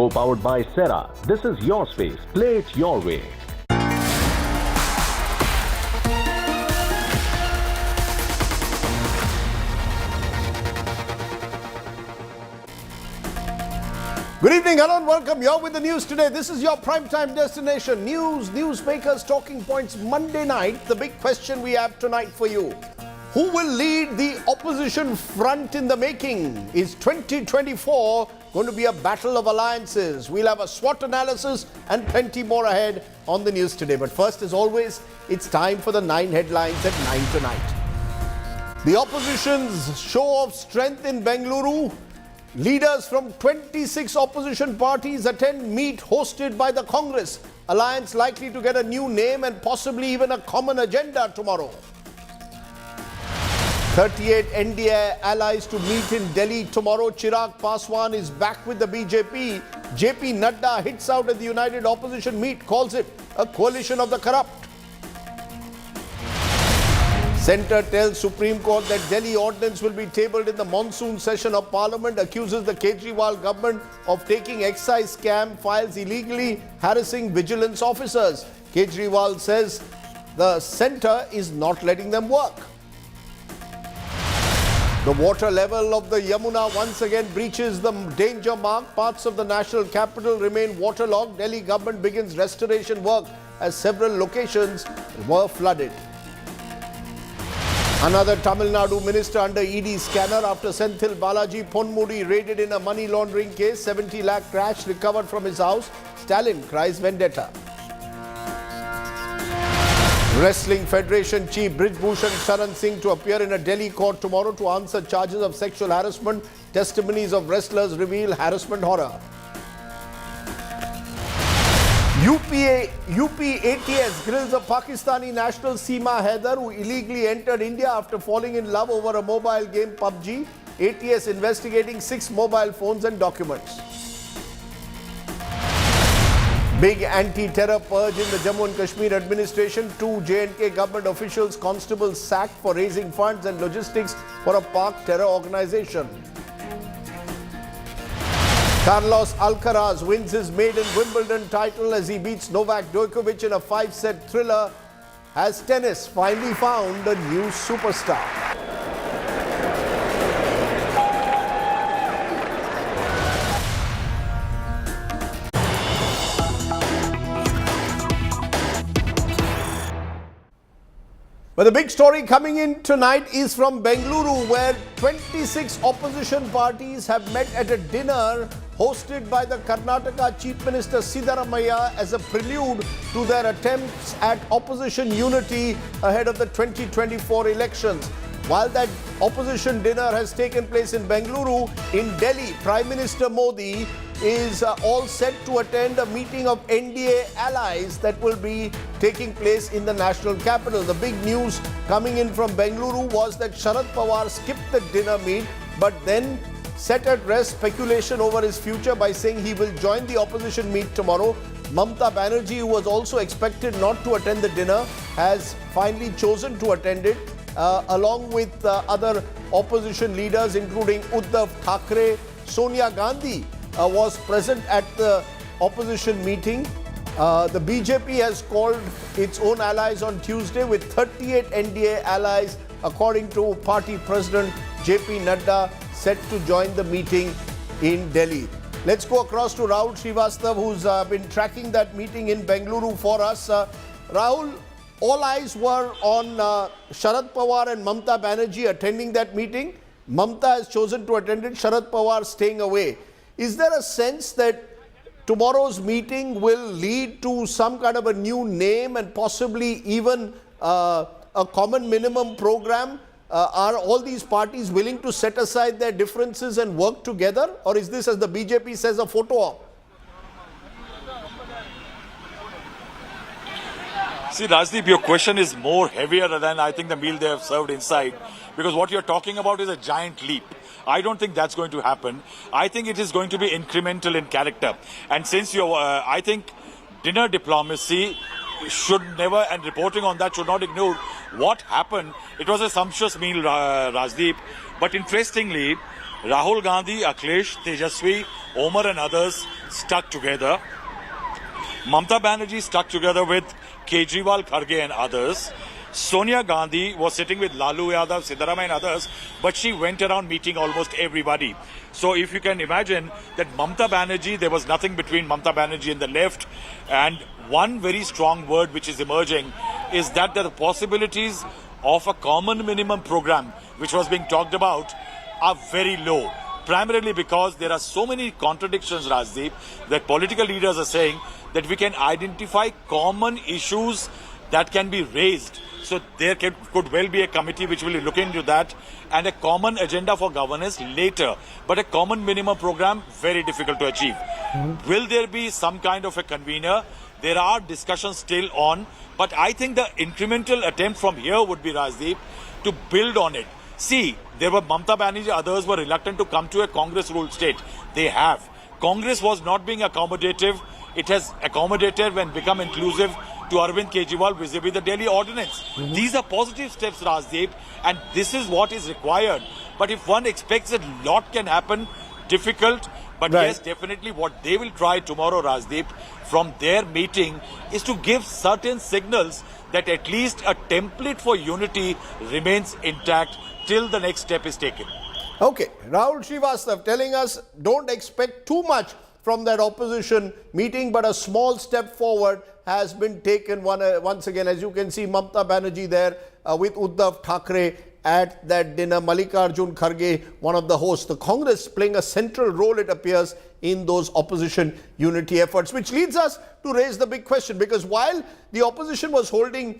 Speaker 23: Co-powered by Cellar. This is your space. Play it your way.
Speaker 25: Good evening, hello and welcome. You're with the news today. This is your primetime destination. News, newsmakers, talking points Monday night. The big question we have tonight for you. Who will lead the opposition front in the making? Is 2024 going to be a battle of alliances? We'll have a SWOT analysis and plenty more ahead on the news today. But first, as always, it's time for the 9 headlines at 9 tonight. The opposition's show of strength in Bengaluru. Leaders from 26 opposition parties attend meet hosted by the Congress. Alliance likely to get a new name and possibly even a common agenda tomorrow. 38 NDA allies to meet in Delhi tomorrow. Chirag Paswan is back with the BJP. JP Nadda hits out at the United Opposition meet, calls it a coalition of the corrupt. Centre tells Supreme Court that Delhi ordinance will be tabled in the monsoon session of Parliament, accuses the Kejriwal government of taking excise scam files illegally, harassing vigilance officers. Kejriwal says the centre is not letting them work. The water level of the Yamuna once again breaches the danger mark. Parts of the national capital remain waterlogged. Delhi government begins restoration work as several locations were flooded. Another Tamil Nadu minister under ED scanner after Senthil Balaji Ponmudi raided in a money laundering case. 70 lakh cash recovered from his house. Stalin cries vendetta. Wrestling Federation Chief Brijbhushan Sharan Singh to appear in a Delhi court tomorrow to answer charges of sexual harassment. Testimonies of wrestlers reveal harassment horror. UP ATS grills a Pakistani national Seema Haider who illegally entered India after falling in love over a mobile game Pubg. ATS investigating 6 mobile phones and documents. Big anti-terror purge in the Jammu and Kashmir administration. 2 J&K government officials, constables sacked for raising funds and logistics for a Pak terror organization. Carlos Alcaraz wins his maiden Wimbledon title as he beats Novak Djokovic in a 5-set thriller. Has tennis finally found a new superstar? But the big story coming in tonight is from Bengaluru, where 26 opposition parties have met at a dinner hosted by the Karnataka Chief Minister Siddaramaiah as a prelude to their attempts at opposition unity ahead of the 2024 elections. While that opposition dinner has taken place in Bengaluru, in Delhi, Prime Minister Modi
Speaker 5: is all set to attend a meeting of NDA allies that will be taking place in the national capital. The big news coming in from Bengaluru was that Sharad Pawar skipped the dinner meet, but then set at rest speculation over his future by saying he will join the opposition meet tomorrow. Mamata Banerjee, who was also expected not to attend the dinner, has finally chosen to attend it, along with other opposition leaders, including Uddhav Thackeray. Sonia Gandhi was present at the opposition meeting. The BJP has called its own allies on Tuesday with 38 NDA allies, according to party president JP Nadda, set to join the meeting in Delhi. Let's go across to Rahul Srivastav, who's been tracking that meeting in Bengaluru for us. Rahul, all eyes were on Sharad Pawar and Mamata Banerjee attending that meeting. Mamata has chosen to attend it, Sharad Pawar staying away. Is there a sense that tomorrow's meeting will lead to some kind of a new name and possibly even a common minimum program? Are all these parties willing to set aside their differences and work together? Or is this, as the BJP says, a photo op?
Speaker 6: See, Rajdeep, your question is more heavier than I think the meal they have served inside, because what you're talking about is a giant leap. I don't think that's going to happen. I think it is going to be incremental in character. And since I think dinner diplomacy should never, and reporting on that should not ignore what happened. It was a sumptuous meal, Rajdeep. But interestingly, Rahul Gandhi, Akhilesh, Tejaswi, Omar and others stuck together. Mamata Banerjee stuck together with Kejriwal, Kharge and others. Sonia Gandhi was sitting with Lalu Yadav, Siddaramaiah and others, but she went around meeting almost everybody. So if you can imagine that Mamata Banerjee, there was nothing between Mamata Banerjee and the left. And one very strong word which is emerging is that the possibilities of a common minimum program, which was being talked about, are very low. Primarily because there are so many contradictions, Rajdeep, that political leaders are saying that we can identify common issues that can be raised. So there could well be a committee which will look into that, and a common agenda for governance later. But a common minimum program, very difficult to achieve. Will there be some kind of a convener? There are discussions still on, but I think the incremental attempt from here would be, Rajdeep, to build on it. See, there were Mamata Banerjee, others were reluctant to come to a Congress-ruled state. They have. Congress was not being accommodative. It has accommodated and become inclusive to Arvind Kejriwal vis-a-vis the Delhi ordinance. These are positive steps, Rajdeep, and this is what is required. But if one expects that a lot can happen, difficult. But yes, definitely what they will try tomorrow, Rajdeep, from their meeting is to give certain signals that at least a template for unity remains intact till the next step is taken.
Speaker 5: Okay, Rahul Srivastav telling us don't expect too much from that opposition meeting, but a small step forward has been taken once again. As you can see, Mamata Banerjee there with Uddhav Thackeray at that dinner. Mallikarjun Kharge, one of the hosts. The Congress playing a central role, it appears, in those opposition unity efforts, which leads us to raise the big question, because while the opposition was holding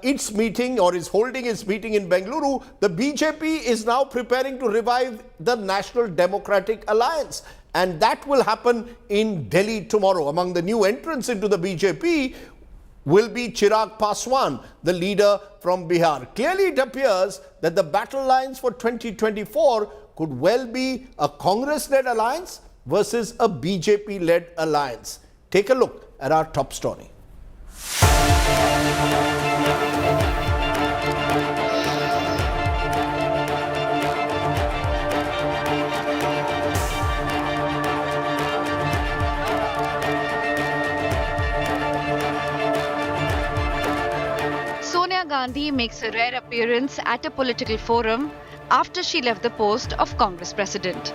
Speaker 5: its meeting, or is holding its meeting in Bengaluru, the BJP is now preparing to revive the National Democratic Alliance. And that will happen in Delhi tomorrow. Among the new entrants into the BJP will be Chirag Paswan, the leader from Bihar. Clearly, it appears that the battle lines for 2024 could well be a Congress-led alliance versus a BJP-led alliance. Take a look at our top story.
Speaker 2: Sonia Gandhi makes a rare appearance at a political forum after she left the post of Congress president,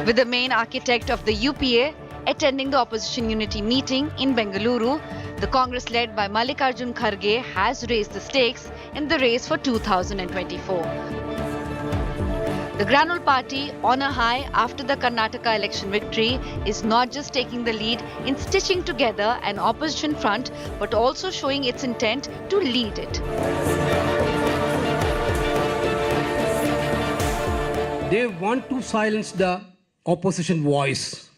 Speaker 2: with the main architect of the UPA attending the opposition unity meeting in Bengaluru. The Congress led by Mallikarjun Kharge has raised the stakes in the race for 2024. The Granule Party, on a high after the Karnataka election victory, is not just taking the lead in stitching together an opposition front, but also showing its intent to lead it.
Speaker 10: They want to silence the
Speaker 3: opposition voice.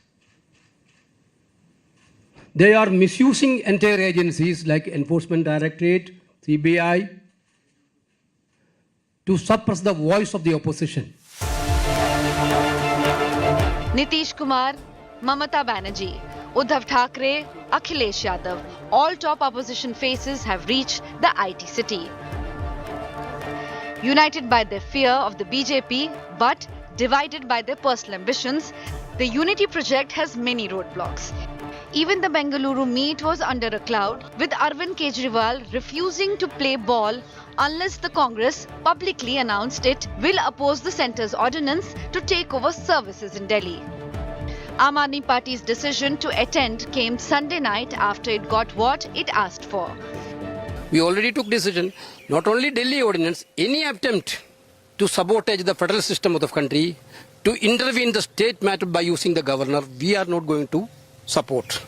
Speaker 3: They are misusing entire agencies like Enforcement Directorate, CBI, to suppress the voice of the opposition.
Speaker 2: Nitish Kumar, Mamata Banerjee, Uddhav Thackeray, Akhilesh Yadav, all top opposition faces have reached the IT city. United by their fear of the BJP, but divided by their personal ambitions, the Unity project has many roadblocks. Even the Bengaluru meet was under a cloud, with Arvind Kejriwal refusing to play ball unless the Congress publicly announced it will oppose the centre's ordinance to take over services in Delhi. Aam Aadmi Party's decision to attend came Sunday night after it got what it asked for.
Speaker 3: We already took decision, not only Delhi ordinance, any attempt to sabotage the federal system of the country, to intervene in the state matter by using the governor, we are not going to support.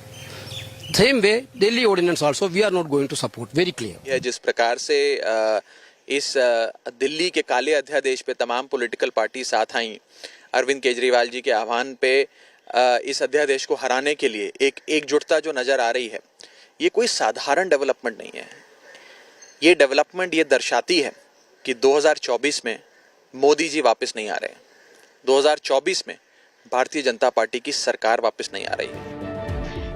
Speaker 3: Same way, Delhi ordinance also, we are not going to support. Very clear.
Speaker 10: यह जिस प्रकार से इस दिल्ली के काले अध्यादेश पे तमाम पॉलिटिकल पार्टी साथ आई, अरविंद केजरीवाल जी के आह्वान पे इस अध्यादेश को हराने के लिए एक एकजुटता जो नजर आ रही है, ये कोई साधारण डेवलपमेंट नहीं है. ये डेवलपमेंट ये दर्शाती है कि 2024 में मोदी जी वापस नहीं आ रहे. 2024 में भारतीय जनता पार्टी की सरकार वापस नहीं आ रही है.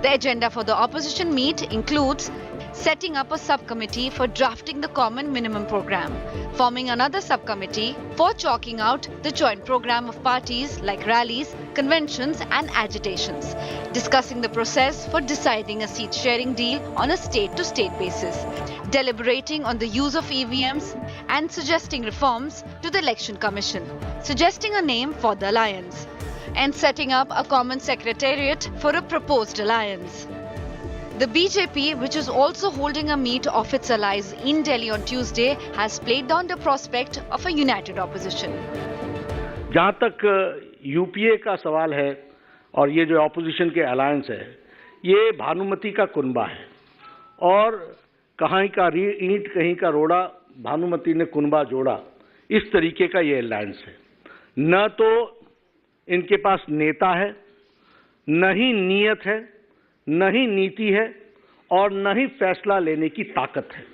Speaker 2: The agenda for the opposition meet includes setting up a subcommittee for drafting the common minimum program, forming another subcommittee for chalking out the joint program of parties like rallies, conventions and agitations, discussing the process for deciding a seat sharing deal on a state-to-state basis, deliberating on the use of EVMs and suggesting reforms to the Election Commission, suggesting a name for the alliance, and setting up a common secretariat for a proposed alliance. The BJP, which is also holding a meet of its allies in Delhi on Tuesday, has played down the prospect of a united opposition.
Speaker 14: जहाँ तक UPA का सवाल है और ये जो opposition के alliance है, ये भानुमति का कुनबा है और कहीं का ईंट कहीं का रोड़ा, भानुमति ने कुनबा जोड़ा, इस तरीके का ये अलायंस है. न तो इनके पास नेता है, न ही नीयत है, न ही नीति है और न ही फैसला लेने की ताकत है.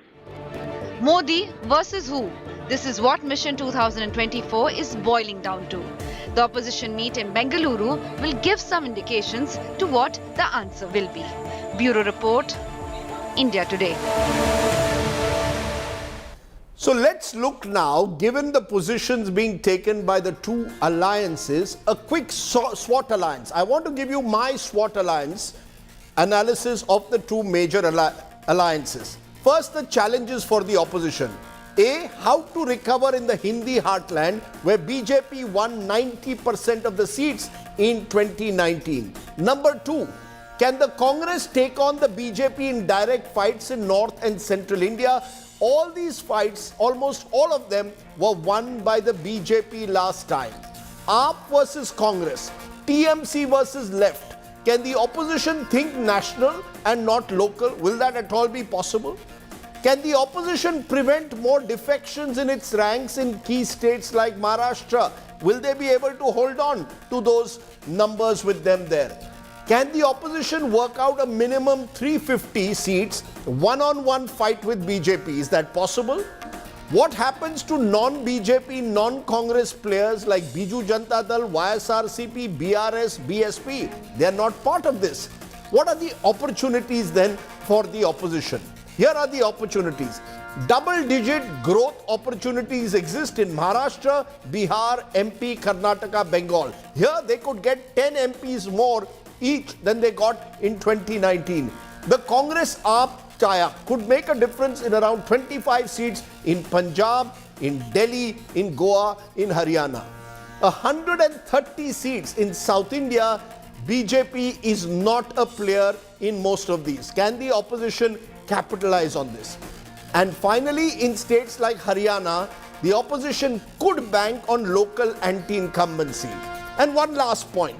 Speaker 2: Modi versus who? This is what Mission 2024 is boiling down to. The opposition meet in Bengaluru will give some indications to what the answer will be. Bureau Report, India Today.
Speaker 5: So let's look now, given the positions being taken by the two alliances, a quick SWOT alliance. I want to give you my SWOT alliance analysis of the two major alliances. First, the challenges for the opposition. A, how to recover in the Hindi heartland where BJP won 90% of the seats in 2019. Number two, can the Congress take on the BJP in direct fights in North and Central India? All these fights, almost all of them, were won by the BJP last time. AAP versus Congress, TMC versus left. Can the opposition think national and not local? Will that at all be possible? Can the opposition prevent more defections in its ranks in key states like Maharashtra? Will they be able to hold on to those numbers with them there? Can the opposition work out a minimum 350 seats, one-on-one fight with BJP? Is that possible? What happens to non-BJP, non-Congress players like Biju Janata Dal, YSRCP, BRS, BSP? They are not part of this. What are the opportunities then for the opposition? Here are the opportunities. Double-digit growth opportunities exist in Maharashtra, Bihar, MP, Karnataka, Bengal. Here they could get 10 MPs more each than they got in 2019. The Congress AAP tie-up could make a difference in around 25 seats in Punjab, in Delhi, in Goa, in Haryana. 130 seats in South India, BJP is not a player in most of these. Can the opposition capitalize on this? And finally, in states like Haryana, the opposition could bank on local anti-incumbency. And one last point.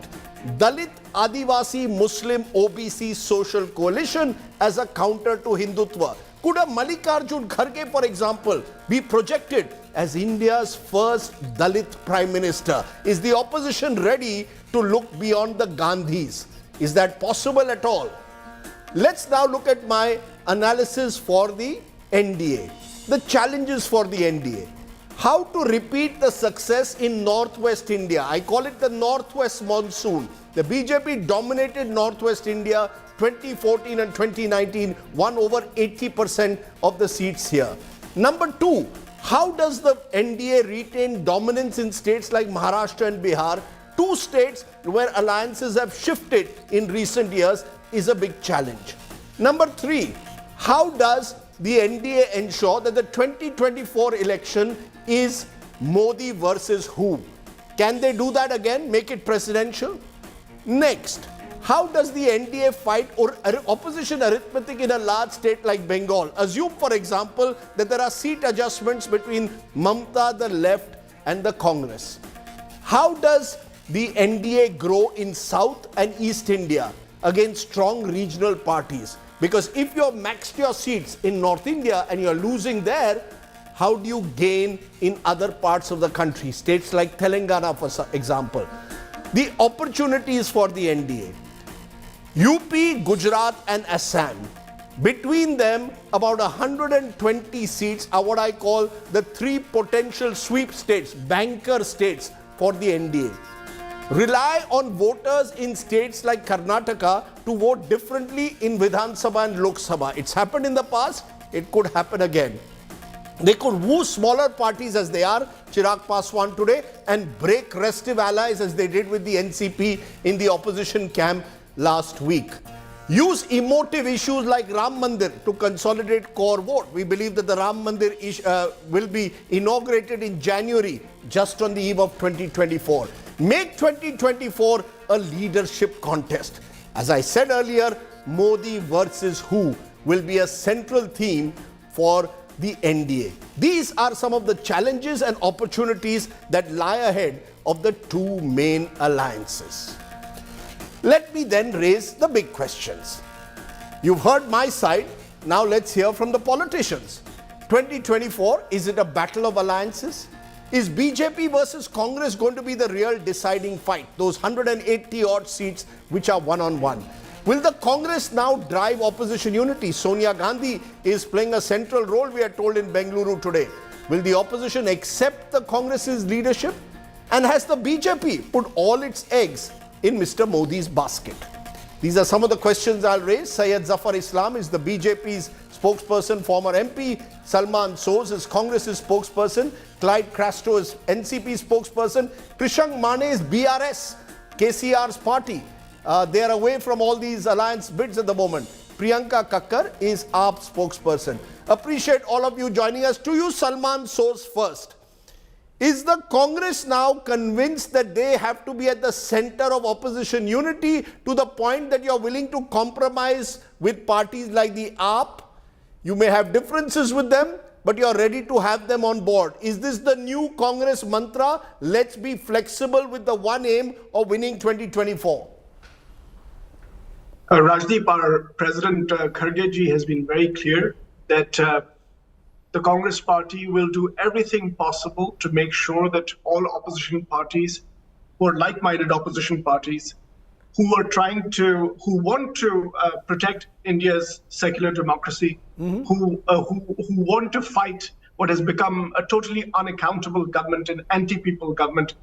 Speaker 5: Dalit, Adivasi, Muslim, OBC social coalition as a counter to Hindutva. Could a Mallikarjun Kharge, for example, be projected as India's first Dalit Prime Minister? Is the opposition ready to look beyond the Gandhis? Is that possible at all? Let's now look at my analysis for the NDA. The challenges for the NDA. How to repeat the success in Northwest India. I call it the Northwest Monsoon. The BJP dominated Northwest India 2014 and 2019, won over 80% of the seats here. Number two, how does the NDA retain dominance in states like Maharashtra and Bihar? Two states where alliances have shifted in recent years is a big challenge. Number three, how does the NDA ensure that the 2024 election is Modi versus who? Can they do that again, make it presidential? Next, how does the NDA fight or opposition arithmetic in a large state like Bengal? Assume, for example, that there are seat adjustments between Mamta, the left, and the Congress. How does the NDA grow in South and East India against strong regional parties? Because if you've maxed your seats in North India and you're losing there, how do you gain in other parts of the country? States like Telangana, for example. The opportunities for the NDA. UP, Gujarat and Assam. Between them, about 120 seats are what I call the three potential sweep states, banker states for the NDA. Rely on voters in states like Karnataka to vote differently in Vidhan Sabha and Lok Sabha. It's happened in the past, it could happen again. They could woo smaller parties as they are, Chirag Paswan today, and break restive allies as they did with the NCP in the opposition camp last week. Use emotive issues like Ram Mandir to consolidate core vote. We believe that the Ram Mandir will be inaugurated in January, just on the eve of 2024. Make 2024 a leadership contest. As I said earlier, Modi versus who will be a central theme for the NDA. These are some of the challenges and opportunities that lie ahead of the two main alliances. Let me then raise the big questions. You've heard my side, now let's hear from the politicians. 2024, is it a battle of alliances? Is BJP versus Congress going to be the real deciding fight? Those 180 odd seats which are one-on-one. Will the Congress now drive opposition unity? Sonia Gandhi is playing a central role, we are told, in Bengaluru today. Will the opposition accept the Congress's leadership? And has the BJP put all its eggs in Mr. Modi's basket? These are some of the questions I'll raise. Syed Zafar Islam is the BJP's spokesperson, former MP. Salman Soz is Congress's spokesperson. Clyde Castro is NCP spokesperson. Krishank Mane is BRS, KCR's party. They are away from all these alliance bids at the moment. Priyanka Kakkar is AAP spokesperson. Appreciate all of you joining us. To you, Salman Soz first. Is the Congress now convinced that they have to be at the center of opposition unity to the point that you're willing to compromise with parties like the AAP? You may have differences with them, but you're ready to have them on board. Is this the new Congress mantra? Let's be flexible with the one aim of winning 2024.
Speaker 11: Rajdeep, our President Kharge ji has been very clear that the Congress party will do everything possible to make sure that all opposition parties, who are like-minded opposition parties, who want to protect India's secular democracy, who want to fight what has become a totally unaccountable government, an anti-people government.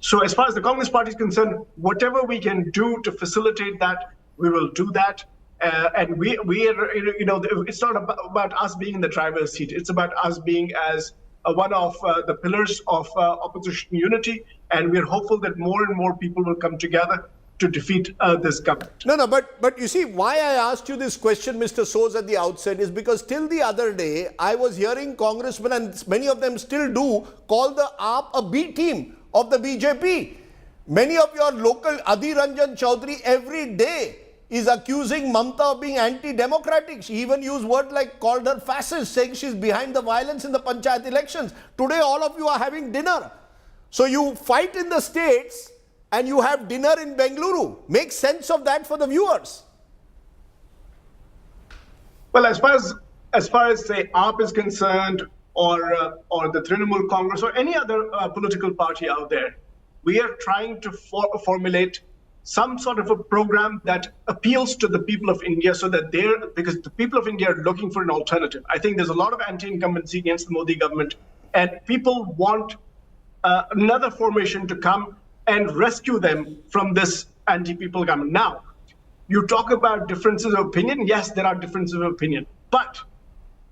Speaker 11: So as far as the Congress party is concerned, whatever we can do to facilitate that, we will do that. And we are, it's not about us being in the driver's seat. It's about us being as one of the pillars of opposition unity. And we're hopeful that more and more people will come together to defeat this government.
Speaker 5: No, but you see, why I asked you this question, Mr. Soz, at the outset is because till the other day, I was hearing congressmen, and many of them still do, call the AAP a B team of the BJP. Many of your local Adi Ranjan Chaudhary every day is accusing Mamta of being anti-democratic. She even used words like, called her fascist, saying she's behind the violence in the Panchayat elections. Today, all of you are having dinner. So you fight in the states and you have dinner in Bengaluru. Make sense of that for the viewers.
Speaker 11: Well, as far as say AAP is concerned, or the Trinamool Congress or any other political party out there. We are trying to formulate some sort of a program that appeals to the people of India so that because the people of India are looking for an alternative. I think there's a lot of anti-incumbency against the Modi government, and people want another formation to come and rescue them from this anti-people government. Now, you talk about differences of opinion. Yes, there are differences of opinion, but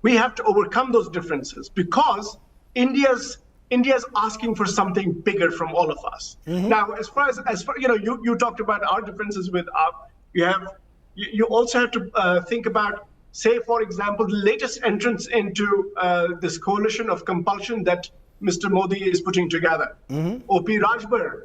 Speaker 11: we have to overcome those differences because India's asking for something bigger from all of us. Now, as far you talked about our differences with you also have to think about, say, for example, the latest entrance into this coalition of compulsion that Mr. Modi is putting together. O.P. Rajbar,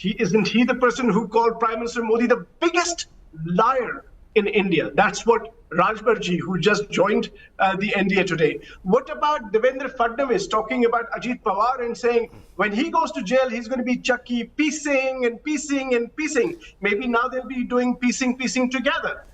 Speaker 11: isn't he the person who called Prime Minister Modi the biggest liar in India? That's what Rajbarji, who just joined the NDA today. What about Devendra Fadnavis talking about Ajit Pawar and saying when he goes to jail, he's going to be Chucky, piecing and piecing and piecing. Maybe now they'll be doing piecing together.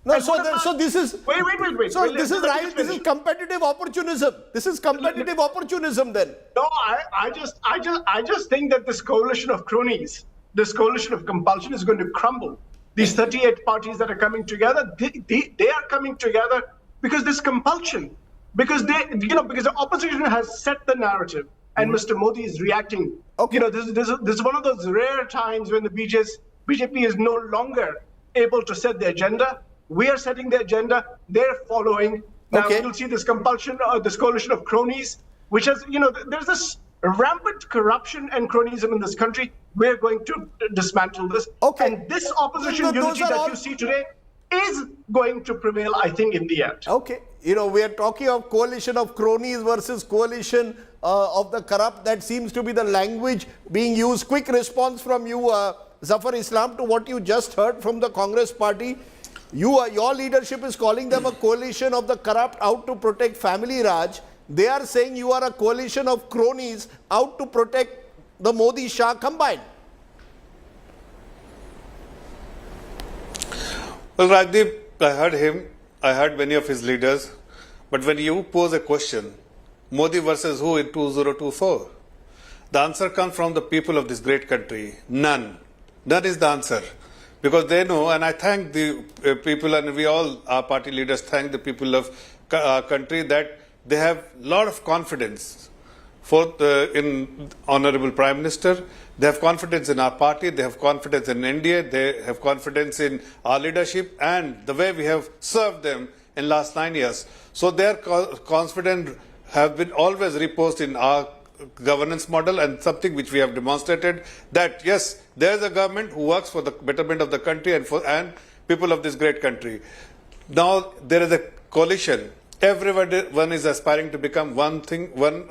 Speaker 5: No, so this is
Speaker 11: wait.
Speaker 5: So this is right. This is competitive opportunism. This is competitive opportunism. Then
Speaker 11: no, I just think that this coalition of cronies, this coalition of compulsion, is going to crumble. These 38 parties that are coming together, they are coming together because this compulsion, because the opposition has set the narrative, and Mr. Modi is reacting. Okay. This is one of those rare times when the BJP is no longer able to set the agenda. We are setting the agenda. They're following. Now you'll see this compulsion, this coalition of cronies, which has, there's this rampant corruption and cronyism in this country. We're going to dismantle this. And this opposition unity that you see today is going to prevail, I think, in the end.
Speaker 5: Okay. We are talking of coalition of cronies versus coalition of the corrupt. That seems to be the language being used. Quick response from you, Zafar Islam, to what you just heard from the Congress party. Your leadership is calling them a coalition of the corrupt out to protect family Raj. They are saying you are a coalition of cronies out to protect the Modi-Shah combined.
Speaker 9: Well, Rajdeep, I heard him, I heard many of his leaders, but when you pose a question, Modi versus who in 2024, the answer comes from the people of this great country. None. None is the answer. Because they know, and I thank the people, and we all, our party leaders, thank the people of our country that they have a lot of confidence in Honorable Prime Minister. They have confidence in our party. They have confidence in NDA. They have confidence in our leadership and the way we have served them in last 9 years. So their confidence have been always reposed in our governance model, and something which we have demonstrated that yes, there is a government who works for the betterment of the country and people of this great country. Now there is a coalition. Everyone is aspiring to become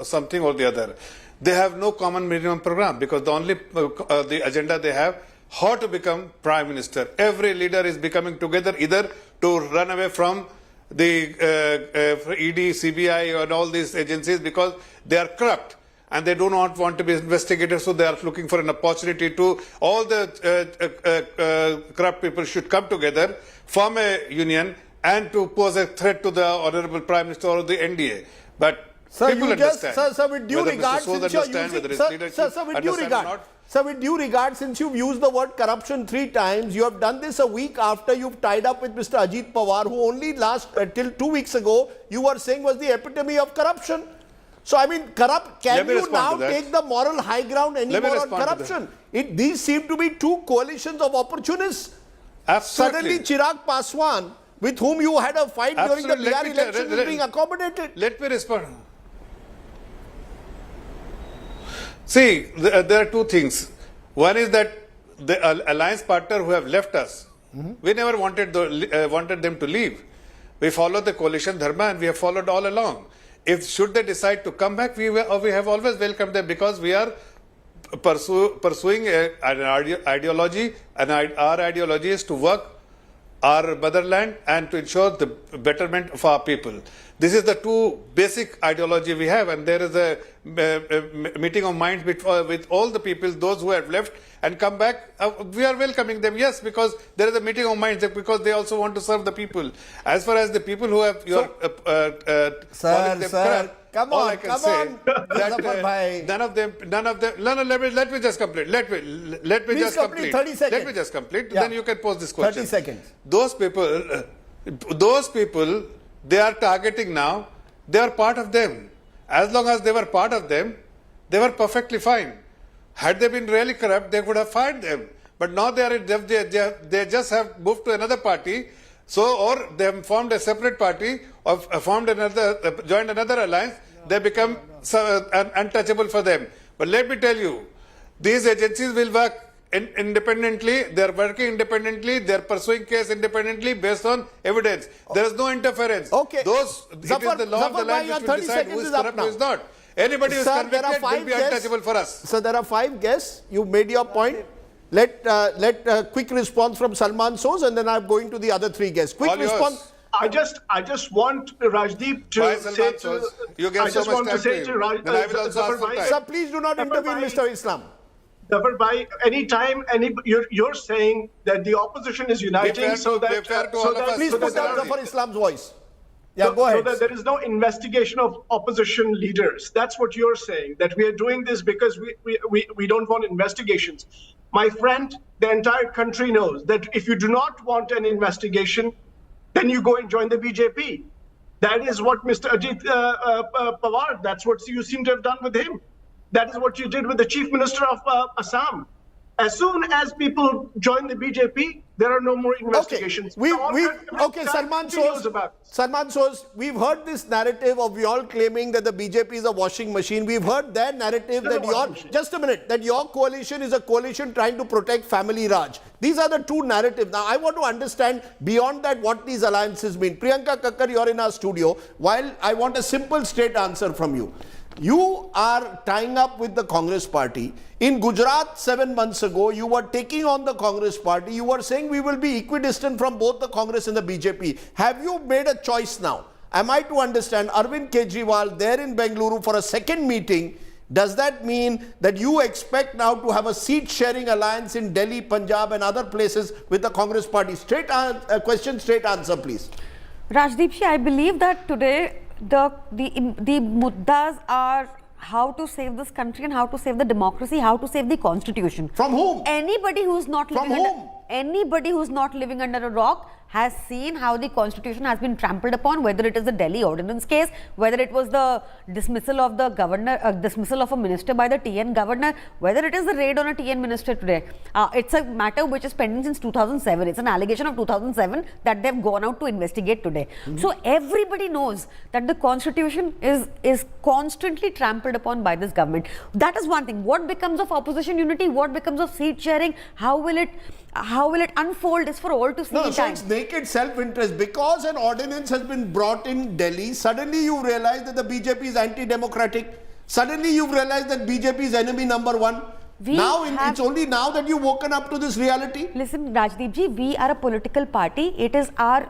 Speaker 9: something or the other. They have no common minimum program because the only the agenda they have, how to become prime minister. Every leader is becoming together either to run away from the ED, CBI and all these agencies because they are corrupt and they do not want to be investigated, so they are looking for an opportunity to, all the corrupt people should come together, form a union and to pose a threat to the Honorable Prime Minister or the NDA. But people understand.
Speaker 5: Sir, with due regard, since you're with due regard, since you've used the word corruption 3 times, you have done this a week after you've tied up with Mr. Ajit Pawar, who only till 2 weeks ago you were saying was the epitome of corruption. So, I mean, can you now take the moral high ground anymore on corruption? These seem to be 2 coalitions of opportunists.
Speaker 9: Absolutely.
Speaker 5: Suddenly, Chirag Paswan, with whom you had a fight during the Bihar election, is being accommodated.
Speaker 9: Let me respond. See, there are 2 things. One is that the alliance partner who have left us, we never wanted them to leave. We followed the coalition dharma and we have followed all along. Should they decide to come back, we have always welcomed them because we are pursuing an ideology, and our ideology is to work our motherland and to ensure the betterment of our people. This is the 2 basic ideology we have, and there is a meeting of minds with all the people, those who have left and come back. We are welcoming them, yes, because there is a meeting of minds, because they also want to serve the people. As far as the people who have
Speaker 5: Come
Speaker 9: all
Speaker 5: on,
Speaker 9: I can
Speaker 5: come
Speaker 9: say
Speaker 5: on,
Speaker 9: that
Speaker 5: Zafar bhai.
Speaker 9: none of them. No, let me just complete. Let me
Speaker 5: Please
Speaker 9: just complete.
Speaker 5: 30 seconds.
Speaker 9: Let me just complete.
Speaker 5: Yeah.
Speaker 9: Then you can pose this question.
Speaker 5: 30 seconds.
Speaker 9: Those people, they are targeting now. They are part of them. As long as they were part of them, they were perfectly fine. Had they been really corrupt, they would have fired them. But now they just have moved to another party. So, or they have formed a separate party, or joined another alliance. They become untouchable for them. But let me tell you, these agencies will work independently. They are working independently. They are pursuing case independently based on evidence. There is no interference.
Speaker 5: Okay.
Speaker 9: It is the law of the land which will decide who is corrupt, who is not. Anybody who is convicted will be untouchable for us.
Speaker 5: So there are 5 guests. You made your point. Let a quick response from Salman Soz, and then I'm going to the other 3 guests. Quick response.
Speaker 11: I just want Rajdeep to say to.
Speaker 9: You get
Speaker 11: I just want to say to Rajdeep.
Speaker 5: Sir, please do not intervene, Mr. Islam.
Speaker 11: Zafar bhai, anytime you're saying that the opposition is uniting,
Speaker 5: please put down Zafar Islam's voice. Yeah, go ahead.
Speaker 11: So that there is no investigation of opposition leaders. That's what you're saying, that we are doing this because we don't want investigations. My friend, the entire country knows that if you do not want an investigation, then you go and join the BJP. That is what Mr. Ajit Pawar, that's what you seem to have done with him. That is what you did with the Chief Minister of Assam. As soon as people join the BJP, there are no more investigations.
Speaker 5: Salman Soz, we've heard this narrative of you all claiming that the BJP is a washing machine. We've heard their narrative that your coalition is a coalition trying to protect family Raj. These are the two narratives. Now, I want to understand beyond that what these alliances mean. Priyanka Kakkar, you're in our studio. While I want a simple, straight answer from you. You are tying up with the Congress party. In Gujarat 7 months ago, you were taking on the Congress party. You were saying we will be equidistant from both the Congress and the BJP. Have you made a choice now? Am I to understand Arvind Kejriwal there in Bengaluru for a second meeting? Does that mean that you expect now to have a seat-sharing alliance in Delhi, Punjab and other places with the Congress party? Straight question, straight answer, please.
Speaker 15: Rajdeep, I believe that today the muddas are how to save this country and how to save the democracy, how to save the constitution.
Speaker 5: From whom?
Speaker 15: Anybody who's not living under a rock has seen how the constitution has been trampled upon, whether it is the Delhi ordinance case, whether it was the dismissal of the governor, dismissal of a minister by the TN governor, whether it is the raid on a TN minister today. It's a matter which is pending since 2007. It's an allegation of 2007 that they've gone out to investigate today. So everybody knows that the constitution is constantly trampled upon by this government. That is one thing. What becomes of opposition unity? What becomes of seat sharing? How will it unfold is for all to see in time.
Speaker 5: So it's naked self-interest. Because an ordinance has been brought in Delhi, suddenly you realize that the BJP is anti-democratic. Suddenly you've realized that BJP is enemy number 1. It's only now that you've woken up to this reality.
Speaker 15: Listen, Rajdeep ji, we are a political party. It is our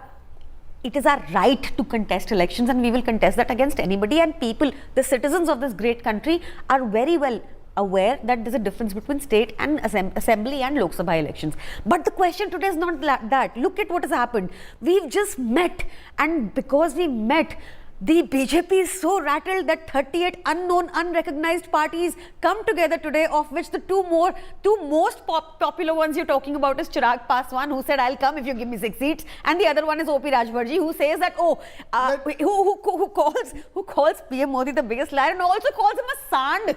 Speaker 15: right to contest elections, and we will contest that against anybody. And people, the citizens of this great country, are very well aware that there's a difference between state and assembly and Lok Sabha elections. But the question today is not that. Look at what has happened. We've just met, and because we met, the BJP is so rattled that 38 unknown, unrecognized parties come together today, of which the two most popular ones you're talking about is Chirag Paswan, who said, I'll come if you give me 6 seats. And the other one is O.P. Rajbharji, who says that, who calls PM Modi the biggest liar and also calls him a sand.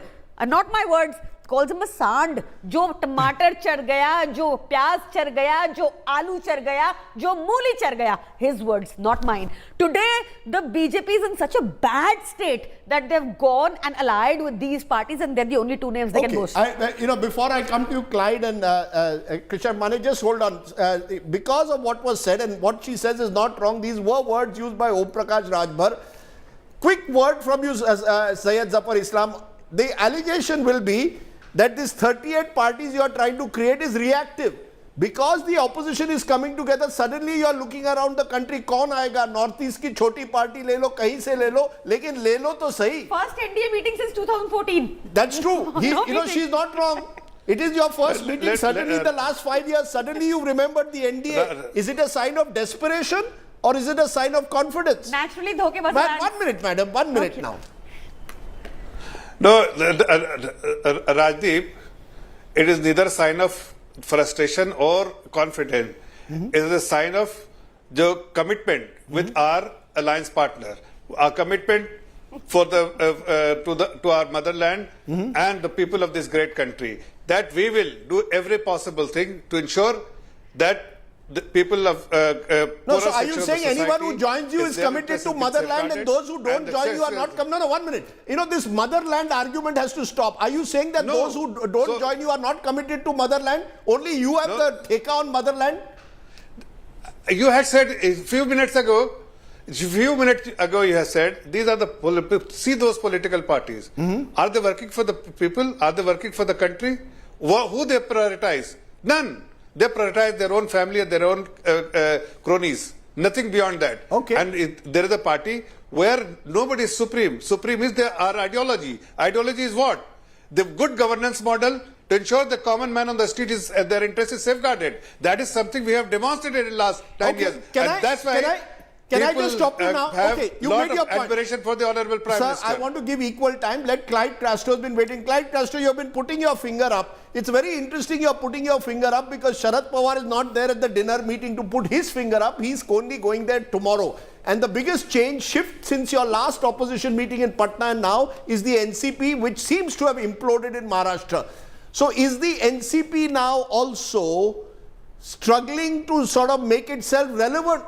Speaker 15: Not my words, calls him a sand. Jo tomato char gaya, jo pyaz char gaya, jo aloo char gaya, jo mooli char gaya. His words, not mine. Today, the BJP is in such a bad state that they've gone and allied with these parties, and they're the only 2 names they can boast.
Speaker 5: Before I come to you, Clyde and Krishna Mane, just hold on. Because of what was said, and what she says is not wrong, these were words used by Om Prakash Rajbhar. Quick word from you, Syed Zafar Islam. The allegation will be that this 38 parties you are trying to create is reactive. Because the opposition is coming together, suddenly you are looking around the country, kaun aayega? Northeast ki choti party le lo, kahin se le lo, lekin le lo to sahi.
Speaker 15: First NDA meeting since 2014.
Speaker 5: That's true. She's not wrong. It is your first meeting. Suddenly, the last 5 years, suddenly you remembered the NDA. Is it a sign of desperation or is it a sign of confidence?
Speaker 15: Naturally, dhokebaz.
Speaker 5: 1 minute, madam. 1 minute now.
Speaker 9: No, Rajdeep, it is neither a sign of frustration or confidence. It is a sign of the commitment with our alliance partner, our commitment for to our motherland and the people of this great country, that we will do every possible thing to ensure that the people of
Speaker 5: no, so are you saying anyone who joins you is committed to motherland and those who don't join you are not committed? No, 1 minute. You know, this motherland argument has to stop. Are you saying that those who don't join you are not committed to motherland? Only you have the take on motherland?
Speaker 9: You had said a few minutes ago you have said, these are the, see those political parties. Are they working for the people? Are they working for the country? Who they prioritize? None. They prioritize their own family and their own cronies. Nothing beyond that.
Speaker 5: Okay.
Speaker 9: And there is a party where nobody is supreme. Supreme is our ideology. Ideology is what? The good governance model to ensure the common man on the street is their interest is safeguarded. That is something we have demonstrated in the last 10 years.
Speaker 5: Can I just stop you now? Okay, you made your point.
Speaker 9: Admiration for the Honorable Prime Minister.
Speaker 5: Sir, I want to give equal time. Let Clyde Castro has been waiting. Clyde Castro, you have been putting your finger up. It's very interesting you are putting your finger up because Sharad Pawar is not there at the dinner meeting to put his finger up. He's only going there tomorrow. And the biggest shift since your last opposition meeting in Patna and now is the NCP, which seems to have imploded in Maharashtra. So is the NCP now also struggling to sort of make itself relevant?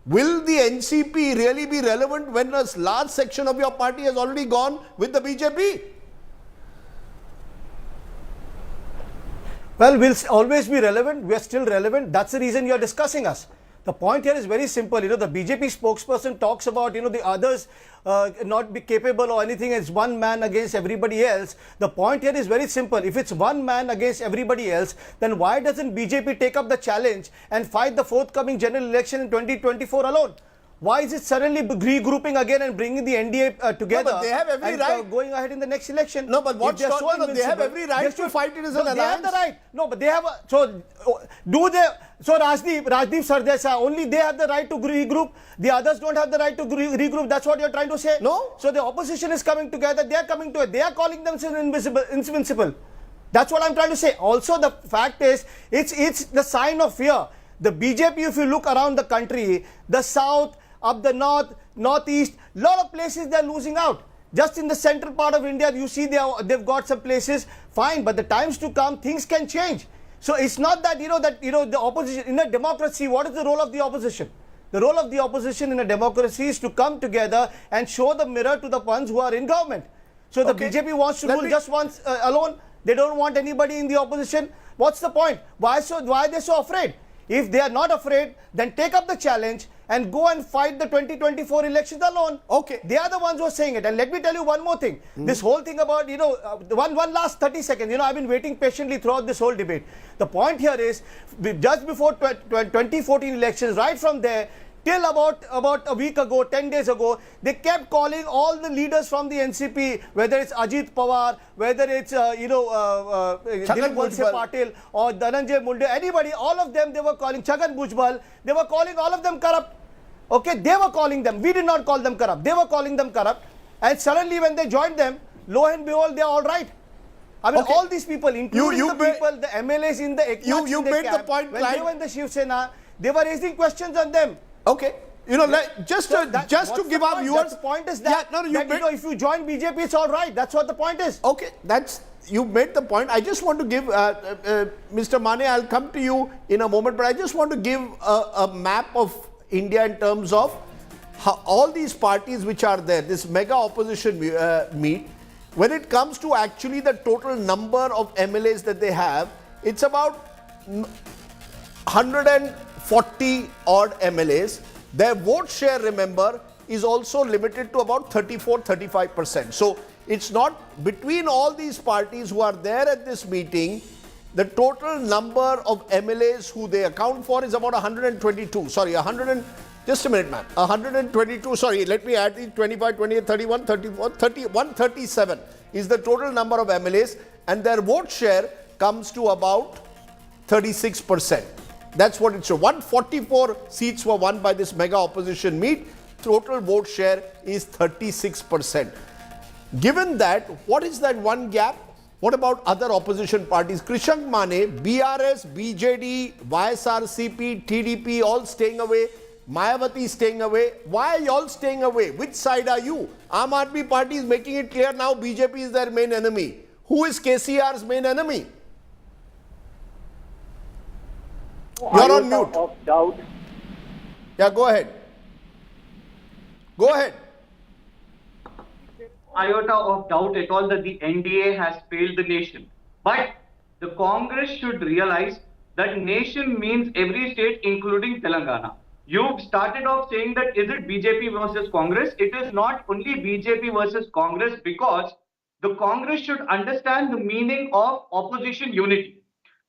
Speaker 5: Will the NCP really be relevant when a large section of your party has already gone with the BJP?
Speaker 25: Well, we'll always be relevant. We are still relevant. That's the reason you are discussing us. The point here is very simple. You know, the BJP spokesperson talks about, you know, the others not be capable or anything. It's one man against everybody else. The point here is very simple. If it's one man against everybody else, then why doesn't BJP take up the challenge and fight the forthcoming general election in 2024 alone? Why is it suddenly regrouping again and bringing the NDA together?
Speaker 5: No, but they have every right.
Speaker 25: Going ahead in the next election.
Speaker 5: No, but what they have every right to fight it as an alliance.
Speaker 25: They have the right. No, but they have. So Rajdeep Sardesa, only they have the right to regroup. The others don't have the right to regroup. That's what you're trying to say?
Speaker 5: No.
Speaker 25: So the opposition is coming together. They are coming to it. They are calling themselves invincible. That's what I'm trying to say. Also, the fact is, it's the sign of fear. The BJP, if you look around the country, the south, up the north, northeast, lot of places they're losing out. Just in the central part of India, you see they've got some places, fine, but the times to come, things can change. So it's not that, the opposition, in a democracy, what is the role of the opposition? The role of the opposition in a democracy is to come together and show the mirror to the ones who are in government. So the BJP wants to rule just once alone. They don't want anybody in the opposition. What's the point? Why are they so afraid? If they are not afraid, then take up the challenge and go and fight the 2024 elections alone.
Speaker 5: Okay.
Speaker 25: They are the ones who are saying it. And let me tell you one more thing. This whole thing about, one last 30 seconds. I've been waiting patiently throughout this whole debate. The point here is, just before 2014 elections, right from there, till about a week ago, 10 days ago, they kept calling all the leaders from the NCP, whether it's Ajit Pawar, whether it's, Dilip Walse Patil or Dhananjay Munde, anybody, all of them, they were calling Chhagan Bhujbal, they were calling all of them corrupt. Okay, they were calling them. We did not call them corrupt. They were calling them corrupt. And suddenly when they joined them, lo and behold, they are all right. I mean, all these people, including the people, the MLAs in the Eknath
Speaker 5: you made the point,
Speaker 25: when they were in the Shiv Sena, they were raising questions on them.
Speaker 5: Okay. Just to give our viewers...
Speaker 25: The point is that, if you join BJP, it's all right. That's what the point is.
Speaker 5: Okay, you made the point. I just want to give, Mr. Mane, I'll come to you in a moment, but I just want to give a map of India in terms of how all these parties which are there, this mega opposition meet, when it comes to actually the total number of MLAs that they have, it's about 140 odd MLAs. Their vote share, remember, is also limited to about 34-35%. So it's not between all these parties who are there at this meeting, the total number of MLAs who they account for is about 122. Sorry, just a minute, man. 122, sorry, let me add the 25, 28, 31, 34, 30, 137 is the total number of MLAs, and their vote share comes to about 36%. That's what it shows. 144 seats were won by this mega opposition meet. Total vote share is 36%. Given that, what is that one gap? What about other opposition parties? Krishank Mane, BRS, BJD, YSRCP, TDP all staying away. Mayawati staying away. Why are you all staying away? Which side are you? Aam Aadmi Party is making it clear now BJP is their main enemy. Who is KCR's main enemy? You're on mute.
Speaker 12: Of doubt.
Speaker 5: Yeah, go ahead. Go ahead.
Speaker 12: Iota of doubt at all that the NDA has failed the nation. But the Congress should realize that nation means every state, including Telangana. You've started off saying that is it BJP versus Congress? It is not only BJP versus Congress, because the Congress should understand the meaning of opposition unity.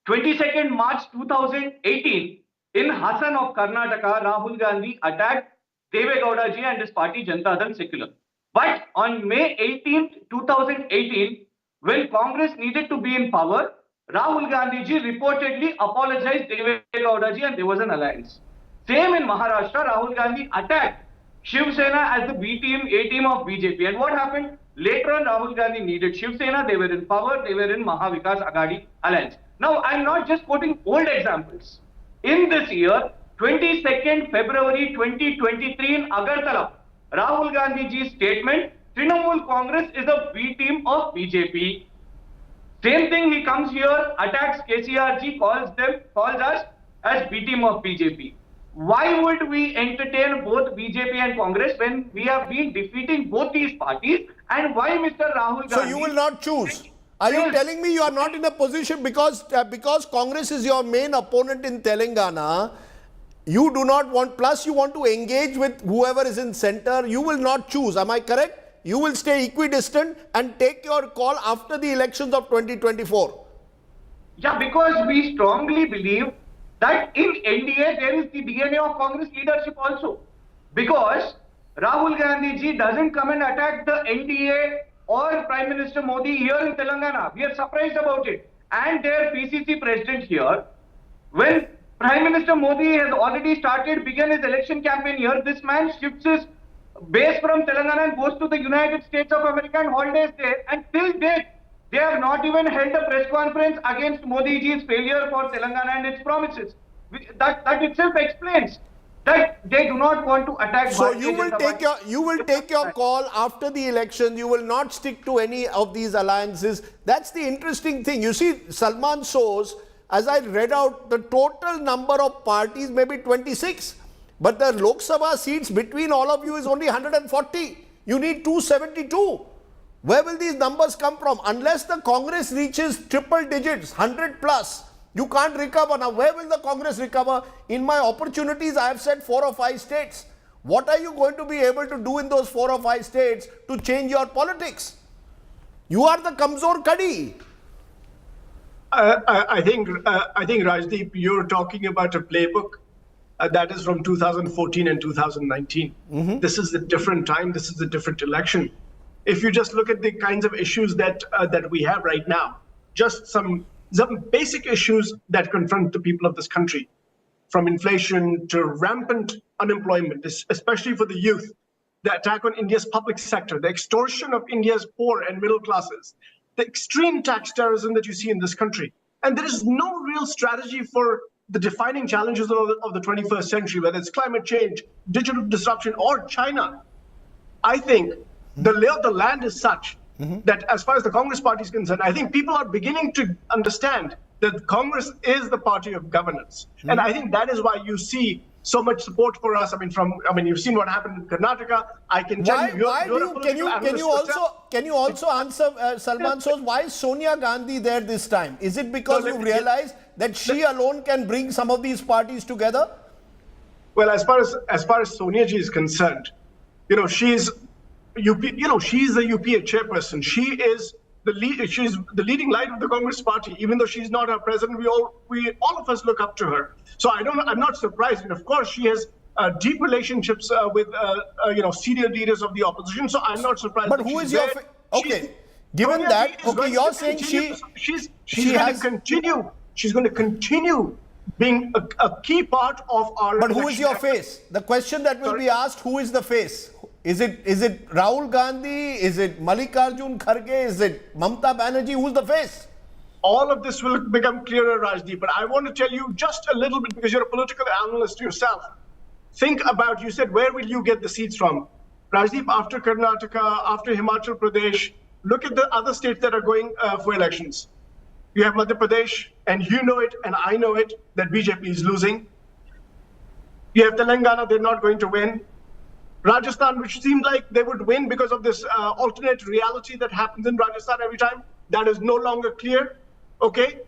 Speaker 12: 22nd March 2018, in Hassan of Karnataka, Rahul Gandhi attacked Deve Gowda ji and his party Janata Dal Secular. But on May 18th, 2018, when Congress needed to be in power, Rahul Gandhi ji reportedly apologized to Deve Gowda ji and there was an alliance. Same in Maharashtra, Rahul Gandhi attacked Shiv Sena as the B team, A team of BJP. And what happened? Later on, Rahul Gandhi needed Shiv Sena, they were in power, they were in Mahavikas Aghadi alliance. Now, I'm not just quoting old examples. In this year, 22nd February 2023 in Agartala, Rahul Gandhi ji's statement, Trinamool Congress is a B team of BJP. Same thing, he comes here, attacks KCR ji, calls us as B team of BJP. Why would we entertain both BJP and Congress when we have been defeating both these parties? And why Mr. Rahul Gandhi?
Speaker 5: So you will not choose? Are you telling me you are not in a position because Congress is your main opponent in Telangana? You do not want, plus you want to engage with whoever is in center, you will not choose. Am I correct? You will stay equidistant and take your call after the elections of 2024.
Speaker 12: Yeah, because we strongly believe that in NDA there is the DNA of Congress leadership also. Because Rahul Gandhi ji doesn't come and attack the NDA or Prime Minister Modi here in Telangana. We are surprised about it. And their PCC president here, when Prime Minister Modi has already begun his election campaign here, this man shifts his base from Telangana and goes to the United States of America and holidays there. And till date, they have not even held a press conference against Modi ji's failure for Telangana and its promises. That itself explains that they do not want to attack.
Speaker 5: So you will take your call after the election. You will not stick to any of these alliances. That's the interesting thing. You see, Salman shows, as I read out, the total number of parties may be 26, but the Lok Sabha seats between all of you is only 140. You need 272. Where will these numbers come from? Unless the Congress reaches triple digits, 100 plus, you can't recover. Now, where will the Congress recover? In my opportunities, I have said 4 or 5 states. What are you going to be able to do in those 4 or 5 states to change your politics? You are the Kamzor Kadi.
Speaker 11: I think Rajdeep, you're talking about a playbook that is from 2014 and 2019. This is a different time. This is a different election. If you just look at the kinds of issues that we have right now, just some basic issues that confront the people of this country, from inflation to rampant unemployment, especially for the youth, the attack on India's public sector, the extortion of India's poor and middle classes, the extreme tax terrorism that you see in this country. And there is no real strategy for the defining challenges of the 21st century, whether it's climate change, digital disruption, or China. I think the lay of the land is such that as far as the Congress party is concerned, I think people are beginning to understand that Congress is the party of governance. And I think that is why you see so much support for us. You've seen what happened in Karnataka. I can tell
Speaker 5: Can you also answer Salman Soz, why is Sonia Gandhi there this time? Is it because you realize that she alone can bring some of these parties together?
Speaker 11: Well, as far as Sonia ji is concerned, she's the UPA chairperson. She's the leading light of the Congress party. Even though she's not our president, we all of us look up to her. So I'm not surprised. And of course, she has deep relationships with senior leaders of the opposition. So I'm not surprised.
Speaker 5: But who is your given that? Okay, you're saying
Speaker 11: she's going to continue being a key part of our.
Speaker 5: But who is your face? The question that will be asked: who is the face? Is it Rahul Gandhi? Is it Mallikarjun Kharge? Is it Mamata Banerjee? Who's the face?
Speaker 11: All of this will become clearer, Rajdeep, but I want to tell you just a little bit, because you're a political analyst yourself. Think about, you said, where will you get the seats from? Rajdeep, after Karnataka, after Himachal Pradesh, look at the other states that are going for elections. You have Madhya Pradesh, and you know it, and I know it, that BJP is losing. You have Telangana, they're not going to win. Rajasthan, which seemed like they would win because of this alternate reality that happens in Rajasthan every time, that is no longer clear. Okay?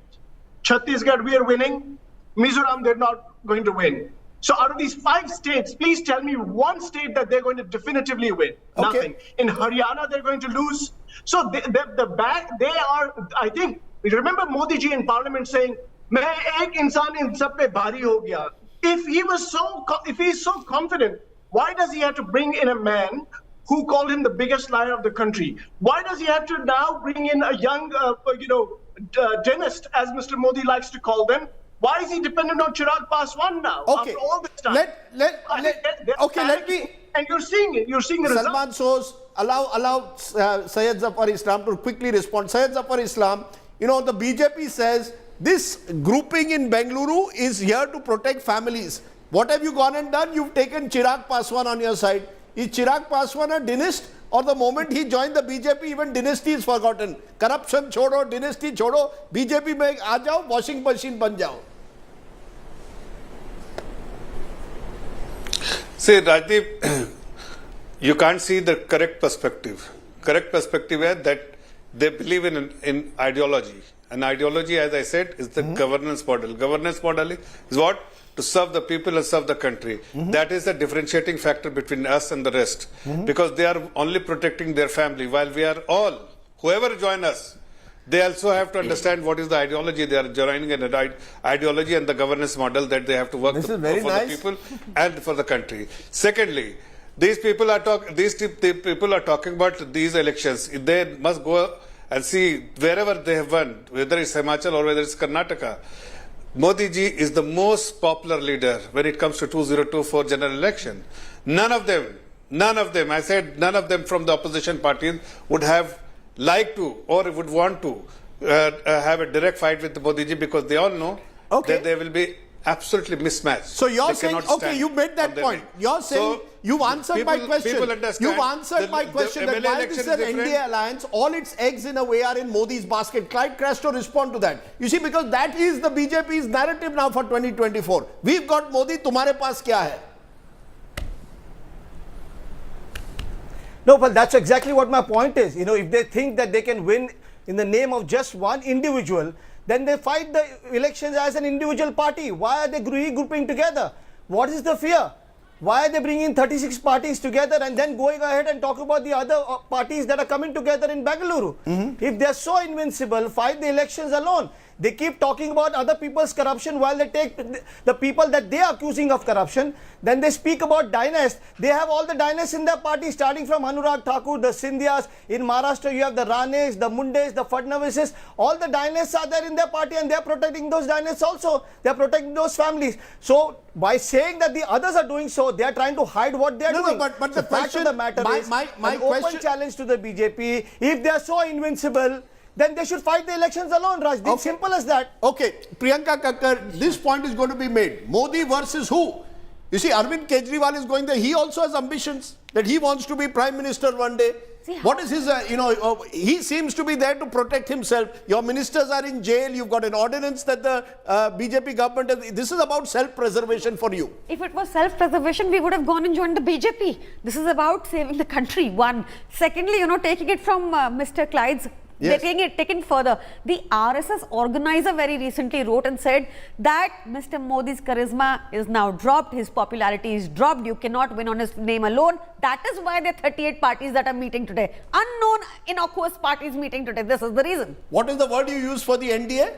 Speaker 11: Chhattisgarh, we are winning. Mizoram, they're not going to win. So out of these 5 states, please tell me one state that they're going to definitively win.
Speaker 5: Okay.
Speaker 11: Nothing. In Haryana, they're going to lose. So they are, I think, remember Modi ji in parliament saying, "Main ek insan in sab pe bhari ho gaya." If he's so confident, why does he have to bring in a man who called him the biggest liar of the country? Why does he have to now bring in a young, dentist, as Mr. Modi likes to call them? Why is he dependent on Chirag Paswan now?
Speaker 5: Okay.
Speaker 11: After all this time?
Speaker 5: Let me.
Speaker 11: And you're seeing it. You're seeing the result.
Speaker 5: Salman Soz, allow Syed Zafar Islam to quickly respond. Syed Zafar Islam, the BJP says this grouping in Bengaluru is here to protect families. What have you gone and done? You've taken Chirag Paswan on your side. Is Chirag Paswan a dynast? Or the moment he joined the BJP, even dynasty is forgotten. Corruption chodo, dynasty chodo, BJP mein aa jao, washing machine ban jao.
Speaker 9: See, Rajdeep, you can't see the correct perspective. Correct perspective is that they believe in ideology. And ideology, as I said, is the governance model. Governance model is what? To serve the people and serve the country. That is the differentiating factor between us and the rest. Because they are only protecting their family, while we are all, whoever join us, they also have to understand what is the ideology. They are joining an ideology and the governance model that they have to work for the people and for the country. Secondly, these people are talking about these elections. They must go and see wherever they have won, whether it's Himachal or whether it's Karnataka. Modi ji is the most popular leader when it comes to 2024 general election. None of them, I said none of them from the opposition parties would have liked to or would want to have a direct fight with Modi ji, because they all know that they will be absolutely mismatched.
Speaker 5: So you're saying, okay, you made that point. You're saying, you've answered my question. You've answered my question that while this is an NDA alliance, all its eggs in a way are in Modi's basket. Clyde Crasto respond to that. You see, because that is the BJP's narrative now for 2024. We've got Modi, tumhare paas kya hai?
Speaker 8: No, but that's exactly what my point is. If they think that they can win in the name of just one individual, then they fight the elections as an individual party. Why are they regrouping together? What is the fear? Why are they bringing 36 parties together and then going ahead and talk about the other parties that are coming together in Bengaluru? If they're so invincible, fight the elections alone. They keep talking about other people's corruption while they take the people that they are accusing of corruption. Then they speak about dynasts. They have all the dynasts in their party, starting from Anurag Thakur, the Sindhyas. In Maharashtra, you have the Ranes, the Mundes, the Fadnavises. All the dynasts are there in their party, and they are protecting those dynasts also. They are protecting those families. So, by saying that the others are doing so, they are trying to hide what they are doing.
Speaker 5: But
Speaker 8: the fact of the matter is, an open challenge to the BJP. If they are so invincible, then they should fight the elections alone, Rajdeep. Okay. Simple as that.
Speaker 5: Okay, Priyanka Kakkar, this point is going to be made. Modi versus who? You see, Arvind Kejriwal is going there. He also has ambitions that he wants to be Prime Minister one day. What is his, he seems to be there to protect himself. Your ministers are in jail. You've got an ordinance that the BJP government has. This is about self-preservation for you.
Speaker 15: If it was self-preservation, we would have gone and joined the BJP. This is about saving the country, one. Secondly, taking it from Mr. Clyde's, taking further. The RSS organizer very recently wrote and said that Mr. Modi's charisma is now dropped, his popularity is dropped, you cannot win on his name alone. That is why there are 38 parties that are meeting today. Unknown, innocuous parties meeting today. This is the reason.
Speaker 5: What is the word you use for the NDA?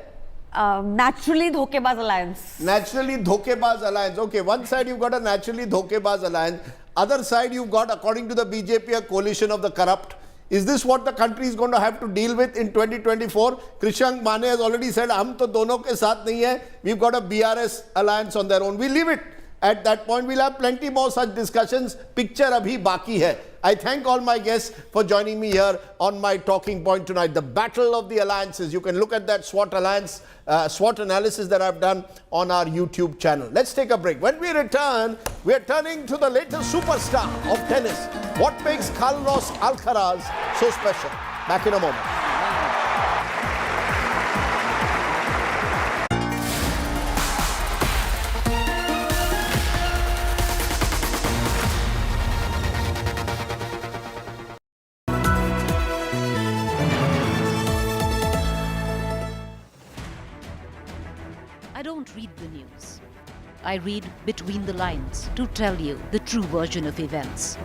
Speaker 15: Naturally Dhokebaz Alliance.
Speaker 5: Naturally Dhokebaz Alliance. Okay, one side you've got a naturally Dhokebaz Alliance. Other side you've got, according to the BJP, a coalition of the corrupt. Is this what the country is going to have to deal with in 2024? Krishank Mane has already said, "Hum to dono ke saath nahi hai." We've got a BRS alliance on their own. We leave it. At that point, we'll have plenty more such discussions. Picture abhi baki hai. I thank all my guests for joining me here on my talking point tonight. The battle of the alliances. You can look at that SWOT analysis that I've done on our YouTube channel. Let's take a break. When we return, we are turning to the latest superstar of tennis. What makes Carlos Alcaraz so special? Back in a moment.
Speaker 16: I don't read the news. I read between the lines to tell you the true version of events.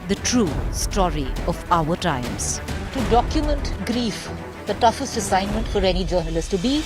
Speaker 16: The true story of our times.
Speaker 17: To document grief, the toughest assignment for any journalist to be